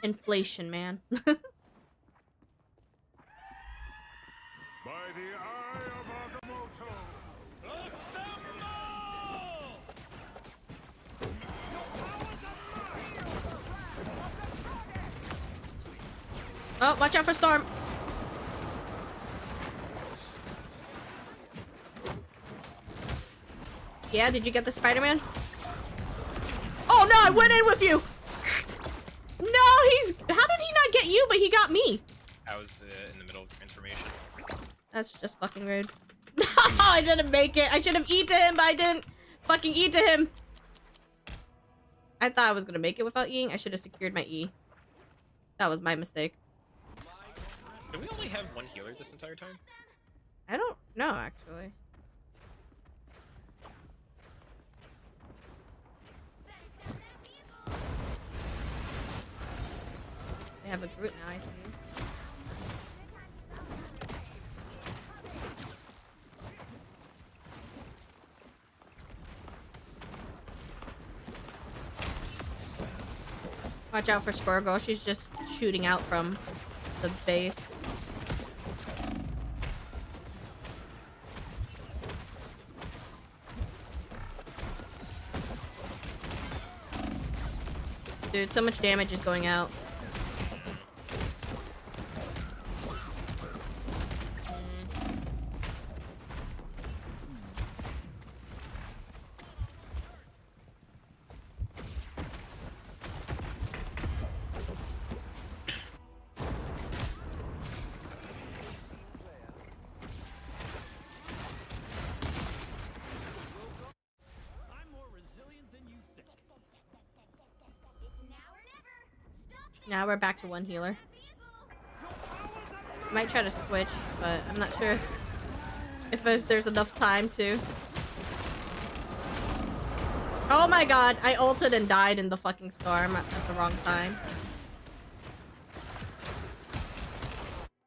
Inflation, man. By the eye of Agamotto! Oh, watch out for Storm. Yeah, did you get the Spider-Man? Oh no, I went in with you! No, he's... How did he not get you, but he got me? I was in the middle of transformation. That's just fucking rude. No, I didn't make it. I should have eaten him, but I didn't fucking eat to him. I thought I was gonna make it without eating. I should have secured my E. That was my mistake. Do we only have one healer this entire time? I don't know, actually. They have a Groot now, I see. Watch out for Squirgle. She's just shooting out from the base. Dude, so much damage is going out. I'm more resilient than you think. It's now or never. Stop them. Now we're back to one healer. Vehicle. Might try to switch, but I'm not sure if there's enough time to. Oh my god, I ulted and died in the fucking storm at the wrong time.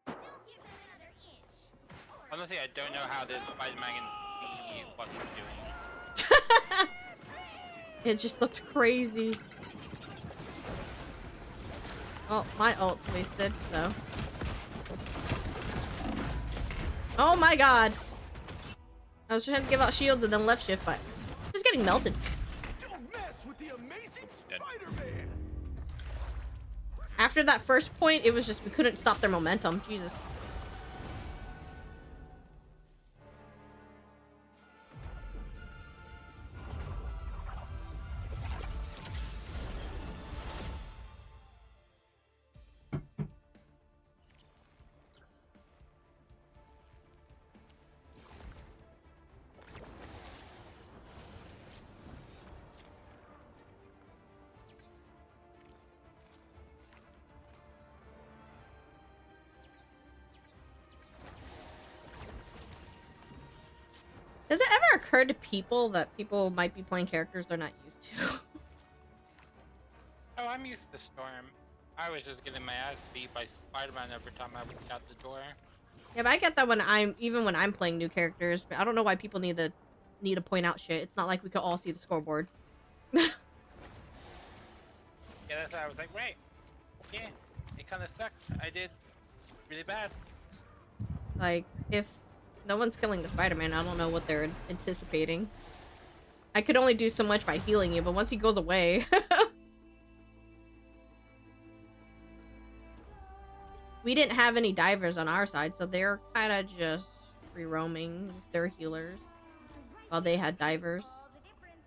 Don't give them another inch. Honestly, I don't know how this Spider-Man can see what he's doing. It just looked crazy. Oh, my ult's wasted, so. Oh my god. I was trying to give out shields and then left shift, but just getting melted. Don't mess with the amazing Dead. Spider-Man. After that first point, it was just we couldn't stop their momentum. Jesus. Does it ever occur to people that people might be playing characters they're not used to? Oh, I'm used to Storm. I was just getting my ass beat by Spider-Man every time I walked out the door. Yeah, but I get that when I'm playing new characters, but I don't know why people need to point out shit. It's not like we could all see the scoreboard. Yeah, that's why I was like, wait, Yeah, it kind of sucked. I did really bad. Like, if no one's killing the Spider-Man, I don't know what they're anticipating. I could only do so much by healing you, but once he goes away... We didn't have any divers on our side, so they're kind of just free-roaming with their healers while they had divers. All the difference.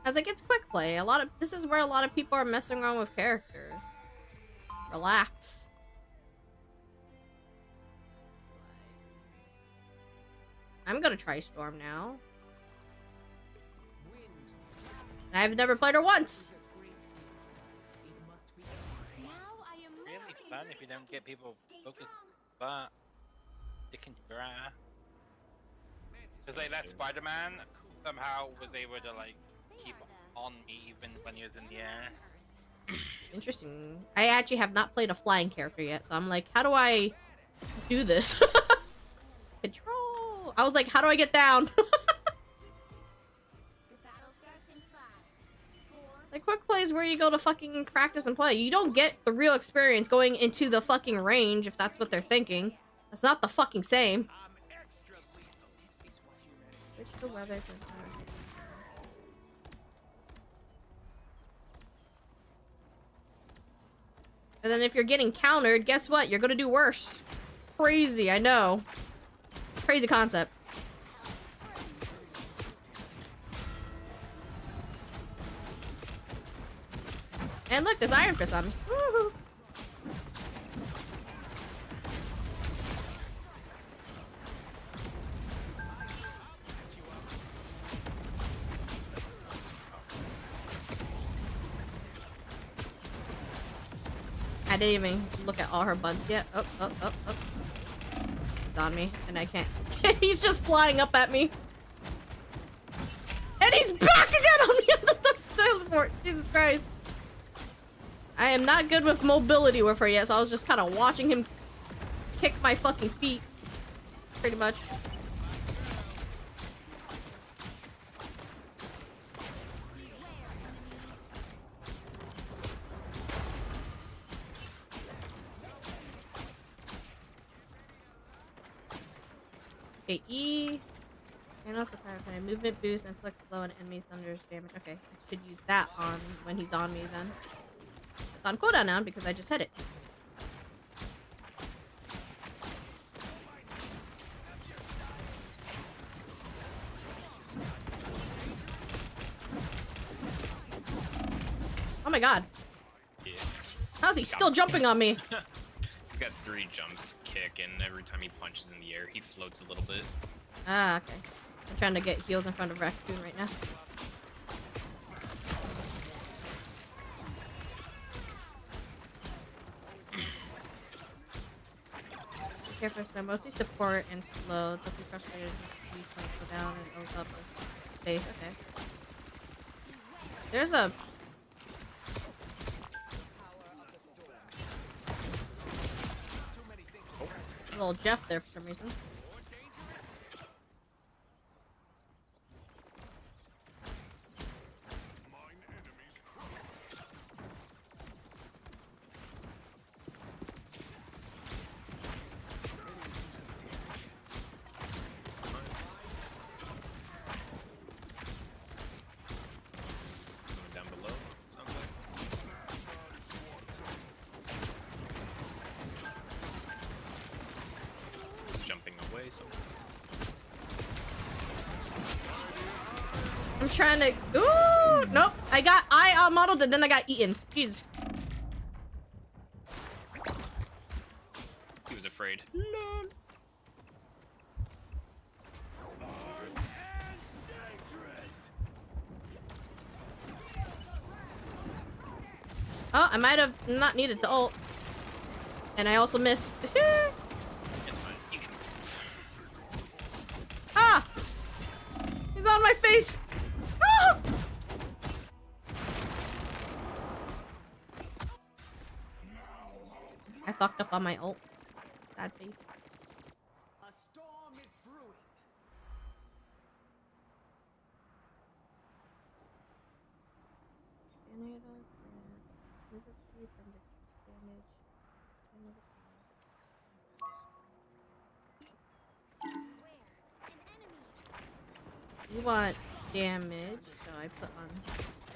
I was like, it's quick play. This is where a lot of people are messing around with characters. Relax. I'm gonna try Storm now. And I've never played her once. Now I am Really ready. fun if you don't get people Stay focused, strong. but sticking to bra. Cause like that Spider-Man somehow was able to like keep on me even when he was in the air. Interesting. I actually have not played a flying character yet, so I'm like, how do I do this? Control. I was like, how do I get down? The battle starts in 5, 4, Like, quick play is where you go to fucking practice and play. You don't get the real experience going into the fucking range if that's what they're thinking. That's not the fucking same. Switch the weather to... And then if you're getting countered, guess what? You're gonna do worse. Crazy, I know. Crazy concept. And look, there's Iron Fist on me. Woohoo. I didn't even look at all her buns yet. Oh. He's on me, and I can't. He's just flying up at me. And he's back again on me on the transport. Jesus Christ. I am not good with mobility with her yet, so I was just kind of watching him kick my fucking feet. Pretty much. Okay, E. And also kind of movement boost, inflict slow and enemy thunder's damage. Okay, I should use that on when he's on me then. It's on cooldown now because I just hit it. Oh my god. Yeah. How's he still jumping on me? He's got 3 jumps kick, and every time he punches in the air, he floats a little bit. Ah, okay. I'm trying to get heals in front of Raccoon right now. Careful, so mostly support and slow. Don't be frustrated if you can't go down and open up a space. Okay. There's a... little Jeff there for some reason. Down below, sounds like. Jumping away, so. I'm trying to... Ooh! Nope. I outmodeled and then I got eaten. Jesus. He was afraid. Oh, I might have not needed to ult. And I also missed. It's fine. You can. Ah! He's on my face! Ah! I fucked up on my ult. Sad face. A storm is brewing. You want damage, so I put on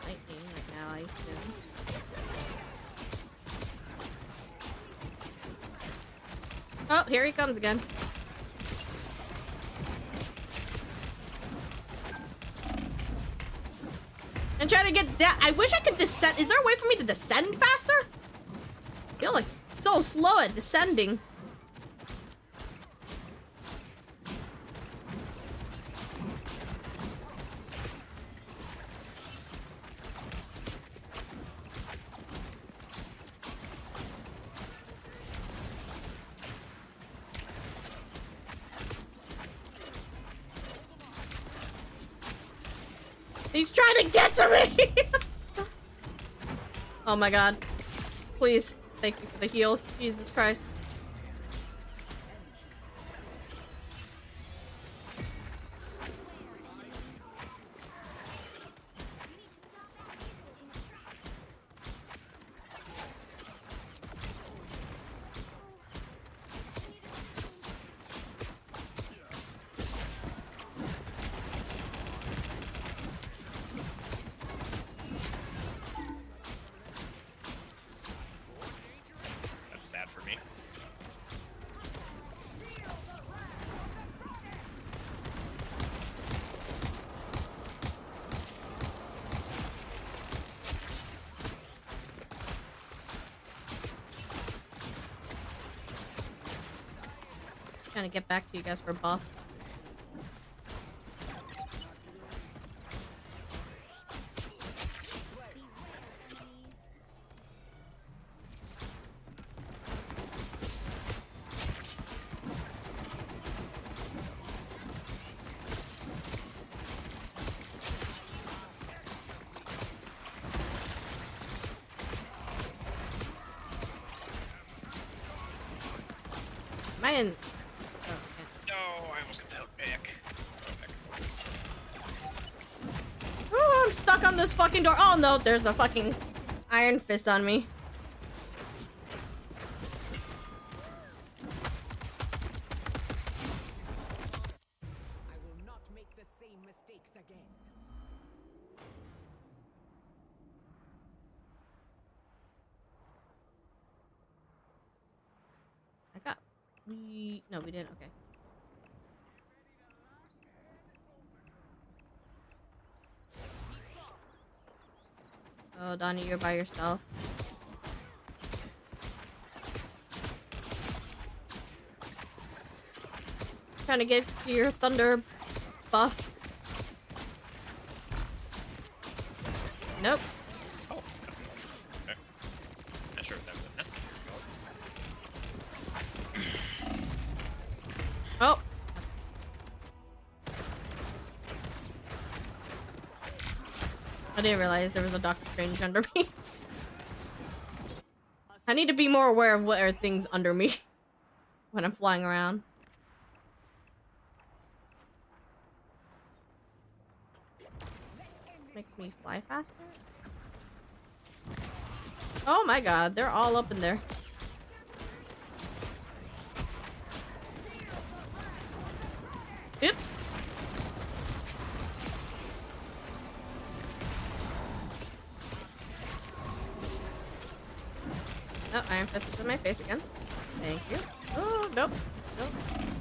lightning right now, I assume. Oh, here he comes again. And try to get that. I wish I could descend. Is there a way for me to descend faster? I feel like so slow at descending. He's trying to get to me! Oh my god. Please. Thank you for the heals. Jesus Christ. That's sad for me. Trying to get back to you guys for buffs. Am I in? Oh, No, I almost got out back. oh, I'm stuck on this fucking door. Oh no, there's a fucking iron fist on me. I will not make the same mistakes again. I got. No, we didn't. Okay. Oh, Donnie, you're by yourself. Trying to get to your thunder buff. Nope. Oh, that's okay. Not sure if that was a miss. Oh. I didn't realize there was a Doctor Strange under me. I need to be more aware of what are things under me when I'm flying around. Makes me fly faster. Oh my god, they're all up in there. Oops. Oh, Iron Fist is in my face again. Thank you. Oh, nope. Nope.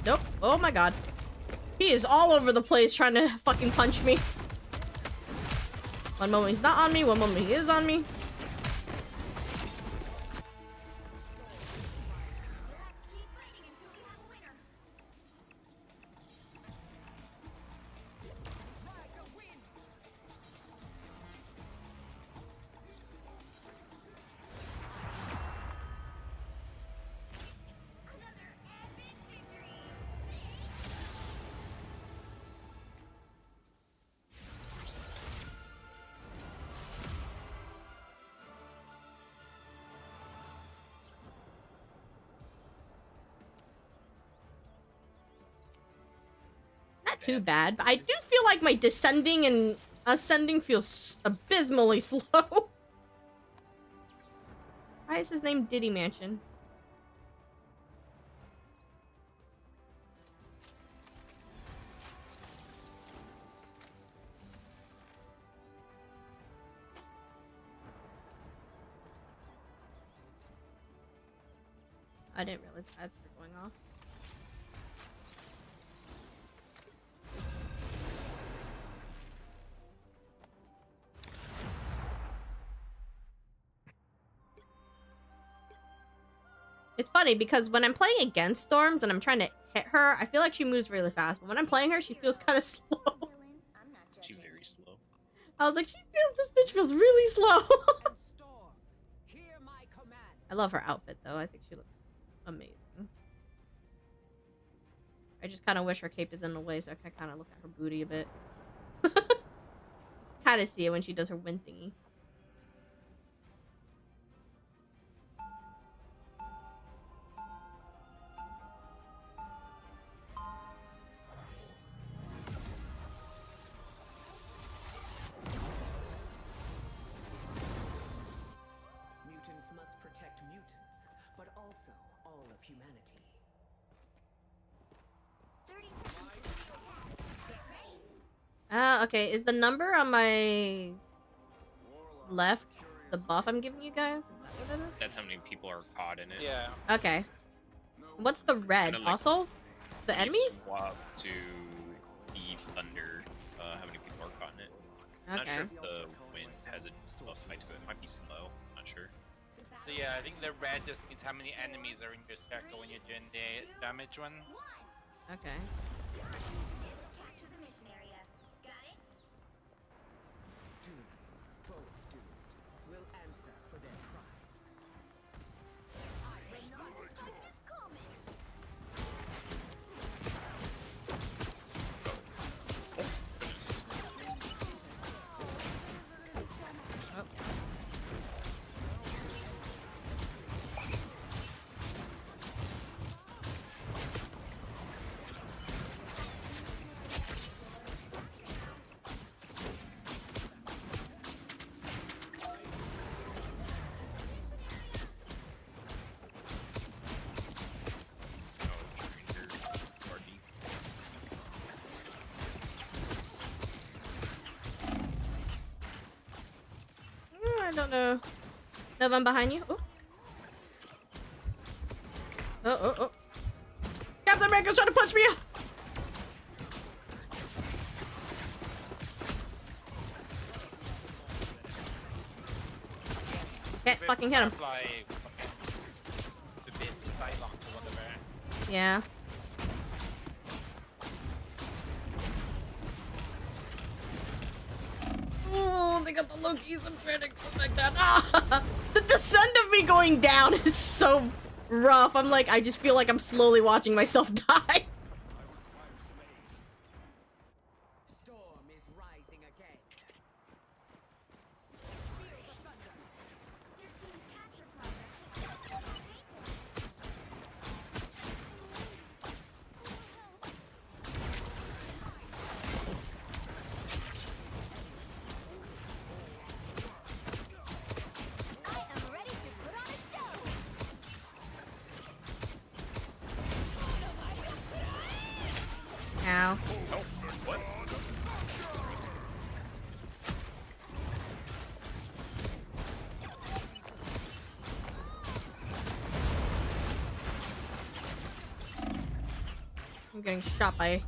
Nope. Oh my god. He is all over the place trying to fucking punch me. One moment he's not on me, one moment he is on me. not too bad, but I do feel like my descending and ascending feels abysmally slow. Why is his name Diddy Mansion? I didn't realize ads were going off. It's funny because when I'm playing against Storms and I'm trying to hit her, I feel like she moves really fast. But when I'm playing her, she feels kind of slow. She's very slow. I was like, this bitch feels really slow. I love her outfit though. I think she looks amazing. I just kind of wish her cape is in the way so I can kind of look at her booty a bit. Kind of see it when she does her wind thingy. Mutants must protect mutants, but also all of humanity. 30 seconds to attack. Get ready. Okay. Is the number on my left the buff I'm giving you guys? Is that what it is? That's how many people are caught in it. Yeah. Okay. What's the red? Kinda like- Also? The You enemies? swap to the thunder. How many people are caught in it? I'm not Okay. sure if the wind has a buff fight to it. It might be slow. Not sure. So yeah, I think the red just means how many enemies are in your circle when you're doing the damage one. Okay. Capture the mission area. Got it? Doom, both dooms, will answer for their crimes. I did not expect this coming. Goodness. I don't know. No, I'm behind you. Oh. Oh. Captain America's trying to punch me out! Can't fucking hit him. Like, the bit Cylon or whatever. Yeah. Oh, they got the Lokis. I'm trying to go like that. Ah! The descent of me going down is so rough. I'm like, I just feel like I'm slowly watching myself die. Storm is rising again. Your team's capture progress is I am ready to put on a show. Ow. Oh, what? I'm getting shot by...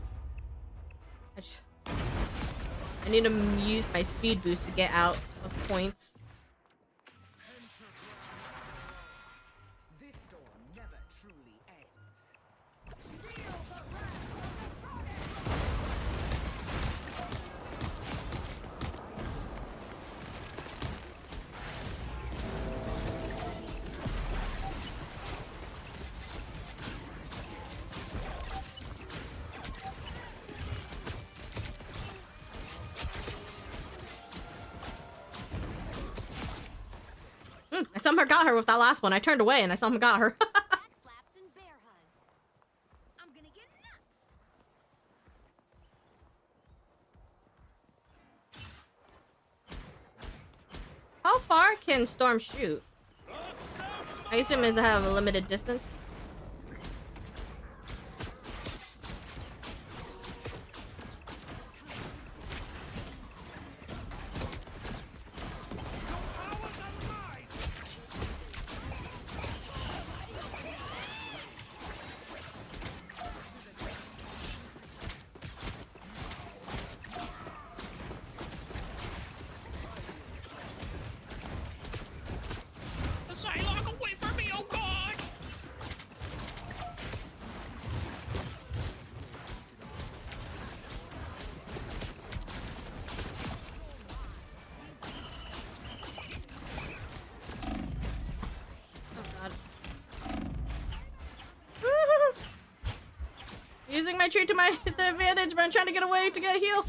I need to use my speed boost to get out of points. This storm never truly ends. I somehow got her with that last one. I turned away and I somehow got her. Back slaps and bear hugs. I'm gonna get nuts. How far can Storm shoot? I assume it have a limited distance. The Psylocke away from me, oh god! Oh god. Using my tree to my advantage, but I'm trying to get away to get healed.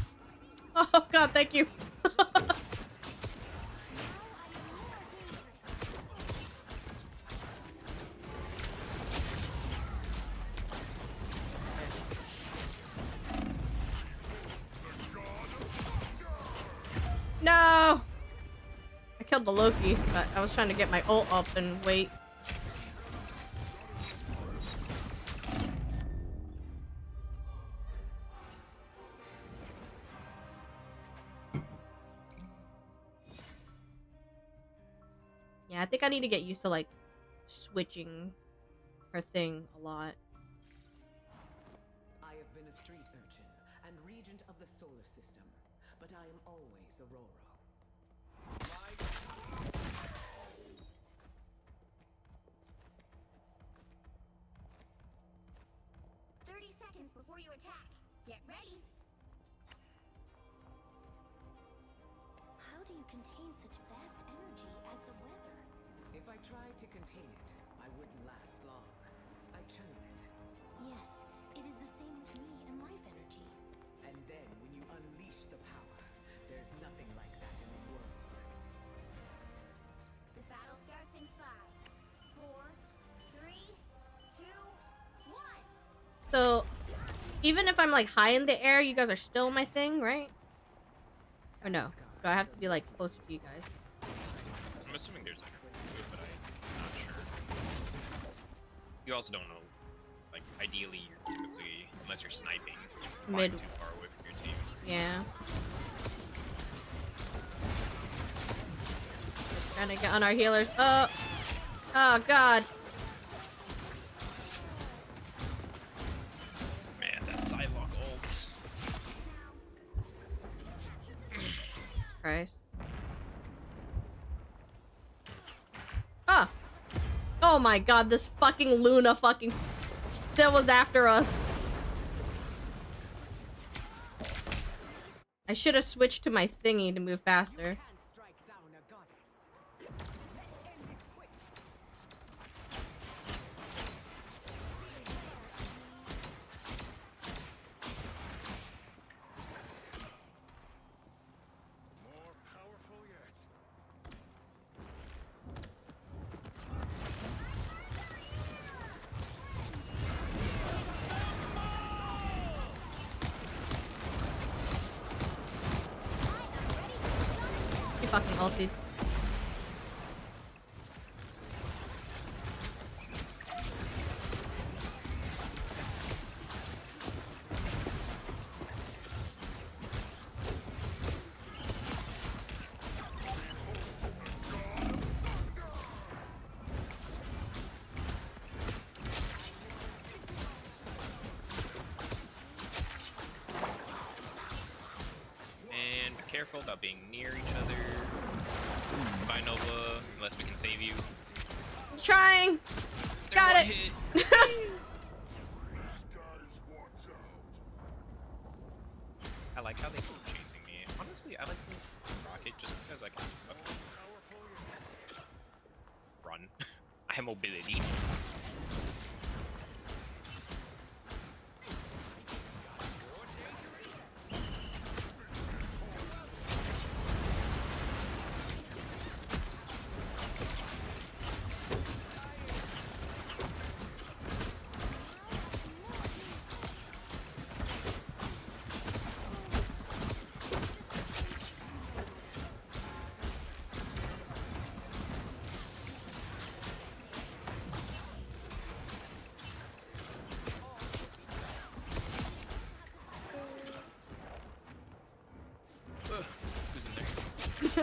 Oh god, thank you. No! I killed the Loki, but I was trying to get my ult up and wait. Yeah, I think I need to get used to, like, switching her thing a lot. I have been a street urchin and regent of the solar system, but I am always Aurora. 30 seconds before you attack. Get ready. How do you contain such vast energy as the weather? If I tried to contain it, I wouldn't last long. I channel it. Yes, it is the same with me and life energy. And then when you unleash the power, there's nothing like that in the world. The battle starts in 5, 4, 3, 2, 1. So, even if I'm, like, high in the air, you guys are still my thing, right? Or no? Do I have to be, like, closer to you guys? I'm assuming there's a way, but I'm not sure. You also don't know. Like, ideally, you're typically, unless you're sniping, Mid. too far away from your team. Yeah. Just trying to get on our healers. Oh! Oh, God. Man, that Psylocke ult. Christ. Ah! Oh my god, this fucking Luna fucking still was after us. I should have switched to my thingy to move faster. Can't strike down a goddess. Let's end this quick. More powerful yet. He fucking ulted. And be careful about being near each other. Bye, Nova, unless we can save you. Trying! They're Got one it! hit. Guys, watch out. I like how they keep chasing me. Honestly, I like the rocket just because I can fucking Powerful yet. run. I have mobility.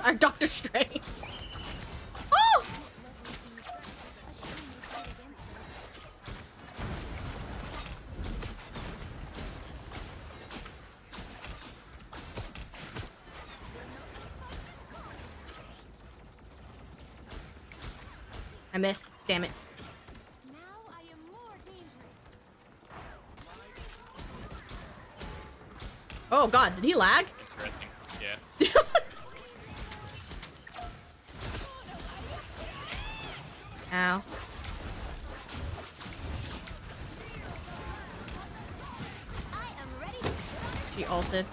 Our Doctor Strange. Oh! I missed. Damn it. Now I am more dangerous. Oh god, did he lag? Interesting. Yeah. Ow. I am ready to put on a She ulted.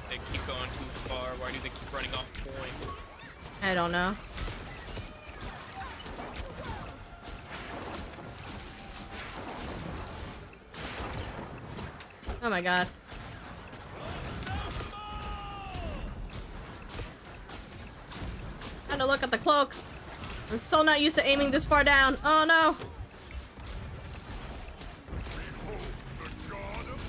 They keep going too far. Why do they keep running off point? I don't know. Oh my god. Had to look at the cloak. I'm so not used to aiming this far down. Oh no. The god of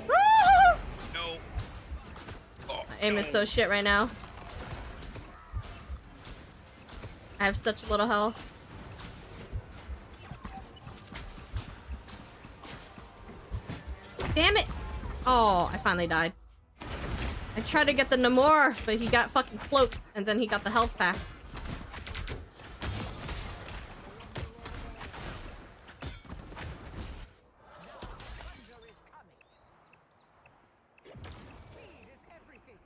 thunder! No. Oh, My aim is so shit right now. I have such little health. Damn it! Oh, I finally died. I tried to get the Namor, but he got fucking cloaked, and then he got the health pack. Speed is everything.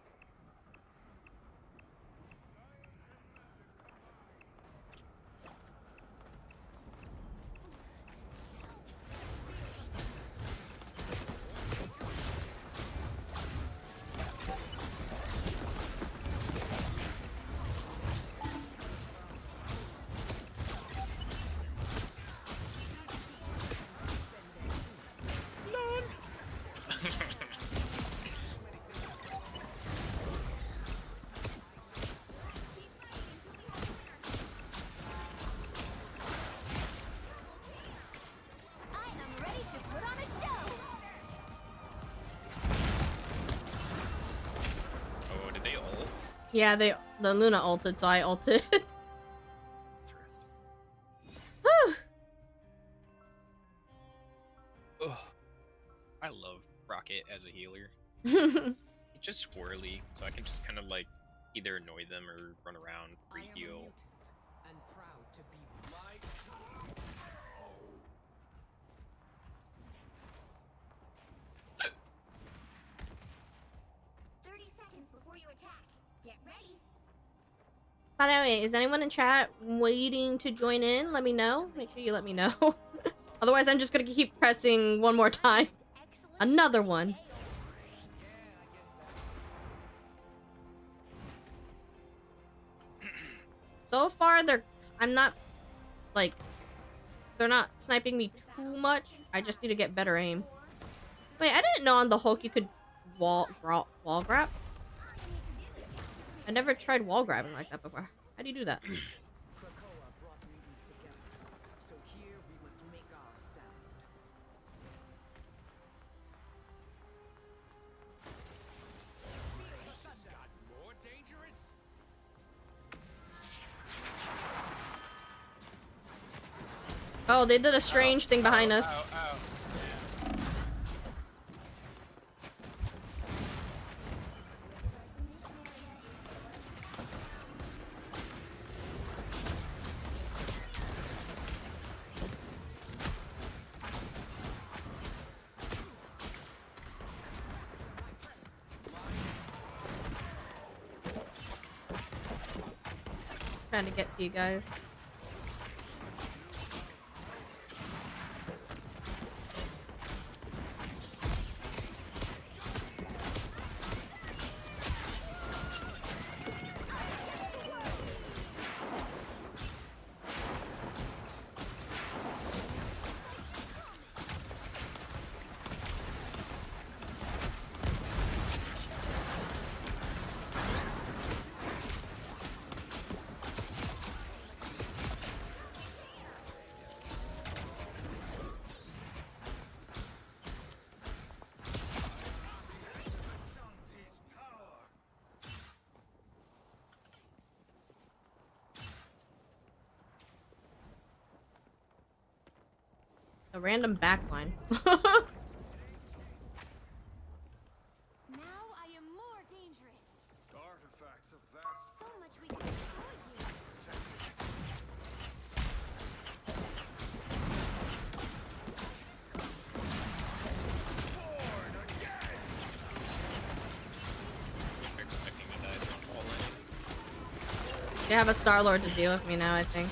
I am ready to put on a show. Oh, did they ult? Yeah, the Luna ulted, so I ulted. Interesting. Whew. Ugh. I love Rocket as a healer. He's just squirrely, so I can just kind of like either annoy them or run around, I free am a heal. mutant and proud to be one. 30 seconds before you attack. Get ready. By the way, is anyone in chat waiting to join in? Let me know. Make sure you let me know. Otherwise, I'm just gonna keep pressing one more time. Excellent. Another one. So far, I'm not, like, they're not sniping me too much. I just need to get better aim. Wait, I didn't know on the Hulk you could wall grab. I never tried wall grabbing like that before. How do you do that? Krakoa brought mutants together, so here we must make our stand. This has gotten more dangerous. Oh, they did a strange thing behind us. Oh, oh. Trying to get to you guys. A random backline. Now I am more dangerous. Artifacts of vast So much we can destroy here. born again! Expecting to die from all in. They have a Star-Lord to deal with me now, I think.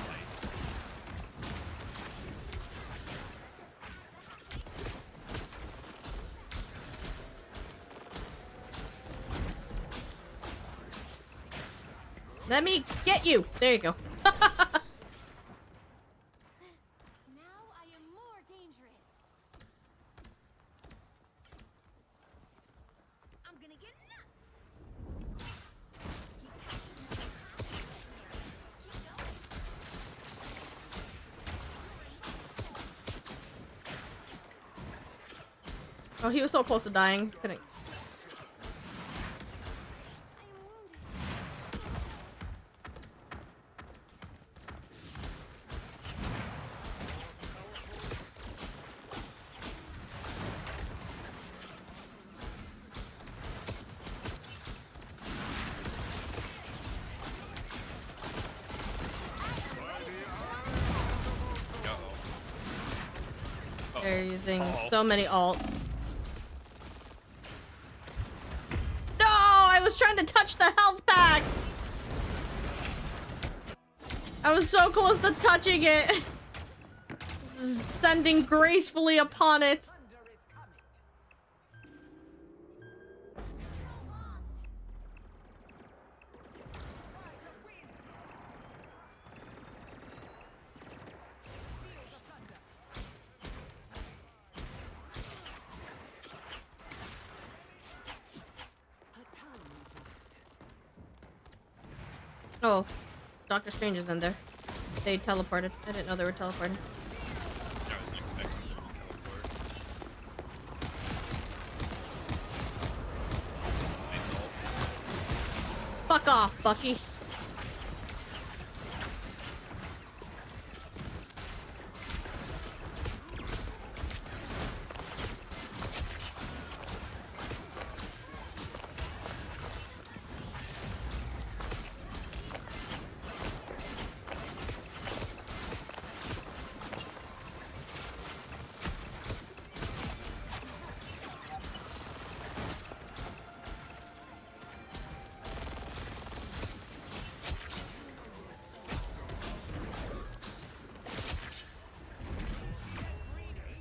Nice. Let me get you! There you go. Now I am more dangerous. I'm gonna get nuts. Keep going. Oh, he was so close to dying. Couldn't. I am wounded. Uh-oh. Oh. They're using Uh-oh. so many alts. No! I was trying to touch the health pack! I was so close to touching it! Sending gracefully upon it. Thunder is coming. Control lost. Rider wins. Feel the thunder. A timely burst. Oh, Doctor Strange is in there. They teleported. I didn't know they were teleporting. I wasn't expecting them to teleport. Nice ult. Fuck off, Bucky.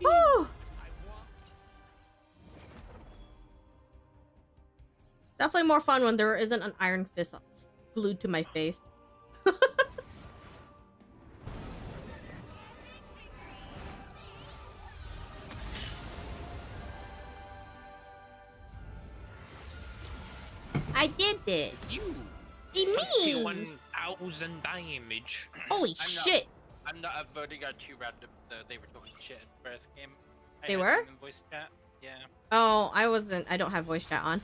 Whew. It's definitely more fun when there isn't an iron fist glued to my face. I did it. You! Be me! 21,000 damage. Holy I'm not- shit! I'm not voting on too random. They were talking shit in the first game. I They heard were? them in voice chat. Yeah. Oh, I wasn't. I don't have voice chat on.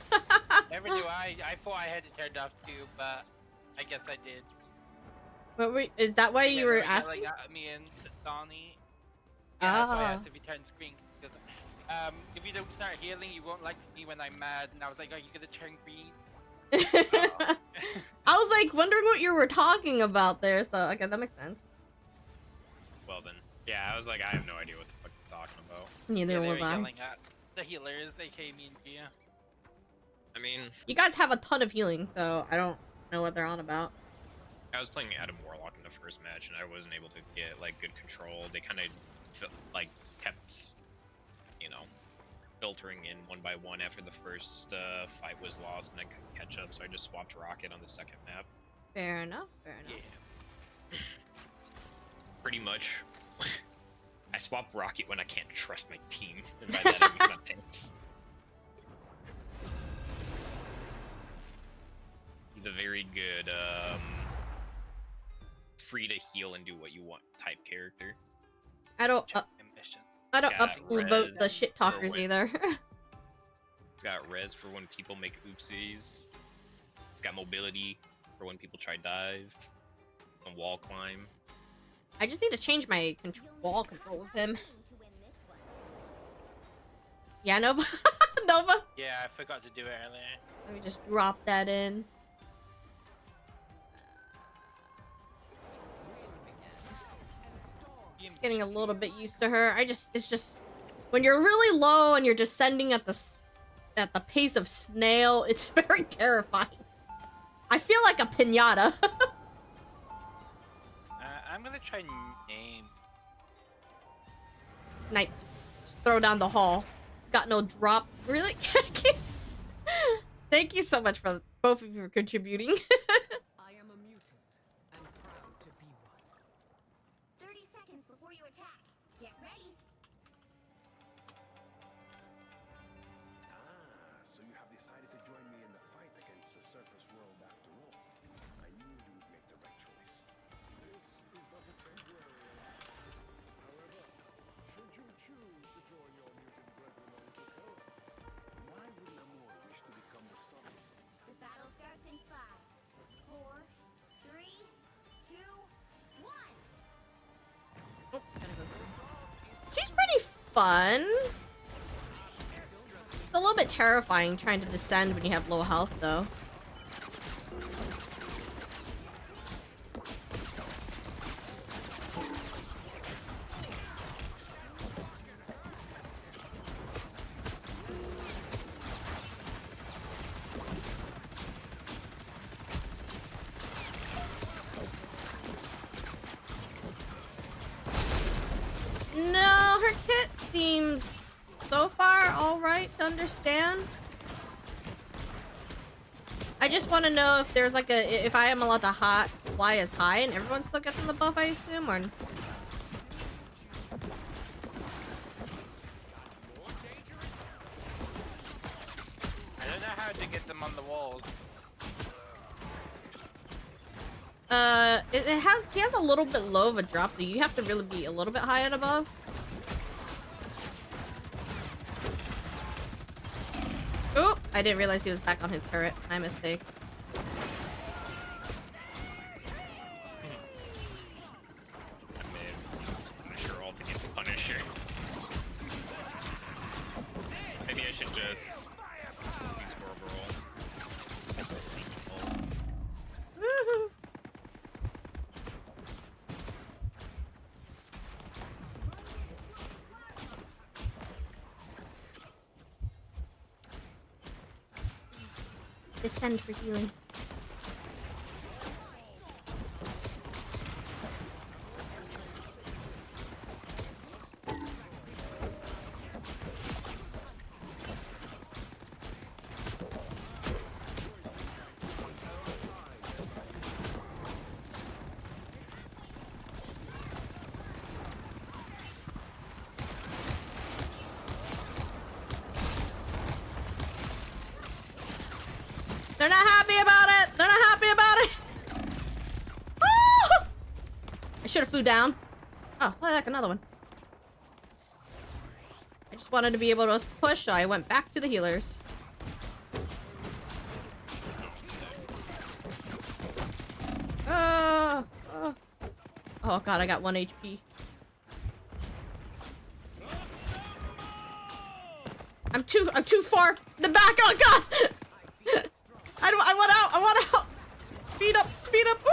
Never do I. I thought I had it turned off too, but I guess I did. What were, is that why Yeah, you were they asking? yelling at me and Donnie. Yeah, that's why I Ah. asked if you turn screen. Because, if you don't start healing, you won't like me when I'm mad. And I was like, are you gonna turn green? I was like wondering what you were talking about there, so okay, that makes sense. Well then. Yeah, I was like, I have no idea what the fuck you're talking about. Neither Yeah, they was were I. yelling at the healers, aka me and Gia. I mean, You guys have a ton of healing, so I don't know what they're on about. I was playing Adam Warlock in the first match, and I wasn't able to get like good control. They kind of like kept, you know, filtering in one by one after the first fight was lost, and I couldn't catch up. So I just swapped Rocket on the second map. Fair enough. Fair enough. Yeah. Pretty much. I swap Rocket when I can't trust my team, and by that I mean my tanks. He's a very good, free to heal and do what you want type character. I don't. Check my mission. I don't got upvote the res shit for talkers when- either. It's got res for when people make oopsies. It's got mobility for when people try dive. And wall climb. I just need to change my wall control with him. Yeah, Nova. Nova. Yeah, I forgot to do it earlier. Let me just drop that in. Getting a little bit used to her. It's just when you're really low and you're descending at the pace of snail, it's very terrifying. I feel like a piñata. I'm gonna try name. Snipe. Just throw down the hall. It's got no drop. Really? Thank you so much for both of you for contributing. I am a mutant and proud to be one. 30 seconds before you attack. Get ready. So you have decided to join me in the fight against the surface world after all. I knew you would make the right choice. This is but a temporary alliance. However, should you choose to join your mutant brethren on Vtuber, why would Namor wish to become the subject? The battle starts in 5, 4, 3, 2, 1. She's pretty fun. It's a little bit terrifying trying to descend when you have low health, though. No, her kit seems so far alright to understand. I just want to know if there's like if I am allowed to fly as high and everyone still gets the buff, I assume, or... I don't know how to get them on the walls. He has a little bit low of a drop, so you have to really be a little bit high and above. Oh, I didn't realize he was back on his turret. My mistake. I may have used Punisher all to get the Punisher. Maybe I should just use Orbital. Woohoo. Descend for healings. They're not happy about it! They're not happy about it! Ah! I should have flew down. Oh, look, heck, another one. I just wanted to be able to push, so I went back to the healers. Oh god, I got 1 HP. I'm too far in the back. Oh god! I want out! Speed up! Woo!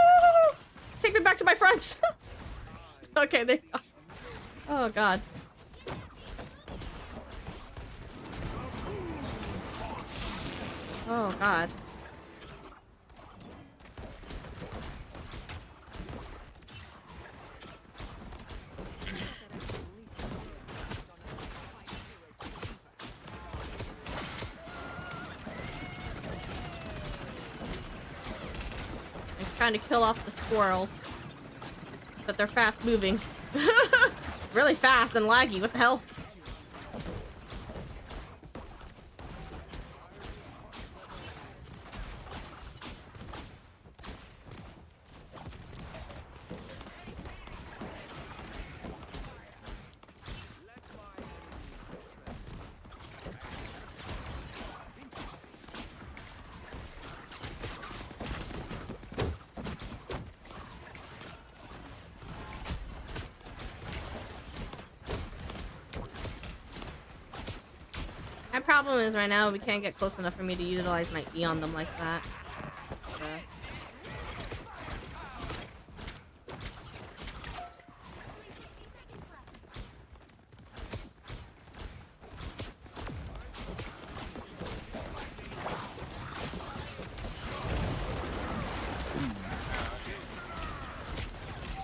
Take me back to my friends! Okay, there you go. Oh god. Oh god. Trying to kill off the squirrels, but they're fast moving. Really fast and laggy. What the hell? problem is right now we can't get close enough for me to utilize my E on them like that.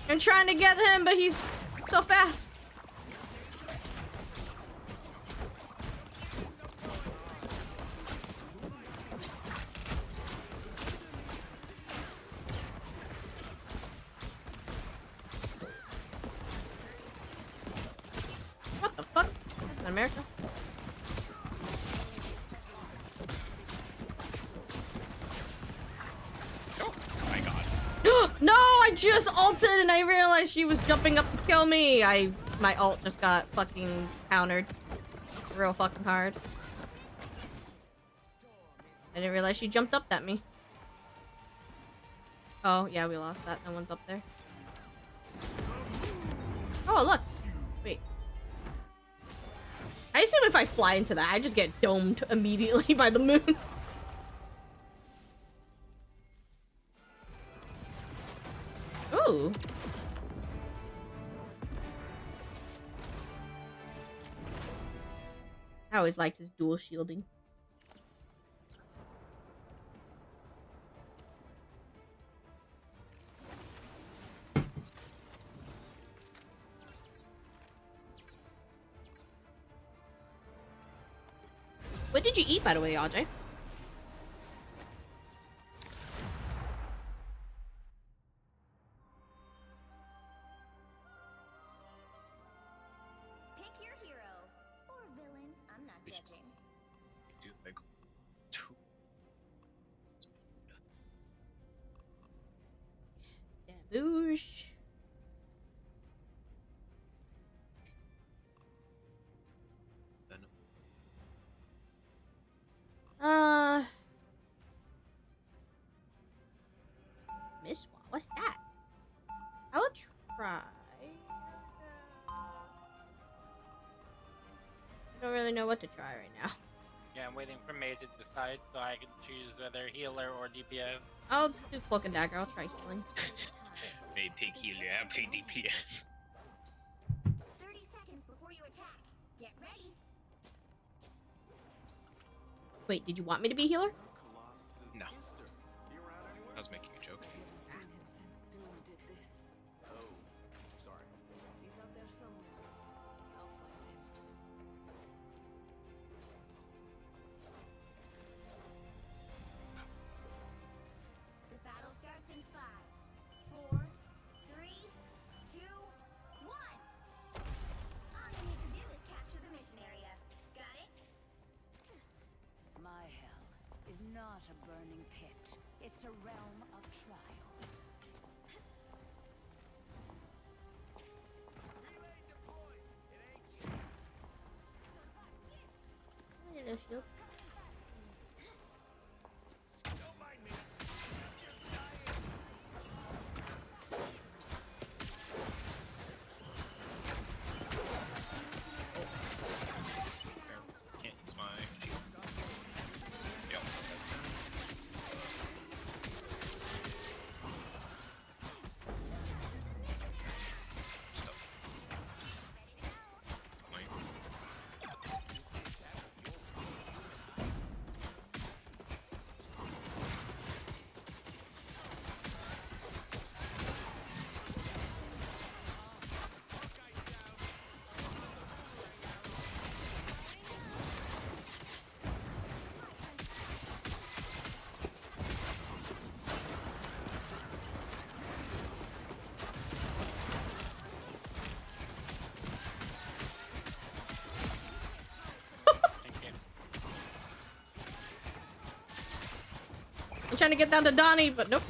I'm trying to get him, but he's so fast. What the fuck? That's in America. Oh my god. No, I just ulted and I realized she was jumping up to kill me. My ult just got fucking countered real fucking hard. I didn't realize she jumped up at me. Oh, yeah, we lost that. No one's up there. Oh, look. Wait. I assume if I fly into that, I just get domed immediately by the moon. Ooh. I always liked his dual shielding. What did you eat, by the way, Audrey? Pick your hero or villain. I'm not judging. Do like two. Boosh. Miss Wah, what's that? I will try. I don't really know what to try right now. Yeah, I'm waiting for May to decide so I can choose whether healer or DPS. I'll do Cloak and Dagger. I'll try healing. May pick healer, I pick DPS. 30 seconds before you attack. Get ready. Wait, did you want me to be healer? No. I was making a joke. Oh, sorry. He's out there somewhere. I'll find him. The battle starts in 5, 4, 3, 2, 1. All you need to do is capture the mission area. Got it? My hell is not a burning pit. It's a realm of trials. Hello, shield. Can't use my shield. They also have stuff. Like, Thank you. I'm trying to get down to Donnie, but nope.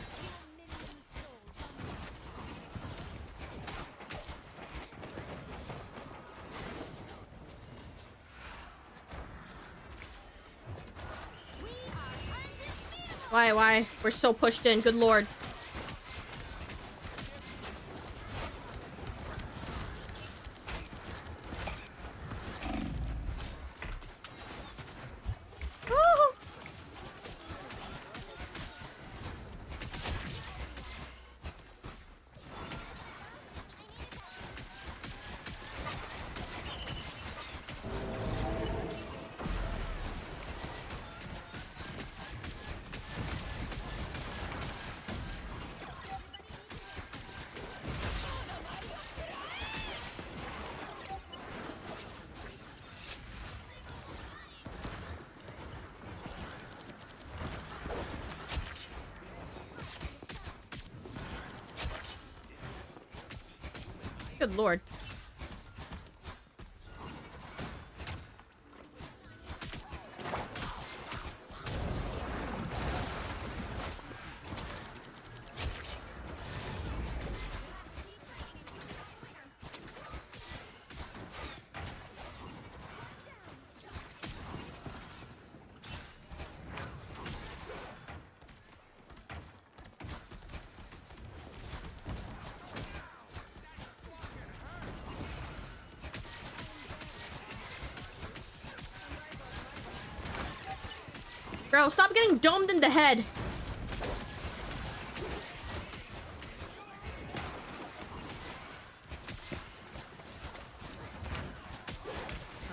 Why? We're so pushed in, good lord. Good lord. Bro, stop getting domed in the head.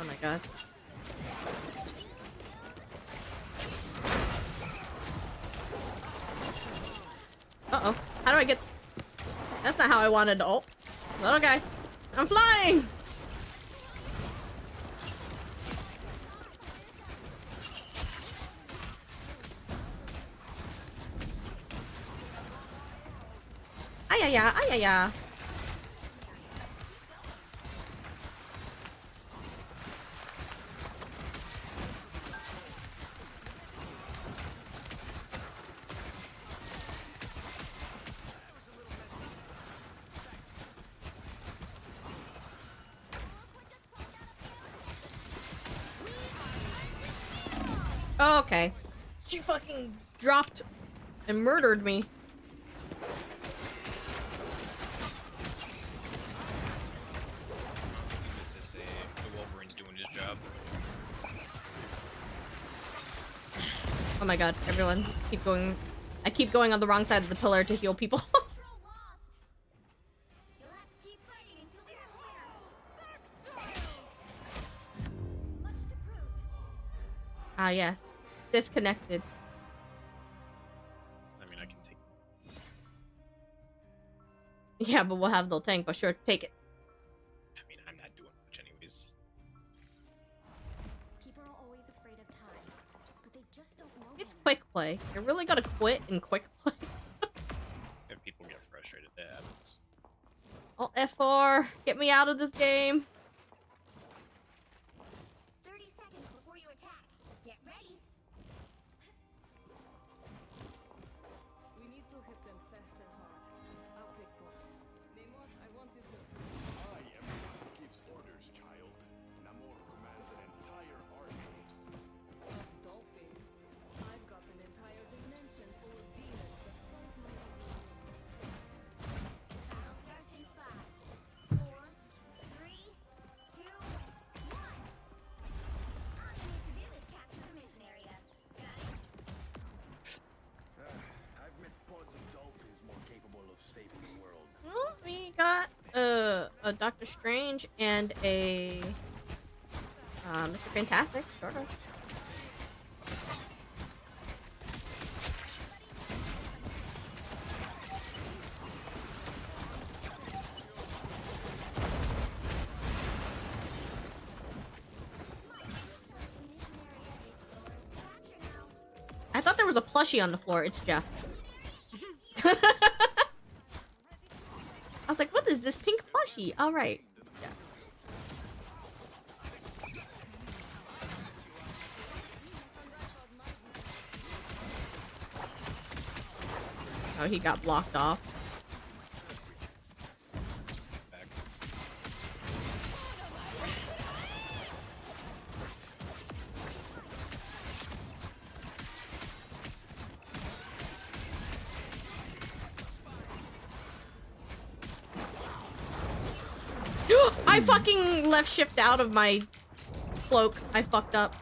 Oh my god. Uh-oh. How do I get... That's not how I wanted to ult. But okay. I'm flying! Ayaya, ayaya. Oh, okay. She fucking dropped and murdered me. This is the Wolverine's doing his job. Oh my god, everyone, keep going. I keep going on the wrong side of the pillar to heal people. Control lost. You'll have to keep fighting until we have a winner. Much to prove. Ah, yes. Disconnected. I mean, I can take. Yeah, but we'll have no tank, but sure, take it. I mean, I'm not doing much anyways. People are always afraid of time, but they just don't know. It's quick play. You're really gonna quit in quick play? If people get frustrated, that happens. Oh, F4. Get me out of this game. 30 seconds before you attack. Get ready. We need to hit them fast and hard. I'll take point. Namor, I want you to. I am the one who gives orders, child. Namor commands an entire army. Of dolphins. I've got an entire dimension full of demons that solve my problem. Battle starts in 5, 4, 3, 2, 1. All you need to do is capture the mission area. Got it? I've met pods of dolphins more capable of saving the world. Well, we got a Doctor Strange and a Mr. Fantastic, sort of. I thought there was a plushie on the floor. It's Jeff. I was like, what is this pink plushie? All right. Yeah. Oh, he got blocked off. Back. I fucking left shift out of my cloak. I fucked up.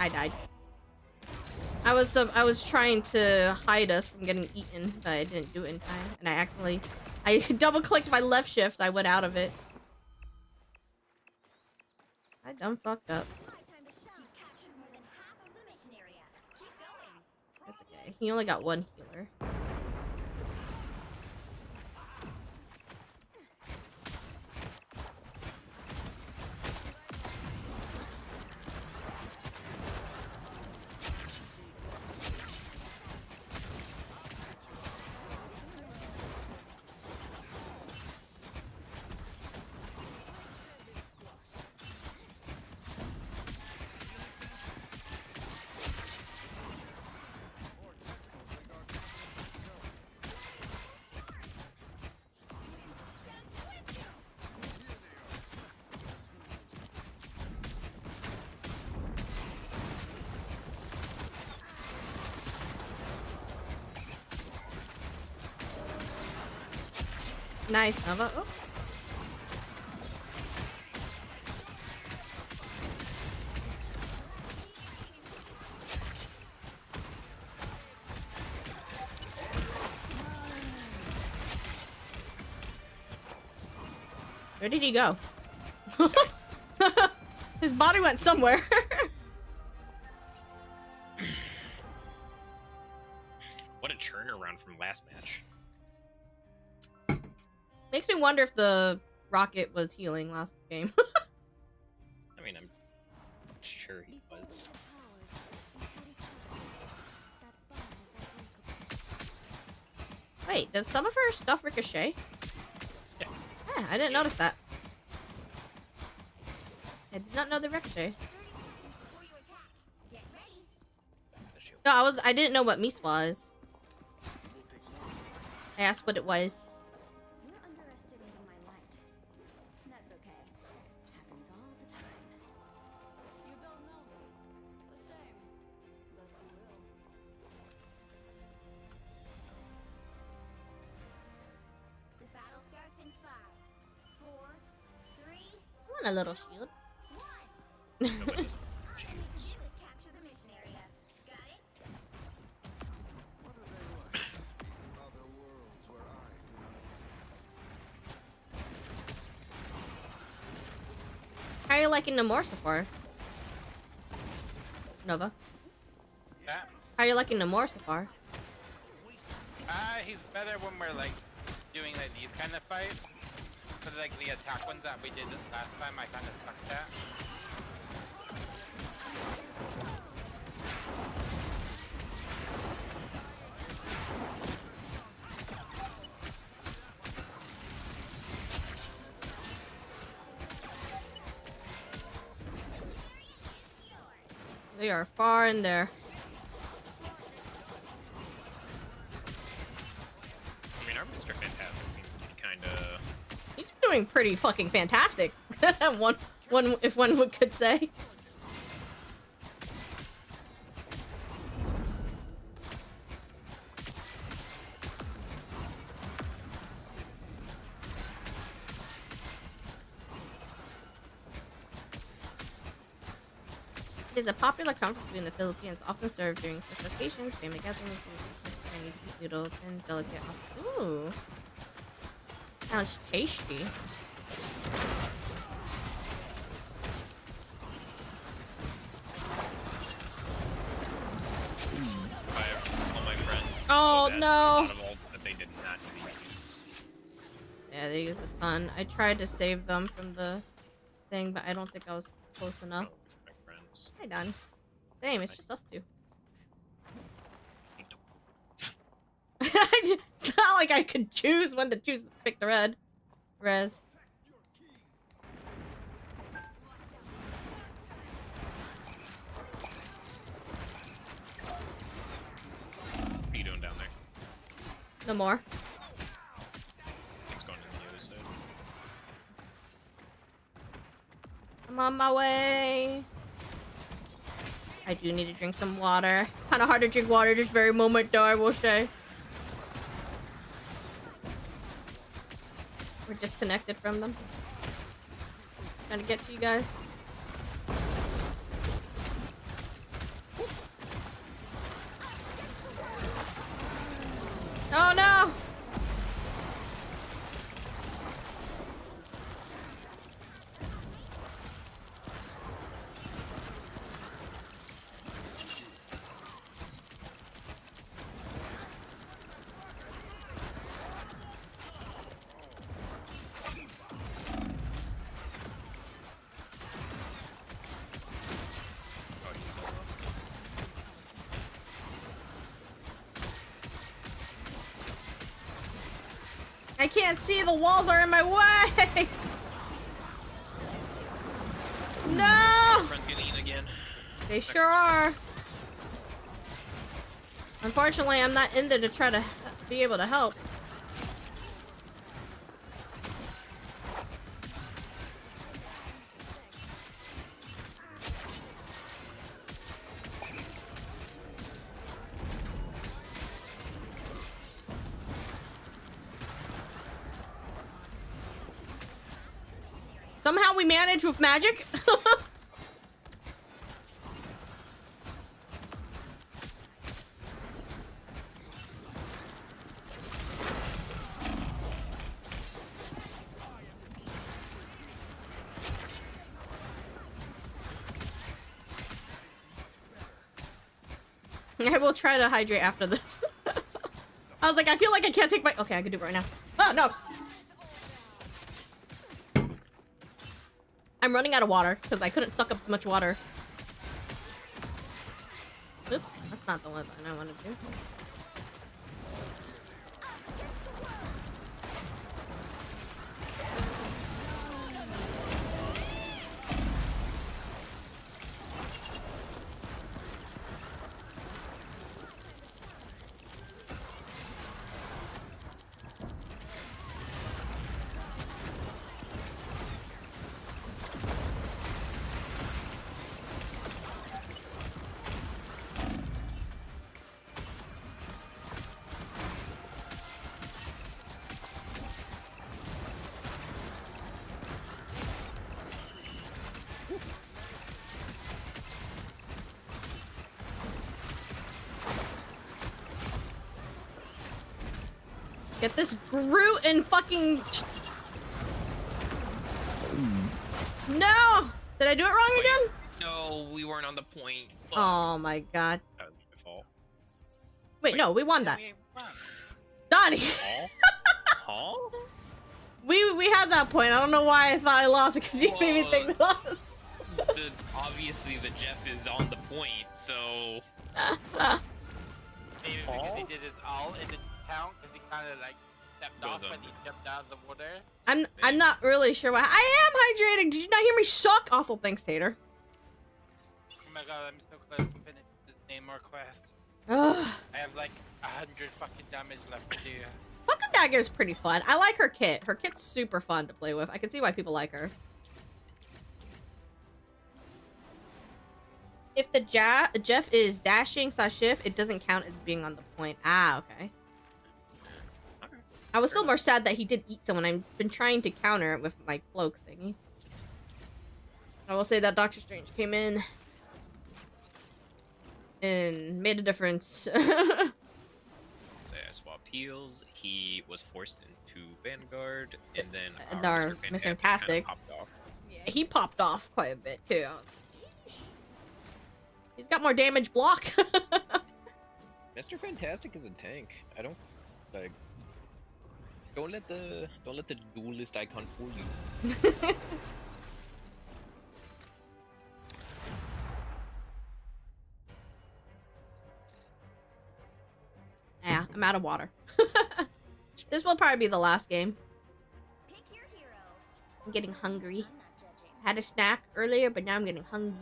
I died. I was trying to hide us from getting eaten, but I didn't do it in time, and I double clicked my left shift, so I went out of it. I done fucked up. Time to shine. You've captured more than half of the mission area. Keep going. That's okay. He only got one healer. Nice, Nova. Oh. Where did he go? His body went somewhere. What a turnaround from last match. Makes me wonder if the rocket was healing last game. I mean, I'm sure he was. Wait, does some of her stuff ricochet? Yeah. Yeah, I didn't notice that. I did not know the ricochet. No, I didn't know what Mies was. I asked what it was. You're underestimating my light. That's okay. Happens all the time. You don't know me. A shame. But you will. The battle starts in 5, 4, 3, I want a little shield. 1. Nobody All you need to do is capture the mission area. Got it? What are they like? These other worlds where I do not exist. How are you liking Namor so far? Nova. Yeah. How are you liking Namor so far? He's better when we're like doing like these kind of fights. Cause like the attack ones that we did last time, I kind of sucked at. They are far in there. I mean, our Mr. Fantastic seems to be kind of. He's doing pretty fucking fantastic. If one could say. It is a popular comfort food in the Philippines, often served during special occasions, family gatherings, Chinese sweet noodles, and delicate. Ooh, sounds tasty. I have all my friends. Oh, that no. Out of all that they did not even use. Yeah, they used a ton. I tried to save them from the thing, but I don't think I was close enough. Oh, my friends. Hi, Don. Same, it's just us two. It's not like I could choose when to pick the red. Res. What are you doing down there? No more. It's going to the other side. I'm on my way. I do need to drink some water. Kind of hard to drink water this very moment, though, I will say. We're disconnected from them. Trying to get to you guys. Oh no! Oh, he's solo. I can't see, the walls are in my way! No! Friends getting eaten again. They sure are. Unfortunately, I'm not in there to try to be able to help. Somehow we manage with magic. I will try to hydrate after this. I was like, I feel like I can't take my... Okay, I can do it right now. Oh, no. I'm running out of water because I couldn't suck up so much water. Oops, that's not the one I wanted to do. Get this Groot and fucking... No! Did I do it wrong again? No, we weren't on the point. Fuck. Oh my god. That was my fault. Wait, no, we won that. We won. Donnie! Huh? Huh? We had that point. I don't know why I thought I lost because you made me think we lost. Obviously, the Jeff is on the point, so... Maybe because he did it all in the count because he kind of like stepped off when he jumped out of the water. I'm not really sure why. I am hydrating. Did you not hear me suck? Also, thanks, Tater. Oh my god, I'm so close to finish this Namor quest. Ugh. I have like 100 fucking damage left to do. Fucking Dagger is pretty fun. I like her kit. Her kit's super fun to play with. I can see why people like her. If the Jeff is dashing / shift, it doesn't count as being on the point. Ah, okay. I was still more sad that he did eat someone. I've been trying to counter it with my cloak thingy. I will say that Doctor Strange came in and made a difference. So I swapped heals. He was forced into Vanguard, and then our Mr. Mr. Fantastic Fantastic. kinda popped off. Yeah, he popped off quite a bit too. He's got more damage blocked. Mr. Fantastic is a tank. I don't like. Don't let the duelist icon fool you. Yeah, I'm out of water. This will probably be the last game. Pick your hero. I'm getting hungry. I'm not judging. Had a snack earlier, but now I'm getting hungry.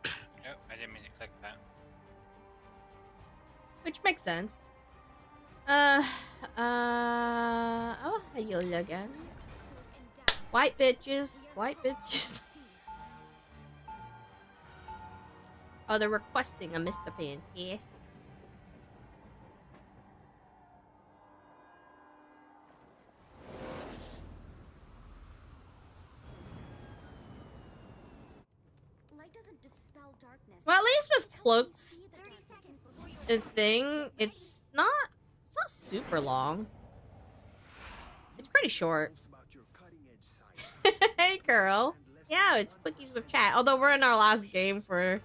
Oh, I didn't mean to click that. Which makes sense. Oh, hello again. White bitches. White bitches. Oh, they're requesting a Mr. Fantastic. Light doesn't dispel darkness. Well, at least with cloaks 30 seconds before you and thing, it's not super long. It's pretty short. About your cutting-edge science Hey, girl. Yeah, it's quickies with chat. Although we're in our last game for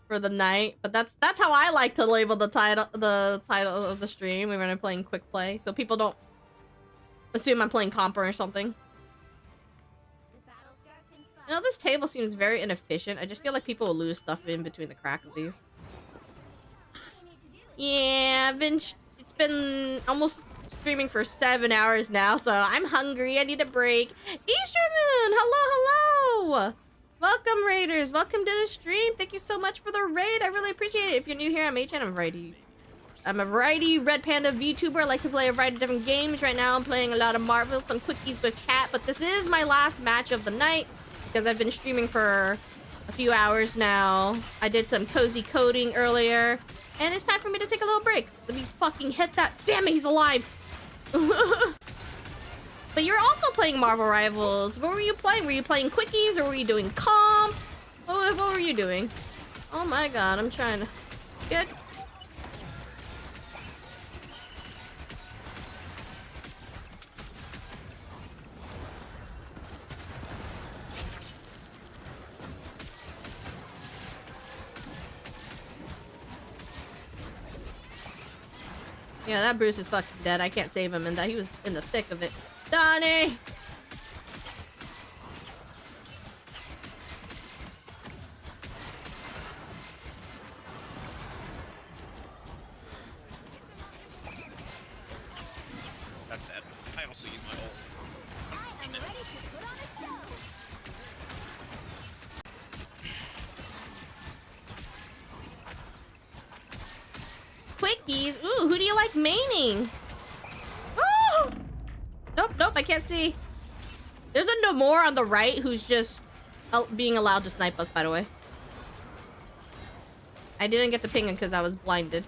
the night, but that's how I like to label the title of the stream when I'm playing quick play, so people don't assume I'm playing comp or something. the battle starts in 5. You know, this table seems very inefficient. I just feel like people will lose stuff in between the crack of these. All you need to do is Yeah, it's been almost streaming for 7 hours now, so I'm hungry. I need a break. Eastermoon, hello. Welcome, Raiders. Welcome to the stream. Thank you so much for the raid. I really appreciate it. If you're new here, I'm H and I'm a variety Red Panda VTuber. I like to play a variety of different games. Right now, I'm playing a lot of Marvel, some quickies with chat, but this is my last match of the night because I've been streaming for a few hours now. I did some cozy coding earlier. And it's time for me to take a little break. Let me fucking hit that. Damn it, he's alive. But you're also playing Marvel Rivals. What were you playing? Were you playing quickies or were you doing comp? What were you doing? Oh my god, I'm trying to get... Yeah, that Bruce is fucking dead. I can't save him, and that he was in the thick of it. Donnie! That's sad. I also use my ult. Unfortunate. Quickies? Ooh, who do you like maining? Oh! Nope, nope, I can't see. There's a Namor on the right who's just being allowed to snipe us, by the way. I didn't get to ping him because I was blinded.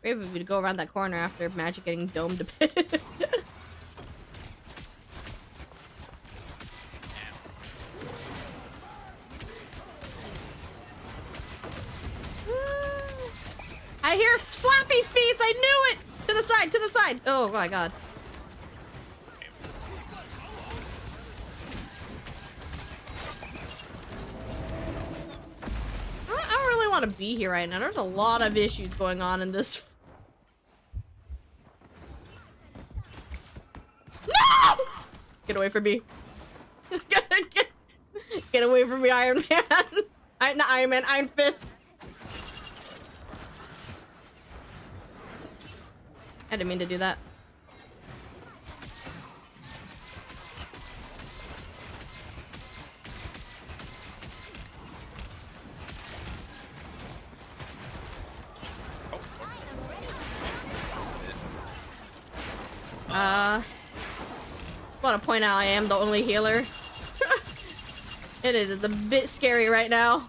Brave of you to go around that corner after Magic getting domed a bit. I hear slappy feet! I knew it! To the side, to the side! Oh my god. I don't really want to be here right now. There's a lot of issues going on in this. No! Get away from me. Get away from me, Iron Man. Not Iron Man, Iron Fist. I didn't mean to do that. Want to point out I am the only healer. It is a bit scary right now.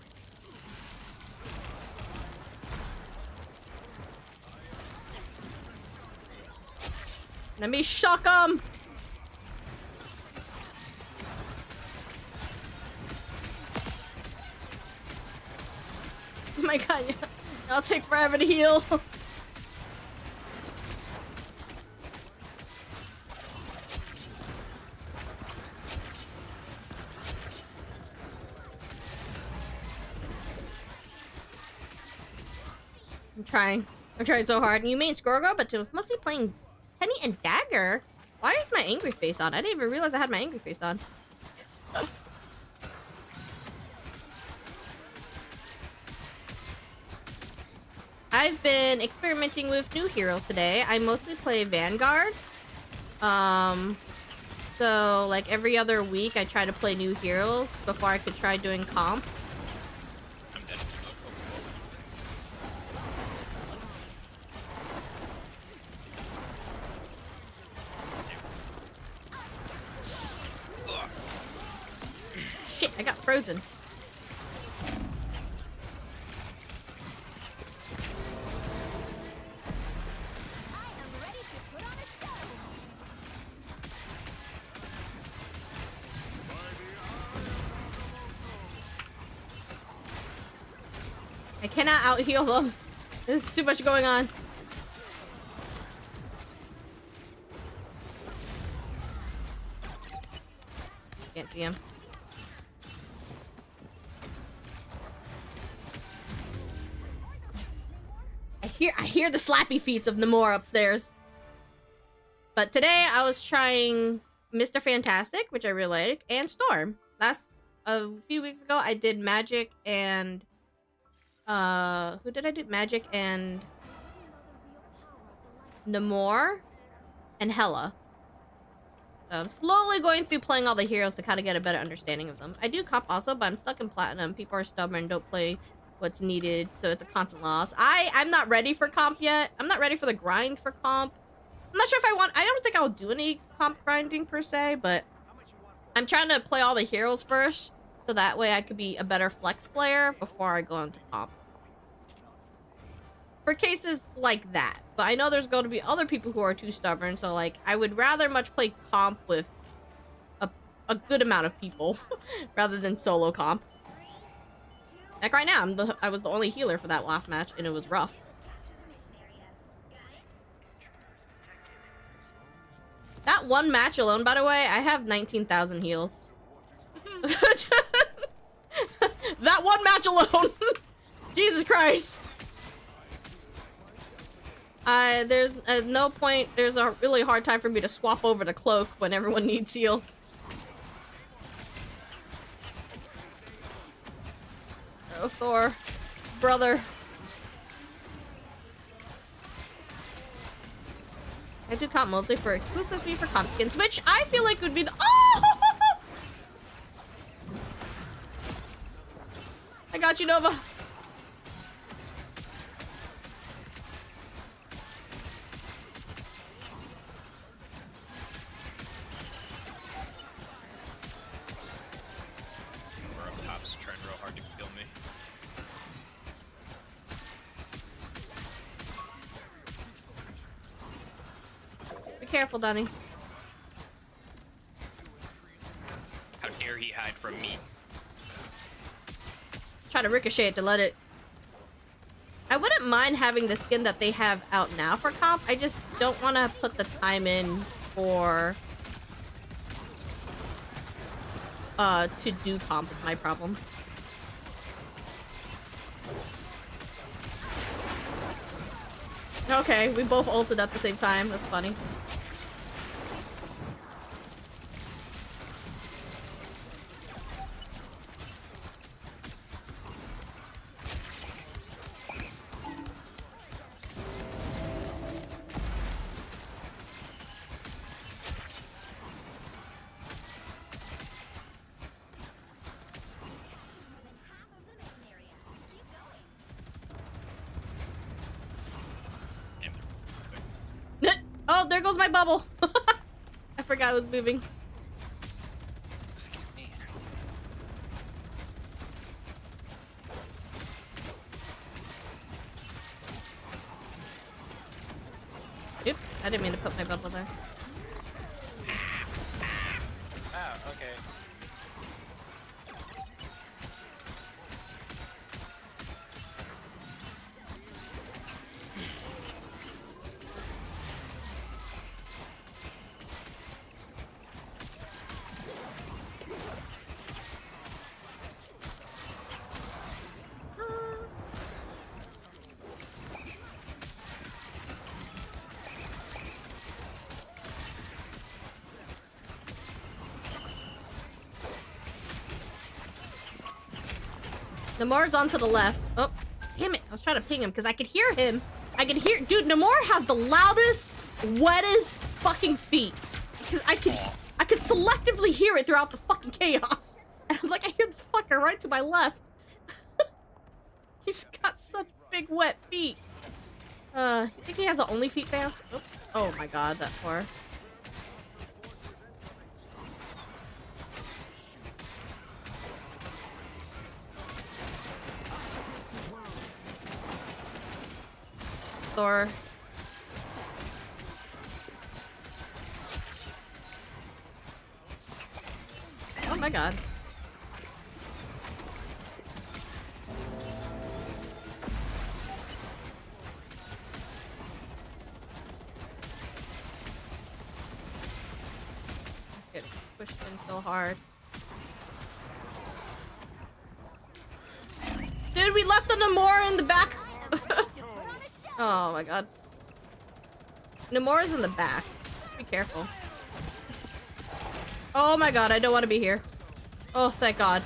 Let me shock him. Oh my god, yeah. I'll take forever to heal. I'm trying so hard. You main Scorgo, but it was mostly playing Penny and Dagger. Why is my angry face on? I didn't even realize I had my angry face on. I've been experimenting with new heroes today. I mostly play Vanguards. So like every other week I try to play new heroes before I could try doing comp. Shit, I got frozen. I cannot out heal them. There's too much going on. Can't see him. I hear the slappy feet of Namor upstairs. But today I was trying Mr. Fantastic, which I really like, and Storm. A few weeks ago I did Magic and who did I do? Magic and Namor and Hela. So I'm slowly going through playing all the heroes to kind of get a better understanding of them. I do comp also, but I'm stuck in Platinum. People are stubborn, don't play what's needed, so it's a constant loss. I'm not ready for comp yet. I'm not ready for the grind for comp. I'm not sure if I don't think I'll do any comp grinding per se, but I'm trying to play all the heroes first, so that way I could be a better flex player before I go into comp. For cases like that. But I know there's going to be other people who are too stubborn, so like I would rather much play comp with a good amount of people rather than solo comp. Like right now, I was the only healer for that last match, and it was rough. That one match alone, by the way, I have 19,000 heals. That one match alone! Jesus Christ! There's no point, there's a really hard time for me to swap over to cloak when everyone needs heal. Oh, Thor. Brother. I do comp mostly for exclusively for comp skins, which I feel like would be the— oh! I got you, Nova. We're up top's trying real hard to kill me. Be careful, Dunny. How dare he hide from me? Try to ricochet it to let it— I wouldn't mind having the skin that they have out now for comp. I just don't want to put the time in for to do comp is my problem. Okay, we both ulted at the same time. That's funny. Oh, there goes my bubble. I forgot it was moving. Oops, I didn't mean to put my bubble there. Oh, okay. Namor's on to the left. Oh, damn it. I was trying to ping him because I could hear him. I could hear— dude, Namor has the loudest, wettest fucking feet. Because I could selectively hear it throughout the fucking chaos. And I'm like, I hear this fucker right to my left. He's got such big, wet feet. You think he has the only feet fans? Oh my god, that far. Thor. Oh my god. Get pushed in so hard. Dude, we left the Namor in the back. Oh my god. Namora's in the back. Just be careful. Oh my god, I don't want to be here. Oh, thank god.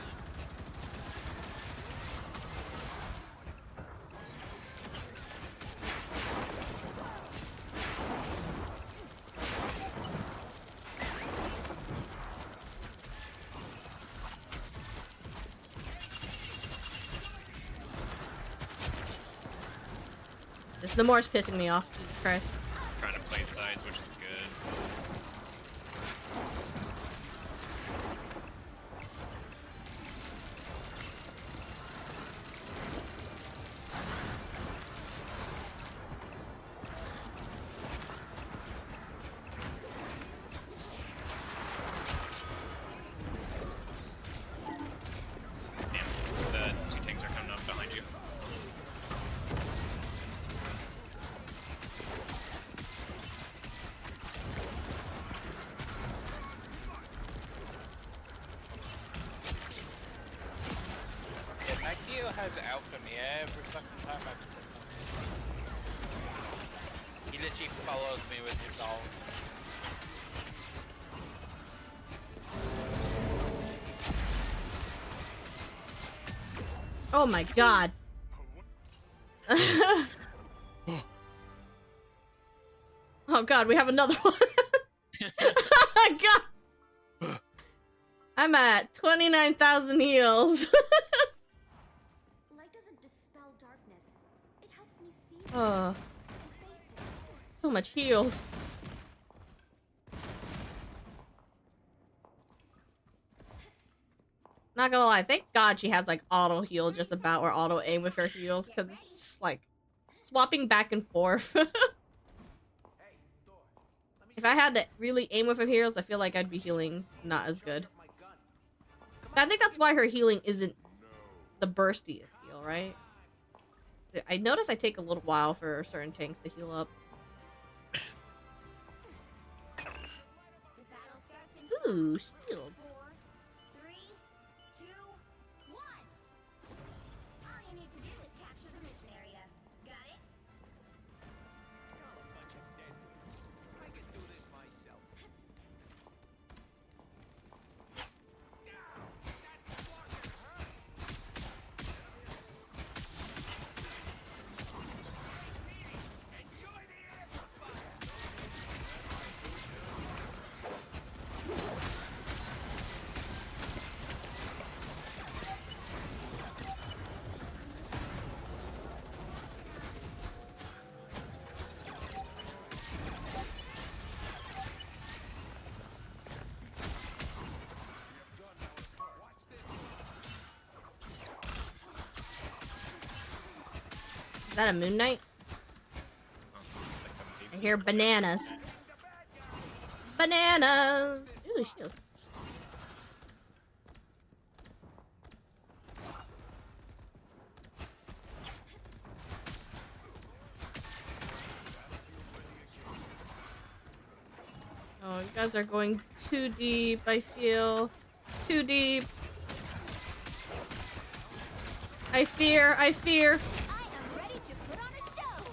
Jesus, the more's pissing me off. Jesus Christ. Trying to play sides, which is good. Damn, the two tanks are coming up behind you. Yeah, Magneto has alpha me every fucking time I play. He literally follows me with his ult. Oh my god. Oh god, we have another one. Oh god. I'm at 29,000 heals. Light doesn't dispel darkness. It helps me see Oh, and face it. so much heals. Not gonna lie, thank god she has like auto heal just about, or auto aim with her heals, because it's just like swapping back and forth. If I had to really aim with her heals, I feel like I'd be healing not as good. But I think that's why her healing isn't the burstiest heal, right? I notice I take a little while for certain tanks to heal up. The battle starts in Ooh, shields. 4, 3, 2, 1. All you need to do is capture the mission area. Got it? You're a bunch of deadweights. I can do this myself. Enjoy the amplifier! Is that a Moon Knight? I hear bananas. Bananas! Ooh, shield. Oh, you guys are going too deep, I feel. Too deep. I fear, I fear. I am ready to put on a show.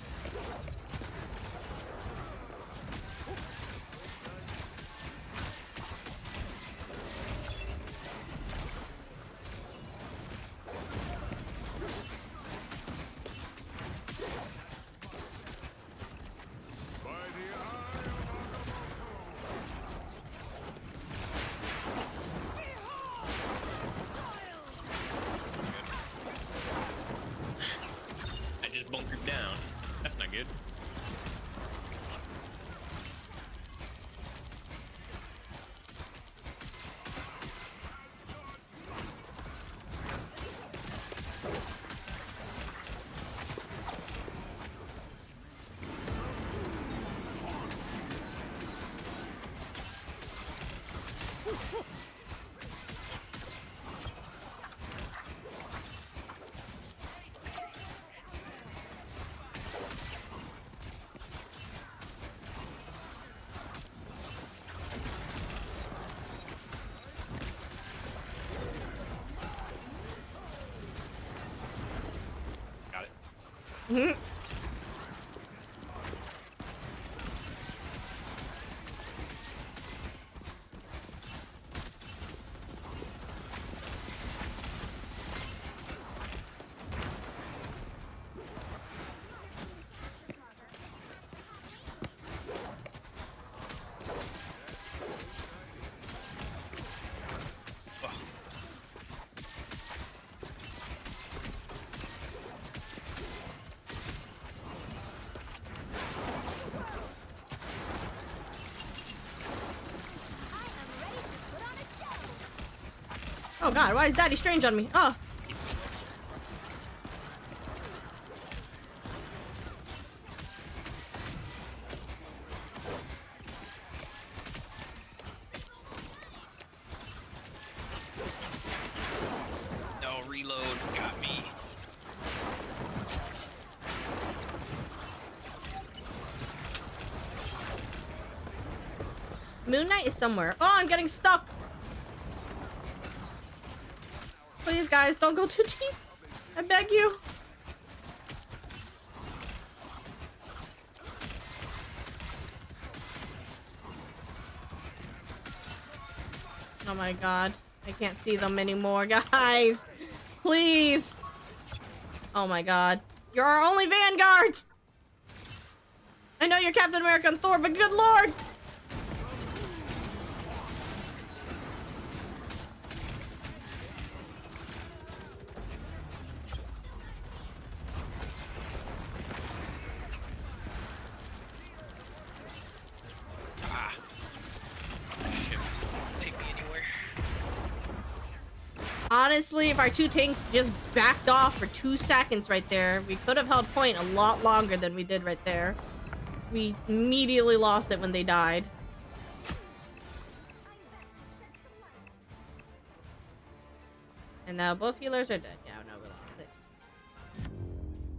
I just bunkered down. That's not good. Got it. Mhm. Oh god, why is Daddy Strange on me? Oh. He's no reload got me. Moon Knight is somewhere. Oh, I'm getting stuck. Please, guys, don't go too deep. I beg you. Oh my god. I can't see them anymore, guys. Please. Oh my god. You're our only vanguards. I know you're Captain America and Thor, but good lord. Honestly, if our two tanks just backed off for 2 seconds right there, we could have held point a lot longer than we did right there. We immediately lost it when they died. And now both healers are dead. Yeah, no, we lost it.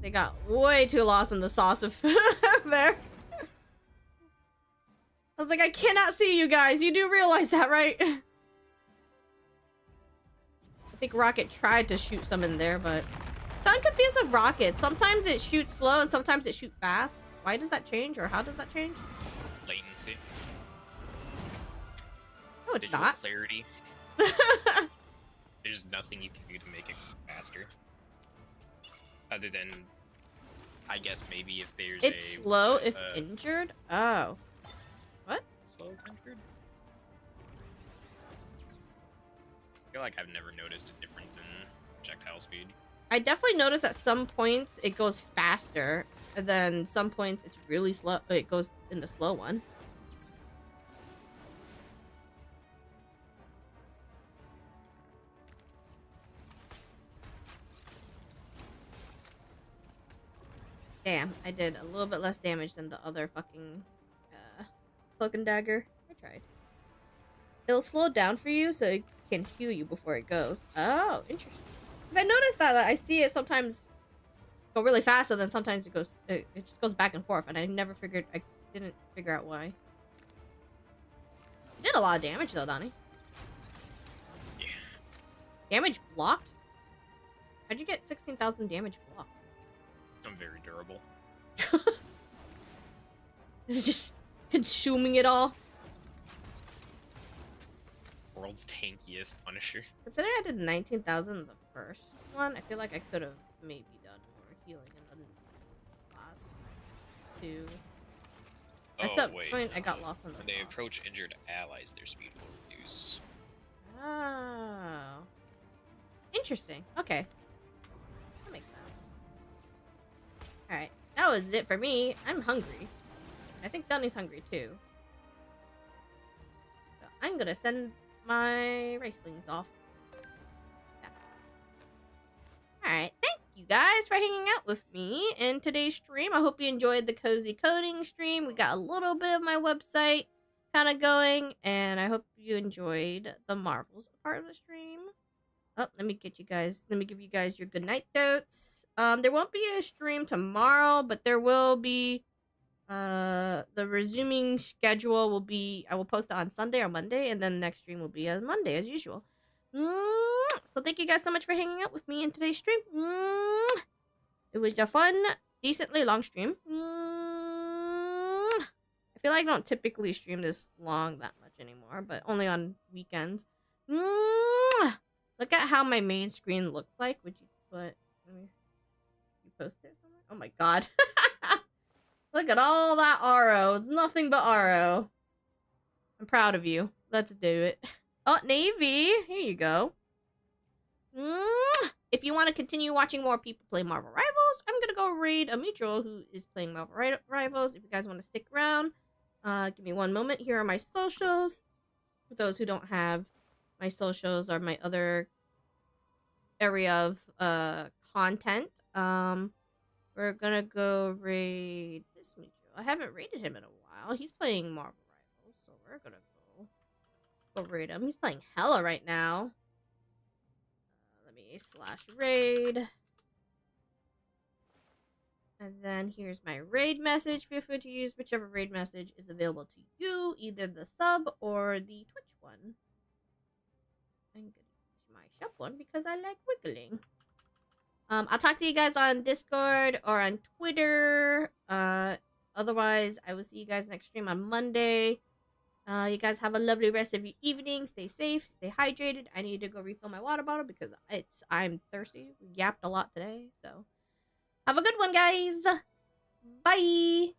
They got way too lost in the sauce of there. I was like, I cannot see you guys. You do realize that, right? I think Rocket tried to shoot some in there, but I'm confused with Rocket. Sometimes it shoots slow and sometimes it shoots fast. Why does that change, or how does that change? Latency. No, it's Visual not. Clarity. There's nothing you can do to make it faster. Other than, I guess maybe if there's It's slow if uh, injured? Oh. What? slow if injured? I feel like I've never noticed a difference in projectile speed. I definitely noticed at some points it goes faster, and then some points it's really slow. It goes in the slow one. Damn, I did a little bit less damage than the other fucking cloak and dagger. I tried. It'll slow down for you so it can heal you before it goes. Oh, interesting. Because I noticed that I see it sometimes go really fast, and then sometimes it goes, it just goes back and forth, and I didn't figure out why. You did a lot of damage though, Donnie. Yeah. Damage blocked? How'd you get 16,000 damage blocked? I'm very durable. It's just consuming it all. World's tankiest Punisher. Considering I did 19,000 in the first one, I feel like I could have maybe done more healing in the last two. At some point, I got lost in the When they fog. approach injured allies, their speed will reduce. Oh. Interesting. Okay. That makes sense. Alright. That was it for me. I'm hungry. I think Donnie's hungry too. So I'm gonna send my racelings off. Yeah. Alright. Thank you guys for hanging out with me in today's stream. I hope you enjoyed the cozy coding stream. We got a little bit of my website kind of going, and I hope you enjoyed the Marvels part of the stream. Oh, let me give you guys your good night notes. There won't be a stream tomorrow, but there will be the resuming schedule will be, I will post it on Sunday or Monday, and then the next stream will be on Monday as usual. So thank you guys so much for hanging out with me in today's stream. It was a fun, decently long stream. I feel like I don't typically stream this long that much anymore, but only on weekends. Look at how my main screen looks like. Would you put? You post it somewhere? Oh my god! Look at all that RO. It's nothing but RO. I'm proud of you. Let's do it. Oh, Navy. Here you go. If you want to continue watching more people play Marvel Rivals, I'm gonna go raid a mutual who is playing Marvel Rivals. If you guys want to stick around, give me one moment. Here are my socials. For those who don't have my socials, are my other area of content. We're gonna go raid this Micho. I haven't raided him in a while. He's playing Marvel Rivals, so we're gonna go raid him. He's playing Hella right now. Let me /raid. And then here's my raid message. Feel free to use whichever raid message is available to you, either the sub or the Twitch one. I'm gonna use my shop one because I like wiggling. I'll talk to you guys on Discord or on Twitter. Otherwise, I will see you guys next stream on Monday. You guys have a lovely rest of your evening. Stay safe, stay hydrated. I need to go refill my water bottle because I'm thirsty. We yapped a lot today, so have a good one, guys. Bye.